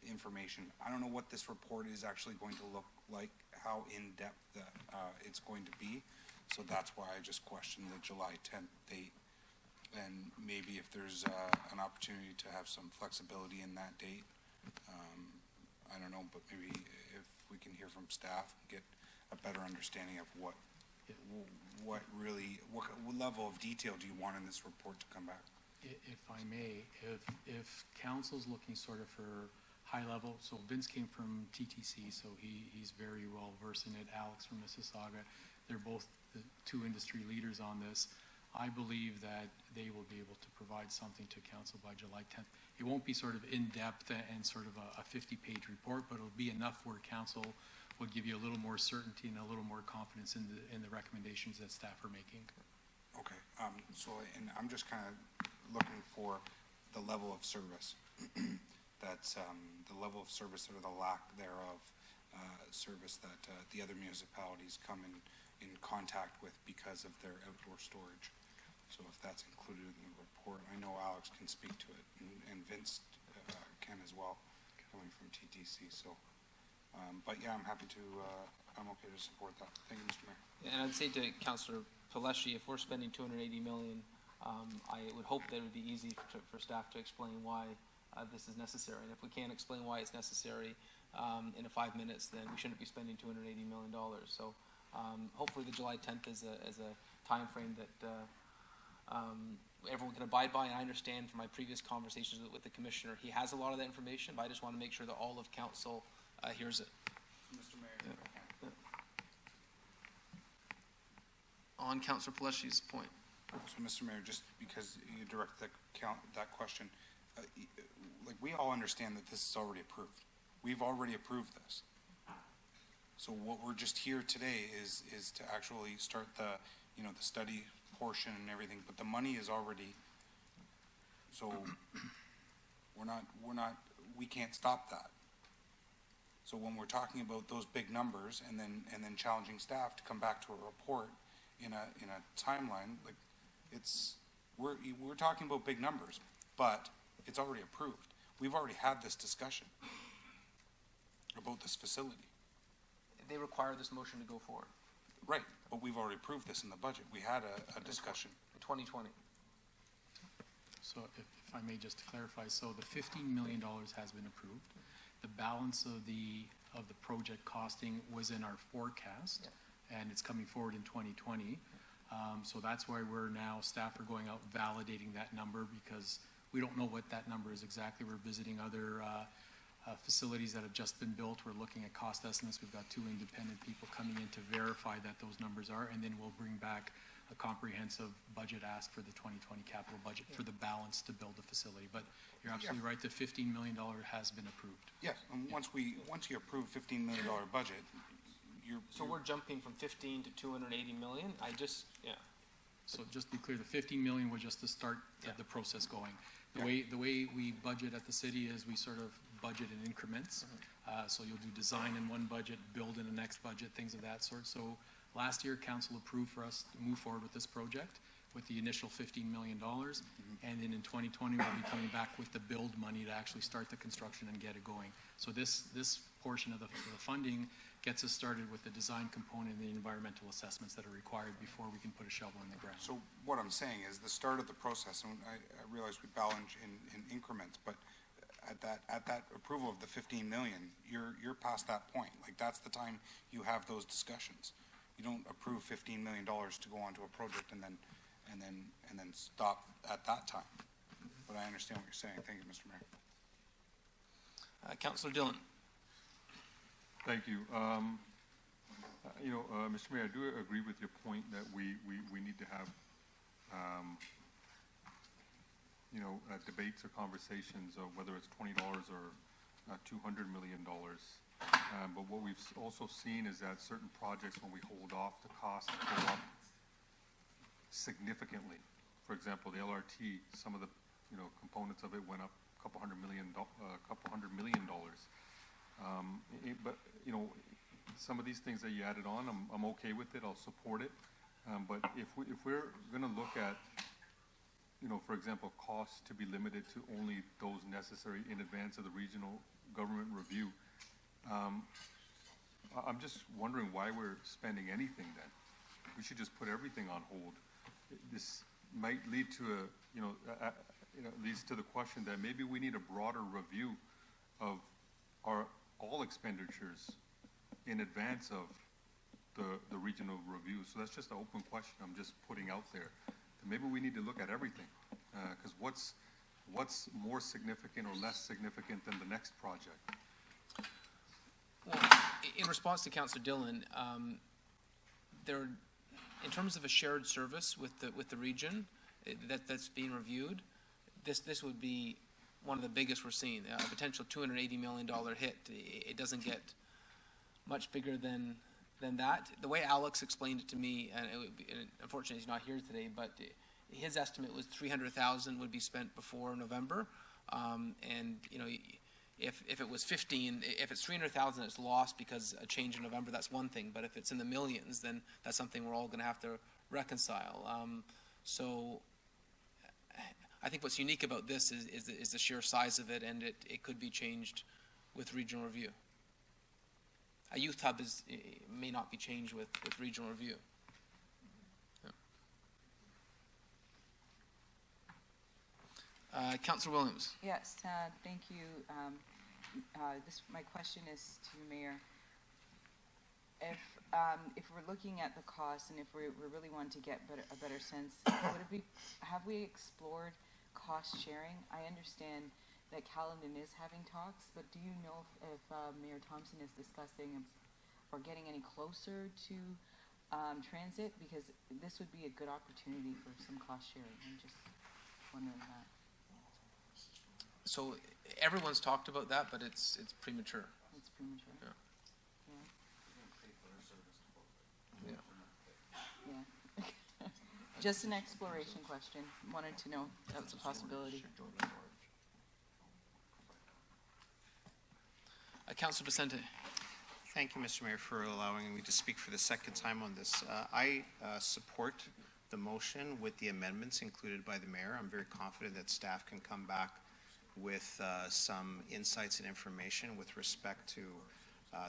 information. I don't know what this report is actually going to look like, how in-depth it's going to be. So that's why I just questioned the July 10th date. And maybe if there's an opportunity to have some flexibility in that date, I don't know, but maybe if we can hear from staff and get a better understanding of what level of detail do you want in this report to come back? If I may, if council's looking sort of for high level, so Vince came from TTC, so he's very well versed in it. Alex from Mississauga, they're both the two industry leaders on this. I believe that they will be able to provide something to council by July 10th. It won't be sort of in-depth and sort of a 50-page report, but it'll be enough where council will give you a little more certainty and a little more confidence in the recommendations that staff are making. Okay, and I'm just kind of looking for the level of service. That's the level of service or the lack thereof service that the other municipalities come in contact with because of their outdoor storage. So if that's included in the report, I know Alex can speak to it, and Vince can as well, coming from TTC. So, but yeah, I'm happy to. I'm okay to support that. Thank you, Mr. Mayor. And I'd say to Councillor Paleshi, if we're spending $280 million, I would hope that it would be easy for staff to explain why this is necessary. And if we can't explain why it's necessary in 5 minutes, then we shouldn't be spending $280 million. So hopefully the July 10th is a time frame that everyone can abide by. And I understand from my previous conversations with the Commissioner, he has a lot of that information, but I just want to make sure that all of Council hears it. Mr. Mayor, yeah. On Councillor Paleshi's point. So, Mr. Mayor, just because you direct that question, like we all understand that this is already approved. We've already approved this. So what we're just here today is to actually start the the study portion and everything, but the money is already. So we can't stop that. So when we're talking about those big numbers and then challenging staff to come back to a report in a timeline, like we're talking about big numbers, but it's already approved. We've already had this discussion about this facility. They require this motion to go forward. Right, but we've already approved this in the budget. We had a discussion. 2020. So if I may just clarify, so the $15 million has been approved. The balance of the project costing was in our forecast, and it's coming forward in 2020. So that's why staff are going out validating that number, because we don't know what that number is exactly. We're visiting other facilities that have just been built. We're looking at cost estimates. We've got 2 independent people coming in to verify that those numbers are, and then we'll bring back a comprehensive budget ask for the 2020 capital budget for the balance to build the facility. But you're absolutely right, the $15 million has been approved. Yes, and once you approve $15 million budget, So we're jumping from 15 to 280 million? So just to be clear, the 15 million was just to start the process going. The way we budget at the city is we sort of budget in increments. So you'll do design in one budget, build in the next budget, things of that sort. So last year, council approved for us to move forward with this project with the initial $15 million. And then in 2020, we'll be coming back with the build money to actually start the construction and get it going. So this portion of the funding gets us started with the design component and the environmental assessments that are required before we can put a shovel in the ground. So what I'm saying is the start of the process, and I realize we balance in increments, but at that approval of the 15 million, you're past that point. Like, that's the time you have those discussions. You don't approve $15 million to go onto a project and then stop at that time. But I understand what you're saying. Thank you, Mr. Mayor. Councillor Dillon. Thank you. Mr. Mayor, I do agree with your point that we need to have, debates or conversations of whether it's $20 or $200 million. But what we've also seen is that certain projects, when we hold off, the costs go up significantly. For example, the LRT, some of the components of it went up a couple hundred million dollars. But some of these things that you added on, I'm okay with it. I'll support it. But if we're going to look at, for example, costs to be limited to only those necessary in advance of the regional government review, I'm just wondering why we're spending anything then. We should just put everything on hold. This might lead to leads to the question that maybe we need a broader review of all expenditures in advance of the regional review. So that's just an open question I'm just putting out there. Maybe we need to look at everything, because what's more significant or less significant than the next project? Well, in response to Councillor Dillon, in terms of a shared service with the region that's being reviewed, this would be one of the biggest we're seeing. A potential $280 million hit. It doesn't get much bigger than that. The way Alex explained it to me, and unfortunately he's not here today, but his estimate was $300,000 would be spent before November, and if it was 15, if it's 300,000, it's lost because a change in November. That's one thing, but if it's in the millions, then that's something we're all going to have to reconcile. So I think what's unique about this is the sheer size of it, and it could be changed with regional review. A youth hub may not be changed with regional review. Councillor Williams. Yes, thank you. My question is to Mayor. If we're looking at the cost and if we really want to get a better sense, have we explored cost sharing? I understand that Caledon is having talks, but do you know if Mayor Thompson is discussing or getting any closer to transit? Because this would be a good opportunity for some cost sharing. I'm just wondering that. So everyone's talked about that, but it's premature. It's premature. Yeah. Just an exploration question. Wanted to know if that's a possibility. Councillor Vicente. Thank you, Mr. Mayor, for allowing me to speak for the second time on this. I support the motion with the amendments included by the mayor. I'm very confident that staff can come back with some insights and information with respect to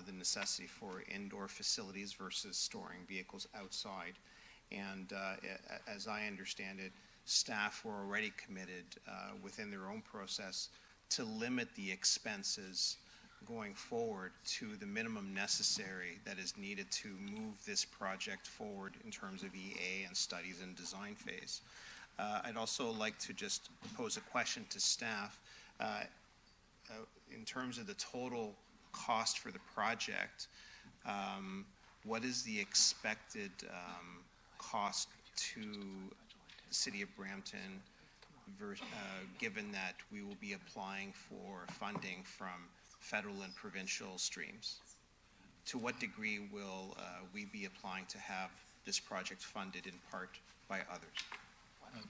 the necessity for indoor facilities versus storing vehicles outside. And as I understand it, staff were already committed within their own process to limit the expenses going forward to the minimum necessary that is needed to move this project forward in terms of EA and studies and design phase. I'd also like to just pose a question to staff. In terms of the total cost for the project, what is the expected cost to the City of Brampton, given that we will be applying for funding from federal and provincial streams? To what degree will we be applying to have this project funded in part by others?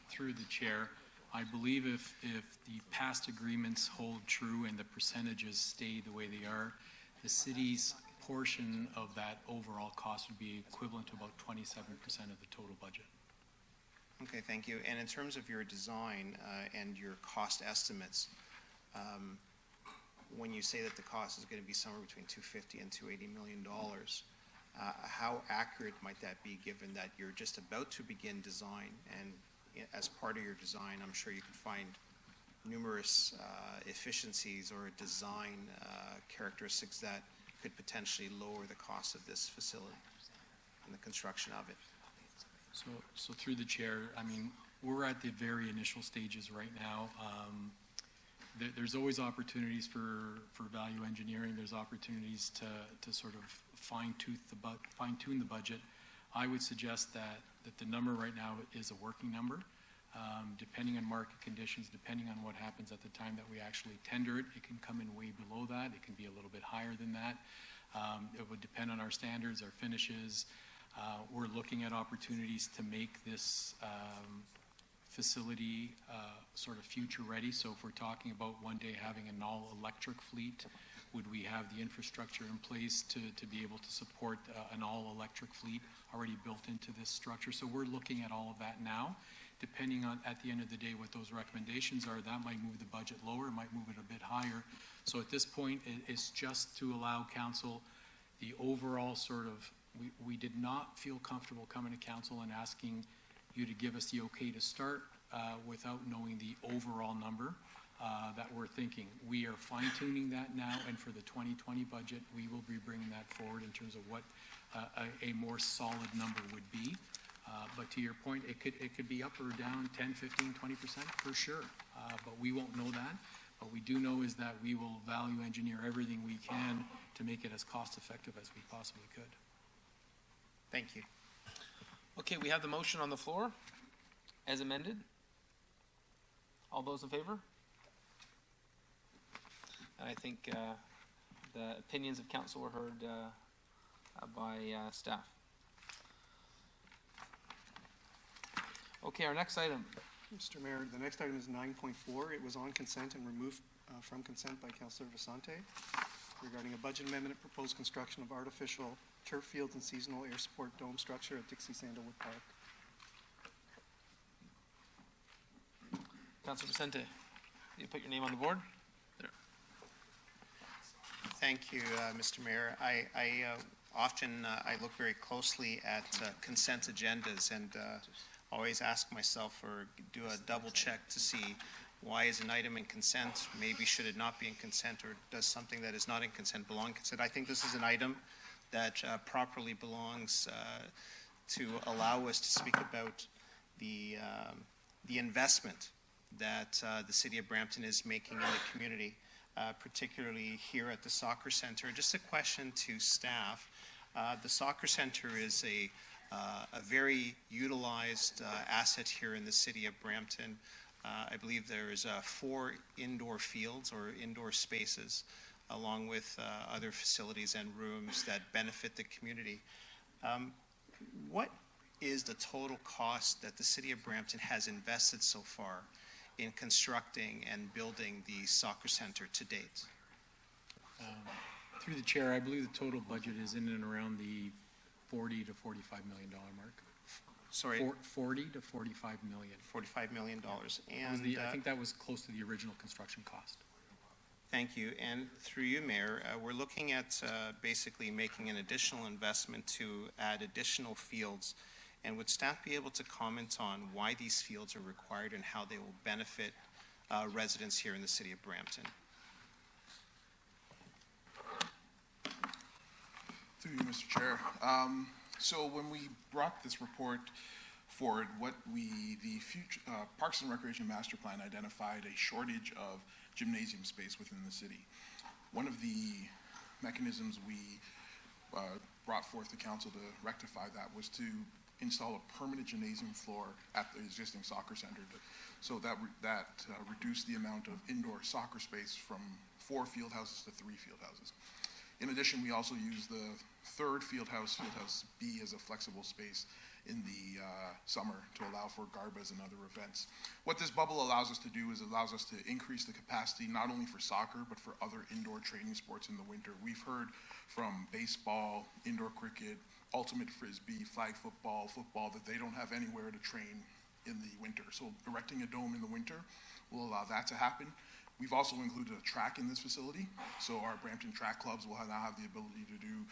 Through the chair, I believe if the past agreements hold true and the percentages stay the way they are, the city's portion of that overall cost would be equivalent to about 27% of the total budget. Okay, thank you. And in terms of your design and your cost estimates, when you say that the cost is going to be somewhere between $250 and $280 million, how accurate might that be, given that you're just about to begin design, and as part of your design, I'm sure you can find numerous efficiencies or design characteristics that could potentially lower the cost of this facility and the construction of it? So through the chair, I mean, we're at the very initial stages right now. There's always opportunities for value engineering. There's opportunities to sort of fine-tune the budget. I would suggest that the number right now is a working number. Depending on market conditions, depending on what happens at the time that we actually tender it, it can come in way below that. It can be a little bit higher than that. It would depend on our standards, our finishes. We're looking at opportunities to make this facility sort of future ready. So if we're talking about one day having an all-electric fleet, would we have the infrastructure in place to be able to support an all-electric fleet already built into this structure? So we're looking at all of that now. Depending on, at the end of the day, what those recommendations are, that might move the budget lower, might move it a bit higher. So at this point, it's just to allow council the overall sort of, we did not feel comfortable coming to council and asking you to give us the okay to start without knowing the overall number that we're thinking. We are fine-tuning that now, and for the 2020 budget, we will be bringing that forward in terms of what a more solid number would be. But to your point, it could be up or down 10, 15, 20% for sure. But we won't know that. What we do know is that we will value engineer everything we can to make it as cost effective as we possibly could. Thank you. Okay, we have the motion on the floor as amended. All those in favor? And I think the opinions of council were heard by staff. Okay, our next item. Mr. Mayor, the next item is 9.4. It was on consent and removed from consent by Councillor Vicente regarding a budget amendment, proposed construction of artificial turf fields and seasonal air support dome structure at Dixie Sandalwood Park. Councillor Vicente, you put your name on the board? There. Thank you, Mr. Mayor. I often look very closely at consent agendas and always ask myself or do a double check to see why is an item in consent, maybe should it not be in consent, or does something that is not in consent belong in consent. I think this is an item that properly belongs to allow us to speak about the investment that the City of Brampton is making in the community, particularly here at the soccer center. Just a question to staff. The soccer center is a very utilized asset here in the City of Brampton. I believe there is 4 indoor fields or indoor spaces, along with other facilities and rooms that benefit the community. What is the total cost that the City of Brampton has invested so far in constructing and building the soccer center to date? Through the chair, I believe the total budget is in and around the $40 to $45 million mark. Sorry? 40 to 45 million. $45 million. And I think that was close to the original construction cost. Thank you. And through you, Mayor, we're looking at basically making an additional investment to add additional fields. And would staff be able to comment on why these fields are required and how they will benefit residents here in the city of Brampton? Through you, Mr. Chair. So when we brought this report forward, the future Parks and Recreation Master Plan identified a shortage of gymnasium space within the city. One of the mechanisms we brought forth to council to rectify that was to install a permanent gymnasium floor at the existing soccer center. So that reduced the amount of indoor soccer space from 4 field houses to 3 field houses. In addition, we also use the third field house B, as a flexible space in the summer to allow for garbas and other events. What this bubble allows us to do is allows us to increase the capacity not only for soccer but for other indoor training sports in the winter. We've heard from baseball, indoor cricket, ultimate frisbee, flag football, that they don't have anywhere to train in the winter. So erecting a dome in the winter will allow that to happen. We've also included a track in this facility, so our Brampton track clubs will now have the ability to do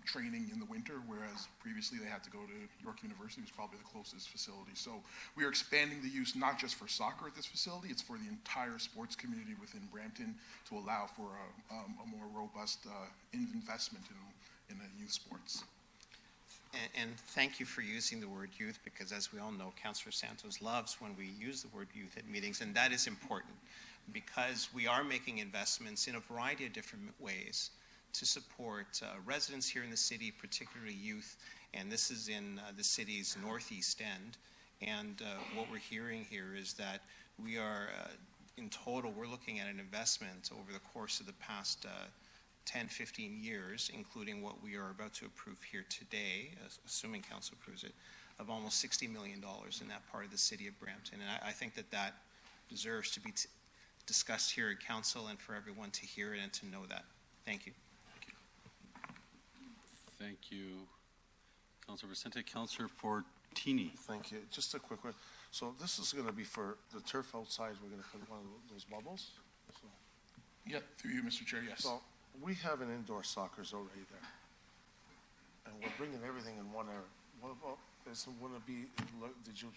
training in the winter, whereas previously they had to go to York University, which is probably the closest facility. So we are expanding the use not just for soccer at this facility, it's for the entire sports community within Brampton to allow for a more robust investment in youth sports. And thank you for using the word youth, because as we all know, Councillor Santos loves when we use the word youth at meetings, and that is important because we are making investments in a variety of different ways to support residents here in the city, particularly youth, and this is in the city's northeast end. And what we're hearing here is that we are, in total, we're looking at an investment over the course of the past 10, 15 years, including what we are about to approve here today, assuming council approves it, of almost $60 million in that part of the city of Brampton. And I think that deserves to be discussed here at council and for everyone to hear it and to know that. Thank you. Thank you, Councillor Vicente. Councillor Fortini. Thank you. Just a quick one. So this is going to be for the turf outside. We're going to put one of those bubbles. So. Yeah, through you, Mr. Chair, yes. So we have an indoor soccer's already there, and we're bringing everything in one area. What about, wouldn't it be, did you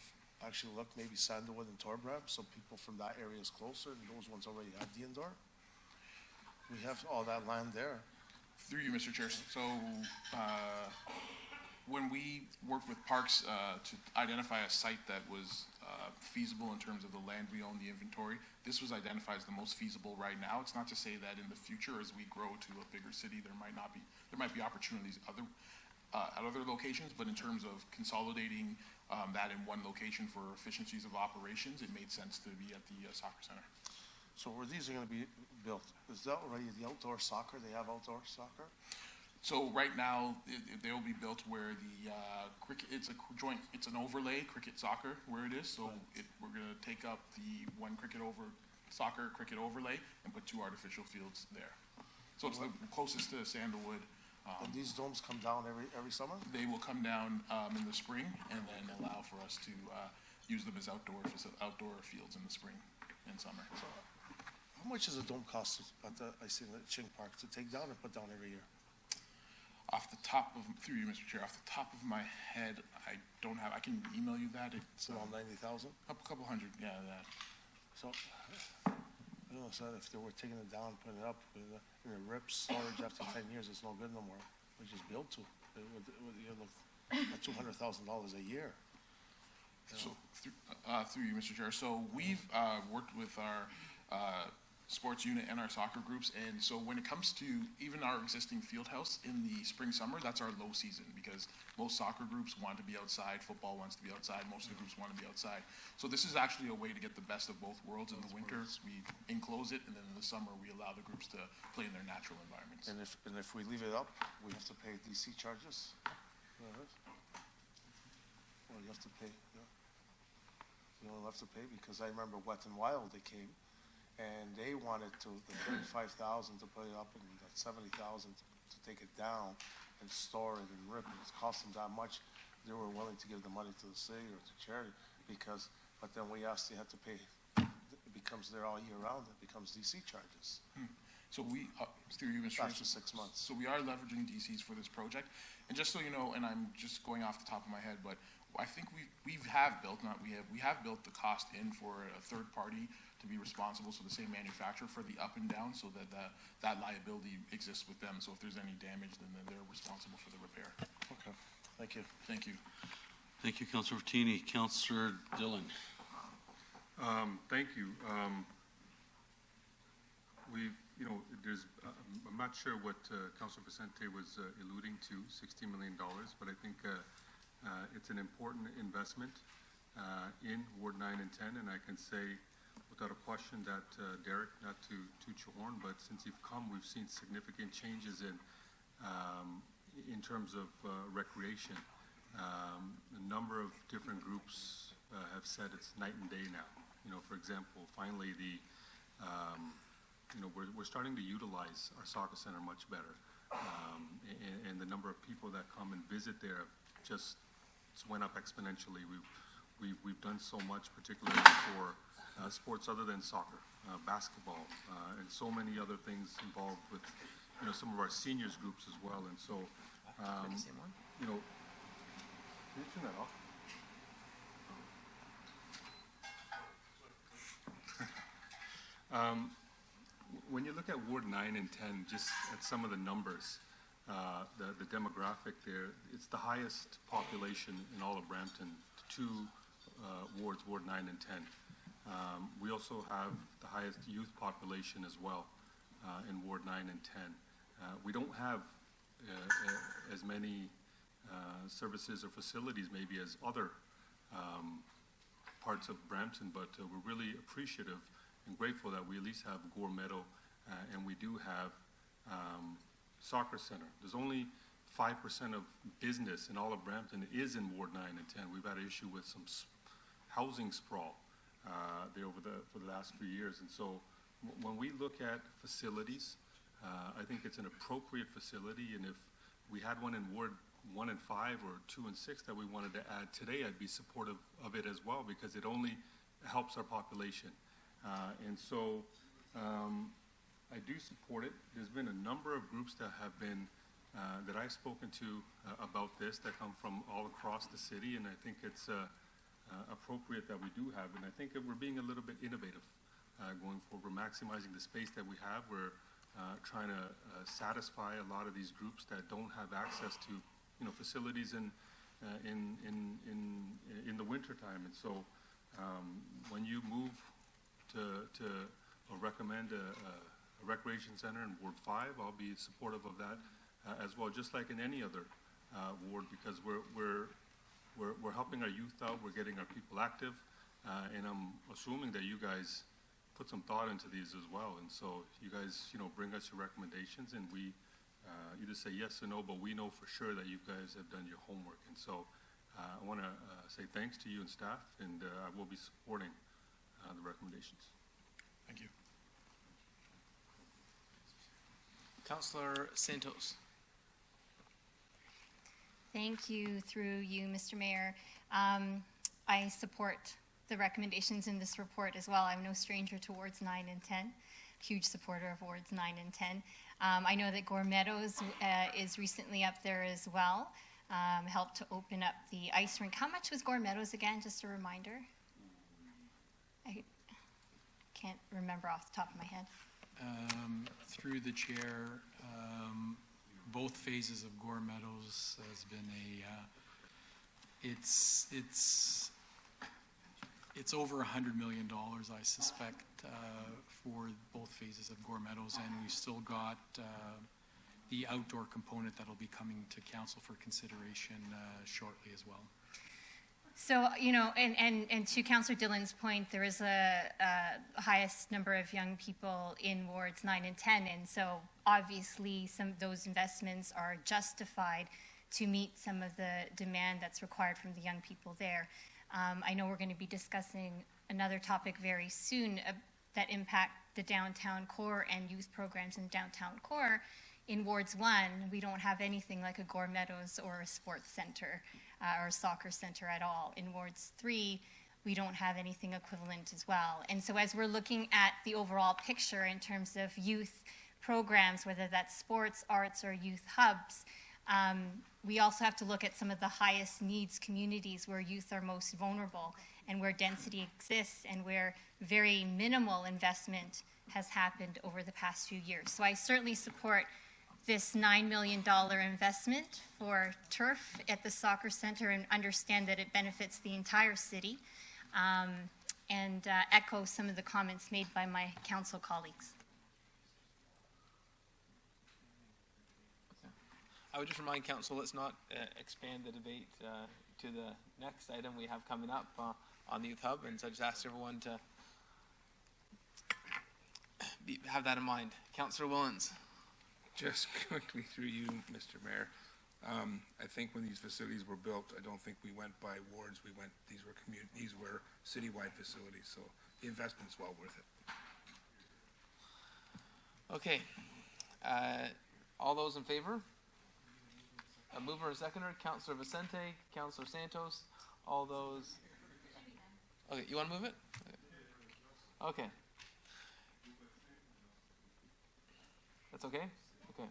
actually look maybe Sandalwood and Torbram, so people from that area is closer, and those ones already have the indoor? We have all that land there. Through you, Mr. Chair. So when we worked with Parks to identify a site that was feasible in terms of the land we own, the inventory, this was identified as the most feasible right now. It's not to say that in the future, as we grow to a bigger city, there might be opportunities at other locations, but in terms of consolidating that in one location for efficiencies of operations, it made sense to be at the soccer center. So where these are going to be built, is that already the outdoor soccer? They have outdoor soccer? So right now, they will be built where the cricket, it's an overlay, cricket soccer, where it is. So we're going to take up the one soccer cricket overlay and put 2 artificial fields there. So it's the closest to Sandalwood. And these domes come down every summer? They will come down in the spring and then allow for us to use them as outdoor fields in the spring and summer. So how much does a dome cost at I see in the Ching Park to take down and put down every year? Through you, Mr. Chair, off the top of my head, I don't have, I can email you that. It's around 90,000? A couple hundred, yeah, that. So, I don't know, so if they were taking it down, putting it up, in a rip storage after 10 years, it's no good no more. We just built to. You look at $200,000 a year. So, through you, Mr. Chair, so we've worked with our sports unit and our soccer groups, and so when it comes to even our existing field house in the spring summer, that's our low season because most soccer groups want to be outside, football wants to be outside, most of the groups want to be outside. So this is actually a way to get the best of both worlds. In the winter we enclose it, and then in the summer we allow the groups to play in their natural environments. And if we leave it up, we have to pay DC charges? Well, you have to pay, yeah. You don't have to pay, because I remember Wet and Wild, they came and they wanted the $35,000 to put it up and that $70,000 to take it down and store it and rip it. It cost them that much. They were willing to give the money to the city or to charity but then we asked, they had to pay. It becomes there all year round. It becomes becomes DC charges. So we, through you, Mr. After 6 months. So we are leveraging DCs for this project. And just so you know, and I'm just going off the top of my head, but I think we have built the cost in for a third party to be responsible, so the same manufacturer, for the up and down, so that that liability exists with them. So if there's any damage, then they're responsible for the repair. Okay, thank you. Thank you. Thank you, Councillor Martini. Councillor Dillon. Thank you. I'm not sure what Councillor Vicente was alluding to, $60 million, but I think it's an important investment in Ward 9 and 10, and I can say without a question that Derek, not to toot your horn, but since you've come, we've seen significant changes in terms of recreation. A number of different groups have said it's night and day now. For example, finally we're starting to utilize our soccer center much better, and the number of people that come and visit there just went up exponentially. We've done so much, particularly for sports other than soccer, basketball, and so many other things involved with some of our seniors groups as well. And so, can you turn that off? When you look at Ward 9 and 10, just at some of the numbers, the demographic there, it's the highest population in all of Brampton, two wards, Ward 9 and 10. We also have the highest youth population as well in Ward 9 and 10. We don't have as many services or facilities maybe as other parts of Brampton, but we're really appreciative and grateful that we at least have Gore Meadow and we do have soccer center. There's only 5% of business in all of Brampton is in Ward 9 and 10. We've had an issue with some housing sprawl there for the last few years. And so when we look at facilities, I think it's an appropriate facility. And if we had one in Ward 1 and 5 or 2 and 6 that we wanted to add today, I'd be supportive of it as well, because it only helps our population. And so I do support it. There's been a number of groups that have been, that I've spoken to about this, that come from all across the city, and I think it's appropriate that we do have. And I think that we're being a little bit innovative going forward. We're maximizing the space that we have. We're trying to satisfy a lot of these groups that don't have access to, facilities in the wintertime. And so when you move to recommend a recreation center in Ward 5, I'll be supportive of that as well, just like in any other ward, because we're helping our youth out, we're getting our people active, and I'm assuming that you guys put some thought into these as well. And so you guys, bring us your recommendations, and we either say yes or no, but we know for sure that you guys have done your homework. And so I want to say thanks to you and staff, and I will be supporting the recommendations. Thank you. Councillor Santos. Thank you, through you, Mr. Mayor. I support the recommendations in this report as well. I'm no stranger to wards 9 and 10, huge supporter of wards 9 and 10. I know that Gore Meadows is recently up there as well, helped to open up the ice rink. How much was Gore Meadows again, just a reminder? I can't remember off the top of my head. Through the chair, both phases of Gore Meadows has been it's over $100 million, I suspect, for both phases of Gore Meadows, and we've still got the outdoor component that'll be coming to council for consideration shortly as well. So, and to Councillor Dillon's point, there is a highest number of young people in wards 9 and 10, and so obviously some of those investments are justified to meet some of the demand that's required from the young people there. I know we're going to be discussing another topic very soon that impact the downtown core and youth programs in downtown core. In wards 1, we don't have anything like a Gore Meadows or a sports center or a soccer center at all. In wards 3, we don't have anything equivalent as well. And so as we're looking at the overall picture in terms of youth programs, whether that's sports, arts, or youth hubs, we also have to look at some of the highest needs communities where youth are most vulnerable and where density exists and where very minimal investment has happened over the past few years. So I certainly support this $9 million investment for turf at the soccer center and understand that it benefits the entire city, and echo some of the comments made by my council colleagues. I would just remind council, let's not expand the debate to the next item we have coming up on the Youth Hub, and so I just ask everyone to have that in mind. Councillor Willens. Just quickly through you, Mr. Mayor. I think when these facilities were built, I don't think we went by wards. These were citywide facilities, so the investment's well worth it. Okay. All those in favor? A mover and seconder, Councillor Vicente, Councillor Santos, all those. Okay, you want to move it? Okay. That's okay? Okay.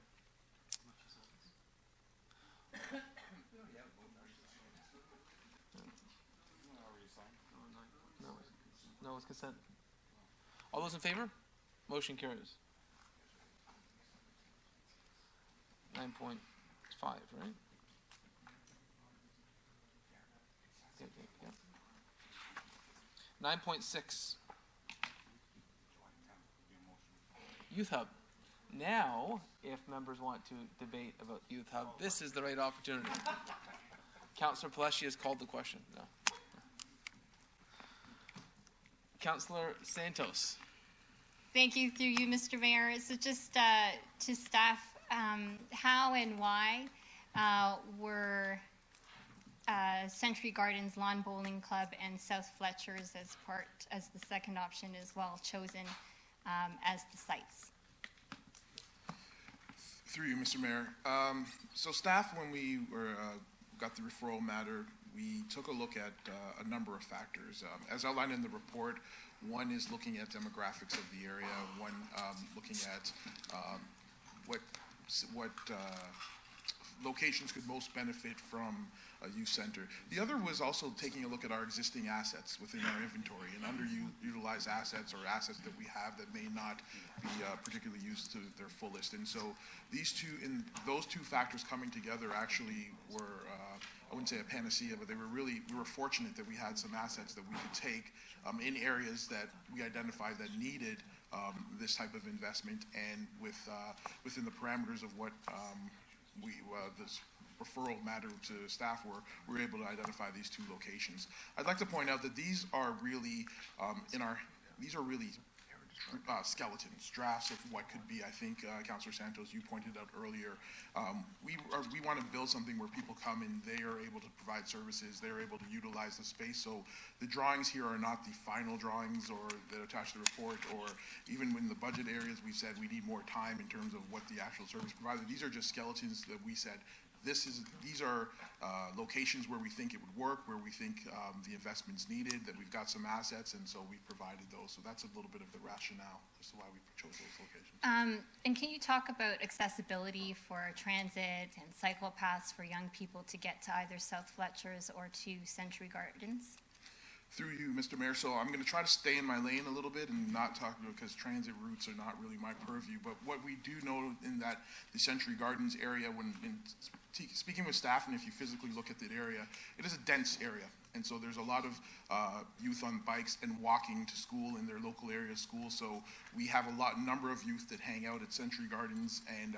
No, it's consent. All those in favor? Motion carries. 9.5, right? Yeah. 9.6. Youth Hub. Now, if members want to debate about Youth Hub, this is the right opportunity. Councillor Pelletier has called the question. No. Councillor Santos. Thank you, through you, Mr. Mayor. So just to staff, how and why were Century Gardens Lawn Bowling Club and South Fletcher's as the second option as well chosen as the sites? Through you, Mr. Mayor. So staff, when we got the referral matter, we took a look at a number of factors. As outlined in the report, one is looking at demographics of the area, one looking at what locations could most benefit from a youth center. The other was also taking a look at our existing assets within our inventory and underutilized assets or assets that we have that may not be particularly used to their fullest. And so those two factors coming together actually were, I wouldn't say a panacea, but we were fortunate that we had some assets that we could take in areas that we identified that needed this type of investment, and within the parameters of what this referral matter to staff we were able to identify these two locations. I'd like to point out that these are really skeletons, drafts of what could be. I think Councillor Santos, you pointed out earlier, we want to build something where people come and they are able to provide services, they're able to utilize the space. So the drawings here are not the final drawings or that attach to the report, or even in the budget areas we said we need more time in terms of what the actual service provided. These are just skeletons that we said these are locations where we think it would work, where we think the investment's needed, that we've got some assets, and so we've provided those. So that's a little bit of the rationale as to why we chose those locations. And can you talk about accessibility for transit and cycle paths for young people to get to either South Fletcher's or to Century Gardens? Through you, Mr. Mayor. So I'm going to try to stay in my lane a little bit and not talk about, because transit routes are not really my purview. But what we do know in that the Century Gardens area, speaking with staff, and if you physically look at that area, it is a dense area. And so there's a lot of youth on bikes and walking to school in their local area school. So we have a number of youth that hang out at Century Gardens, and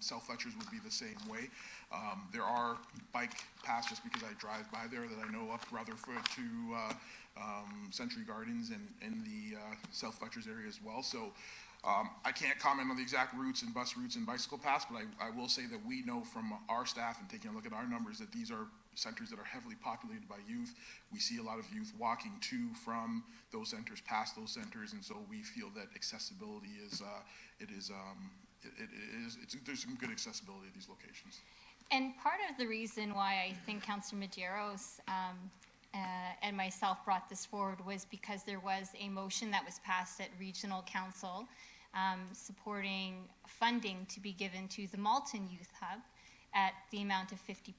South Fletcher's would be the same way. There are bike paths, just because I drive by there, that I know up Rutherford to Century Gardens and the South Fletcher's area as well. So I can't comment on the exact routes and bus routes and bicycle paths, but I will say that we know from our staff and taking a look at our numbers that these are centers that are heavily populated by youth. We see a lot of youth walking to, from those centers, past those centers, and so we feel that accessibility there's some good accessibility at these locations. And part of the reason why I think Councillor Medeiros and myself brought this forward was because there was a motion that was passed at Regional Council supporting funding to be given to the Malton Youth Hub at the amount of 50%.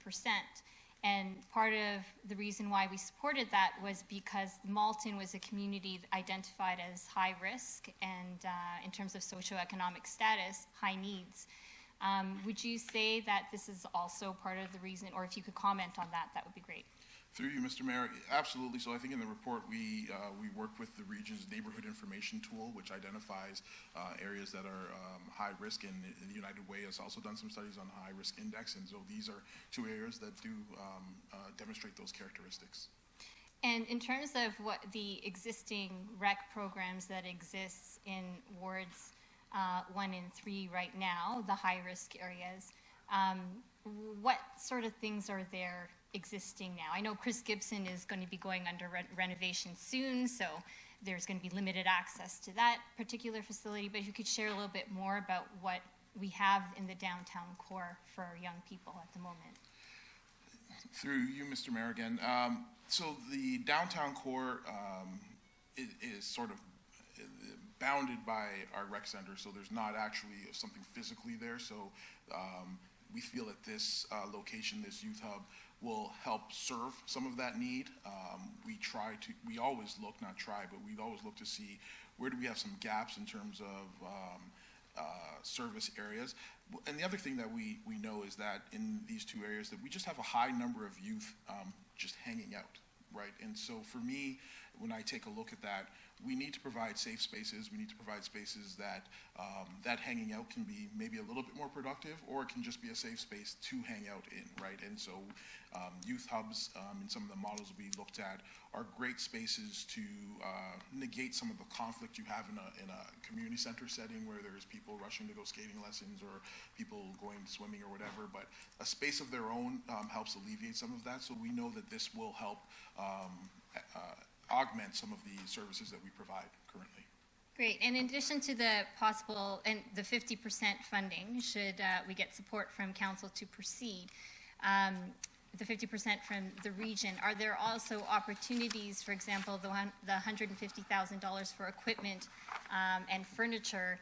And part of the reason why we supported that was because Malton was a community identified as high risk and in terms of socioeconomic status, high needs. Would you say that this is also part of the reason, or if you could comment on that, that would be great. Through you, Mr. Mayor, absolutely. So I think in the report we work with the region's neighborhood information tool, which identifies areas that are high risk, and the United Way has also done some studies on the high risk index, and so these are two areas that do demonstrate those characteristics. And in terms of what the existing rec programs that exists in wards 1 and 3 right now, the high risk areas, what sort of things are there existing now? I know Chris Gibson is going to be going under renovation soon, so there's going to be limited access to that particular facility, but if you could share a little bit more about what we have in the downtown core for young people at the moment. Through you, Mr. Mayor, again. So the downtown core is sort of bounded by our rec center, so there's not actually something physically there. So we feel that this location, this youth hub, will help serve some of that need. We always look, not try, but we always look to see where do we have some gaps in terms of service areas. And the other thing that we know is that in these two areas that we just have a high number of youth just hanging out, right? And so for me, when I take a look at that, we need to provide safe spaces. We need to provide spaces that that hanging out can be maybe a little bit more productive, or it can just be a safe space to hang out in, right? And so youth hubs and some of the models we looked at are great spaces to negate some of the conflict you have in a community center setting where there's people rushing to go skating lessons or people going swimming or whatever. But a space of their own helps alleviate some of that. So we know that this will help augment some of the services that we provide currently. Great. And in addition to the possible and the 50% funding, should we get support from council to proceed, the 50% from the region, are there also opportunities, for example, the $150,000 for equipment and furniture?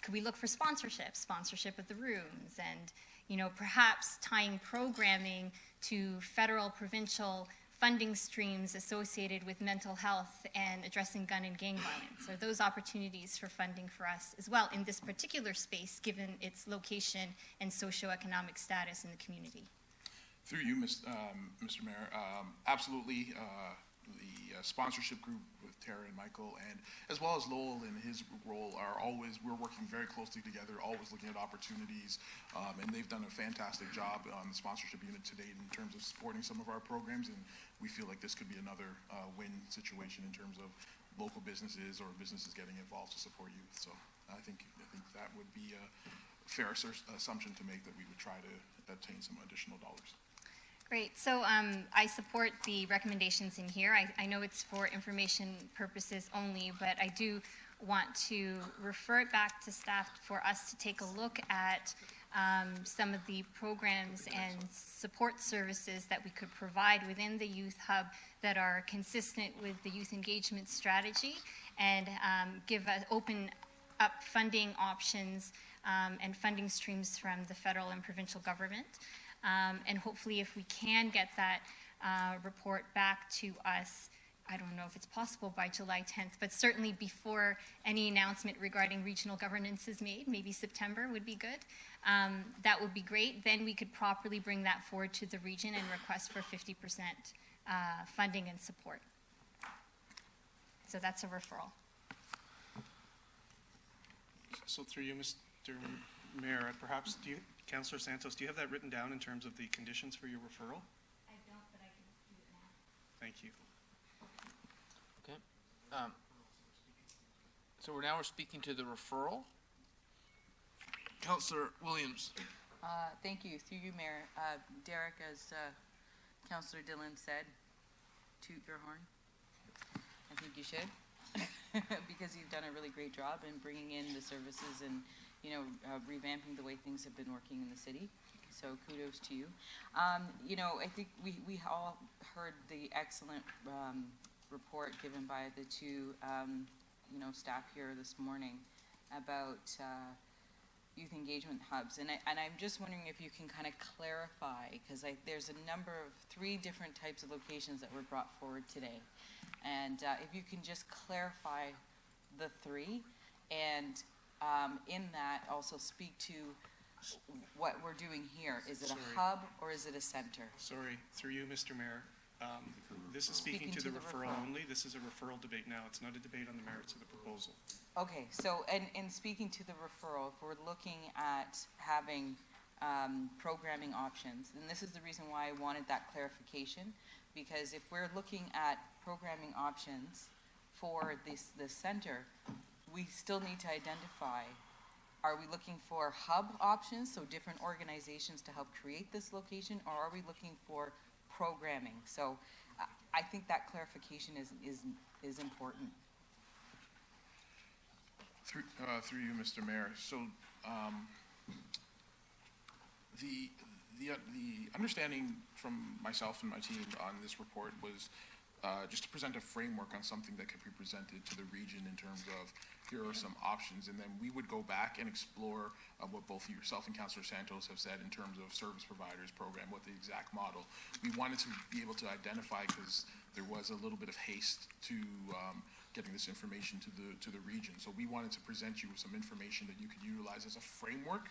Could we look for sponsorship of the rooms, and perhaps tying programming to federal, provincial funding streams associated with mental health and addressing gun and gang violence? Are those opportunities for funding for us as well in this particular space, given its location and socioeconomic status in the community? Through you, Mr. Mayor, absolutely. The sponsorship group with Tara and Michael, and as well as Lowell in his role, we're working very closely together, always looking at opportunities, and they've done a fantastic job on the sponsorship unit to date in terms of supporting some of our programs, and we feel like this could be another win situation in terms of local businesses or businesses getting involved to support youth. So I think that would be a fair assumption to make, that we would try to obtain some additional dollars. Great. So I support the recommendations in here. I know it's for information purposes only, but I do want to refer it back to staff for us to take a look at some of the programs and support services that we could provide within the youth hub that are consistent with the youth engagement strategy, and open up funding options and funding streams from the federal and provincial government. And hopefully, if we can get that report back to us, I don't know if it's possible by July 10th, but certainly before any announcement regarding regional governance is made, maybe September would be good. That would be great. Then we could properly bring that forward to the region and request for 50% funding and support. So that's a referral. So through you, Mr. Mayor, perhaps Councillor Santos, do you have that written down in terms of the conditions for your referral? I don't, but I can do it now. Thank you. Okay. So we're speaking to the referral. Councillor Williams. Thank you. Through you, Mayor. Derek, as Councillor Dillon said, toot your horn. I think you should, because you've done a really great job in bringing in the services and revamping the way things have been working in the city. so kudos to you. You know, I think we all heard the excellent report given by the two, you know, staff here this morning about youth engagement hubs, and I'm just wondering if you can kind of clarify, because there's a number of 3 different types of locations that were brought forward today, and if you can just clarify the 3, and in that also speak to what we're doing here. Is it a hub or is it a center? Sorry, through you, Mr. Mayor. This is speaking to the referral only. This is a referral debate now. It's not a debate on the merits of the proposal. Okay, so, and speaking to the referral, if we're looking at having programming options, and this is the reason why I wanted that clarification, because if we're looking at programming options for this center, we still need to identify, are we looking for hub options, so different organizations to help create this location, or are we looking for programming? So I think that clarification is important. Through you, Mr. Mayor. So the understanding from myself and my team on this report was just to present a framework on something that could be presented to the region in terms of here are some options, and then we would go back and explore what both yourself and Councillor Santos have said in terms of service providers program, what the exact model. We wanted to be able to identify, because there was a little bit of haste to getting this information to the region. So we wanted to present you with some information that you could utilize as a framework,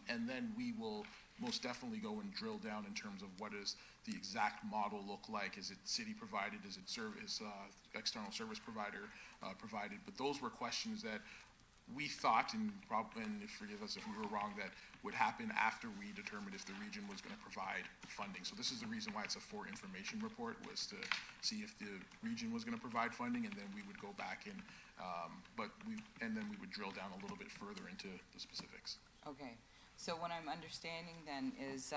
and then we will most definitely go and drill down in terms of what does the exact model look like. Is it city provided? Is it external service provider provided? But those were questions that we thought, and forgive us if we were wrong, that would happen after we determined if the region was going to provide funding. So this is the reason why it's a for information report, was to see if the region was going to provide funding, and then we would go back and then we would drill down a little bit further into the specifics. Okay, so what I'm understanding then is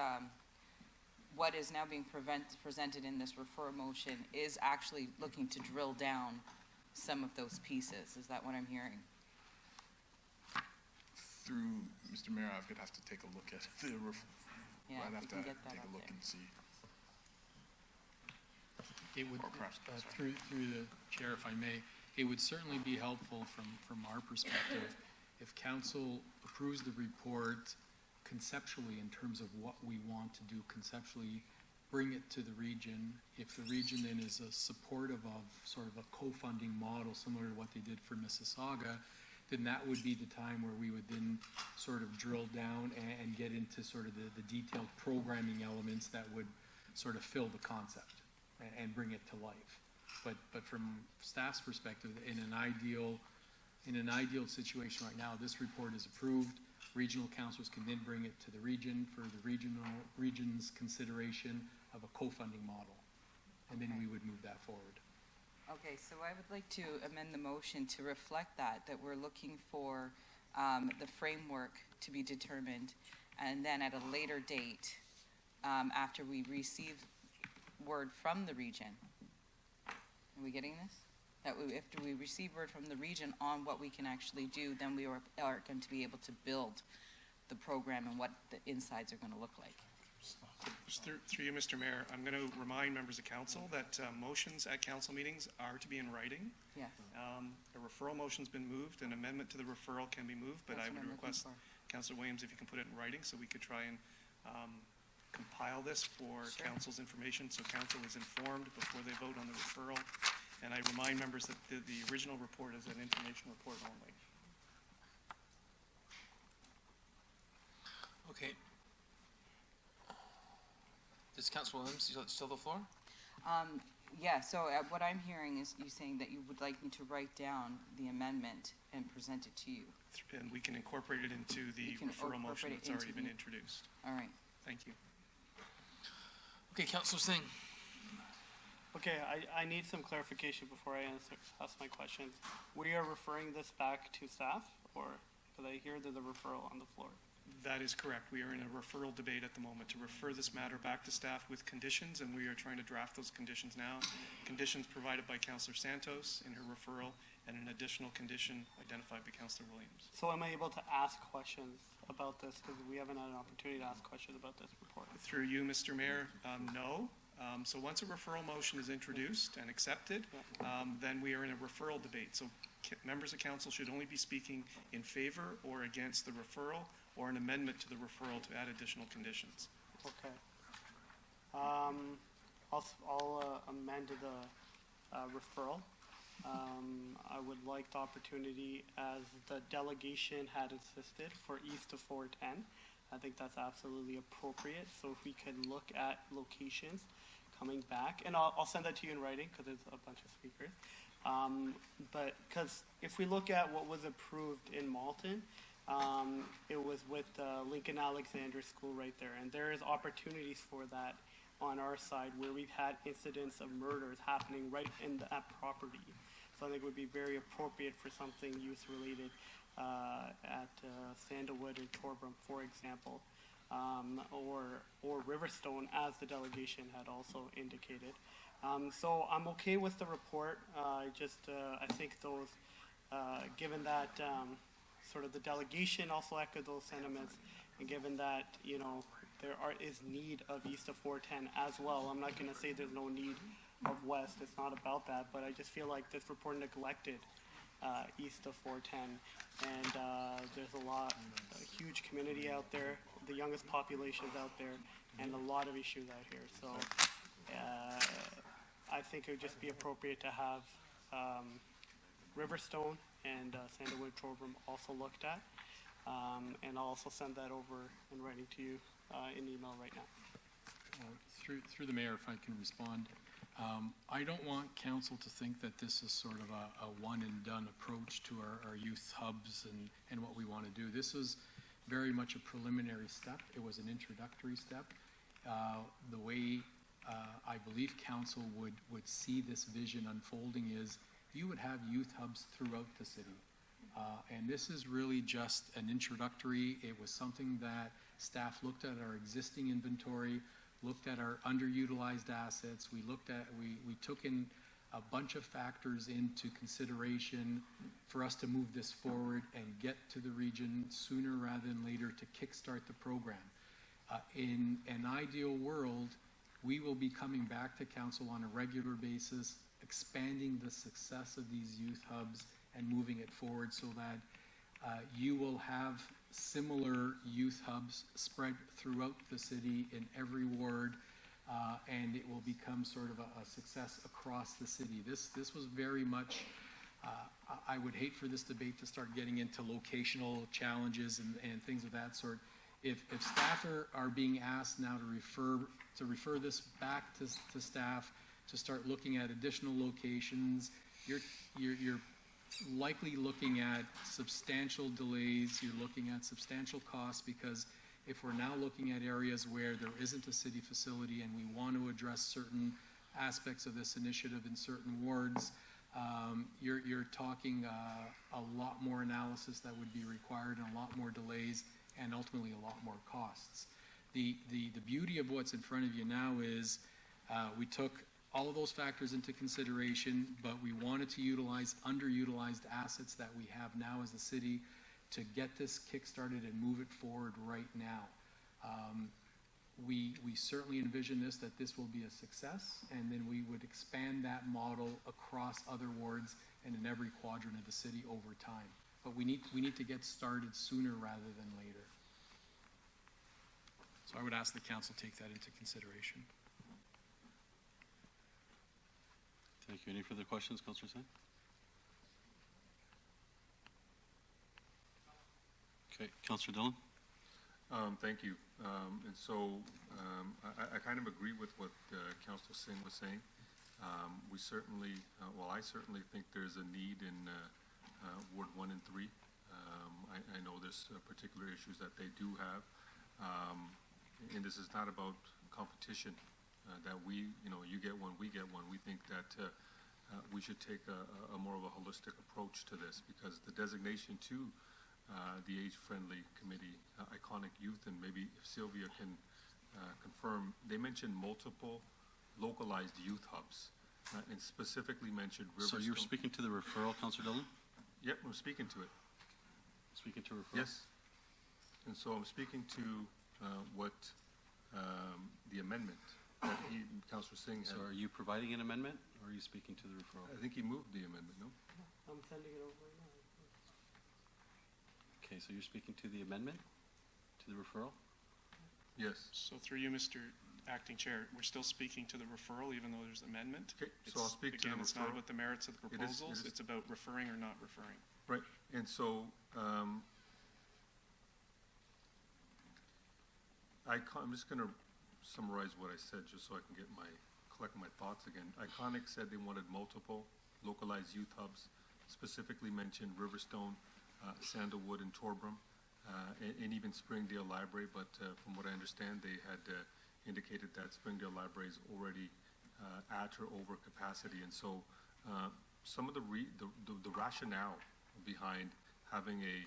what is now being presented in this referral motion is actually looking to drill down some of those pieces. Is that what I'm hearing? Through Mr. Mayor, I would have to take a look at the I'd have to take a look and see. It would, through the chair, if I may, it would certainly be helpful from our perspective if council approves the report conceptually in terms of what we want to do conceptually, bring it to the region. If the region then is supportive of sort of a co-funding model similar to what they did for Mississauga, then that would be the time where we would then sort of drill down and get into sort of the detailed programming elements that would sort of fill the concept and bring it to life. But from staff's perspective, in an ideal situation right now, this report is approved. Regional councils can then bring it to the region for the region's consideration of a co-funding model, and then we would move that forward. Okay, so I would like to amend the motion to reflect that we're looking for the framework to be determined, and then at a later date, after we receive word from the region. Are we getting this? After we receive word from the region on what we can actually do, then we are going to be able to build the program and what the insides are going to look like. Just through you, Mr. Mayor, I'm going to remind members of council that motions at council meetings are to be in writing. Yes. A referral motion's been moved. An amendment to the referral can be moved, but I would request, Councillor Williams, if you can put it in writing so we could try and compile this for council's information, so council is informed before they vote on the referral. And I remind members that the original report is an information report only. Okay. Does Councilor Williams still the floor? Yeah, so what I'm hearing is you saying that you would like me to write down the amendment and present it to you. And we can incorporate it into the referral motion that's already been introduced. All right. Thank you. Okay, Councilor Singh. Okay, I need some clarification before I ask my questions. We are referring this back to staff, or because I hear there's a referral on the floor? That is correct. We are in a referral debate at the moment to refer this matter back to staff with conditions, and we are trying to draft those conditions now. Conditions provided by Councillor Santos in her referral, and an additional condition identified by Councillor Williams. So am I able to ask questions about this? Because we haven't had an opportunity to ask questions about this report. Through you, Mr. Mayor, no. So once a referral motion is introduced and accepted, then we are in a referral debate. So members of council should only be speaking in favor or against the referral or an amendment to the referral to add additional conditions. Okay. I'll amend the referral. I would like the opportunity, as the delegation had insisted, for east of 410. I think that's absolutely appropriate. So if we could look at locations coming back, and I'll send that to you in writing because there's a bunch of speakers. But because if we look at what was approved in Malton, it was with Lincoln Alexander School right there, and there is opportunities for that on our side where we've had incidents of murders happening right in that property. So I think it would be very appropriate for something youth-related at Sandalwood and Torbram, for example, or Riverstone, as the delegation had also indicated. So I'm okay with the report. I think those, given that sort of the delegation also echoed those sentiments, and given that, you know, there is need of east of 410 as well. I'm not going to say there's no need of west. It's not about that, but I just feel like this report neglected east of 410, and there's a huge community out there, the youngest populations out there, and a lot of issues out here. So I think it would just be appropriate to have Riverstone and Sandalwood Torbram also looked at, and I'll also send that over in writing to you in email right now. Through the mayor, if I can respond. I don't want council to think that this is sort of a one and done approach to our youth hubs and what we want to do. This is very much a preliminary step. It was an introductory step. The way I believe council would see this vision unfolding is you would have youth hubs throughout the city. And this is really just an introductory. It was something that staff looked at our existing inventory, looked at our underutilized assets. We took in a bunch of factors into consideration for us to move this forward and get to the region sooner rather than later to kickstart the program. In an ideal world, we will be coming back to council on a regular basis, expanding the success of these youth hubs and moving it forward so that you will have similar youth hubs spread throughout the city in every ward, and it will become sort of a success across the city. This was very much, I would hate for this debate to start getting into locational challenges and things of that sort. If staff are being asked now to refer this back to staff to start looking at additional locations, you're likely looking at substantial delays, you're looking at substantial costs, because if we're now looking at areas where there isn't a city facility and we want to address certain aspects of this initiative in certain wards, you're talking a lot more analysis that would be required and a lot more delays and ultimately a lot more costs. The beauty of what's in front of you now is we took all of those factors into consideration, but we wanted to utilize underutilized assets that we have now as a city to get this kick-started and move it forward right now. We certainly envision that this will be a success, and then we would expand that model across other wards and in every quadrant of the city over time. But we need to get started sooner rather than later. So I would ask the council take that into consideration. Thank you. Any further questions, Councillor Sen? Okay, Councillor Dillon. Thank you. And so I kind of agree with what Councillor Singh was saying. We certainly, I certainly think there's a need in Ward 1 and 3. I know there's particular issues that they do have. And this is not about competition. That we, you get one, we get one. We think that we should take a more of a holistic approach to this, because the designation to the age-friendly committee, Iconic Youth, and maybe if Sylvia can confirm, they mentioned multiple localized youth hubs. and specifically mentioned So Riverstone. you're speaking to the referral, Councillor Dillon? Yep, I'm speaking to it. Speaking to referral? Yes. And so I'm speaking to what the amendment that Councillor Singh had. So are you providing an amendment, or are you speaking to the referral? I think he moved the amendment, no? I'm sending it over right now. Okay, so you're speaking to the amendment, to the referral? Yes. So through you, Mr. Acting Chair, we're still speaking to the referral even though there's amendment. Okay, so I'll speak to the Again, it's not referral. about the merits of the It is- proposals, it's about referring or not referring. Right, and so I'm just going to summarize what I said just so I can collect my thoughts again. Iconic said they wanted multiple localized youth hubs, specifically mentioned Riverstone, Sandalwood, and Torbram, and even Springdale Library, but from what I understand, they had indicated that Springdale Library is already at or over capacity, and so some of the rationale behind having a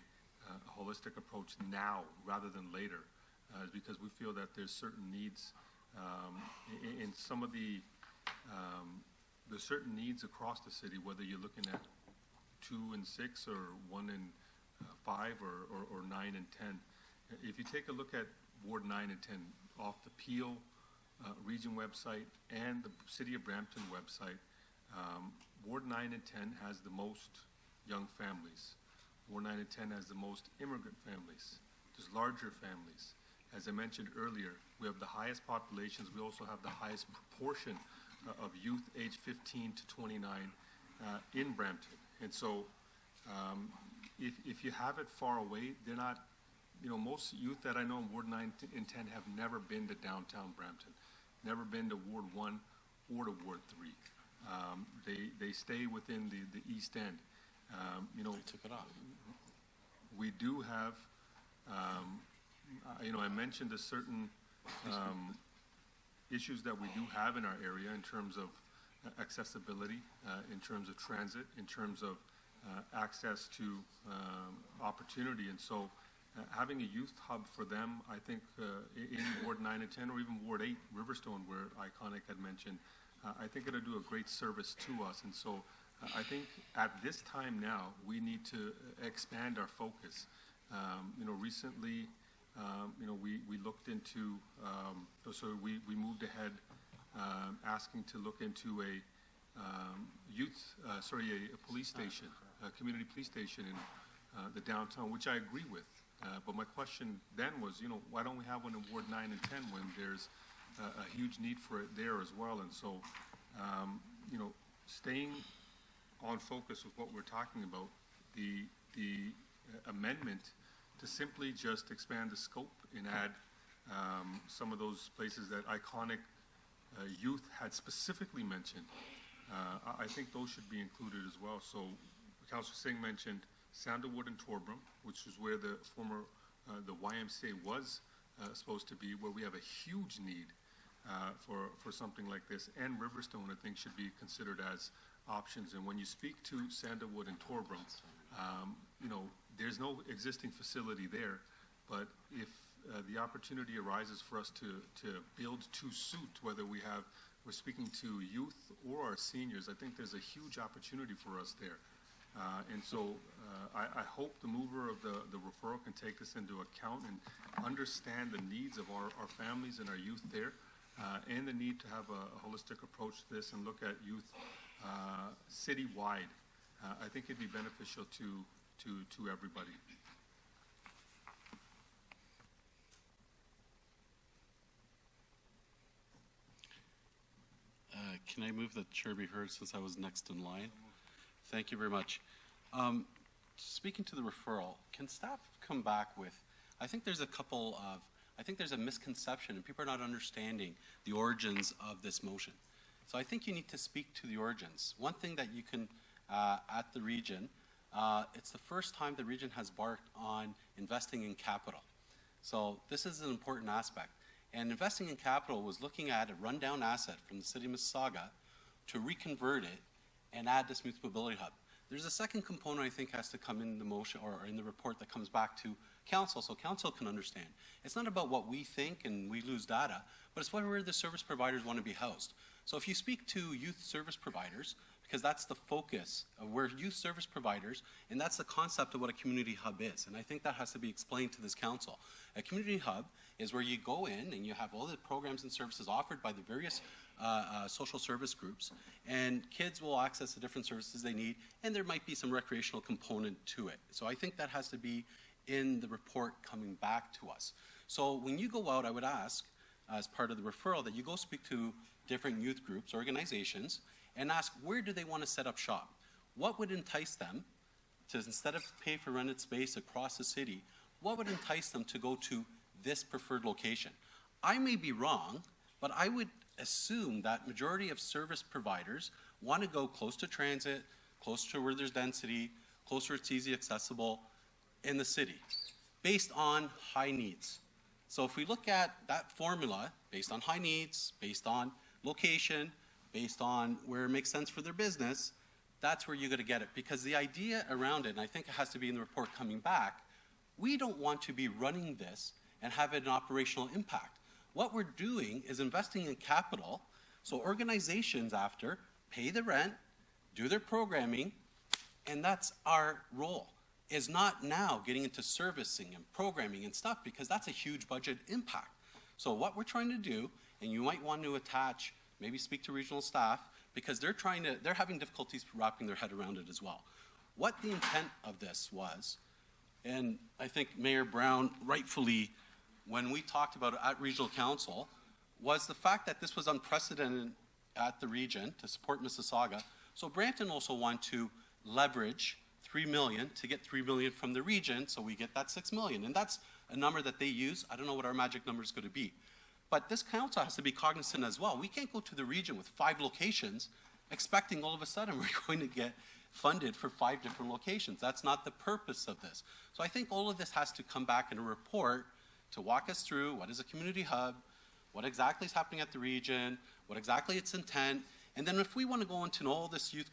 holistic approach now rather than later is because we feel that there's certain needs in some of there's certain needs across the city, whether you're looking at 2 and 6 or 1 and 5 or 9 and 10. If you take a look at Ward 9 and 10 off the Peel region website and the City of Brampton website, Ward 9 and 10 has the most young families. Ward 9 and 10 has the most immigrant families. There's larger families. As I mentioned earlier, we have the highest populations. We also have the highest proportion of youth age 15 to 29 in Brampton. And so if you have it far away, they're not, most youth that I know in Ward 9 and 10 have never been to downtown Brampton, never been to Ward 1 or to Ward 3. They stay within the East End. Took it off. We do have, I mentioned the certain issues that we do have in our area in terms of accessibility, in terms of transit, in terms of access to opportunity. And so having a youth hub for them, I think in Ward 9 and 10 or even Ward 8, Riverstone, where Iconic had mentioned, I think it'll do a great service to us. And so I think at this time now, we need to expand our focus. Recently, we looked into, we moved ahead asking to look into a police station, a community police station in the downtown, which I agree with. But my question then was, why don't we have one in Ward 9 and 10 when there's a huge need for it there as well? And so, staying on focus with what we're talking about, the amendment to simply just expand the scope and add some of those places that Iconic youth had specifically mentioned, I think those should be included as well. So Councillor Singh mentioned Sandalwood and Torbram, which is where the former the YMCA was supposed to be, where we have a huge need for something like this, and Riverstone, I think, should be considered as options. And when you speak to Sandalwood and Torbram, there's no existing facility there, but if the opportunity arises for us to build to suit, whether we're speaking to youth or our seniors, I think there's a huge opportunity for us there. And so I hope the mover of the referral can take this into account and understand the needs of our families and our youth there, and the need to have a holistic approach to this and look at youth citywide. I think it'd be beneficial to everybody. Can I move that chair be heard since I was next in line? Thank you very much. Speaking to the referral, can staff come back with, I think there's a misconception and people are not understanding the origins of this motion. So I think you need to speak to the origins. One thing that you can, at the region, it's the first time the region has embarked on investing in capital. So this is an important aspect. And investing in capital was looking at a rundown asset from the city of Mississauga to reconvert it and add this youth mobility hub. There's a second component I think has to come in the motion or in the report that comes back to council so council can understand. It's not about what we think and we lose data, but it's where the service providers want to be housed. So if you speak to youth service providers, because that's the focus of where youth service providers, and that's the concept of what a community hub is. And I think that has to be explained to this council. A community hub is where you go in and you have all the programs and services offered by the various social service groups, and kids will access the different services they need, and there might be some recreational component to it. So I think that has to be in the report coming back to us. So when you go out, I would ask, as part of the referral, that you go speak to different youth groups, organizations, and ask where do they want to set up shop? What would entice them to, instead of pay for rented space across the city, what would entice them to go to this preferred location? I may be wrong, but I would assume that majority of service providers want to go close to transit, close to where there's density, closer it's easy accessible in the city, based on high needs. So if we look at that formula, based on high needs, based on location, based on where it makes sense for their business, that's where you're going to get it. Because the idea around it, and I think it has to be in the report coming back, we don't want to be running this and have an operational impact. What we're doing is investing in capital, so organizations after pay the rent, do their programming, and that's our role, is not now getting into servicing and programming and stuff, because that's a huge budget impact. So what we're trying to do, and you might want to attach, maybe speak to regional staff, because they're having difficulties wrapping their head around it as well. What the intent of this was, and I think Mayor Brown rightfully, when we talked about it at Regional Council, was the fact that this was unprecedented at the region to support Mississauga. So Brampton also wanted to leverage $3 million to get $3 million from the region, so we get that $6 million. And that's a number that they use. I don't know what our magic number is going to be. But this council has to be cognizant as well. We can't go to the region with 5 locations expecting all of a sudden we're going to get funded for 5 different locations. That's not the purpose of this. So I think all of this has to come back in a report to walk us through what is a community hub, what exactly is happening at the region, what exactly its intent, and then if we want to go into all this youth,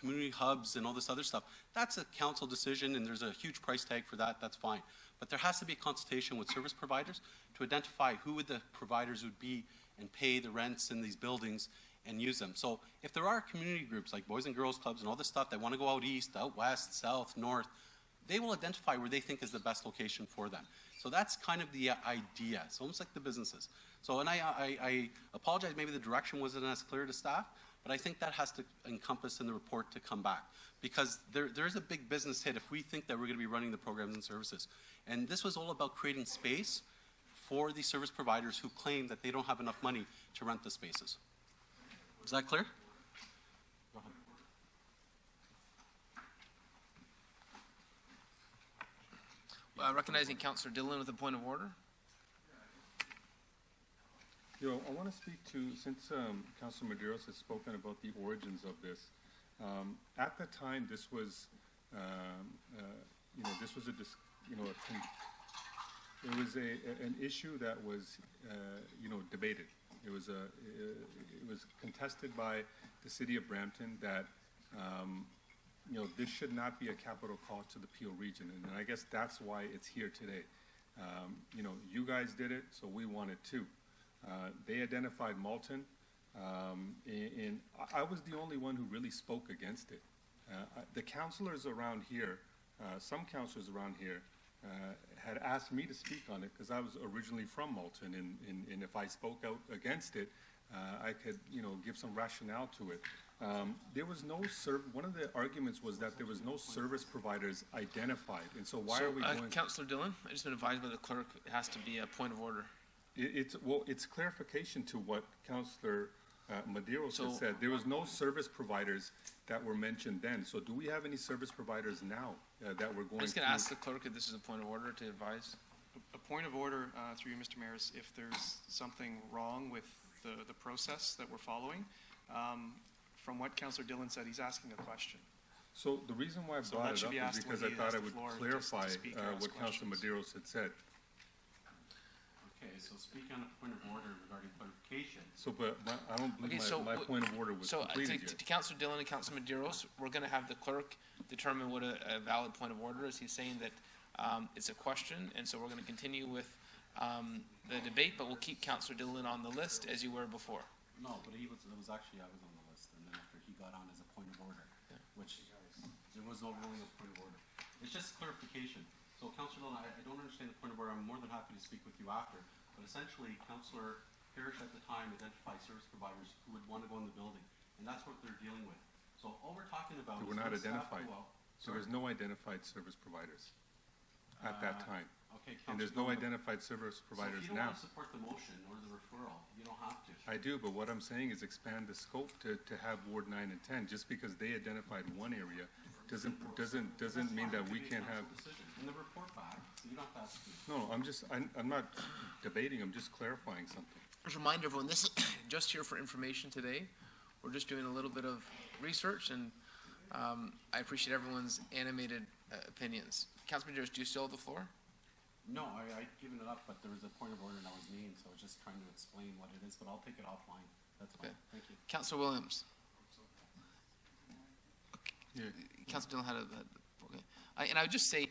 community hubs and all this other stuff, that's a council decision and there's a huge price tag for that, that's fine. But there has to be a consultation with service providers to identify who the providers would be and pay the rents in these buildings and use them. So if there are community groups like Boys and Girls Clubs and all this stuff that want to go out east, out west, south, north, they will identify where they think is the best location for them. So that's kind of the idea. It's almost like the businesses. So, and I apologize, maybe the direction wasn't as clear to staff, but I think that has to encompass in the report to come back. Because there's a big business hit if we think that we're going to be running the programs and services. And this was all about creating space for these service providers who claim that they don't have enough money to rent the spaces. Is that clear? Go ahead. Recognizing Councillor Dillon with a point of order. I want to speak to, since Councillor Medeiros has spoken about the origins of this, at the time this was, it was an issue that was, debated. It was contested by the city of Brampton that, this should not be a capital cost to the Peel region, and I guess that's why it's here today. You guys did it, so we want it too. They identified Malton, and I was the only one who really spoke against it. The councillors around here, some councillors around here, had asked me to speak on it because I was originally from Malton, and if I spoke out against it, I could, give some rationale to it. There was no one of the arguments was that there was no service providers identified, and so why are we going? Councillor Dillon, I've just been advised by the clerk it has to be a point of order. It's clarification to what Councillor Medeiros has said. There was no service providers that were mentioned then. So do we have any service providers now that we're going to? I'm just going to ask the clerk if this is a point of order to advise. A point of order, through you, Mr. Mayor, is if there's something wrong with the process that we're following. From what Councillor Dillon said, he's asking a question. So the reason why I brought it up is because I thought I would clarify what Councillor Medeiros had said. Okay, so speak on a point of order regarding clarification. So, but I don't believe my point of order was completed yet. To Councillor Dillon and Councillor Medeiros, we're going to have the clerk determine what a valid point of order is. He's saying that it's a question, and so we're going to continue with the debate, but we'll keep Councillor Dillon on the list as you were before. No, but it was actually, I was on the list, and then after he got on as a point of order, which there was no ruling of point of order. It's just clarification. So Councillor Dillon, I don't understand the point of order. I'm more than happy to speak with you after, but essentially Councillor Parrish at the time identified service providers who would want to go in the building, and that's what they're dealing with. So all we're talking about They is were not when staff identified. go out. There was no identified service providers at that time. Okay, And there's no identified service providers So if you don't now. want to support the motion or the referral, you don't have to. I do, but what I'm saying is expand the scope to have Ward 9 and 10. Just because they identified one area doesn't mean that we can't have. And the report back, so you don't have to ask me. No, I'm not debating, I'm just clarifying something. Just remind everyone, this is just here for information today. We're just doing a little bit of research, and I appreciate everyone's animated opinions. Councilman Jones, do you still have the floor? No, I'd given it up, but there was a point of order that was named, so I was just trying to explain what it is, but I'll take it offline. That's fine. Thank you. Councilor Williams. Yeah. Councilor Dillon had okay. And I would just say,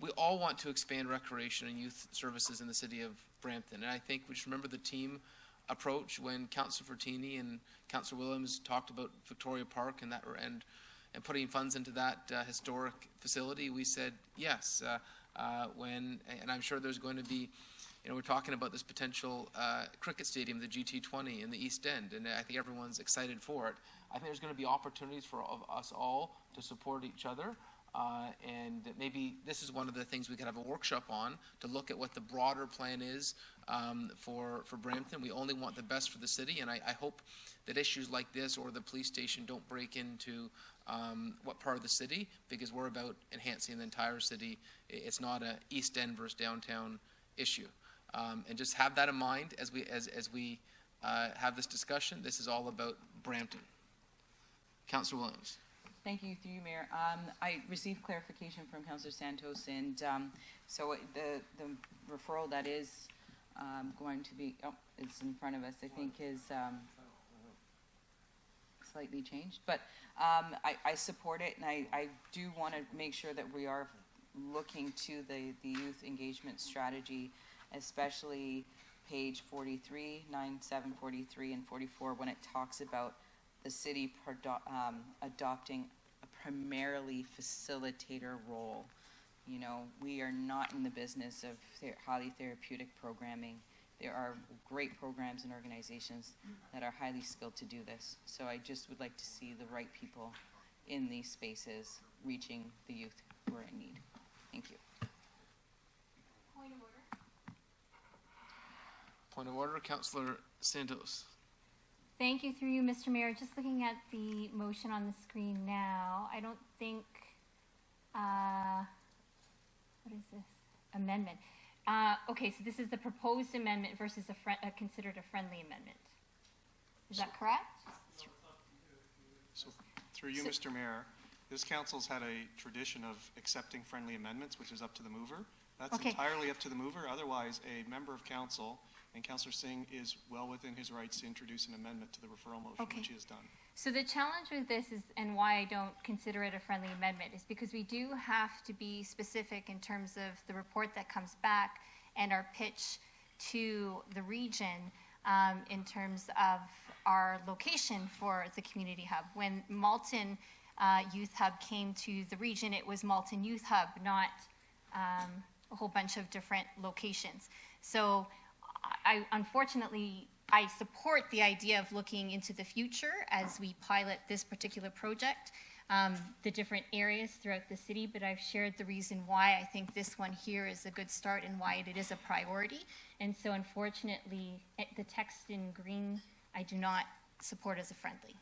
we all want to expand recreation and youth services in the city of Brampton, and I think we should remember the team approach when Councilor Fortini and Councilor Williams talked about Victoria Park and putting funds into that historic facility. We said yes. And I'm sure there's going to be, we're talking about this potential cricket stadium, the GT20 in the East End, and I think everyone's excited for it. I think there's going to be opportunities for us all to support each other, and maybe this is one of the things we could have a workshop on, to look at what the broader plan is for Brampton. We only want the best for the city, and I hope that issues like this or the police station don't break into what part of the city, because we're about enhancing the entire city. It's not a East End versus downtown issue. And just have that in mind as we have this discussion. This is all about Brampton. Councillor Williams. Thank you, through you, Mayor. I received clarification from Councillor Santos, and so the referral that is going to be, it's in front of us, I think is slightly changed, but I support it, and I do want to make sure that we are looking to the youth engagement strategy, especially page 43, 97, 43, and 44, when it talks about the city adopting a primarily facilitator role. We are not in the business of highly therapeutic programming. There are great programs and organizations that are highly skilled to do this. So I just would like to see the right people in these spaces reaching the youth who are in need. Thank you. Point of order. Point of order, Councillor Santos. Thank you, through you, Mr. Mayor. Just looking at the motion on the screen now, I don't think, what is this? Amendment. Okay, so this is the proposed amendment versus considered a friendly amendment. Is that correct? So, through you, Mr. Mayor, this council's had a tradition of accepting friendly amendments, which is up to the mover. That's entirely up to the mover. Otherwise, a member of council, and Councillor Singh is well within his rights to introduce an amendment to the referral motion, which he has done. So the challenge with this is, and why I don't consider it a friendly amendment, is because we do have to be specific in terms of the report that comes back and our pitch to the region in terms of our location for the community hub. When Malton Youth Hub came to the region, it was Malton Youth Hub, not a whole bunch of different locations. So unfortunately, I support the idea of looking into the future as we pilot this particular project, the different areas throughout the city, but I've shared the reason why I think this one here is a good start and why it is a priority. And so unfortunately, the text in green, I do not support as a friendly.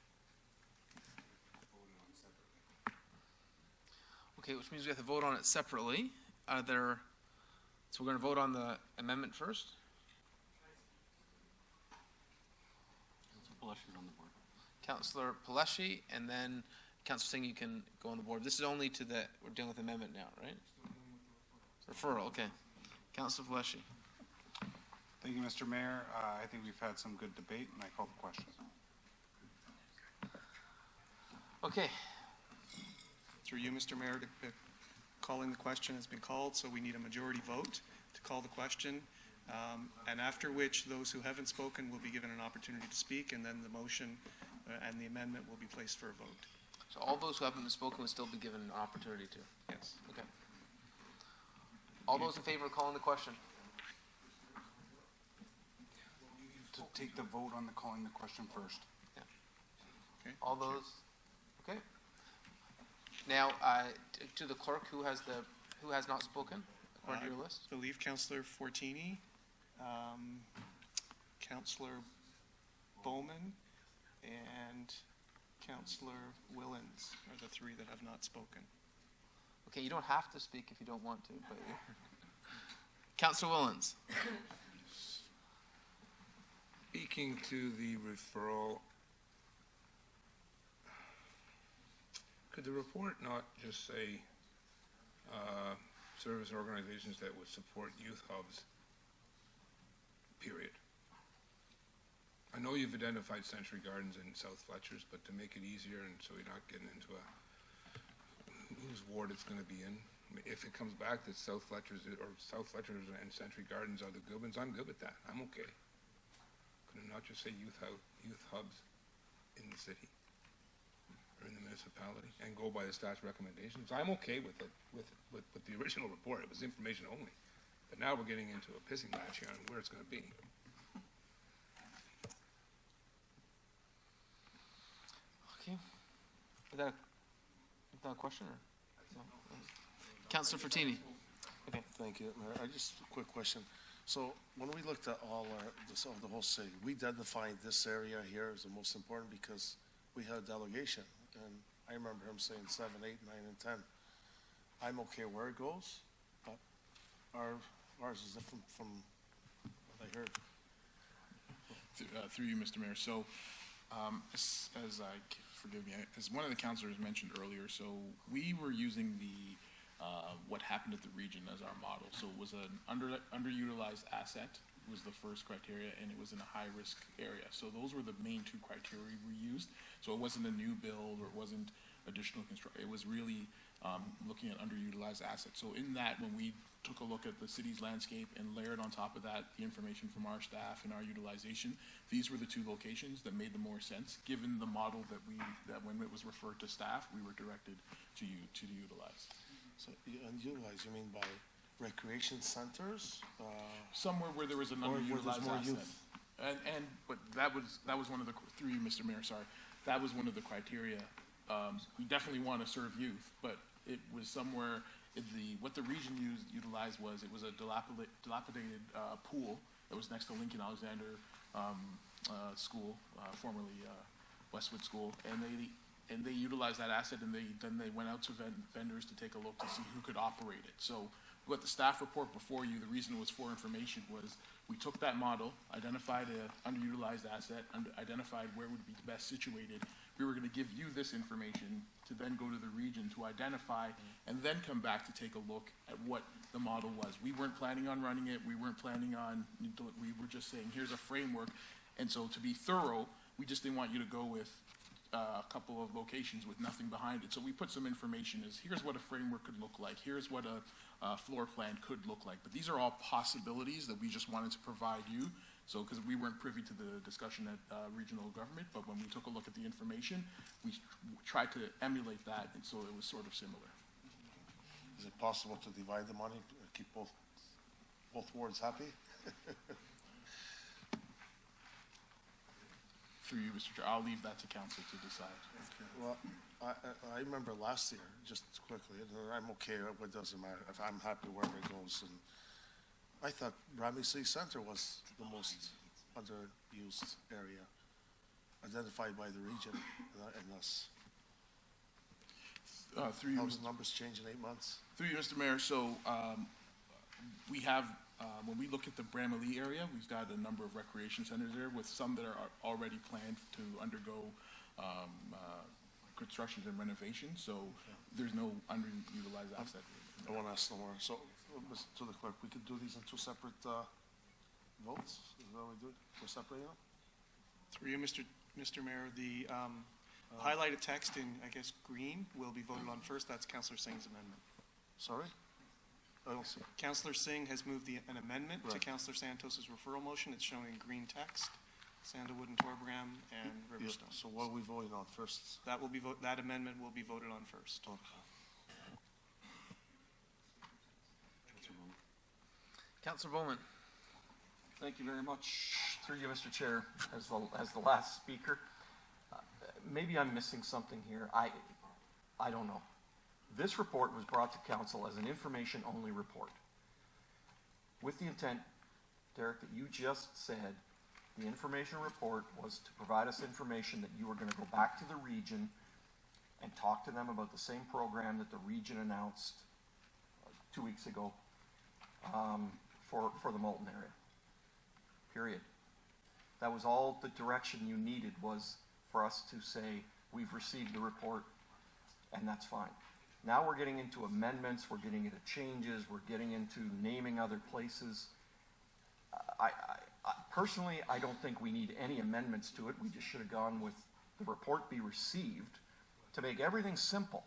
Okay, which means we have to vote on it separately. So we're going to vote on the amendment first? Peleshi's on the board. Councillor Peleshi, and then Councillor Singh, you can go on the board. This is only we're dealing with amendment now, right? Referral, okay. Councillor Peleshi. Thank you, Mr. Mayor. I think we've had some good debate, and I call the question. Okay. Through you, Mr. Mayor, calling the question has been called, so we need a majority vote to call the question. and after which those who haven't spoken will be given an opportunity to speak, and then the motion and the amendment will be placed for a vote. So all those who haven't spoken will still be given an opportunity to? Yes. Okay. All those in favor of calling the question? To take the vote on the calling the question first. Okay. All those? Okay. Now, to the clerk, who has not spoken according to your list? I believe Councillor Fortini, Councillor Bowman, and Councillor Willens are the three that have not spoken. Okay, you don't have to speak if you don't want to, but Councillor Willens. Speaking to the referral, could the report not just say service organizations that would support youth hubs, period? I know you've identified Century Gardens and South Fletcher's, but to make it easier and so you're not getting into whose ward it's going to be in. I mean, if it comes back that South Fletcher's and Century Gardens are the good ones, I'm good with that. I'm okay. Could it not just say youth hubs in the city or in the municipality and go by the staff's recommendations? I'm okay with it, with the original report. It was information only. But now we're getting into a pissing match here on where it's going to be. Okay. Is that a question or? No. Councillor Fortini. Okay, thank you, Mayor. Just a quick question. So when we looked at the whole city, we identified this area here as the most important because we had a delegation, and I remember him saying 7, 8, 9, and 10. I'm okay where it goes, but ours is different from what I heard. Through you, Mr. Mayor. So, forgive me, as one of the councilors mentioned earlier, so we were using what happened at the region as our model. So it was an underutilized asset was the first criteria, and it was in a high-risk area. So those were the main two criteria we used. So it wasn't a new build, or it wasn't additional construction. It was really looking at underutilized assets. So in that, when we took a look at the city's landscape and layered on top of that the information from our staff and our utilization, these were the two locations that made the more sense, given the model that when it was referred to staff, we were directed to utilize. So, and utilize, you mean by recreation centers? Somewhere where there was an underutilized asset. But that was one of the, through you, Mr. Mayor, sorry, that was one of the criteria. We definitely want to serve youth, but it was somewhere, what the region utilized was, it was a dilapidated pool that was next to Lincoln Alexander School, formerly Westwood School, and they utilized that asset, and then they went out to vendors to take a look to see who could operate it. So what the staff report before you, the reason it was for information was we took that model, identified an underutilized asset, identified where it would be best situated. We were going to give you this information to then go to the region to identify and then come back to take a look at what the model was. We weren't planning on running it. We weren't planning on, we were just saying, here's a framework. And so to be thorough, we just didn't want you to go with a couple of locations with nothing behind it. So we put some information as, here's what a framework could look like. Here's what a floor plan could look like. But these are all possibilities that we just wanted to provide you. So, because we weren't privy to the discussion at regional government, but when we took a look at the information, we tried to emulate that, and so it was sort of similar. Is it possible to divide the money, to keep both wards happy? Through you, Mr. Chair, I'll leave that to council to decide. Okay. Well, I remember last year, just quickly, I'm okay, it doesn't matter, if I'm happy wherever it goes. And I thought Bramley City Center was the most underused area, identified by the region and us. Through you, How's the numbers change in 8 months? Through you, Mr. Mayor, so we have, when we look at the Bramalea area, we've got a number of recreation centers there with some that are already planned to undergo constructions and renovations, so there's no underutilized asset. I want to ask no more. So, to the clerk, we could do these in 2 separate votes? Is that what we do? We're separating them? Through you, Mr. Mayor, the highlighted text in, I guess, green will be voted on first. That's Councillor Singh's amendment. Sorry? I don't see. Councillor Singh has moved an amendment to Right. Councillor Santos's referral motion. It's shown in green text, Sandalwood and Torbram and Yeah, Riverstone. so what are we voting on first? That will be, that amendment will be voted on first. Okay. Councillor Bowman. Thank you very much. Through you, Mr. Chair, as the last speaker. Maybe I'm missing something here. I don't know. This report was brought to council as an information-only report, with the intent, Derek, that you just said the information report was to provide us information that you were going to go back to the region and talk to them about the same program that the region announced 2 weeks ago for the Moulton area. Period. That was all the direction you needed, was for us to say, we've received the report, and that's fine. Now we're getting into amendments, we're getting into changes, we're getting into naming other places. Personally, I don't think we need any amendments to it. We just should have gone with the report be received to make everything simple.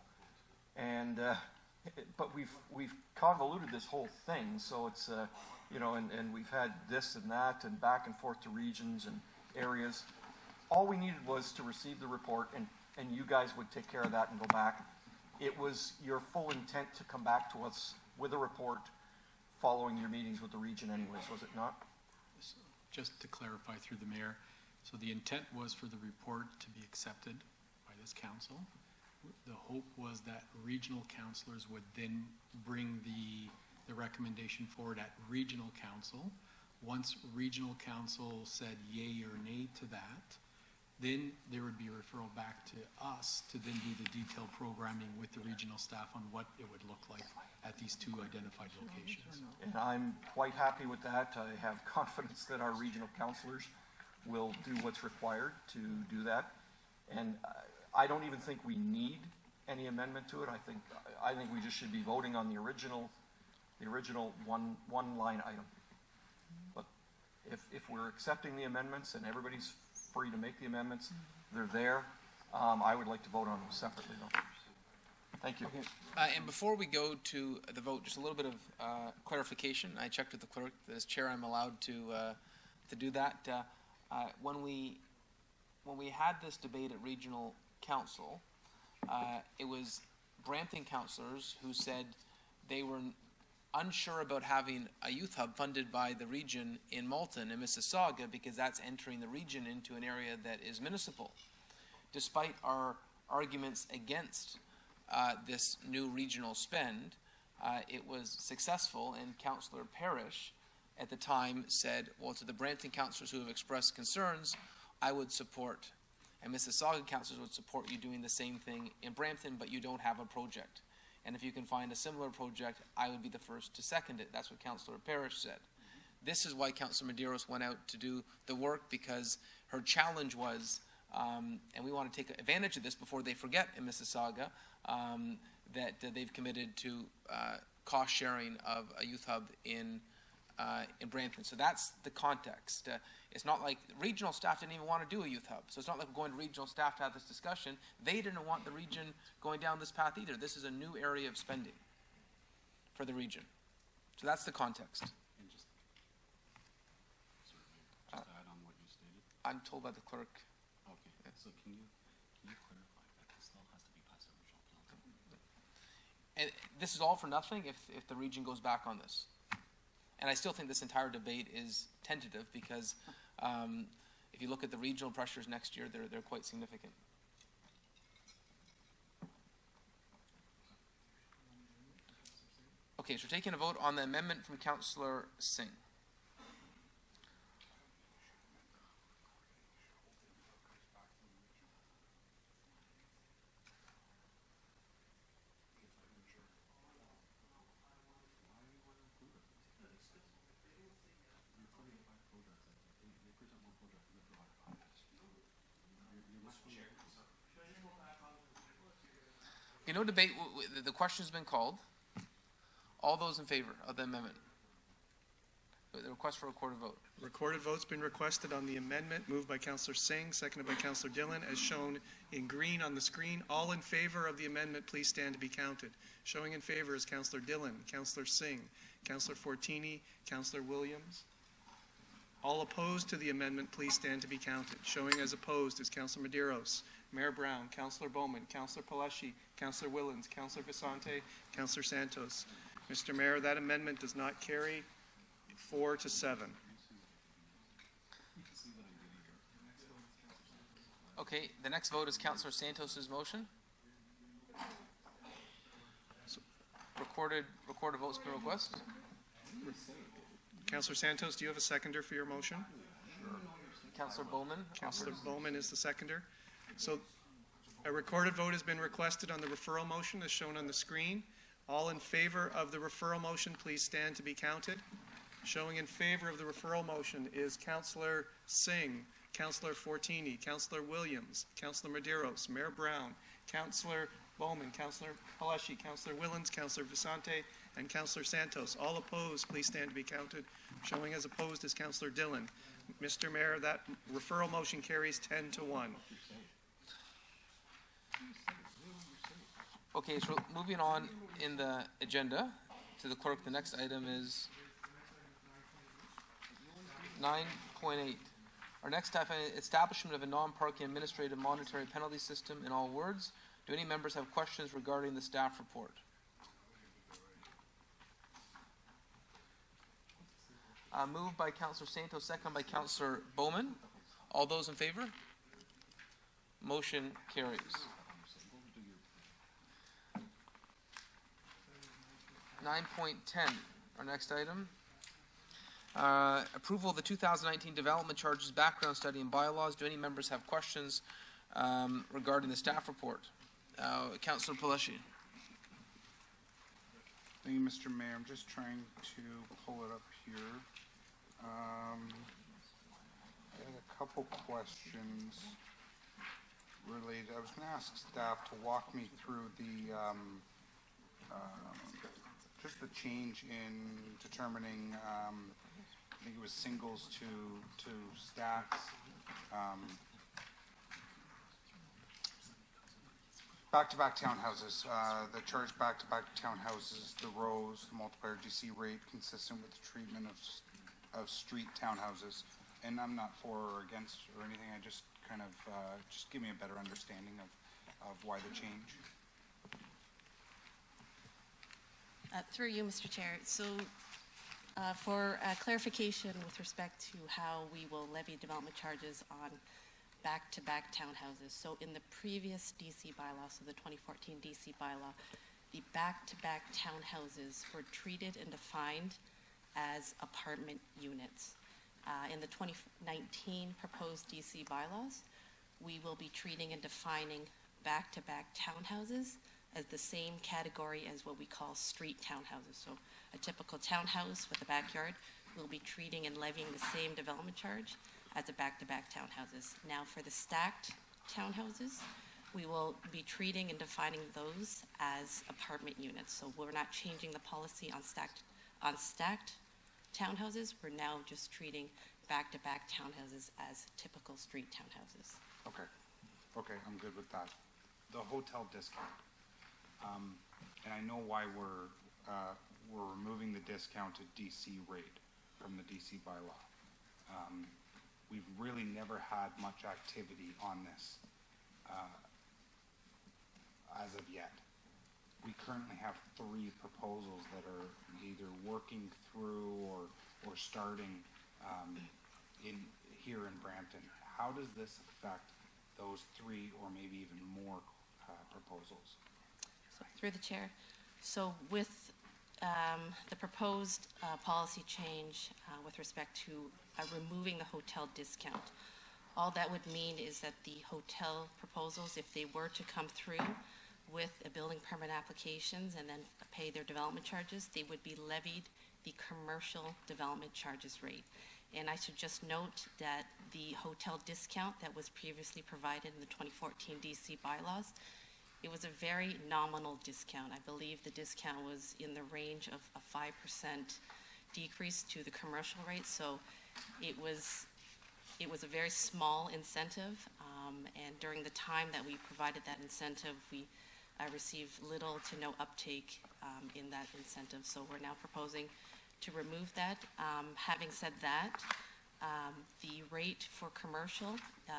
And but we've convoluted this whole thing, so it's and we've had this and that and back and forth to regions and areas. All we needed was to receive the report, and you guys would take care of that and go back. It was your full intent to come back to us with a report following your meetings with the region anyways, was it not? Just to clarify through the mayor, so the intent was for the report to be accepted by this council. The hope was that regional councillors would then bring the recommendation forward at regional council. Once regional council said yay or nay to that, then there would be a referral back to us to then do the detailed programming with the regional staff on what it would look like at these two identified locations. And I'm quite happy with that. I have confidence that our regional councillors will do what's required to do that. And I don't even think we need any amendment to it. I think we just should be voting on the original one line item. But if we're accepting the amendments and everybody's free to make the amendments, they're there. I would like to vote on them separately though. Thank you. Okay. And before we go to the vote, just a little bit of clarification. I checked with the clerk that as chair I'm allowed to do that. When we had this debate at regional council, it was Brampton councillors who said they were unsure about having a youth hub funded by the region in Malton and Mississauga because that's entering the region into an area that is municipal. Despite our arguments against this new regional spend, it was successful, and Councillor Parrish at the time said, well, to the Brampton councillors who have expressed concerns, I would support, and Mississauga councillors would support you doing the same thing in Brampton, but you don't have a project. And if you can find a similar project, I would be the first to second it. That's what Councillor Parrish said. This is why Councillor Medeiros went out to do the work, because her challenge was, and we want to take advantage of this before they forget in Mississauga, that they've committed to cost sharing of a youth hub in Brampton. So that's the context. It's not like regional staff didn't even want to do a youth hub. So it's not like we're going to regional staff to have this discussion. They didn't want the region going down this path either. This is a new area of spending for the region. So that's the context. And just to add on what you stated. I'm told by the clerk. Okay. So can you clarify that this still has to be passed at regional council? And this is all for nothing if the region goes back on this. And I still think this entire debate is tentative because if you look at the regional pressures next year, they're quite significant. Okay, so we're taking a vote on the amendment from Councillor Singh. Okay, no debate. The question has been called. All those in favor of the amendment? The request for recorded vote. Recorded vote's been requested on the amendment, moved by Councillor Singh, seconded by Councillor Dillon, as shown in green on the screen. All in favor of the amendment, please stand to be counted. Showing in favor is Councillor Dillon, Councillor Singh, Councillor Fortini, Councillor Williams. All opposed to the amendment, please stand to be counted. Showing as opposed is Councillor Medeiros, Mayor Brown, Councillor Bowman, Councillor Paleshi, Councillor Willens, Councillor Vicente, Councillor Santos. Mr. Mayor, that amendment does not carry. 4-7. Okay, the next vote is Councillor Santos's motion. Recorded vote's been requested. Councillor Santos, do you have a seconder for your motion? Councillor Bowman. Councillor Bowman is the seconder. So a recorded vote has been requested on the referral motion as shown on the screen. All in favor of the referral motion, please stand to be counted. Showing in favor of the referral motion is Councillor Singh, Councillor Fortini, Councillor Williams, Councillor Medeiros, Mayor Brown, Councillor Bowman, Councillor Paleshi, Councillor Willens, Councillor Vicente, and Councillor Santos. All opposed, please stand to be counted. Showing as opposed is Councillor Dillon. Mr. Mayor, that referral motion carries 10-1. Okay, so moving on in the agenda to the clerk, the next item is 9.8. Our next item is establishment of a non-parking administrative monetary penalty system in all words. Do any members have questions regarding the staff report? Moved by Councillor Santos, second by Councillor Bowman. All those in favor? Motion carries. Nine point 10, our next item. Approval of the 2019 development charges background study and bylaws. Do any members have questions regarding the staff report? Councillor Paleshi. Thank you, Mr. Mayor. I'm just trying to pull it up here. I had a couple questions related. I was going to ask staff to walk me through the just the change in determining, I think it was singles to stacks. Back-to-back townhouses, the charge back-to-back townhouses, the rows, the multiplier GC rate consistent with the treatment of street townhouses. And I'm not for or against or anything, I just kind of, just give me a better understanding of why the change. Through you, Mr. Chair. So for clarification with respect to how we will levy development charges on back-to-back townhouses. So in the previous DC bylaw, so the 2014 DC bylaw, the back-to-back townhouses were treated and defined as apartment units. In the 2019 proposed DC bylaws, we will be treating and defining back-to-back townhouses as the same category as what we call street townhouses. So a typical townhouse with a backyard, we'll be treating and levying the same development charge as the back-to-back townhouses. Now for the stacked townhouses, we will be treating and defining those as apartment units. So we're not changing the policy on stacked townhouses. We're now just treating back-to-back townhouses as typical street townhouses. Okay, I'm good with that. The hotel discount. And I know why we're removing the discounted DC rate from the DC bylaw. We've really never had much activity on this as of yet. We currently have 3 proposals that are either working through or starting here in Brampton. How does this affect those 3 or maybe even more proposals? Through the chair. So with the proposed policy change with respect to removing the hotel discount, all that would mean is that the hotel proposals, if they were to come through with a building permit applications and then pay their development charges, they would be levied the commercial development charges rate. And I should just note that the hotel discount that was previously provided in the 2014 DC bylaws, it was a very nominal discount. I believe the discount was in the range of a 5% decrease to the commercial rate, so it was a very small incentive, and during the time that we provided that incentive, we received little to no uptake in that incentive. So we're now proposing to remove that. Having said that, the rate for commercial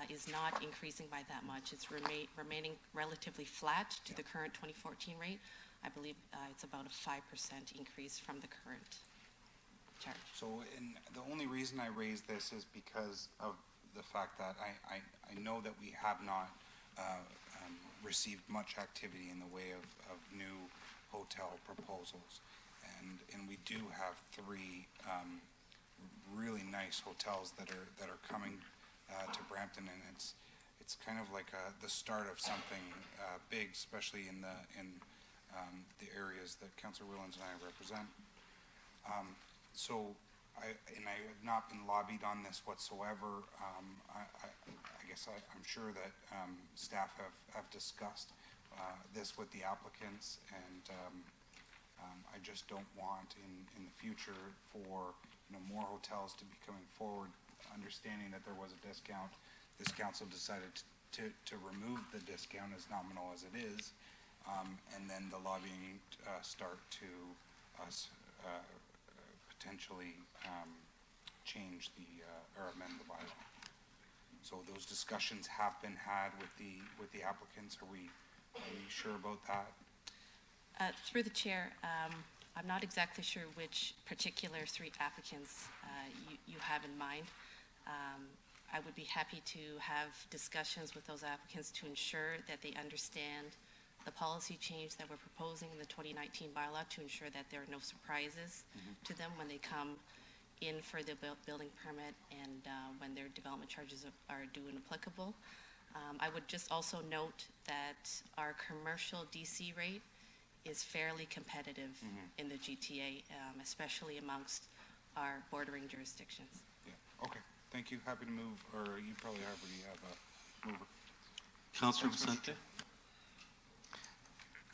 is not increasing by that much. It's remaining relatively flat to the current 2014 rate. I believe it's about a 5% increase from the current charge. So, and the only reason I raise this is because of the fact that I know that we have not received much activity in the way of new hotel proposals, and we do have 3 really nice hotels that are coming to Brampton, and it's kind of like the start of something big, especially in the areas that Councillor Willens and I represent. So I have not been lobbied on this whatsoever. I guess I'm sure that staff have discussed this with the applicants, and I just don't want in the future for more hotels to be coming forward, understanding that there was a discount. This council decided to remove the discount, as nominal as it is, and then the lobbying start to us potentially change or amend the bylaw. So those discussions have been had with the applicants. Are we sure about that? Through the chair, I'm not exactly sure which particular 3 applicants you have in mind. I would be happy to have discussions with those applicants to ensure that they understand the policy change that we're proposing in the 2019 bylaw, to ensure that there are no surprises to them when they come in for the building permit and when their development charges are due and applicable. I would just also note that our commercial DC rate is fairly competitive in the GTA, especially amongst our bordering jurisdictions. Yeah. Okay. Thank you. Happy to move, or you probably already have a mover. Councillor Vicente.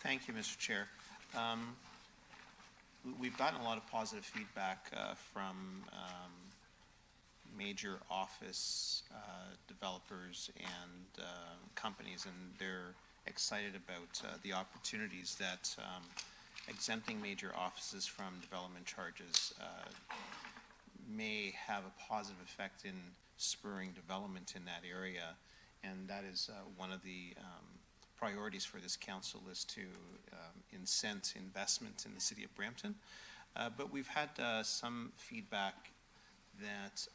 Thank you, Mr. Chair. We've gotten a lot of positive feedback from major office developers and companies, and they're excited about the opportunities that exempting major offices from development charges may have a positive effect in spurring development in that area, and that is one of the priorities for this council, is to incent investment in the city of Brampton. But we've had some feedback that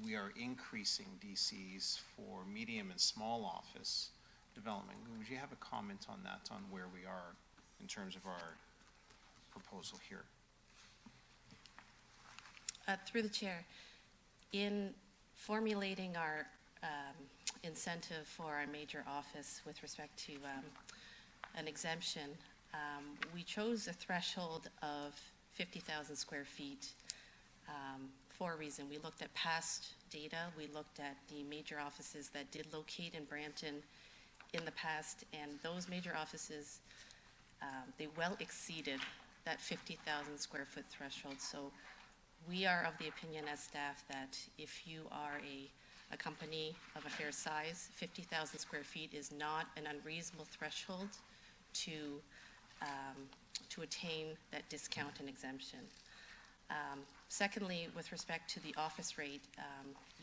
we are increasing DCs for medium and small office development. Would you have a comment on that, on where we are in terms of our proposal here? Through the chair, in formulating our incentive for our major office with respect to an exemption, we chose a threshold of 50,000 square feet for a reason. We looked at past data, we looked at the major offices that did locate in Brampton in the past, and those major offices, they well exceeded that 50,000 square foot threshold. So we are of the opinion as staff that if you are a company of a fair size, 50,000 square feet is not an unreasonable threshold to attain that discount and exemption. Secondly, with respect to the office rate,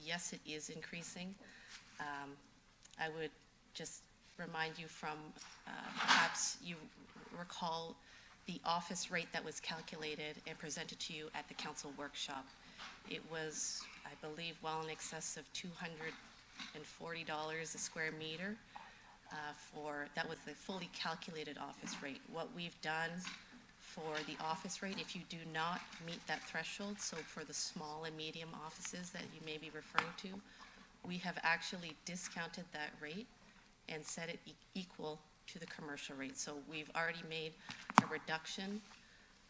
yes, it is increasing. I would just remind you from, perhaps you recall the office rate that was calculated and presented to you at the council workshop. It was, I believe, well in excess of $240 a square meter. That was the fully calculated office rate. What we've done for the office rate, if you do not meet that threshold, so for the small and medium offices that you may be referring to, we have actually discounted that rate and set it equal to the commercial rate. So we've already made a reduction,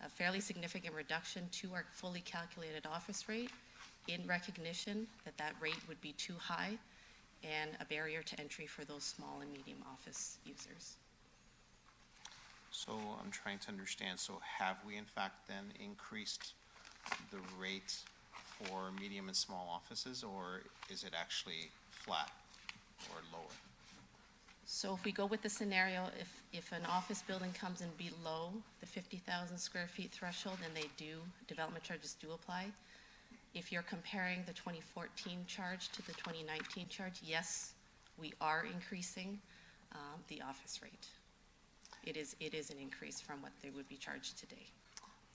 a fairly significant reduction to our fully calculated office rate, in recognition that that rate would be too high and a barrier to entry for those small and medium office users. So I'm trying to understand, so have we in fact then increased the rate for medium and small offices, or is it actually flat or lower? So if we go with the scenario, if an office building comes in below the 50,000 square feet threshold, then development charges do apply. If you're comparing the 2014 charge to the 2019 charge, yes, we are increasing the office rate. It is an increase from what they would be charged today.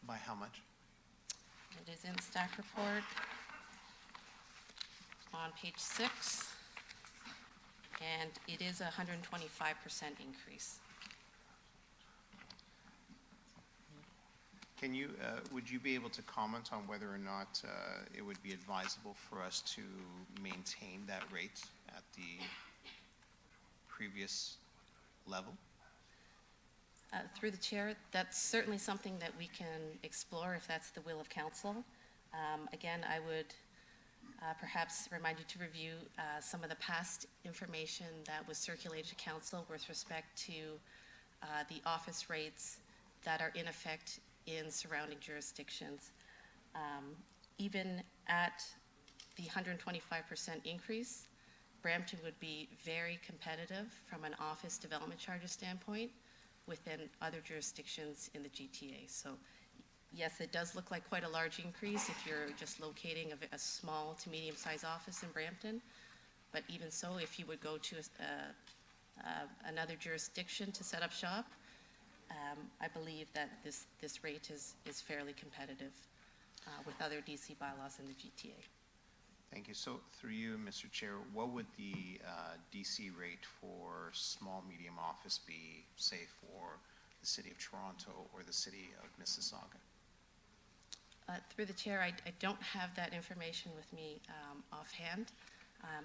By how much? It is in staff report on page 6, and it is a 125% increase. Can you, would you be able to comment on whether or not it would be advisable for us to maintain that rate at the previous level? Through the chair, that's certainly something that we can explore if that's the will of council. Again, I would perhaps remind you to review some of the past information that was circulated to council with respect to the office rates that are in effect in surrounding jurisdictions. Even at the 125% increase, Brampton would be very competitive from an office development charges standpoint within other jurisdictions in the GTA. So yes, it does look like quite a large increase if you're just locating a small to medium-sized office in Brampton. But even so, if you would go to another jurisdiction to set up shop, I believe that this rate is fairly competitive with other DC bylaws in the GTA. Thank you. So through you, Mr. Chair, what would the DC rate for small, medium office be, say, for the City of Toronto or the City of Mississauga? Through the chair, I don't have that information with me offhand.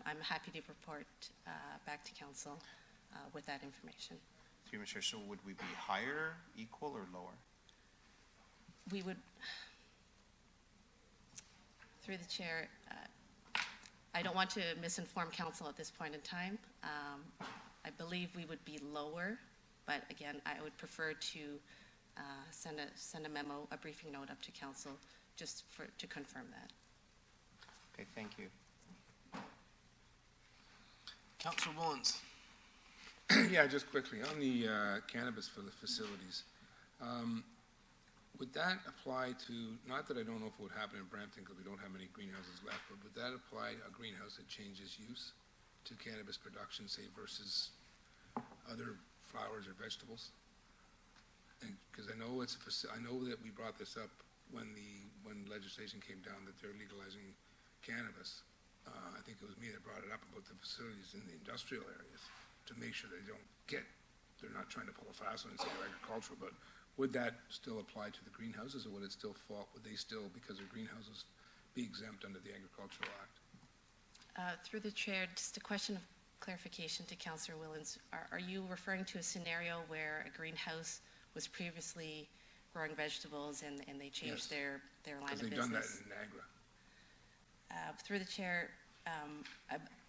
I'm happy to report back to council with that information. Through you, Mr. Chair, so would we be higher, equal, or lower? We would, through the chair, I don't want to misinform council at this point in time. I believe we would be lower, but again, I would prefer to send a memo, a briefing note up to council just to confirm that. Okay, thank you. Councillor Mullins. Yeah, just quickly, on the cannabis for the facilities, would that apply to, not that I don't know if it would happen in Brampton because we don't have many greenhouses left, but would that apply to a greenhouse that changes use to cannabis production, say, versus other flowers or vegetables? Because I know I know that we brought this up when legislation came down that they're legalizing cannabis. I think it was me that brought it up about the facilities in the industrial areas to make sure they're not trying to pull a fast one and say they're agricultural, but would that still apply to the greenhouses, or would it still fall, would they still, because they're greenhouses, be exempt under the Agricultural Act? Through the chair, just a question of clarification to Councillor Willens. Are you referring to a scenario where a greenhouse was previously growing vegetables and they changed their line of business? Because they've done that in Niagara. Through the chair,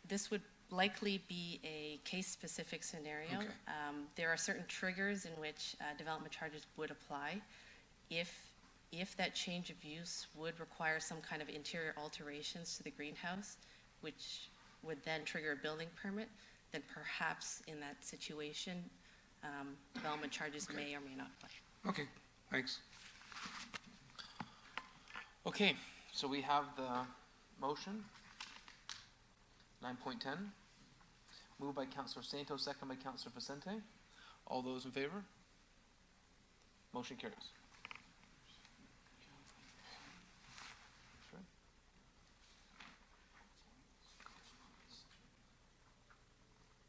this would likely be a case-specific scenario. Okay. There are certain triggers in which development charges would apply. If that change of use would require some kind of interior alterations to the greenhouse, which would then trigger a building permit, then perhaps in that situation, development charges may or may not apply. Okay, thanks. Okay, so we have the motion, 9.10. Moved by Councillor Santos, second by Councillor Vicente. All those in favor? Motion carries.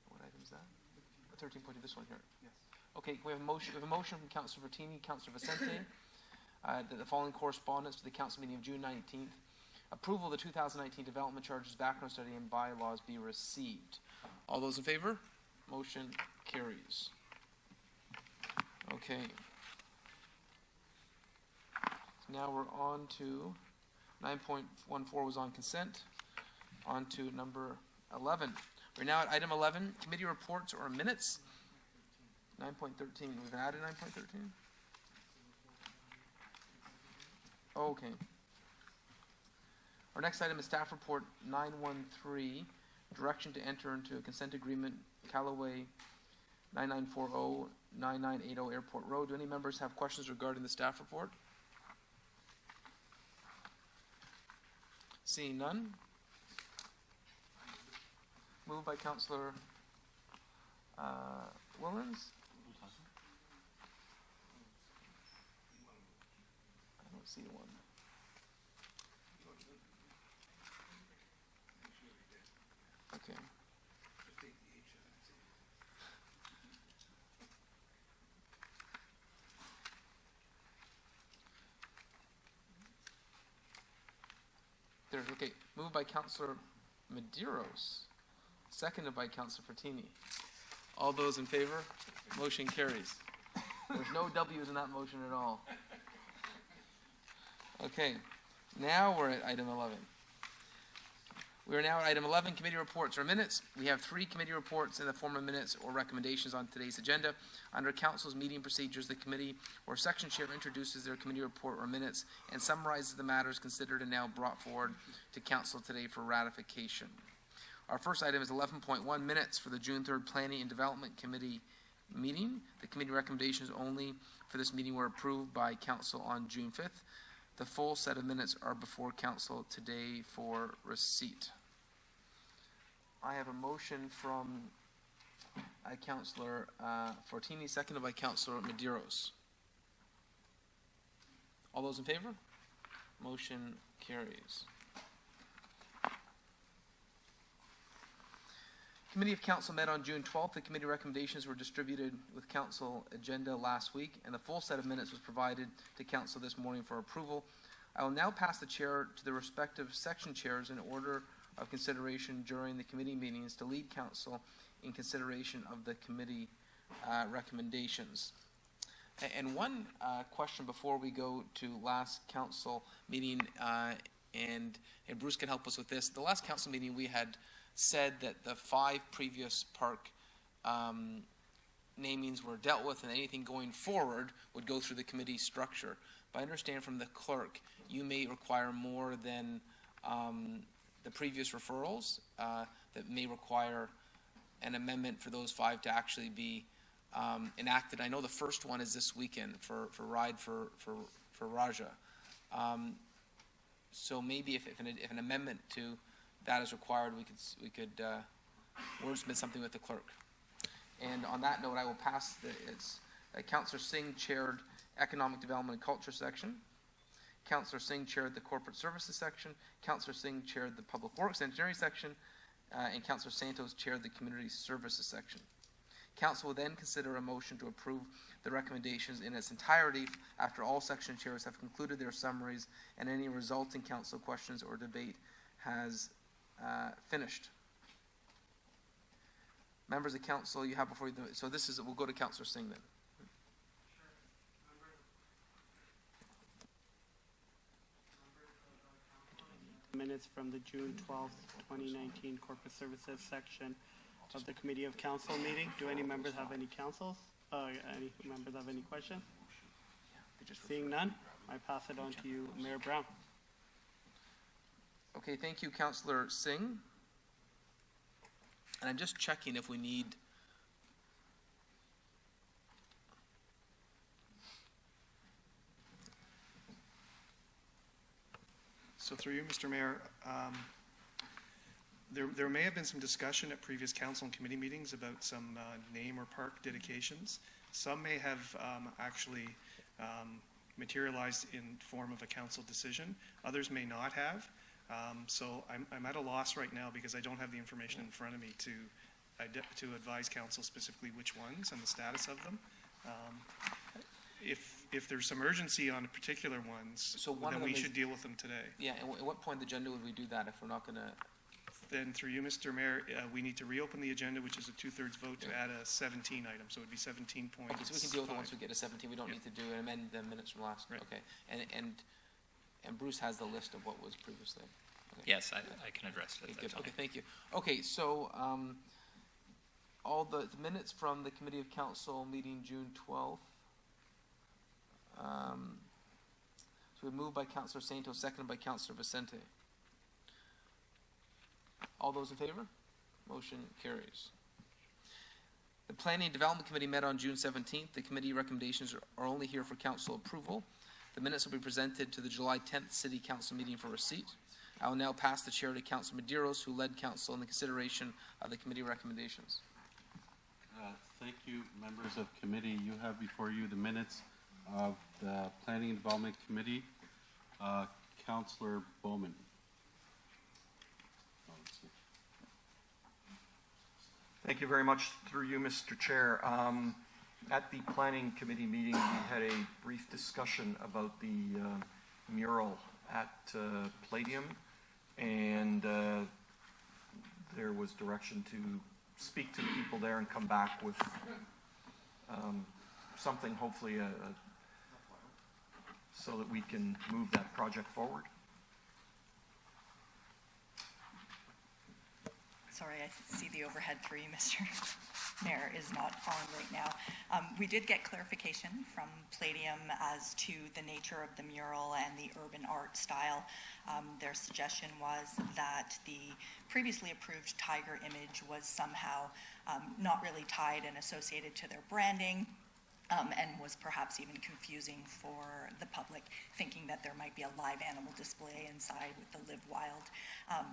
What item is that? 13.2, this one here. Yes. Okay, we have a motion from Councillor Bertini, Councillor Vicente, that the following correspondence to the council meeting of June 19th. Approval of the 2019 development charges background study and bylaws be received. All those in favor? Motion carries. Okay. So now we're on to 9.14 was on consent. On to number 11. We're now at item 11, committee reports or minutes. 9.13, we've added 9.13? Okay. Our next item is staff report 913, direction to enter into a consent agreement, Callaway 9940, 9980 Airport Road. Do any members have questions regarding the staff report? Seeing none. Moved by Councillor Willens. I don't see one. Okay. There's, okay, moved by Councillor Medeiros, seconded by Councillor Frattini. All those in favor? Motion carries. There's no W's in that motion at all. Okay, now we're at item 11. We are now at item 11, committee reports or minutes. We have 3 committee reports in the form of minutes or recommendations on today's agenda. Under Council's meeting procedures, the committee or section chair introduces their committee report or minutes and summarizes the matters considered and now brought forward to Council today for ratification. Our first item is 11.1, minutes for the June 3rd Planning and Development Committee meeting. The committee recommendations only for this meeting were approved by Council on June 5th. The full set of minutes are before Council today for receipt. I have a motion from Councillor Fortini, seconded by Councillor Medeiros. All those in favor? Motion carries. Committee of Council met on June 12th. The committee recommendations were distributed with Council agenda last week, and the full set of minutes was provided to Council this morning for approval. I will now pass the chair to the respective section chairs in order of consideration during the committee meetings to lead Council in consideration of the committee recommendations. And one question before we go to last Council meeting, and Bruce can help us with this. The last Council meeting we had said that the 5 previous park namings were dealt with, and anything going forward would go through the committee structure. But I understand from the clerk, you may require more than the previous referrals that may require an amendment for those 5 to actually be enacted. I know the first one is this weekend for Ride for Raja. So maybe if an amendment to that is required, we could wordsmith something with the clerk. And on that note, I will pass Councillor Singh chaired Economic Development and Culture section. Councillor Singh chaired the Corporate Services section. Councillor Singh chaired the Public Works Engineering section. And Councillor Santos chaired the Community Services section. Council will then consider a motion to approve the recommendations in its entirety after all section chairs have concluded their summaries and any resulting council questions or debate has finished. Members of council, you have before you. So we'll go to Councillor Singh then. Minutes from the June 12th, 2019 Corporate Services section of the Committee of Council meeting. Do any members have any any members have any questions? Seeing none, I pass it on to you, Mayor Brown. Okay, thank you, Councillor Singh. And I'm just checking if we need So through you, Mr. Mayor, there may have been some discussion at previous council and committee meetings about some name or park dedications. Some may have actually materialized in form of a council decision. Others may not have. So I'm at a loss right now because I don't have the information in front of me to advise council specifically which ones and the status of them. If there's some urgency on particular ones, then we should deal with them today. Yeah, and at what point in the agenda would we do that if we're not going to? Then through you, Mr. Mayor, we need to reopen the agenda, which is a 2/3 vote to add a 17 item. So it would be 17 points. Okay, so we can deal with it once we get to 17. We don't need to do and amend the minutes from last. Right. Okay, and Bruce has the list of what was previously. Okay. Yes, I can address it. Okay, good. Okay, thank you. Okay, so all the minutes from the Committee of Council meeting June 12th. So we moved by Councillor Sainto, seconded by Councillor Vicente. All those in favor? Motion carries. The Planning and Development Committee met on June 17th. The committee recommendations are only here for council approval. The minutes will be presented to the July 10th City Council meeting for receipt. I will now pass the chair to Councillor Medeiros, who led council in the consideration of the committee recommendations. Thank you, members of committee. You have before you the minutes of the Planning and Development Committee. Councillor Bowman. Thank you very much. Through you, Mr. Chair. At the Planning Committee meeting, we had a brief discussion about the mural at Palladium, and there was direction to speak to the people there and come back with something, hopefully, so that we can move that project forward. Sorry, I see the overhead through you, Mr. Mayor, is not on right now. We did get clarification from Palladium as to the nature of the mural and the urban art style. Their suggestion was that the previously approved tiger image was somehow not really tied and associated to their branding, and was perhaps even confusing for the public, thinking that there might be a live animal display inside with the Live Wild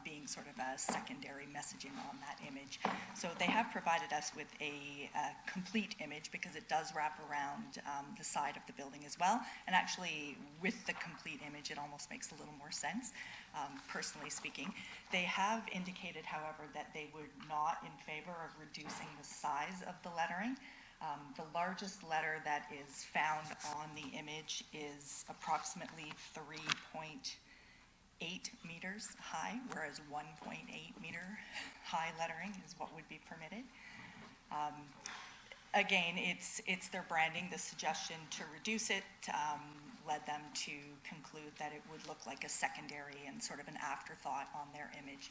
being sort of a secondary messaging on that image. So they have provided us with a complete image, because it does wrap around the side of the building as well. And actually, with the complete image, it almost makes a little more sense, personally speaking. They have indicated, however, that they would not in favor of reducing the size of the lettering. The largest letter that is found on the image is approximately 3.8 meters high, whereas 1.8 meter high lettering is what would be permitted. Again, it's their branding. The suggestion to reduce it led them to conclude that it would look like a secondary and sort of an afterthought on their image,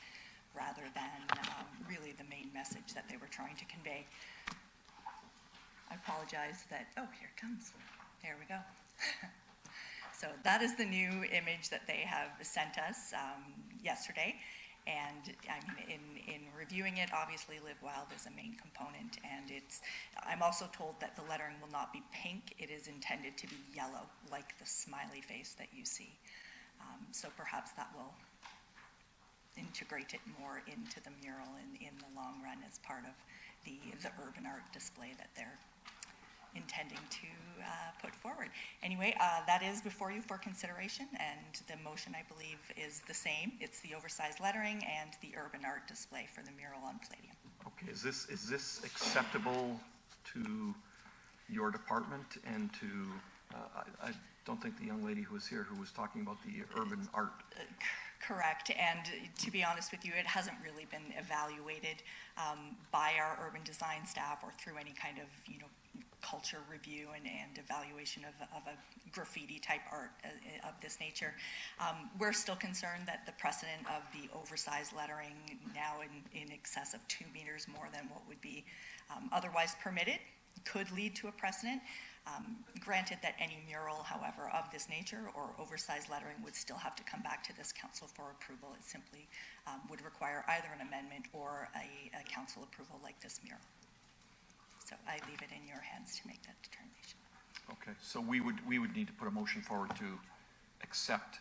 rather than really the main message that they were trying to convey. I apologize that, oh, here it comes. There we go. So that is the new image that they have sent us yesterday. And I mean, in reviewing it, obviously Live Wild is a main component, and I'm also told that the lettering will not be pink. It is intended to be yellow, like the smiley face that you see. So perhaps that will integrate it more into the mural in the long run as part of the urban art display that they're intending to put forward. Anyway, that is before you for consideration, and the motion, I believe, is the same. It's the oversized lettering and the urban art display for the mural on Palladium. Okay, is this acceptable to your department and to, I don't think the young lady who was here who was talking about the urban art. Correct, and to be honest with you, it hasn't really been evaluated by our urban design staff or through any kind of, culture review and evaluation of a graffiti type art of this nature. We're still concerned that the precedent of the oversized lettering, now in excess of 2 meters more than what would be otherwise permitted, could lead to a precedent. Granted that any mural, however, of this nature or oversized lettering would still have to come back to this council for approval. It simply would require either an amendment or a council approval like this mural. So I leave it in your hands to make that determination. Okay, so we would need to put a motion forward to accept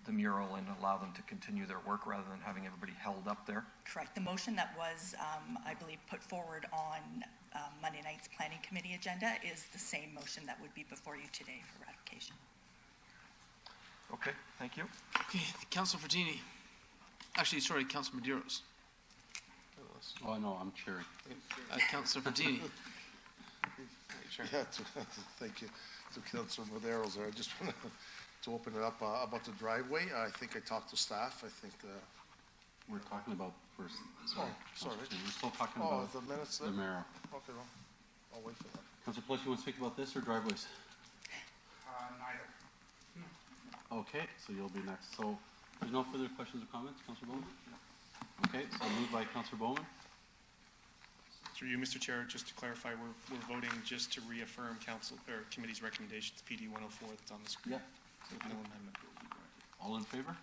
the mural and allow them to continue their work rather than having everybody held up there? Correct. The motion that was, I believe, put forward on Monday night's Planning Committee agenda is the same motion that would be before you today for ratification. Okay, thank you. Okay, Councilor Fratini. Actually, sorry, Councilor Medeiros. Oh, no, I'm chairing. Councilor Fratini. Yeah, thank you to Councilor Medeiros there. I just want to open it up about the driveway. I think I talked to staff. I think we're talking about first. Sorry. We're still talking about the minutes there? the mayor. Okay, well, I'll wait for that. Councilor Pellicci, you want to speak about this or driveways? Neither. Okay, so you'll be next. So there's no further questions or comments, Councilor Bowman? Okay, so moved by Councilor Bowman. Through you, Mr. Chair, just to clarify, we're voting just to reaffirm council or committee's recommendations, PD 104 that's on the screen. Yep. So no amendment. All in favor?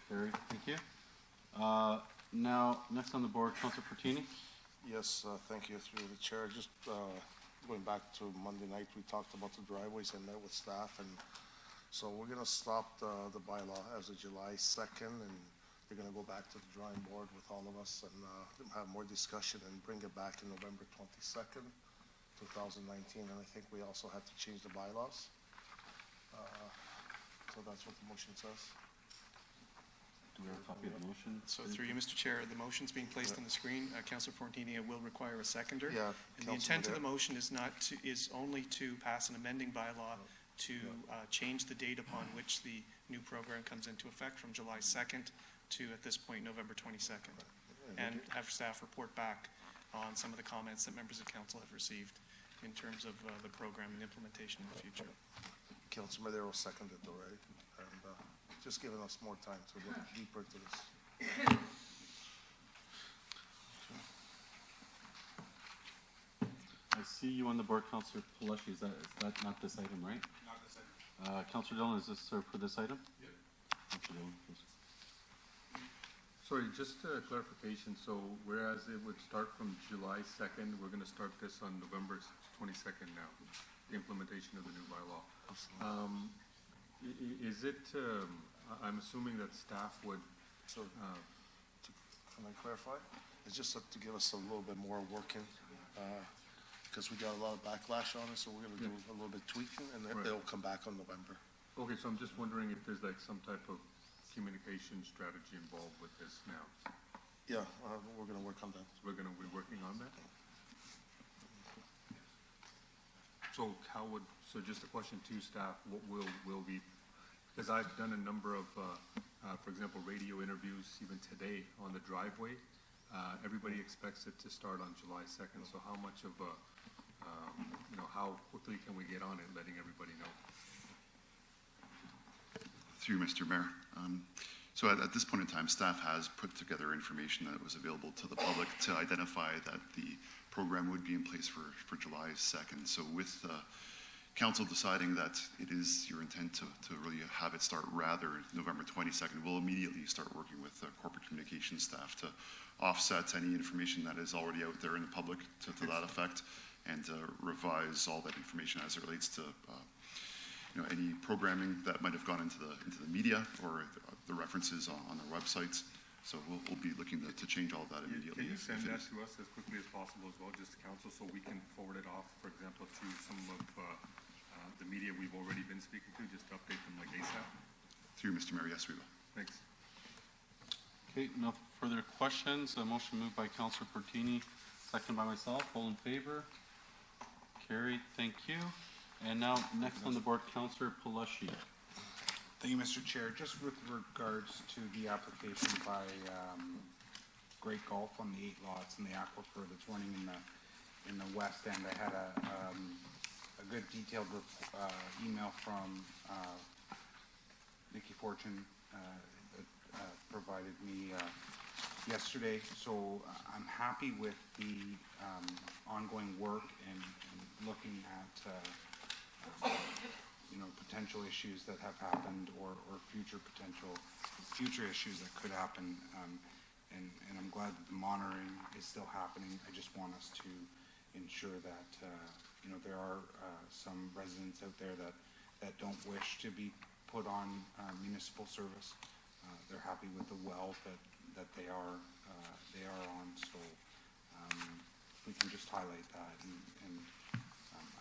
Carried, thank you. Now, next on the board, Councilor Pertini. Yes, thank you through the chair. Just going back to Monday night, we talked about the driveways and met with staff, and so we're going to stop the bylaw as of July 2nd, and they're going to go back to the drawing board with all of us and have more discussion and bring it back in November 22nd, 2019. And I think we also have to change the bylaws. So that's what the motion says. Do we have a copy of the motion? So through you, Mr. Chair, the motion's being placed on the screen. Councilor Fortini will require a seconder. Yeah. And the intent of the motion is only to pass an amending bylaw to change the date upon which the new program comes into effect from July 2nd to, at this point, November 22nd. And have staff report back on some of the comments that members of council have received in terms of the program and implementation in the future. Councilor Madero seconded already, and just giving us more time to look deeper into this. I see you on the board, Councilor Palashi. Is that not this item, right? Not this item. Councilor Dillon, is this for this item? Yep. Councilor Dillon, please. Sorry, just a clarification. So whereas it would start from July 2nd, we're going to start this on November 22nd now, the implementation of the new bylaw. Is it, I'm assuming that staff would... So, can I clarify? It's just to give us a little bit more working, because we got a lot of backlash on it, so we're going to do a little bit tweaking, and then it'll come back on November. Okay, so I'm just wondering if there's like some type of communication strategy involved with this now. Yeah, we're going to work on that. So we're going to be working on that? So so just a question to staff, what will be, because I've done a number of, for example, radio interviews even today on the driveway. Everybody expects it to start on July 2nd, so how much of a, how quickly can we get on it, letting everybody know? Through Mr. Mayor. So at this point in time, staff has put together information that was available to the public to identify that the program would be in place for July 2nd. So with council deciding that it is your intent to really have it start rather November 22nd, we'll immediately start working with corporate communications staff to offset any information that is already out there in the public to that effect, and revise all that information as it relates to any programming that might have gone into the media or the references on their websites. So we'll be looking to change all of that immediately. Can you send that to us as quickly as possible as well, just to council, so we can forward it off, for example, to some of the media we've already been speaking to, just to update them like ASAP? Through Mr. Mayor, yes, we will. Thanks. Okay, no further questions. A motion moved by Councilor Pertini, second by myself. All in favor? Carried. Thank you. And now, next on the board, Councilor Palashi. Thank you, Mr. Chair. Just with regards to the application by Great Gulf on the 8 lots in the aquifer that's running in the west end, I had a good detailed email from Nikki Fortune that provided me yesterday. So I'm happy with the ongoing work and looking at potential issues that have happened or future issues that could happen. And I'm glad that the monitoring is still happening. I just want us to ensure that there are some residents out there that don't wish to be put on municipal service. They're happy with the well that they are on. So we can just highlight that and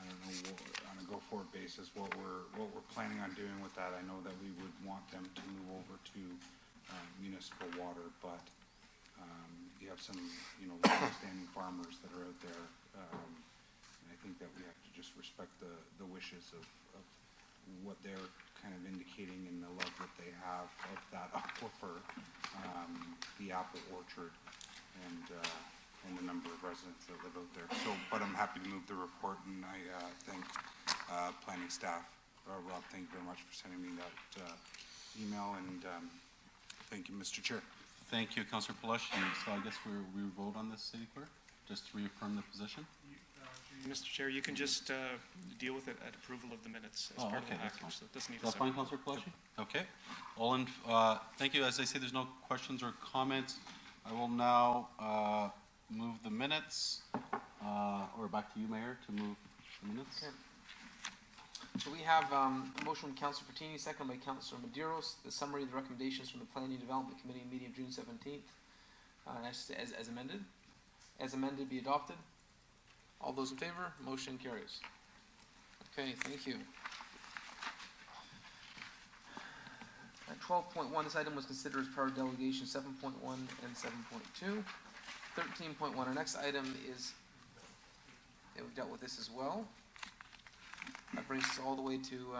I don't know on a go-forward basis what we're planning on doing with that. I know that we would want them to move over to municipal water, but you have some long-standing farmers that are out there, and I think that we have to just respect the wishes of what they're kind of indicating in the love that they have of that aquifer, the apple orchard, and the number of residents that live out there. So, but I'm happy to move the report, and I thank planning staff. Rob, thank you very much for sending me that email, and thank you, Mr. Chair. Thank you, Councilor Palashi. So I guess we vote on this, City Clerk? just to reaffirm the position? Mr. Chair, you can just deal with it at approval of the minutes as part of the package, so it doesn't need a That's second. fine, Councillor Kalashi? Okay. Thank you. As I say, there's no questions or comments. I will now move the minutes, or back to you, Mayor, to move the minutes. Okay. So we have a motion from Councillor Pertini, second by Councillor Medeiros. The summary of the recommendations from the Planning and Development Committee meeting of June 17th, as amended. As amended, be adopted. All those in favor? Motion carries. Okay, thank you. At 12.1, this item was considered as part of delegation 7.1 and 7.2. 13.1, our next item is, yeah, we've dealt with this as well. That brings us all the way to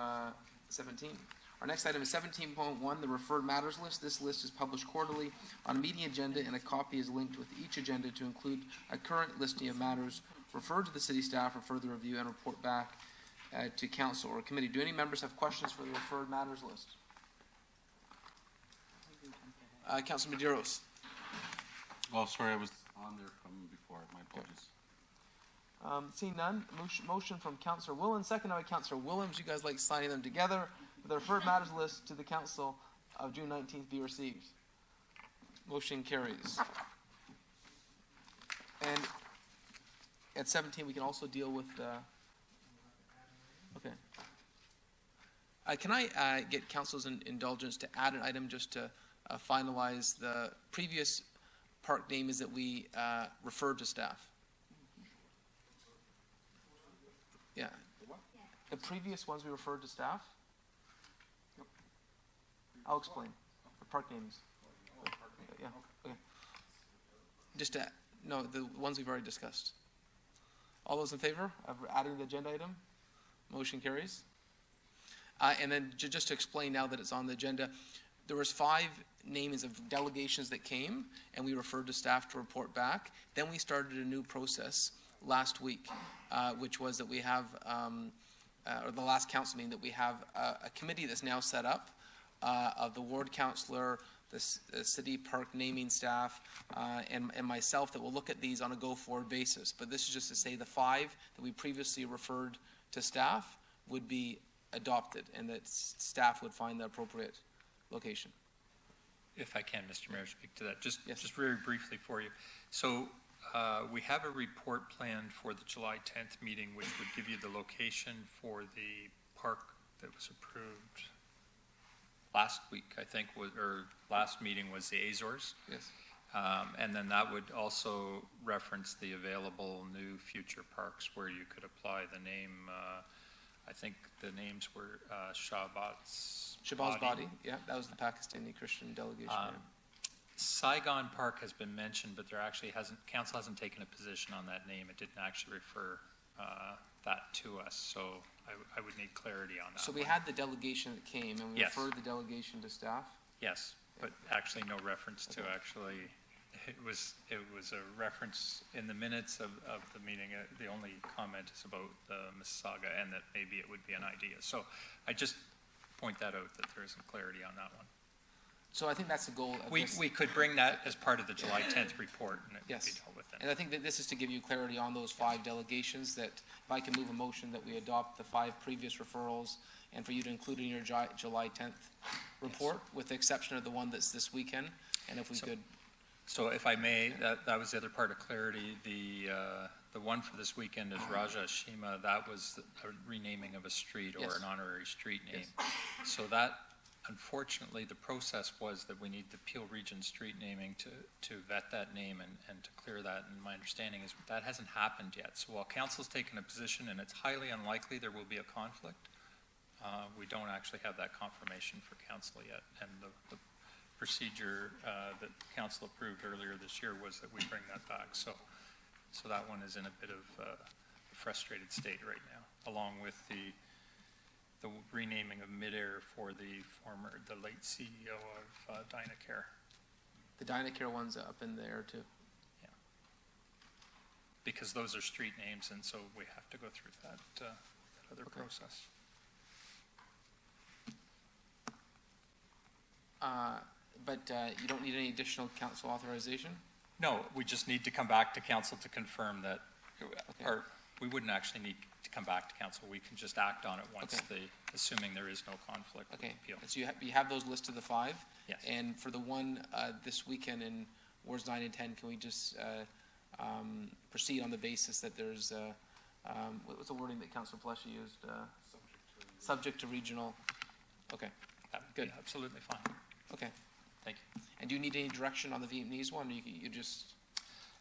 17. Our next item is 17.1, the referred matters list. This list is published quarterly on a meeting agenda, and a copy is linked with each agenda to include a current listing of matters referred to the city staff for further review and report back to council or committee. Do any members have questions for the referred matters list? Councilor Medeiros. Oh, sorry, I was on there from before. My apologies. Seeing none, motion from Councillor Willen, second by Councillor Willems. You guys like signing them together. The referred matters list to the council of June 19th be received. Motion carries. And at 17, we can also deal with. Okay. Can I get council's indulgence to add an item just to finalize the previous park names that we referred to staff? Yeah. The previous ones we referred to staff? I'll explain. The park names. Yeah. Okay. Just no, the ones we've already discussed. All those in favor of adding the agenda item? Motion carries. And then just to explain now that it's on the agenda, there was 5 names of delegations that came, and we referred to staff to report back. Then we started a new process last week, which was that we have, or the last council meeting, that we have a committee that's now set up of the ward councillor, the city park naming staff, and myself that will look at these on a go-forward basis. But this is just to say the 5 that we previously referred to staff would be adopted, and that staff would find the appropriate location. If I can, Mr. Mayor, speak to that. Just very briefly for you. So we have a report planned for the July 10th meeting, which would give you the location for the park that was approved last week, I think, or last meeting was the Azores. Yes. And then that would also reference the available new future parks where you could apply the name. I think the names were Shabazz Body. Yeah, that was the Pakistani Christian delegation. Saigon Park has been mentioned, but there actually council hasn't taken a position on that name. It didn't actually refer that to us, so I would need clarity on that. So we had the delegation that came, and we referred the delegation to staff? Yes, but actually no reference to actually, it was a reference in the minutes of the meeting. The only comment is about the Mississauga, and that maybe it would be an idea. So I just point that out, that there isn't clarity on that one. So I think that's the goal of this. We could bring that as part of the July 10th report, and it would be dealt with then. And I think that this is to give you clarity on those 5 delegations, that if I can move a motion that we adopt the 5 previous referrals, and for you to include in your July 10th report, with the exception of the one that's this weekend, and if we could. So if I may, that was the other part of clarity. The one for this weekend is Raja Shima. That was a renaming of a street or an honorary street name. So that, unfortunately, the process was that we need the Peel Region street naming to vet that name and to clear that. And my understanding is that hasn't happened yet. So while council's taken a position, and it's highly unlikely there will be a conflict, we don't actually have that confirmation for council yet. And the procedure that council approved earlier this year was that we bring that back. So that one is in a bit of a frustrated state right now, along with the renaming of Midair for the late CEO of Dynacare. The Dynacare one's up in the air too. Yeah. Because those are street names, and so we have to go through that other process. But you don't need any additional council authorization? No, we just need to come back to council to confirm that, or we wouldn't actually need to come back to council. We can just act on it once assuming there is no conflict with the appeal. So you have those listed, the 5? Yes. And for the one this weekend in wards 9 and 10, can we just proceed on the basis that there's, what's the wording that Councillor Pleshy used? Subject to regional. Okay, good. Absolutely fine. Okay. Thank you. And do you need any direction on the Vietnamese one? Or you just...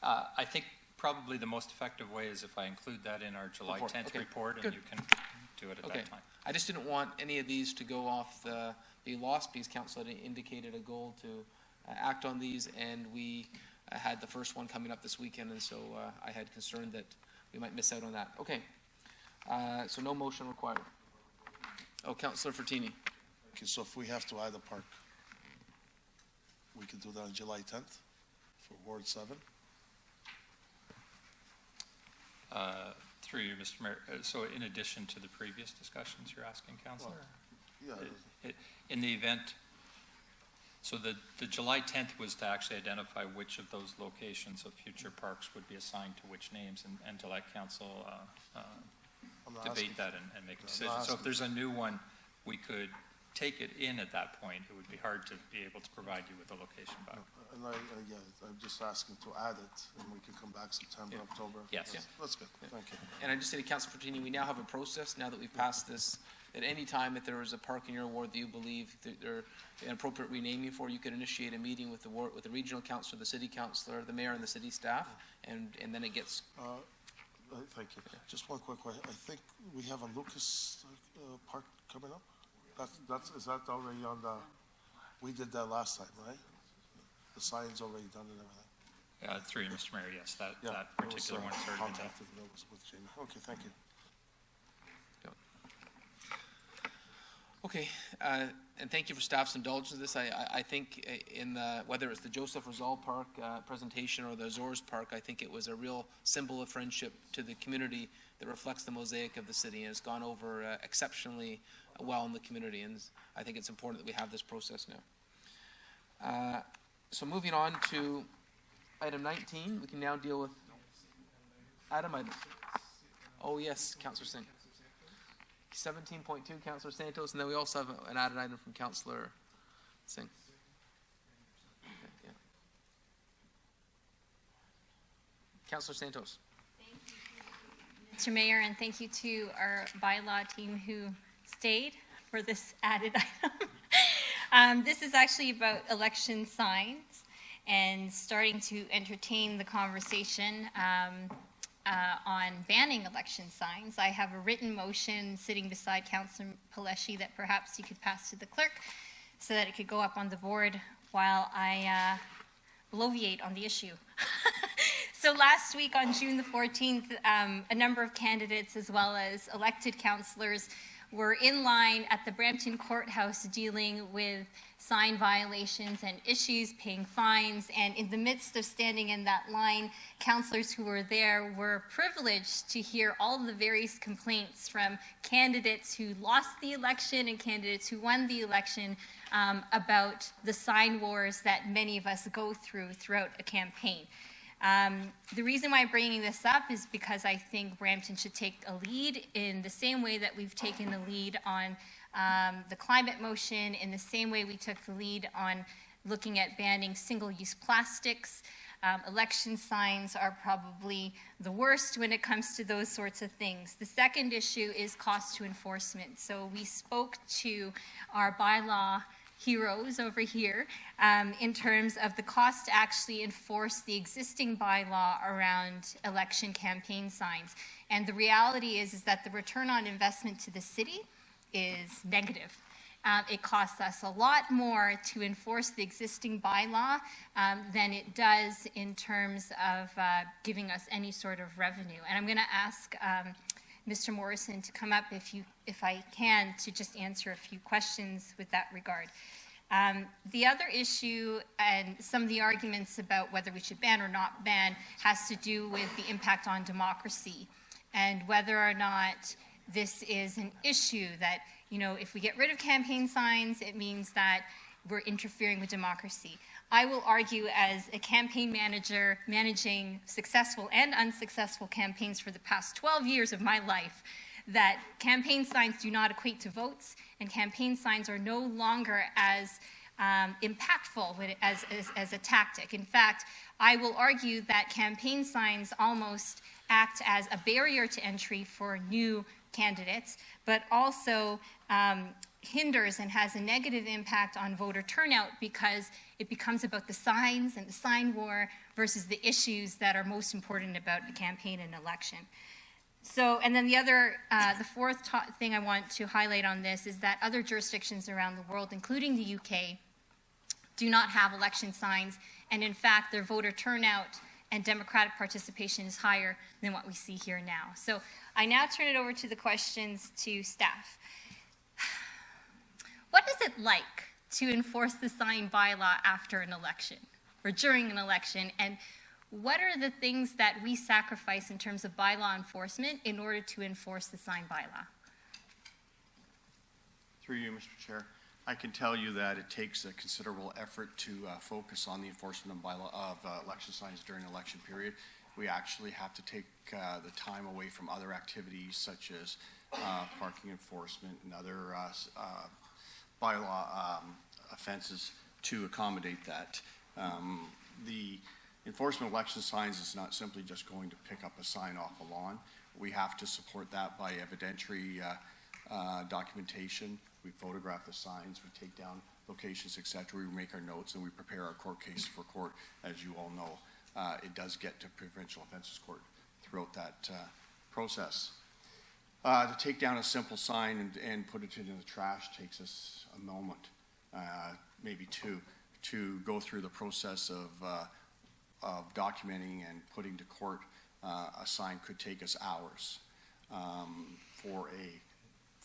I think probably the most effective way is if I include that in our July 10th report, and you can do it at that time. I just didn't want any of these to go off be lost, because council had indicated a goal to act on these, and we had the first one coming up this weekend, and so I had concern that we might miss out on that. Okay, so no motion required. Oh, Councillor Fertini. Okay, so if we have to add a park, we can do that on July 10th for Ward 7? Through you, Mr. Mayor. So in addition to the previous discussions you're asking, Councillor? Yeah. In the event, so the July 10th was to actually identify which of those locations of future parks would be assigned to which names, and to let council debate that and make a decision. So if there's a new one, we could take it in at that point. It would be hard to be able to provide you with a location back. And I'm just asking to add it, and we can come back September, October. Yes. That's good. Thank you. And I just say to Councillor Fertini, we now have a process, now that we've passed this, at any time if there is a park in your ward that you believe that there an appropriate renaming for, you could initiate a meeting with the regional councillor, the city councillor, the mayor, and the city staff, and then it gets... Thank you. Just one quick question. I think we have a Lucas Park coming up. Is that already on the... We did that last time, right? The sign's already done and everything. Through you, Mr. Mayor, yes, that particular one started. Contacted with Jamie. Okay, thank you. Okay, and thank you for staff's indulgence in this. I think in whether it's the Joseph Rizal Park presentation or the Azores Park, I think it was a real symbol of friendship to the community that reflects the mosaic of the city, and it's gone over exceptionally well in the community, and I think it's important that we have this process now. So moving on to item 19, we can now deal with item. Oh yes, Councillor Singh. 17.2, Councillor Santos, and then we also have an added item from Councillor Singh. Okay, yeah. Councillor Santos. Thank you, Mr. Mayor, and thank you to our bylaw team who stayed for this added item. This is actually about election signs and starting to entertain the conversation on banning election signs. I have a written motion sitting beside Councillor Paleshi that perhaps you could pass to the clerk so that it could go up on the board while I bloviate on the issue. So last week on June the 14th, a number of candidates as well as elected councillors were in line at the Brampton Courthouse dealing with sign violations and issues, paying fines, and in the midst of standing in that line, councillors who were there were privileged to hear all the various complaints from candidates who lost the election and candidates who won the election about the sign wars that many of us go throughout a campaign. The reason why I'm bringing this up is because I think Brampton should take a lead in the same way that we've taken the lead on the climate motion, in the same way we took the lead on looking at banning single-use plastics. Election signs are probably the worst when it comes to those sorts of things. The second issue is cost to enforcement. So we spoke to our bylaw heroes over here in terms of the cost to actually enforce the existing bylaw around election campaign signs. And the reality is that the return on investment to the city is negative. It costs us a lot more to enforce the existing bylaw than it does in terms of giving us any sort of revenue. And I'm going to ask Mr. Morrison to come up if I can, to just answer a few questions with that regard. The other issue and some of the arguments about whether we should ban or not ban has to do with the impact on democracy and whether or not this is an issue that, you know, if we get rid of campaign signs, it means that we're interfering with democracy. I will argue as a campaign manager managing successful and unsuccessful campaigns for the past 12 years of my life that campaign signs do not equate to votes, and campaign signs are no longer as impactful as a tactic. In fact, I will argue that campaign signs almost act as a barrier to entry for new candidates, but also hinders and has a negative impact on voter turnout because it becomes about the signs and the sign war versus the issues that are most important about a campaign and election. So, and then the fourth thing I want to highlight on this is that other jurisdictions around the world, including the UK, do not have election signs, and in fact, their voter turnout and democratic participation is higher than what we see here now. So I now turn it over to the questions to staff. What is it like to enforce the sign bylaw after an election or during an election? And what are the things that we sacrifice in terms of bylaw enforcement in order to enforce the sign bylaw? Through you, Mr. Chair. I can tell you that it takes a considerable effort to focus on the enforcement of election signs during an election period. We actually have to take the time away from other activities such as parking enforcement and other bylaw offenses to accommodate that. The enforcement of election signs is not simply just going to pick up a sign off a lawn. We have to support that by evidentiary documentation. We photograph the signs, we take down locations, etc. We make our notes and we prepare our court case for court. As you all know, it does get to provincial offences court throughout that process. To take down a simple sign and put it into the trash takes us a moment, maybe two, to go through the process of documenting and putting to court a sign could take us hours for a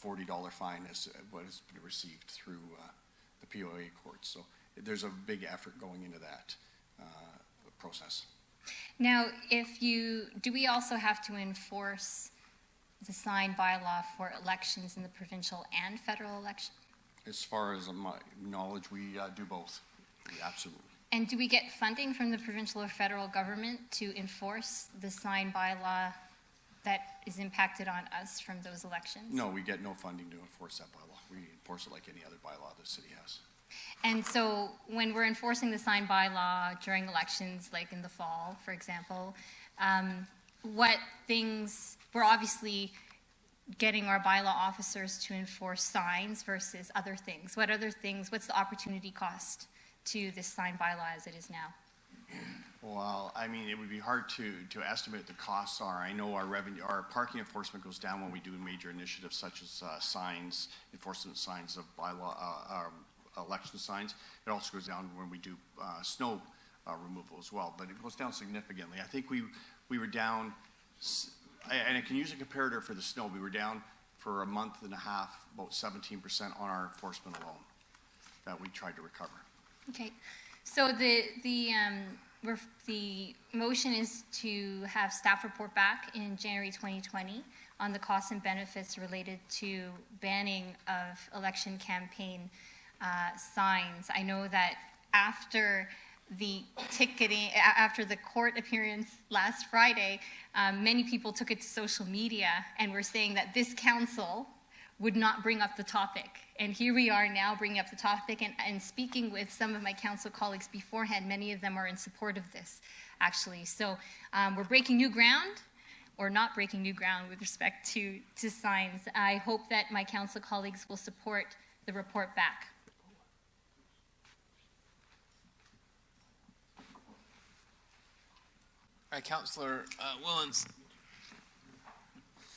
$40 fine as what has been received through the POA courts. So there's a big effort going into that process. Now, do we also have to enforce the sign bylaw for elections in the provincial and federal election? As far as my knowledge, we do both. Absolutely. And do we get funding from the provincial or federal government to enforce the sign bylaw that is impacted on us from those elections? No, we get no funding to enforce that bylaw. We enforce it like any other bylaw the city has. And so when we're enforcing the sign bylaw during elections, like in the fall, for example, what things, we're obviously getting our bylaw officers to enforce signs versus other things. What other things, what's the opportunity cost to this sign bylaw as it is now? Well, I mean, it would be hard to estimate what the costs are. I know our parking enforcement goes down when we do major initiatives such as signs, enforcement signs of bylaw, election signs. It also goes down when we do snow removal as well, but it goes down significantly. I think we were down, and I can use a comparator for the snow. We were down for a month and a half, about 17% on our enforcement alone that we tried to recover. Okay, so the motion is to have staff report back in January 2020 on the costs and benefits related to banning of election campaign signs. I know that after the court appearance last Friday, many people took it to social media and were saying that this council would not bring up the topic. And here we are now bringing up the topic and speaking with some of my council colleagues beforehand. Many of them are in support of this, actually. So we're breaking new ground, or not breaking new ground with respect to signs. I hope that my council colleagues will support the report back. Councillor Willens.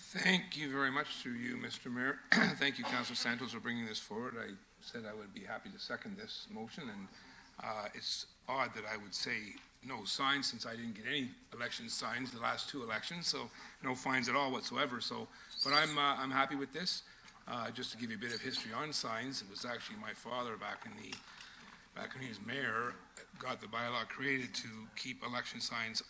Thank you very much through you, Mr. Mayor. Thank you, Councillor Santos, for bringing this forward. I said I would be happy to second this motion, and it's odd that I would say no signs since I didn't get any election signs the last two elections, so no fines at all whatsoever. So, but I'm happy with this. Just to give you a bit of history on signs, it was actually my father back when he was mayor got the bylaw created to keep election signs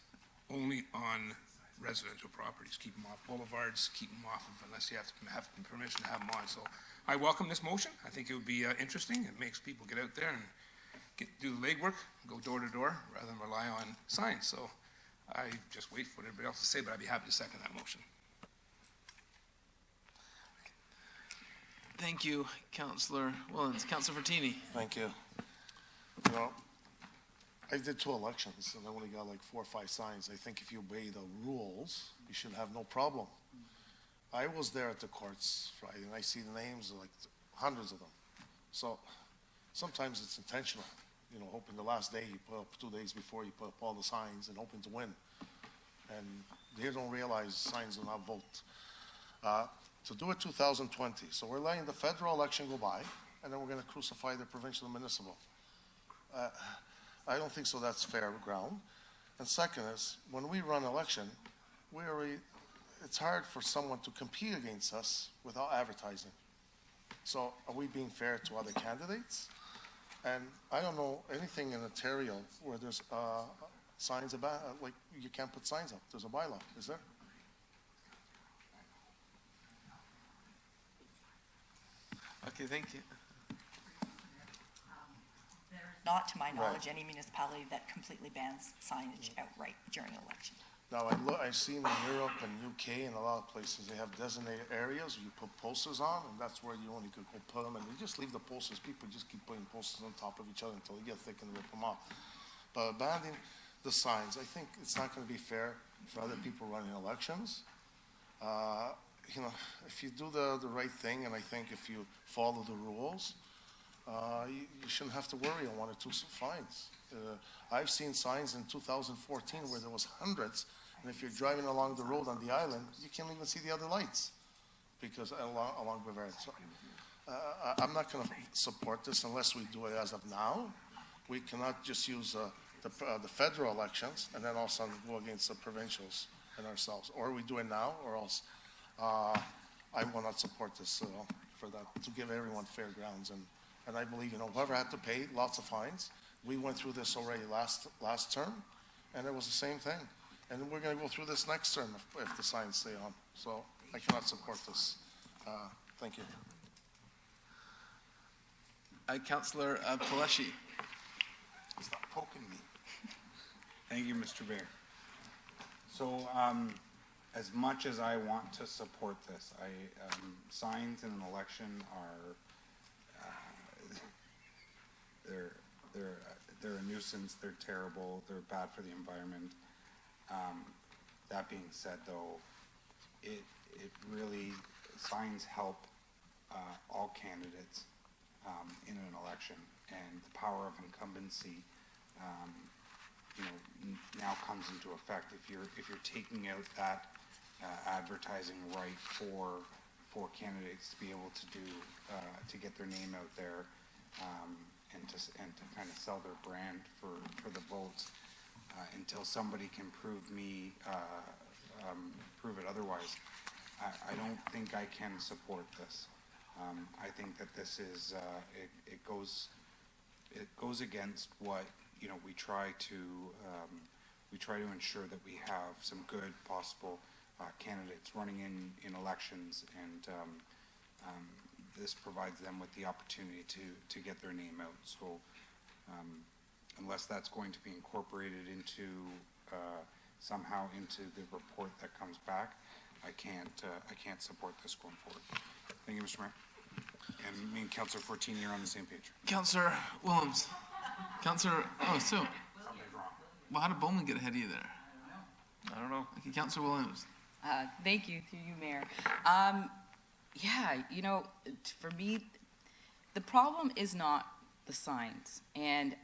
only on residential properties, keep them off boulevards, keep them off of, unless you have to have permission to have them on. So I welcome this motion. I think it would be interesting. It makes people get out there do the legwork, go door to door, rather than rely on signs. So I just wait for everybody else to say, but I'd be happy to second that motion. Thank you, Councillor Willens. Councillor Fortini. Thank you. You know, I did 2 elections and I only got like 4 or 5 signs. I think if you obey the rules, you should have no problem. I was there at the courts Friday and I see the names of like hundreds of them. So sometimes it's intentional, you know, hoping the last day you put up 2 days before you put up all the signs and hoping to win. And they don't realize signs do not vote. To do it 2020, so we're letting the federal election go by, and then we're going to crucify the provincial and municipal. I don't think so. That's fair ground. And second is, when we run election, it's hard for someone to compete against us without advertising. So are we being fair to other candidates? And I don't know anything in Ontario where there's signs about, like you can't put signs up. There's a bylaw, is there? Okay, thank you. Not to my knowledge, any municipality that completely bans signage outright during an election. Now, I've seen in Europe and UK and a lot of places, they have designated areas where you put posters on, and that's where you only could go put them, and you just leave the posters. People just keep putting posters on top of each other until they get thick and rip them off. But abandoning the signs, I think it's not going to be fair for other people running elections. You know, if you do the right thing, and I think if you follow the rules, you shouldn't have to worry on 1 or 2 fines. I've seen signs in 2014 where there was hundreds, and if you're driving along the road on the island, you can't even see the other lights because along Bavaria. So, I'm not going to support this unless we do it as of now. We cannot just use the federal elections and then all of a sudden go against the provincials and ourselves. Or we do it now, or else I will not support this for that, to give everyone fair grounds. And I believe, you know, whoever had to pay lots of fines, we went through this already last term, and it was the same thing. And we're going to go through this next term if the signs stay on. So I cannot support this. Thank you. Councillor Paleshi. Stop poking me. Thank you, Mr. Mayor. So, as much as I want to support this, signs in an election are they're a nuisance. They're terrible. They're bad for the environment. That being said, though, it really signs help all candidates in an election, and the power of incumbency, now comes into effect. If you're taking out that advertising right for candidates to be able to do to get their name out there, and to kind of sell their brand for the votes, until somebody can prove it otherwise, I don't think I can support this. I think that this is it goes against what we try to ensure that we have some good possible candidates running in elections, and this provides them with the opportunity to get their name out. So unless that's going to be incorporated into somehow into the report that comes back, I can't support this going forward. Thank you, Mr. Mayor. And me and Councillor Fortini are on the same page. Councillor Willems. Councillor, so. Well, how did Bowman get ahead of you there? I don't know. Okay, Councillor Williams. Thank you, through you, Mayor. For me, the problem is not the signs. And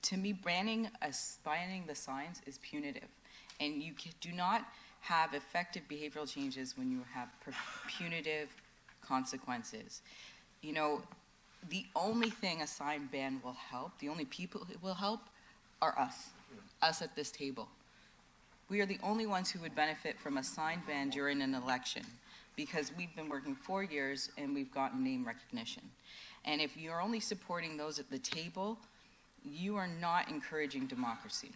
to me, banning the signs is punitive. And you do not have effective behavioral changes when you have punitive consequences. The only thing a sign ban will help, the only people it will help, are us at this table. We are the only ones who would benefit from a sign ban during an election, because we've been working 4 years and we've gotten name recognition. And if you're only supporting those at the table, you are not encouraging democracy.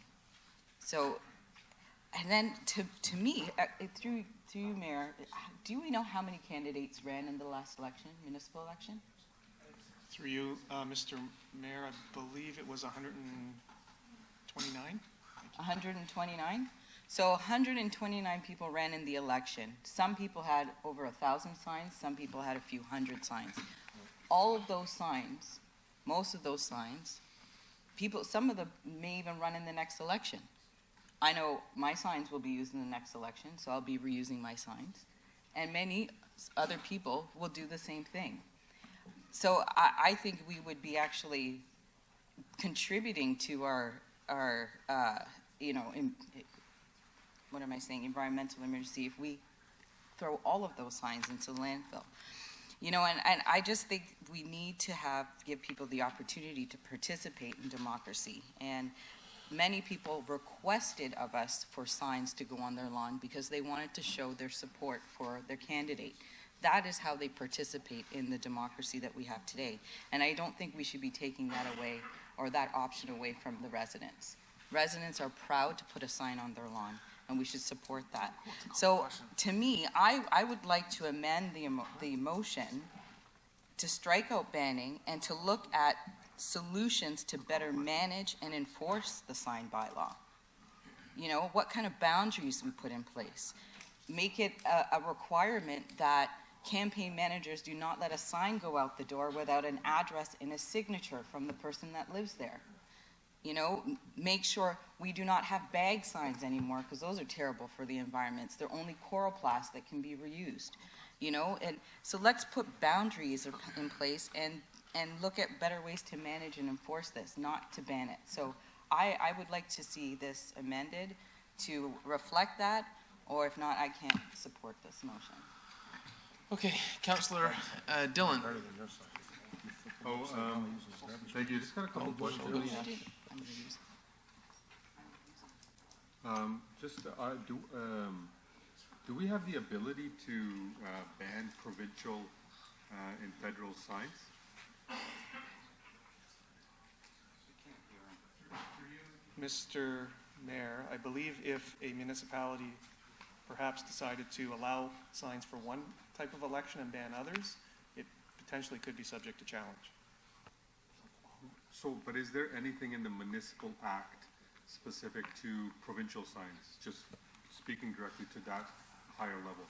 So, and then to me, through you, Mayor, do we know how many candidates ran in the last election, municipal election? Through you, Mr. Mayor, I believe it was 129? 129? So 129 people ran in the election. Some people had over 1,000 signs, some people had a few hundred signs. All of those signs, most of those signs, some of them may even run in the next election. I know my signs will be used in the next election, so I'll be reusing my signs. And many other people will do the same thing. So I think we would be actually contributing to our environmental emergency if we throw all of those signs into landfill. And I just think we need to give people the opportunity to participate in democracy. And many people requested of us for signs to go on their lawn because they wanted to show their support for their candidate. That is how they participate in the democracy that we have today. And I don't think we should be taking that away or that option away from the residents. Residents are proud to put a sign on their lawn, and we should support that. So to me, I would like to amend the motion to strike out banning and to look at solutions to better manage and enforce the sign bylaw. What kind of boundaries we put in place. Make it a requirement that campaign managers do not let a sign go out the door without an address and a signature from the person that lives there. Make sure we do not have bag signs anymore because those are terrible for the environments. They're only coroplast that can be reused. And so let's put boundaries in place and look at better ways to manage and enforce this, not to ban it. So I would like to see this amended to reflect that, or if not, I can't support this motion. Okay, Councillor Dillon. Thank you. Just got a couple of questions. Do we have the ability to ban provincial and federal signs? Mr. Mayor, I believe if a municipality perhaps decided to allow signs for one type of election and ban others, it potentially could be subject to challenge. So, but is there anything in the municipal act specific to provincial signs? Just speaking directly to that higher level.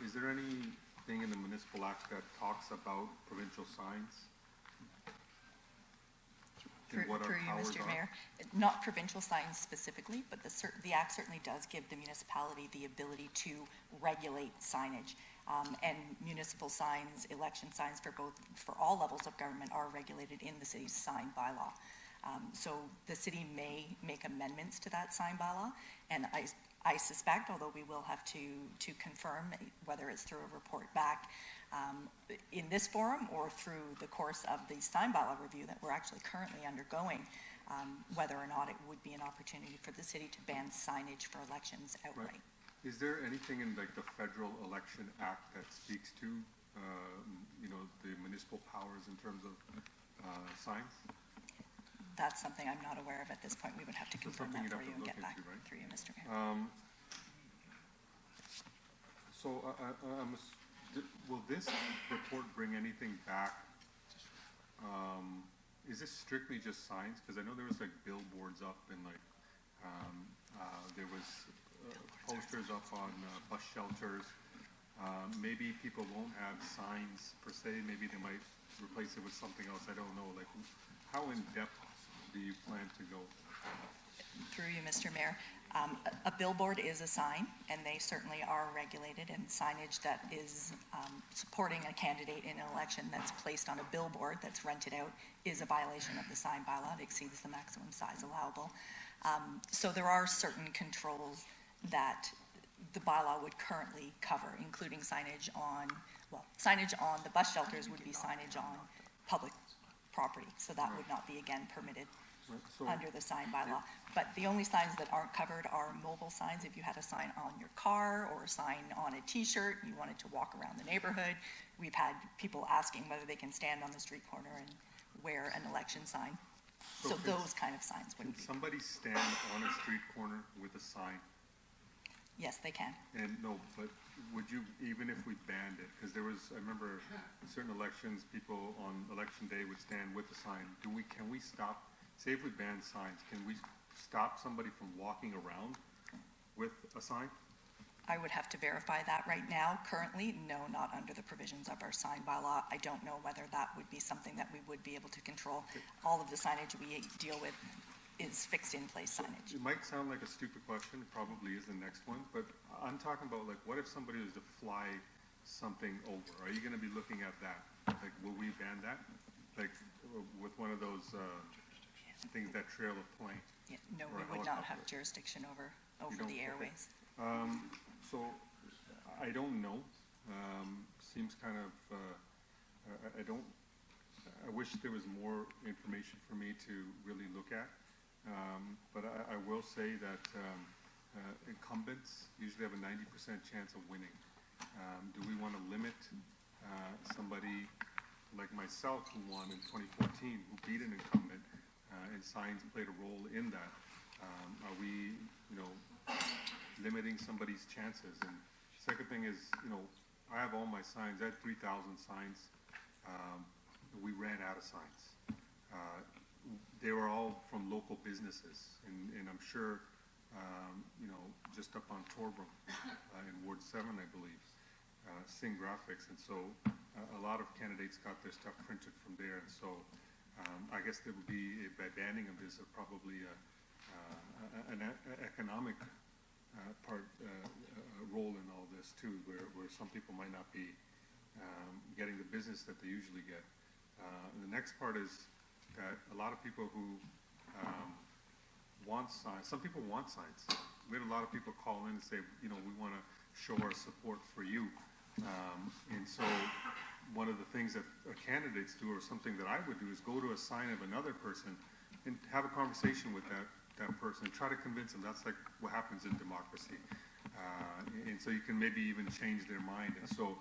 Is there anything in the municipal act that talks about provincial signs? Through you, Mr. Mayor, not provincial signs specifically, but the Act certainly does give the municipality the ability to regulate signage. And municipal signs, election signs for all levels of government are regulated in the city's sign bylaw. So the city may make amendments to that sign bylaw, and I suspect, although we will have to confirm whether it's through a report back in this forum or through the course of the sign bylaw review that we're actually currently undergoing, whether or not it would be an opportunity for the city to ban signage for elections outright. Right. Is there anything in the Federal Election Act that speaks to the municipal powers in terms of signs? That's something I'm not aware of at this point. We would have to confirm that for you and get back through you, Mr. Mayor. Will this report bring anything back? Is this strictly just signs? Because I know there was billboards up and there was posters up on bus shelters. Maybe people won't have signs per se. Maybe they might replace it with something else. I don't know. How in depth do you plan to go? Through you, Mr. Mayor. A billboard is a sign, and they certainly are regulated, and signage that is supporting a candidate in an election that's placed on a billboard that's rented out is a violation of the sign bylaw. It exceeds the maximum size allowable. So there are certain controls that the bylaw would currently cover, including signage on the bus shelters would be signage on public property, so that would not be, again, permitted under the sign bylaw. But the only signs that aren't covered are mobile signs. If you had a sign on your car or a sign on a t-shirt, you wanted to walk around the neighborhood, we've had people asking whether they can stand on the street corner and wear an election sign. So those kind of signs wouldn't be. Can somebody stand on a street corner with a sign? Yes, they can. And no, but would you, even if we banned it, because there was, I remember certain elections, people on election day would stand with a sign. Can we stop, say if we ban signs, can we stop somebody from walking around with a sign? I would have to verify that right now. Currently, no, not under the provisions of our sign bylaw. I don't know whether that would be something that we would be able to control. All of the signage we deal with is fixed in place signage. It might sound like a stupid question, it probably is the next one, but I'm talking about like, what if somebody was to fly something over? Are you gonna be looking at that? Like, will we ban that? Like, with one of those, things that trail a plane? Yeah, no, or we a would not have helicopter? jurisdiction over don't? the airways. So, I don't know, seems kind of, I wish there was more information for me to really look at. But I will say that incumbents usually have a 90% chance of winning. Do we want to limit somebody like myself who won in 2014, who beat an incumbent, and signs played a role in that? Are we, limiting somebody's chances? And second thing is, I have all my signs. I had 3,000 signs. We ran out of signs. They were all from local businesses, and I'm sure, just up on Torbram, in Ward 7, I believe, Sing Graphics, and so a lot of candidates got their stuff printed from there, and so I guess there would be, by banning of this, probably an economic role in all this too, where some people might not be getting the business that they usually get. And the next part is that a lot of people who want signs, some people want signs. We had a lot of people call in and say, we want to show our support for you. And so one of the things that candidates do, or something that I would do, is go to a sign of another person and have a conversation with that person, try to convince them. That's like what happens in democracy. And so you can maybe even change their mind. And so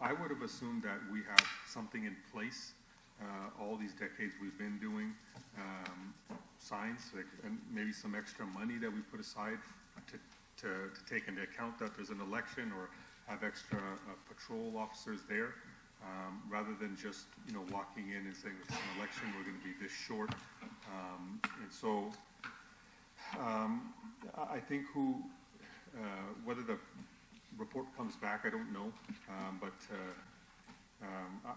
I would have assumed that we have something in place all these decades we've been doing signs, and maybe some extra money that we put aside to take into account that there's an election, or have extra patrol officers there, rather than just walking in and saying it's an election, we're going to be this short. And so I think whether the report comes back, I don't know, but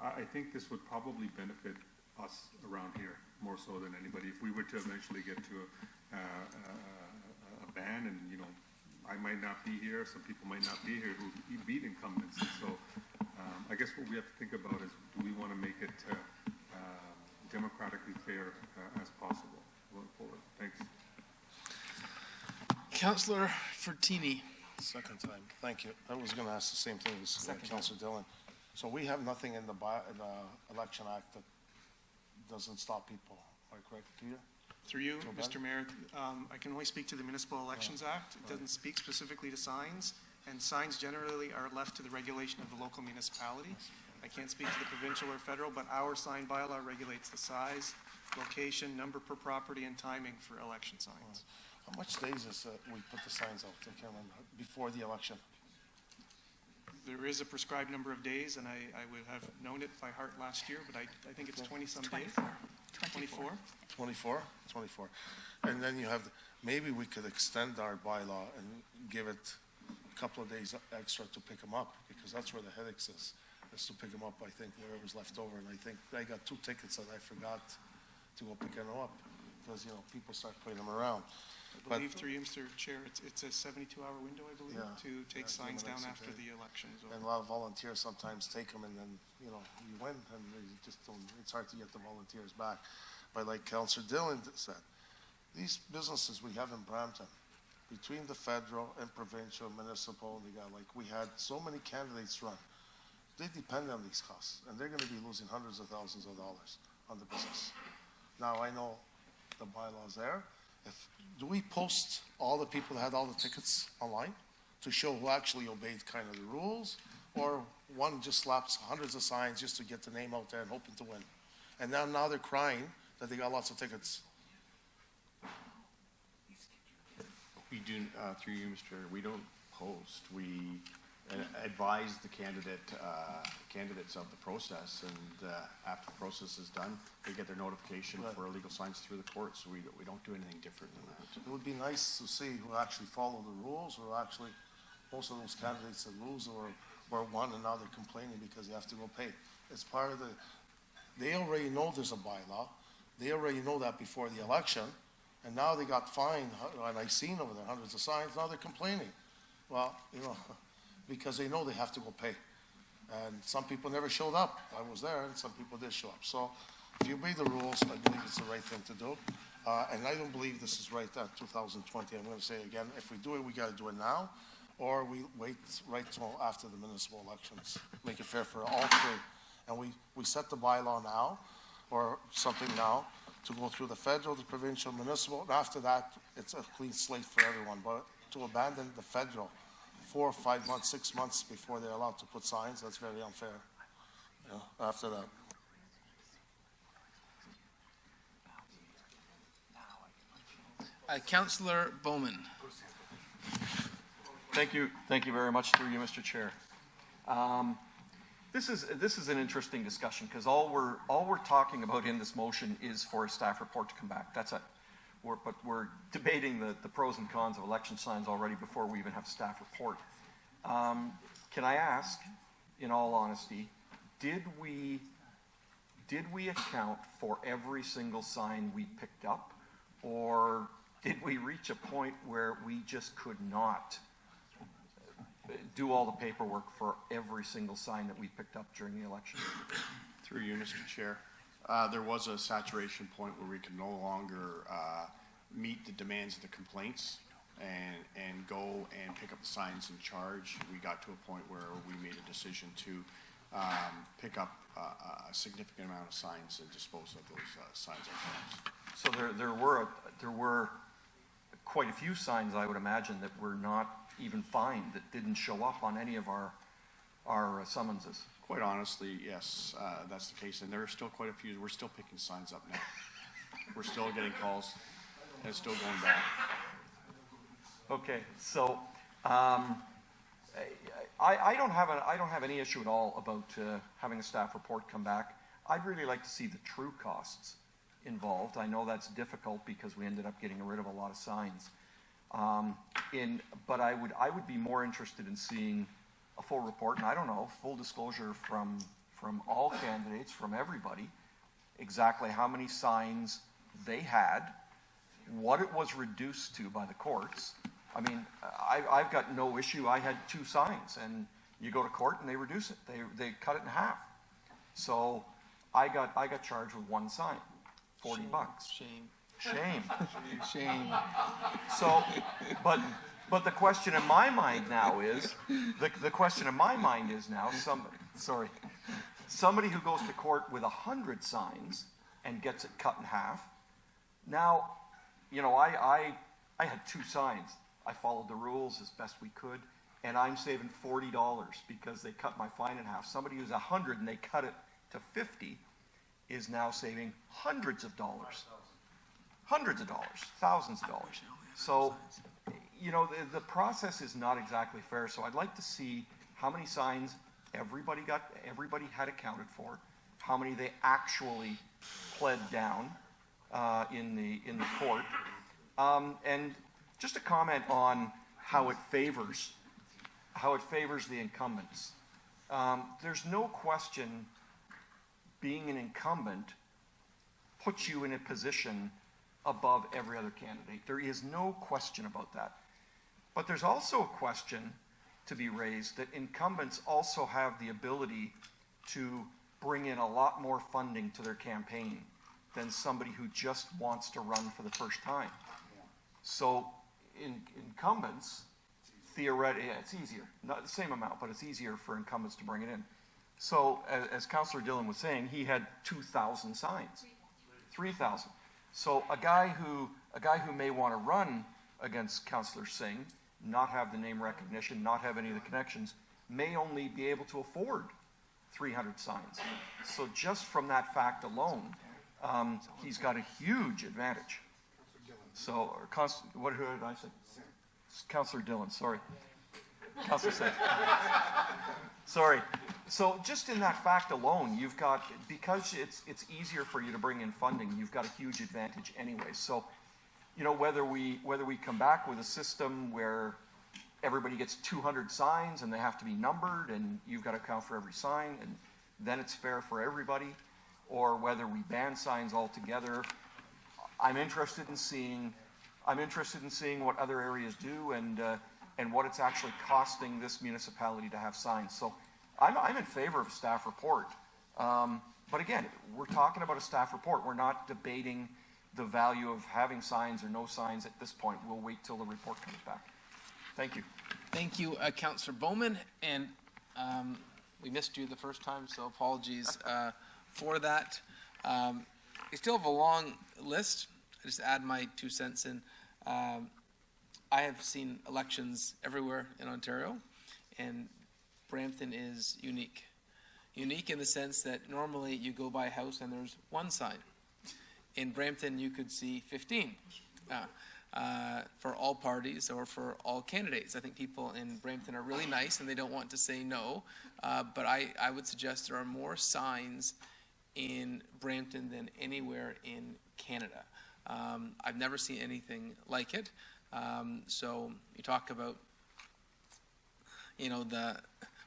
I think this would probably benefit us around here more so than anybody. If we were to eventually get to a ban, and I might not be here, some people might not be here who beat incumbents. And so I guess what we have to think about is, do we want to make it democratically fair as possible going forward? Thanks. Councillor Fertini. Second time, thank you. I was going to ask the same thing as Councillor Dillon. So we have nothing in the Election Act that doesn't stop people, am I correct, Peter? Through you, Mr. Mayor, I can only speak to the Municipal Elections Act. It doesn't speak specifically to signs, and signs generally are left to the regulation of the local municipality. I can't speak to the provincial or federal, but our sign bylaw regulates the size, location, number per property, and timing for election signs. How much days is we put the signs out? I can't remember. Before the election? There is a prescribed number of days, and I would have known it by heart last year, but I think it's 20-some days. 24. 24? 24. And then you have, maybe we could extend our bylaw and give it a couple of days extra to pick them up, because that's where the headaches is to pick them up, I think, whatever's left over. And I think I got 2 tickets that I forgot to go pick them up, because, people start putting them around. I believe, through you, Mr. Chair, it's a 72-hour window, I believe, Yeah. to take signs down after the election is over. And a lot of volunteers sometimes take them, and then, you win, and it's hard to get the volunteers back. But like Councillor Dillon said, these businesses we have in Brampton, between the federal and provincial, municipal, we had so many candidates run. They depend on these costs, and they're going to be losing hundreds of thousands of dollars on the business. Now, I know the bylaw's there. Do we post all the people that had all the tickets online to show who actually obeyed kind of the rules, or one just slaps hundreds of signs just to get the name out there and hoping to win? And now they're crying that they got lots of tickets. We do, through you, Mr. Chair, we don't post. We advise the candidates of the process, and after the process is done, they get their notification for illegal signs through the court, so we don't do anything different than that. It would be nice to see who actually follow the rules, or actually, most of those candidates that lose or won, and now they're complaining because they have to go pay. It's part of they already know there's a bylaw. They already know that before the election, and now they got fined, and I've seen over there hundreds of signs, now they're complaining. Well, because they know they have to go pay. And some people never showed up. I was there, and some people did show up. So if you obey the rules, I believe it's the right thing to do. And I don't believe this is right at 2020. I'm going to say again, if we do it, we got to do it now, or we wait right till after the municipal elections. Make it fair for all three. And we set the bylaw now, or something now, to go through the federal, the provincial, municipal, and after that, it's a clean slate for everyone. But to abandon the federal 4 or 5 months, 6 months before they're allowed to put signs, that's very unfair. After that. Councillor Bowman. Thank you very much, through you, Mr. Chair. This is an interesting discussion, because all we're talking about in this motion is for a staff report to come back. That's it. But we're debating the pros and cons of election signs already before we even have a staff report. Can I ask, in all honesty, did we account for every single sign we picked up, or did we reach a point where we just could not do all the paperwork for every single sign that we picked up during the election? Through you, Mr. Chair. There was a saturation point where we could no longer meet the demands of the complaints and go and pick up the signs in charge. We got to a point where we made a decision to pick up a significant amount of signs and dispose of those signs ourselves. So there were quite a few signs, I would imagine, that were not even fined, that didn't show up on any of our summonses. Quite honestly, yes, that's the case, and there are still quite a few. We're still picking signs up now. We're still getting calls, and it's still going back. Okay, so I don't have any issue at all about having a staff report come back. I'd really like to see the true costs involved. I know that's difficult because we ended up getting rid of a lot of signs. But I would be more interested in seeing a full report, and I don't know, full disclosure from all candidates, from everybody, exactly how many signs they had, what it was reduced to by the courts. I mean, I've got no issue. I had 2 signs, and you go to court and they reduce it. They cut it in half. So I got charged with 1 sign, $40. Shame. So, but the question in my mind now is, somebody who goes to court with 100 signs and gets it cut in half. Now, I had 2 signs. I followed the rules as best we could, and I'm saving $40 because they cut my fine in half. Somebody who's 100 and they cut it to 50 is now saving hundreds of dollars, thousands of dollars. So, the process is not exactly fair. So I'd like to see how many signs everybody had accounted for, how many they actually pled down in the court, and just a comment on how it favors the incumbents. There's no question being an incumbent puts you in a position above every other candidate. There is no question about that. But there's also a question to be raised that incumbents also have the ability to bring in a lot more funding to their campaign than somebody who just wants to run for the first time. So incumbents, theoretically, it's easier. Not the same amount, but it's easier for incumbents to bring it in. So as Councillor Dillon was saying, he had 2,000 signs, 3,000. So a guy who may want to run against Councillor Singh, not have the name recognition, not have any of the connections, may only be able to afford 300 signs. So just from that fact alone, he's got a huge advantage. So, what did I say? Councillor Dillon, sorry. Councillor Singh. Sorry. So just in that fact alone, you've got, because it's easier for you to bring in funding, you've got a huge advantage anyway. So, you know, whether we come back with a system where everybody gets 200 signs and they have to be numbered and you've got to count for every sign and then it's fair for everybody, or whether we ban signs altogether, I'm interested in seeing what other areas do and what it's actually costing this municipality to have signs. So I'm in favor of a staff report. But again, we're talking about a staff report. We're not debating the value of having signs or no signs at this point. We'll wait till the report comes back. Thank you. Thank you, Councillor Bowman. And we missed you the first time, so apologies for that. We still have a long list. I just add my 2 cents in. I have seen elections everywhere in Ontario, and Brampton is unique. Unique in the sense that normally you go by a house and there's one sign. In Brampton, you could see 15 for all parties or for all candidates. I think people in Brampton are really nice and they don't want to say no, but I would suggest there are more signs in Brampton than anywhere in Canada. I've never seen anything like it. So you talk about, you know,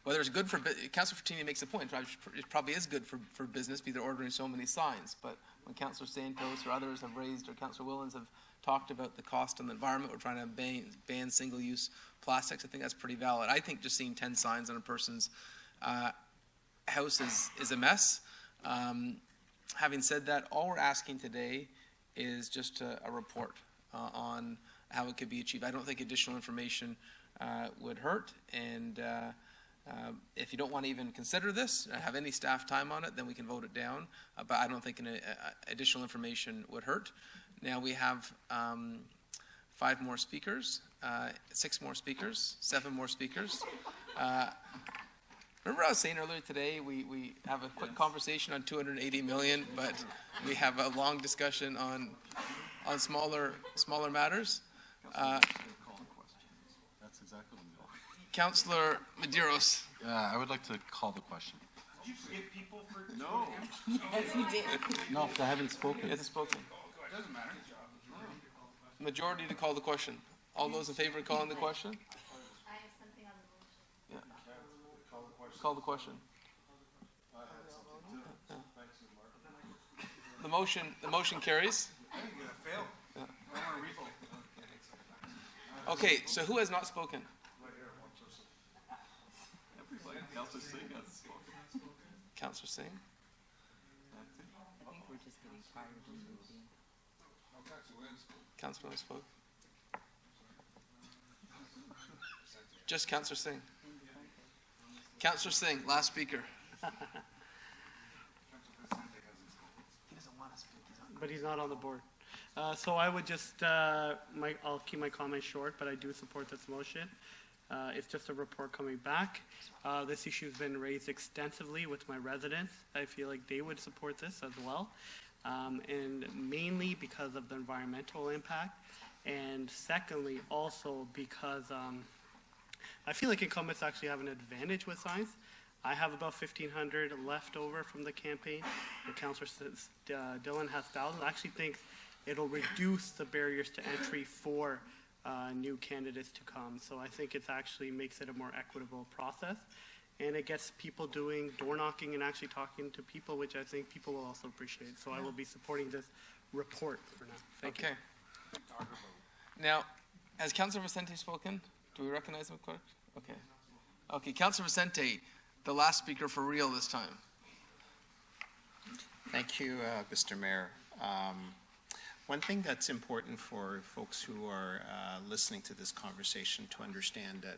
whether it's good for, Councillor Fortini makes a point, it probably is good for business because they're ordering so many signs, but when Councillor Santos or others have raised, or Councillor Willens have talked about the cost on the environment, we're trying to ban single-use plastics, I think that's pretty valid. I think just seeing 10 signs on a person's house is a mess. Having said that, all we're asking today is just a report on how it could be achieved. I don't think additional information would hurt, and if you don't want to even consider this, have any staff time on it, then we can vote it down. But I don't think additional information would hurt. Now we have 5 more speakers, 6 more speakers, 7 more speakers. Remember I was saying earlier today, we have a quick conversation on 280 million, but we have a long discussion on smaller matters. That's exactly what I'm doing. Councillor Medeiros. I would like to call the question. Did you skip people for? No. Yes, he did. No, I haven't spoken. He hasn't spoken. It doesn't matter. Majority to call the question. All those in favor of calling the question? I have something on the motion. Yeah. Call the question. The motion carries. Yeah. Okay, so who has not spoken? Councillor Singh has spoken. Councillor Singh. I think we're just getting tired of moving. Councillor Lynn spoke. Just Councillor Singh. Councillor Singh, last speaker. He doesn't want to speak. But he's not on the board. So I would just, I'll keep my comments short, but I do support this motion. It's just a report coming back. This issue has been raised extensively with my residents. I feel like they would support this as well. And mainly because of the environmental impact. And secondly, also because I feel like incumbents actually have an advantage with signs. I have about 1,500 left over from the campaign. The Councillor Dillon has thousands. I actually think it'll reduce the barriers to entry for new candidates to come. So I think it actually makes it a more equitable process. And it gets people doing door knocking and actually talking to people, which I think people will also appreciate. So I will be supporting this report for now. Thank you. Now, has Councillor Vicente spoken? Do we recognize him, clerk? Okay. Okay, Councillor Vicente, the last speaker for real this time. Thank you, Mr. Mayor. One thing that's important for folks who are listening to this conversation to understand that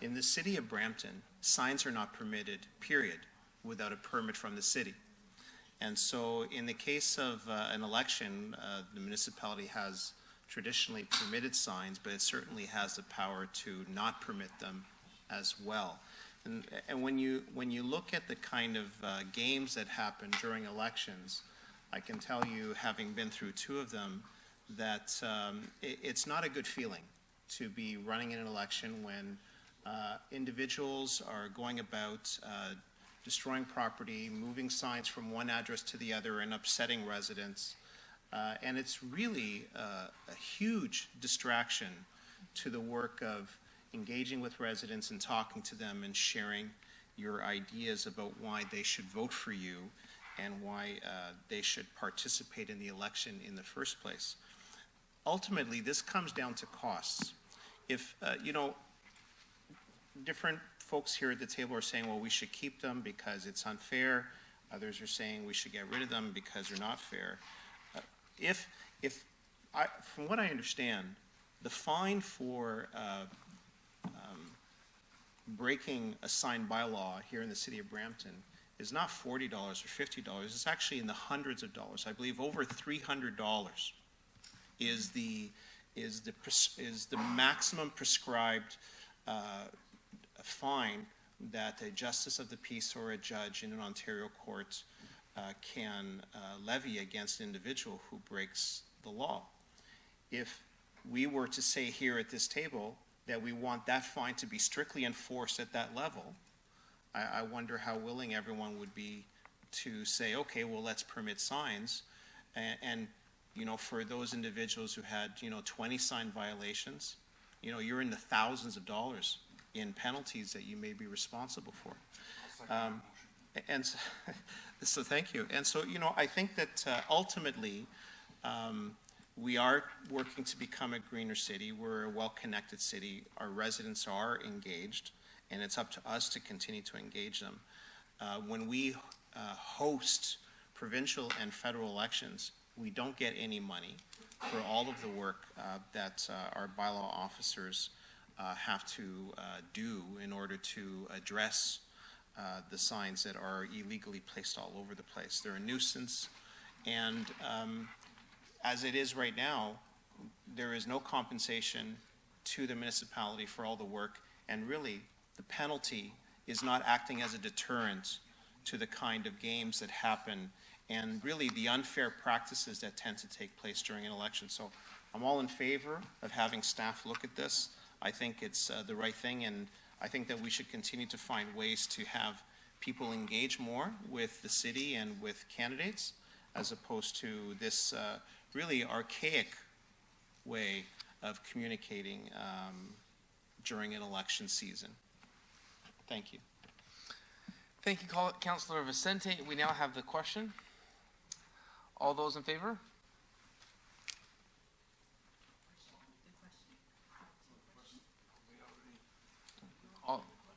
in the city of Brampton, signs are not permitted, period, without a permit from the city. And so in the case of an election, the municipality has traditionally permitted signs, but it certainly has the power to not permit them as well. And when you look at the kind of games that happen during elections, I can tell you, having been through 2 of them, that it's not a good feeling to be running in an election when Individuals are going about destroying property, moving signs from one address to the other, and upsetting residents. And it's really a huge distraction to the work of engaging with residents and talking to them and sharing your ideas about why they should vote for you and why they should participate in the election in the first place. Ultimately, this comes down to costs. If, different folks here at the table are saying, well, we should keep them because it's unfair. Others are saying we should get rid of them because they're not fair. From what I understand, the fine for breaking a signed bylaw here in the city of Brampton is not $40 or $50. It's actually in the hundreds of dollars. I believe over $300 is the maximum prescribed fine that a justice of the peace or a judge in an Ontario court can levy against an individual who breaks the law. If we were to say here at this table that we want that fine to be strictly enforced at that level, I wonder how willing everyone would be to say, okay, well, let's permit signs. And for those individuals who had, 20 sign violations, you're in the thousands of dollars in penalties that you may be responsible for. And so thank you. And so, I think that ultimately we are working to become a greener city. We're a well-connected city. Our residents are engaged, and it's up to us to continue to engage them. When we host provincial and federal elections, we don't get any money for all of the work that our bylaw officers have to do in order to address the signs that are illegally placed all over the place. They're a nuisance, and as it is right now, there is no compensation to the municipality for all the work, and really the penalty is not acting as a deterrent to the kind of games that happen and really the unfair practices that tend to take place during an election. So I'm all in favor of having staff look at this. I think it's the right thing, and I think that we should continue to find ways to have people engage more with the city and with candidates, as opposed to this really archaic way of communicating during an election season. Thank you. Thank you, Councillor Vicente. We now have the question. All those in favor?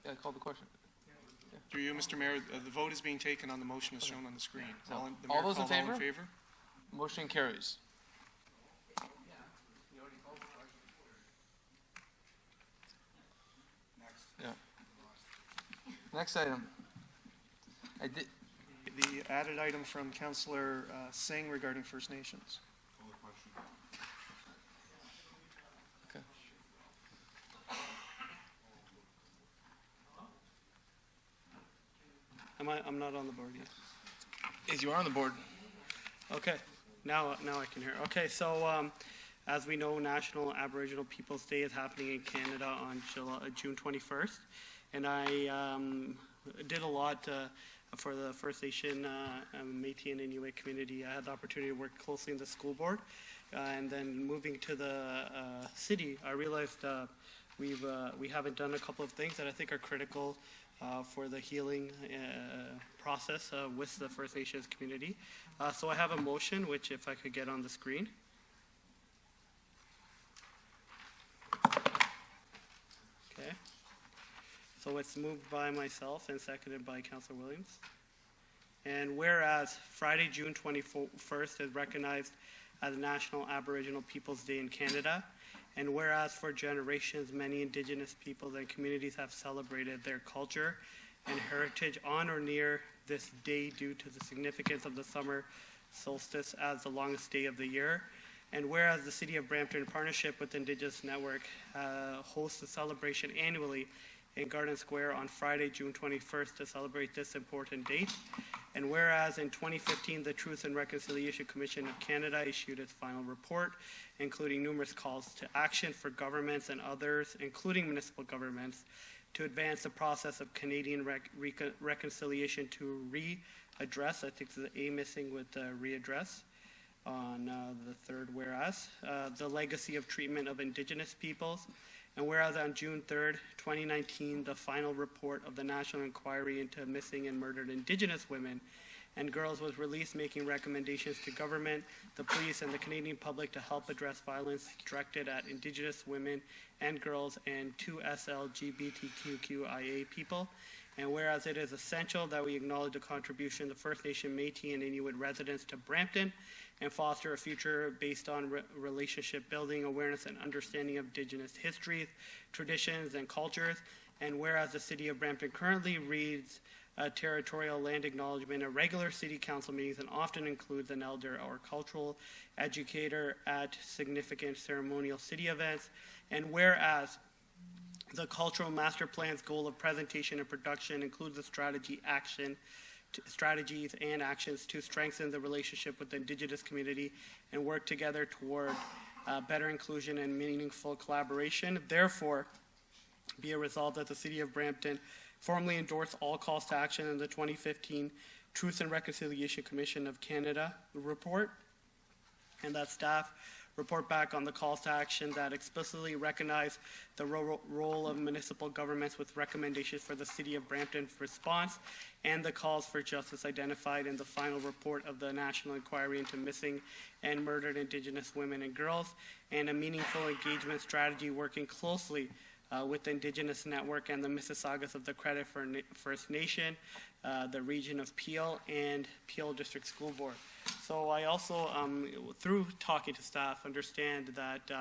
I called the question. Through you, Mr. Mayor, the vote is being taken on the motion as shown on the screen. All those in favor? Motion carries. Next item. The added item from Councillor Singh regarding First Nations. Okay. I'm not on the board yet. Yes, you are on the board. Okay, now I can hear. Okay, so as we know, National Aboriginal Peoples Day is happening in Canada on June 21st, and I did a lot for the First Nation, Métis and Inuit community. I had the opportunity to work closely in the school board, and then moving to the city, I realized we haven't done a couple of things that I think are critical for the healing process with the First Nations community. So I have a motion, which if I could get on the screen. Okay. So it's moved by myself and seconded by Councillor Williams. And whereas Friday, June 21st is recognized as National Aboriginal Peoples Day in Canada, and whereas for generations many Indigenous peoples and communities have celebrated their culture and heritage on or near this day due to the significance of the summer solstice as the longest day of the year, and whereas the City of Brampton, in partnership with the Indigenous Network, hosts the celebration annually in Garden Square on Friday, June 21st, to celebrate this important date. And whereas in 2015, the Truth and Reconciliation Commission of Canada issued its final report, including numerous calls to action for governments and others, including municipal governments, to advance the process of Canadian reconciliation to readdress, I think the A missing with readdress, on the third whereas, the legacy of treatment of Indigenous peoples. And whereas on June 3rd, 2019, the final report of the National Inquiry into Missing and Murdered Indigenous Women and Girls was released, making recommendations to government, the police, and the Canadian public to help address violence directed at Indigenous women and girls and 2SLGBTQIA people. And whereas it is essential that we acknowledge the contribution of the First Nation, Métis, and Inuit residents to Brampton and foster a future based on relationship building, awareness, and understanding of Indigenous histories, traditions, and cultures. And whereas the City of Brampton currently reads territorial land acknowledgement at regular City Council meetings and often includes an elder or cultural educator at significant ceremonial city events. And whereas the Cultural Master Plan's goal of presentation and production includes the strategies and actions to strengthen the relationship with the Indigenous community and work together toward better inclusion and meaningful collaboration. Therefore, be it resolved that the City of Brampton formally endorse all calls to action in the 2015 Truth and Reconciliation Commission of Canada report, and that staff report back on the calls to action that explicitly recognize the role of municipal governments with recommendations for the City of Brampton's response and the calls for justice identified in the final report of the National Inquiry into Missing and Murdered Indigenous Women and Girls, and a meaningful engagement strategy working closely with the Indigenous Network and the Mississaugas of the Credit First Nation, the region of Peel, and Peel District School Board. So I also, through talking to staff, understand that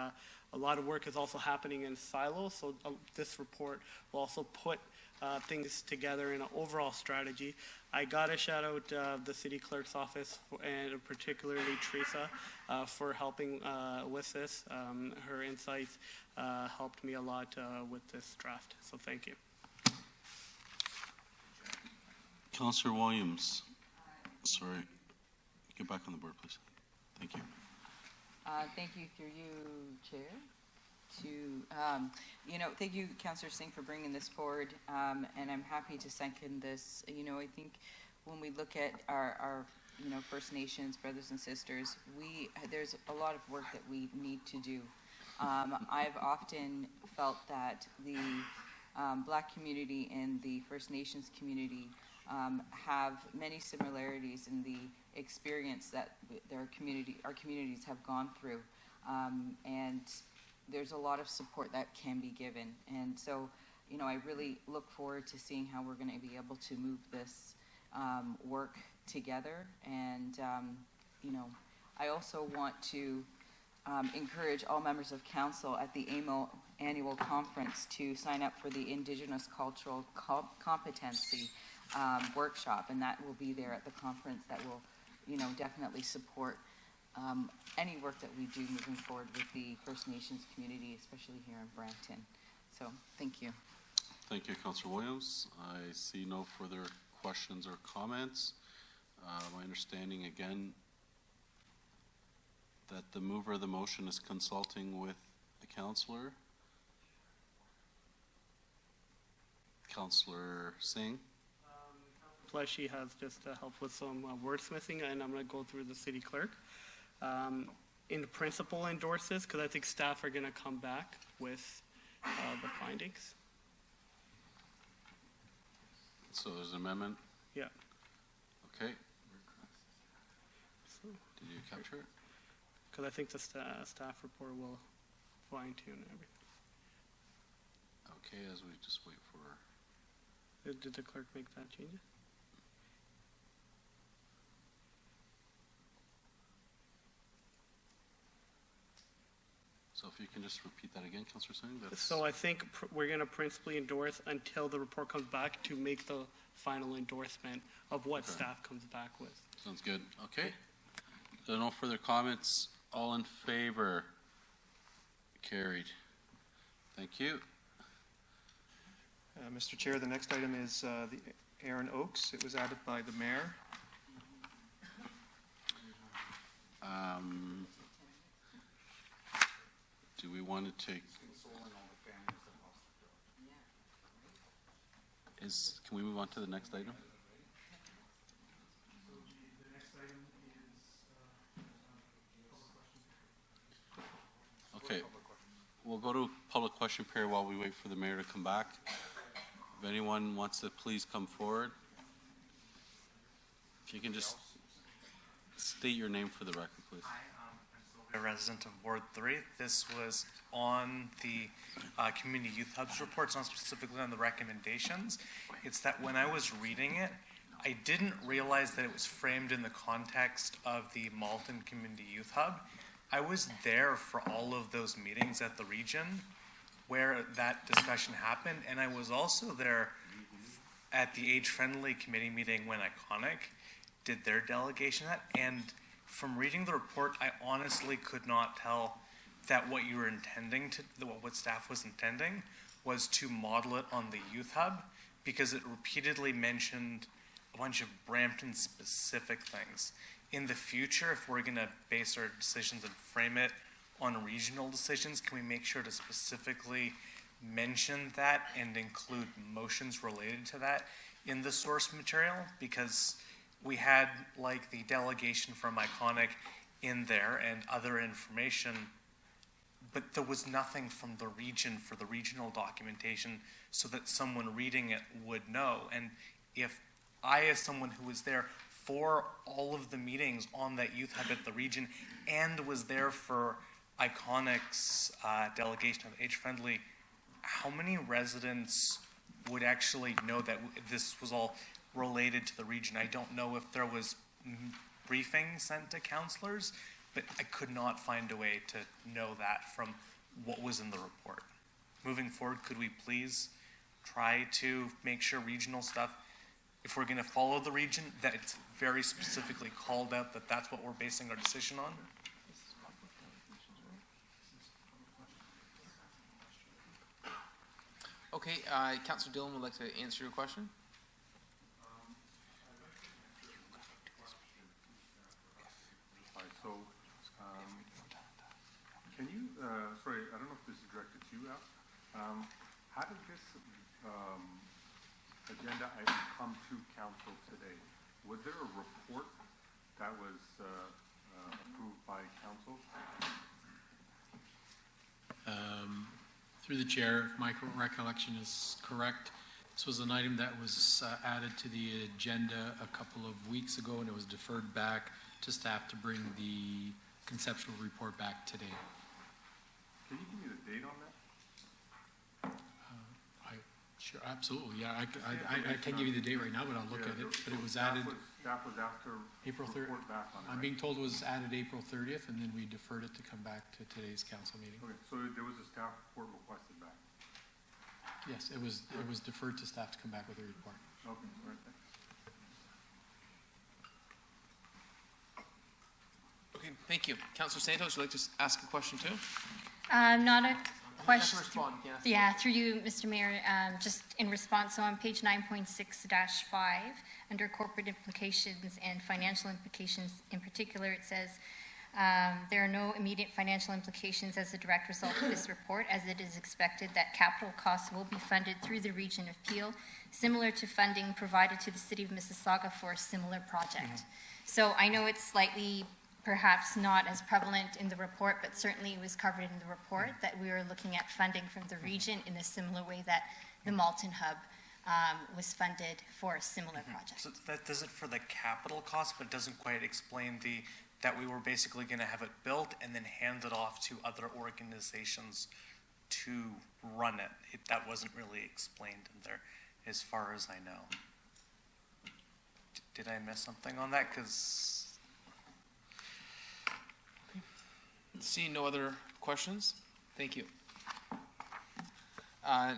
a lot of work is also happening in silos. So this report will also put things together in an overall strategy. I got to shout out the city clerk's office and particularly Teresa for helping with this. Her insights helped me a lot with this draft. So thank you. Councillor Williams, sorry, get back on the board, please. Thank you. Thank you through you, Chair. Thank you, Councillor Singh, for bringing this forward, and I'm happy to second this. I think when we look at our First Nations brothers and sisters, there's a lot of work that we need to do. I've often felt that the Black community and the First Nations community have many similarities in the experience that our communities have gone through, and there's a lot of support that can be given. And so, I really look forward to seeing how we're going to be able to move this work together. And, I also want to encourage all members of council at the AMO annual conference to sign up for the Indigenous Cultural Competency workshop, and that will be there at the conference. That will, definitely support any work that we do moving forward with the First Nations community, especially here in Brampton. So, thank you. Thank you, Councillor Williams. I see no further questions or comments. My understanding, again, that the mover of the motion is consulting with the councillor. Councillor Singh. Fleshy has just helped with some wordsmithing, and I'm going to go through the city clerk. In principle, endorse this, because I think staff are going to come back with the findings. So there's an amendment? Yeah. Okay. Did you capture it? Because I think the staff report will fine-tune everything. Okay, as we just wait for... Did the clerk make that change? So if you can just repeat that again, Councillor Singh? So I think we're going to principally endorse until the report comes back to make the final endorsement of what staff comes back with. Sounds good. Okay. If there are no further comments, all in favor? Carried. Thank you. Mr. Chair, the next item is the Aaron Oaks. It was added by the mayor. Do we want to take? Can we move on to the next item? Okay, we'll go to public question period while we wait for the mayor to come back. If anyone wants to please come forward. If you can just state your name for the record, please. A resident of Ward 3. This was on the Community Youth Hubs reports, not specifically on the recommendations. It's that when I was reading it, I didn't realize that it was framed in the context of the Malton Community Youth Hub. I was there for all of those meetings at the region where that discussion happened, and I was also there at the age-friendly committee meeting when Iconic did their delegation at, and from reading the report, I honestly could not tell that what you were intending to, what staff was intending, was to model it on the youth hub, because it repeatedly mentioned a bunch of Brampton-specific things. In the future, if we're going to base our decisions and frame it on regional decisions, can we make sure to specifically mention that and include motions related to that in the source material? Because we had like the delegation from Iconic in there and other information, but there was nothing from the region for the regional documentation so that someone reading it would know. And if I, as someone who was there for all of the meetings on that youth hub at the region and was there for Iconic's delegation of Age Friendly, how many residents would actually know that this was all related to the region? I don't know if there was briefings sent to councillors, but I could not find a way to know that from what was in the report. Moving forward, could we please try to make sure regional stuff, if we're going to follow the region, that it's very specifically called out that that's what we're basing our decision on? Okay, Councillor Dillon would like to answer your question. So, can you, sorry, I don't know if this is directed to you, Al. How did this agenda item come to council today? Was there a report that was approved by council? Through the chair, if my recollection is correct, this was an item that was added to the agenda a couple of weeks ago, and it was deferred back to staff to bring the conceptual report back today. Can you give me the date on that? Sure, absolutely. Yeah, I can't give you the date right now, but I'll look at it. But it was added. Staff was after April 30th. I'm being told it was added April 30th, and then we deferred it to come back to today's council meeting. Okay, so there was a staff report requested back. Yes, it was deferred to staff to come back with a report. Okay, all right. Okay, thank you. Councillor Santos, would you like to ask a question too? Not a question. Respond, yes. Yeah, through you, Mr. Mayor, just in response, so on page 9.6-5, under corporate implications and financial implications in particular, it says, there are no immediate financial implications as a direct result of this report, as it is expected that capital costs will be funded through the region of Peel, similar to funding provided to the City of Mississauga for a similar project. So I know it's slightly perhaps not as prevalent in the report, but certainly it was covered in the report that we were looking at funding from the region in a similar way that the Malton Hub was funded for a similar project. So that does it for the capital cost, but doesn't quite explain that we were basically going to have it built and then hand it off to other organizations to run it. That wasn't really explained in there as far as I know. Did I miss something on that? Because Seeing no other questions, thank you. Now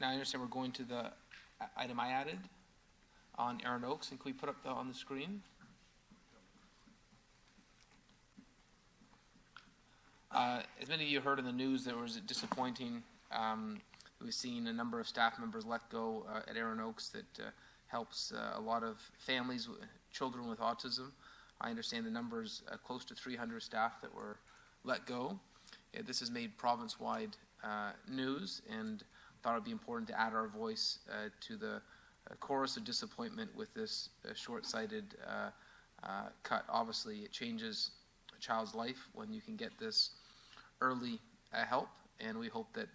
I understand we're going to the item I added on Aaron Oaks, and can we put up on the screen? As many of you heard in the news, there was a disappointing We've seen a number of staff members let go at Erin Oaks that helps a lot of families, children with autism. I understand the numbers close to 300 staff that were let go. This has made province-wide news, and thought it would be important to add our voice to the chorus of disappointment with this short-sighted cut. Obviously, it changes a child's life when you can get this early help, and we hope that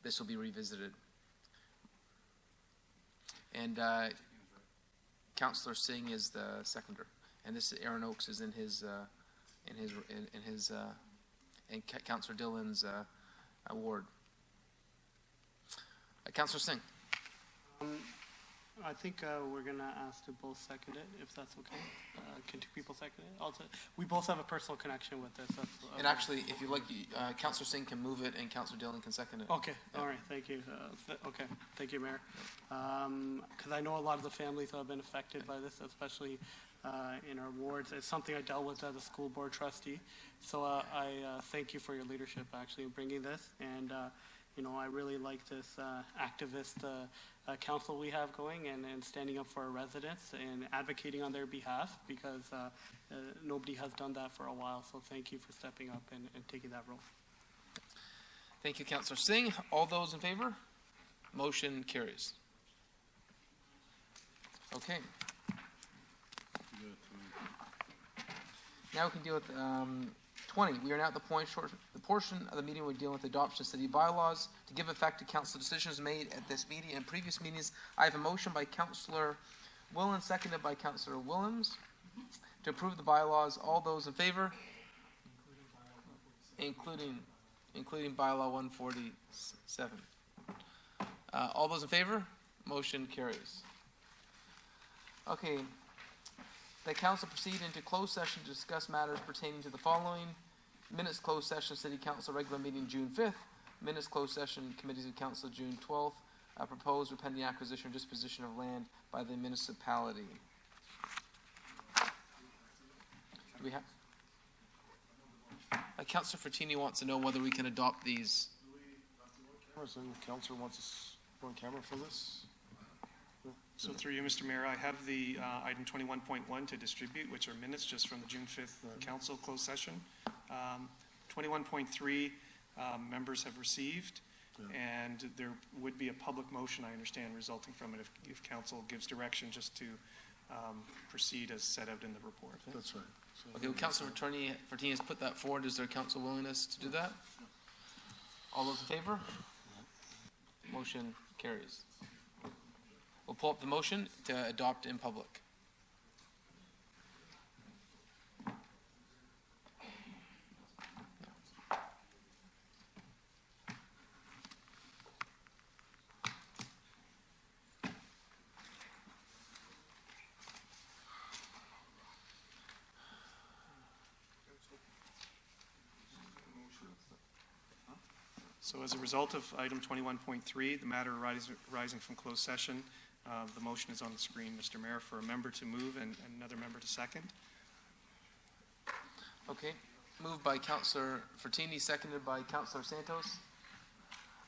this will be revisited. And Councillor Singh is the seconder, and this is Erin Oaks is in his and Councillor Dillon's ward. Councillor Singh. I think we're going to ask to both second it, if that's okay. Can two people second it? Also, we both have a personal connection with this. And actually, if you like, Councillor Singh can move it and Councillor Dillon can second it. Okay, all right, thank you. Okay, thank you, Mayor. Because I know a lot of the families have been affected by this, especially in our wards. It's something I dealt with as a school board trustee. So I thank you for your leadership, actually, in bringing this. And you know, I really like this activist council we have going, and standing up for our residents and advocating on their behalf, because nobody has done that for a while. So thank you for stepping up and taking that role. Thank you, Councillor Singh. All those in favor? Motion carries. Okay. Now we can deal with 20. We are now at the portion of the meeting where we deal with the adoption of city bylaws to give effect to council decisions made at this meeting and previous meetings. I have a motion by Councillor Willen, seconded by Councillor Willems, to approve the bylaws. All those in favor? Including bylaw 147. All those in favor? Motion carries. Okay. The council proceed into closed session to discuss matters pertaining to the following: minutes closed session city council regular meeting June 5th, minutes closed session committees of council June 12th, proposed or pending acquisition or disposition of land by the municipality. Do we have? Councillor Fertini wants to know whether we can adopt these. Cameras, and the councillor wants us on camera for this. So through you, Mr. Mayor, I have the item 21.1 to distribute, which are minutes just from the June 5th council closed session. 21.3 members have received, and there would be a public motion, I understand, resulting from it if council gives direction just to proceed as set out in the report. That's right. So Okay, well, Councillor Fertini has put that forward. Is there council willingness to do that? All those in favor? Motion carries. We'll pull up the motion to adopt in public. So as a result of item 21.3, the matter arising from closed session, the motion is on the screen, Mr. Mayor, for a member to move and another member to second. Okay. Moved by Councillor Fertini, seconded by Councillor Santos.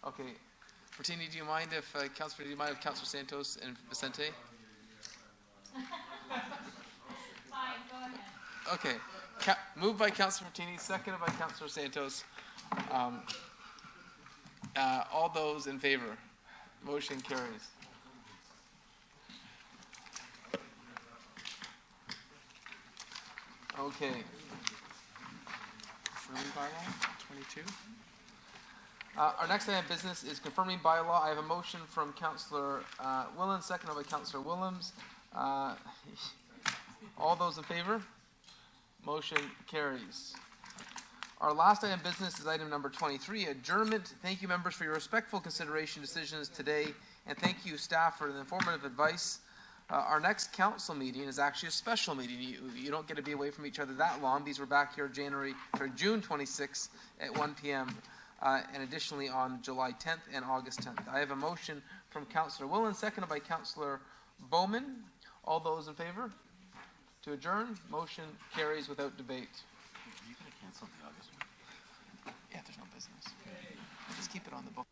Okay. Fertini, do you mind if Councillor Santos and Vicente? Fine, go ahead. Okay. Moved by Councillor Fertini, seconded by Councillor Santos. All those in favor? Motion carries. Okay. Confirming bylaw 22. Our next item of business is confirming bylaw. I have a motion from Councillor Willen, seconded by Councillor Willems. All those in favor? Motion carries. Our last item of business is item number 23, adjournment. Thank you, members, for your respectful consideration decisions today, and thank you, staff, for the informative advice. Our next council meeting is actually a special meeting. You don't get to be away from each other that long. These were back here June 26th at 1 p.m. And additionally on July 10th and August 10th. I have a motion from Councillor Willen, seconded by Councillor Bowman. All those in favor to adjourn? Motion carries without debate. You gotta cancel the August one. Yeah, there's no business. Just keep it on the book.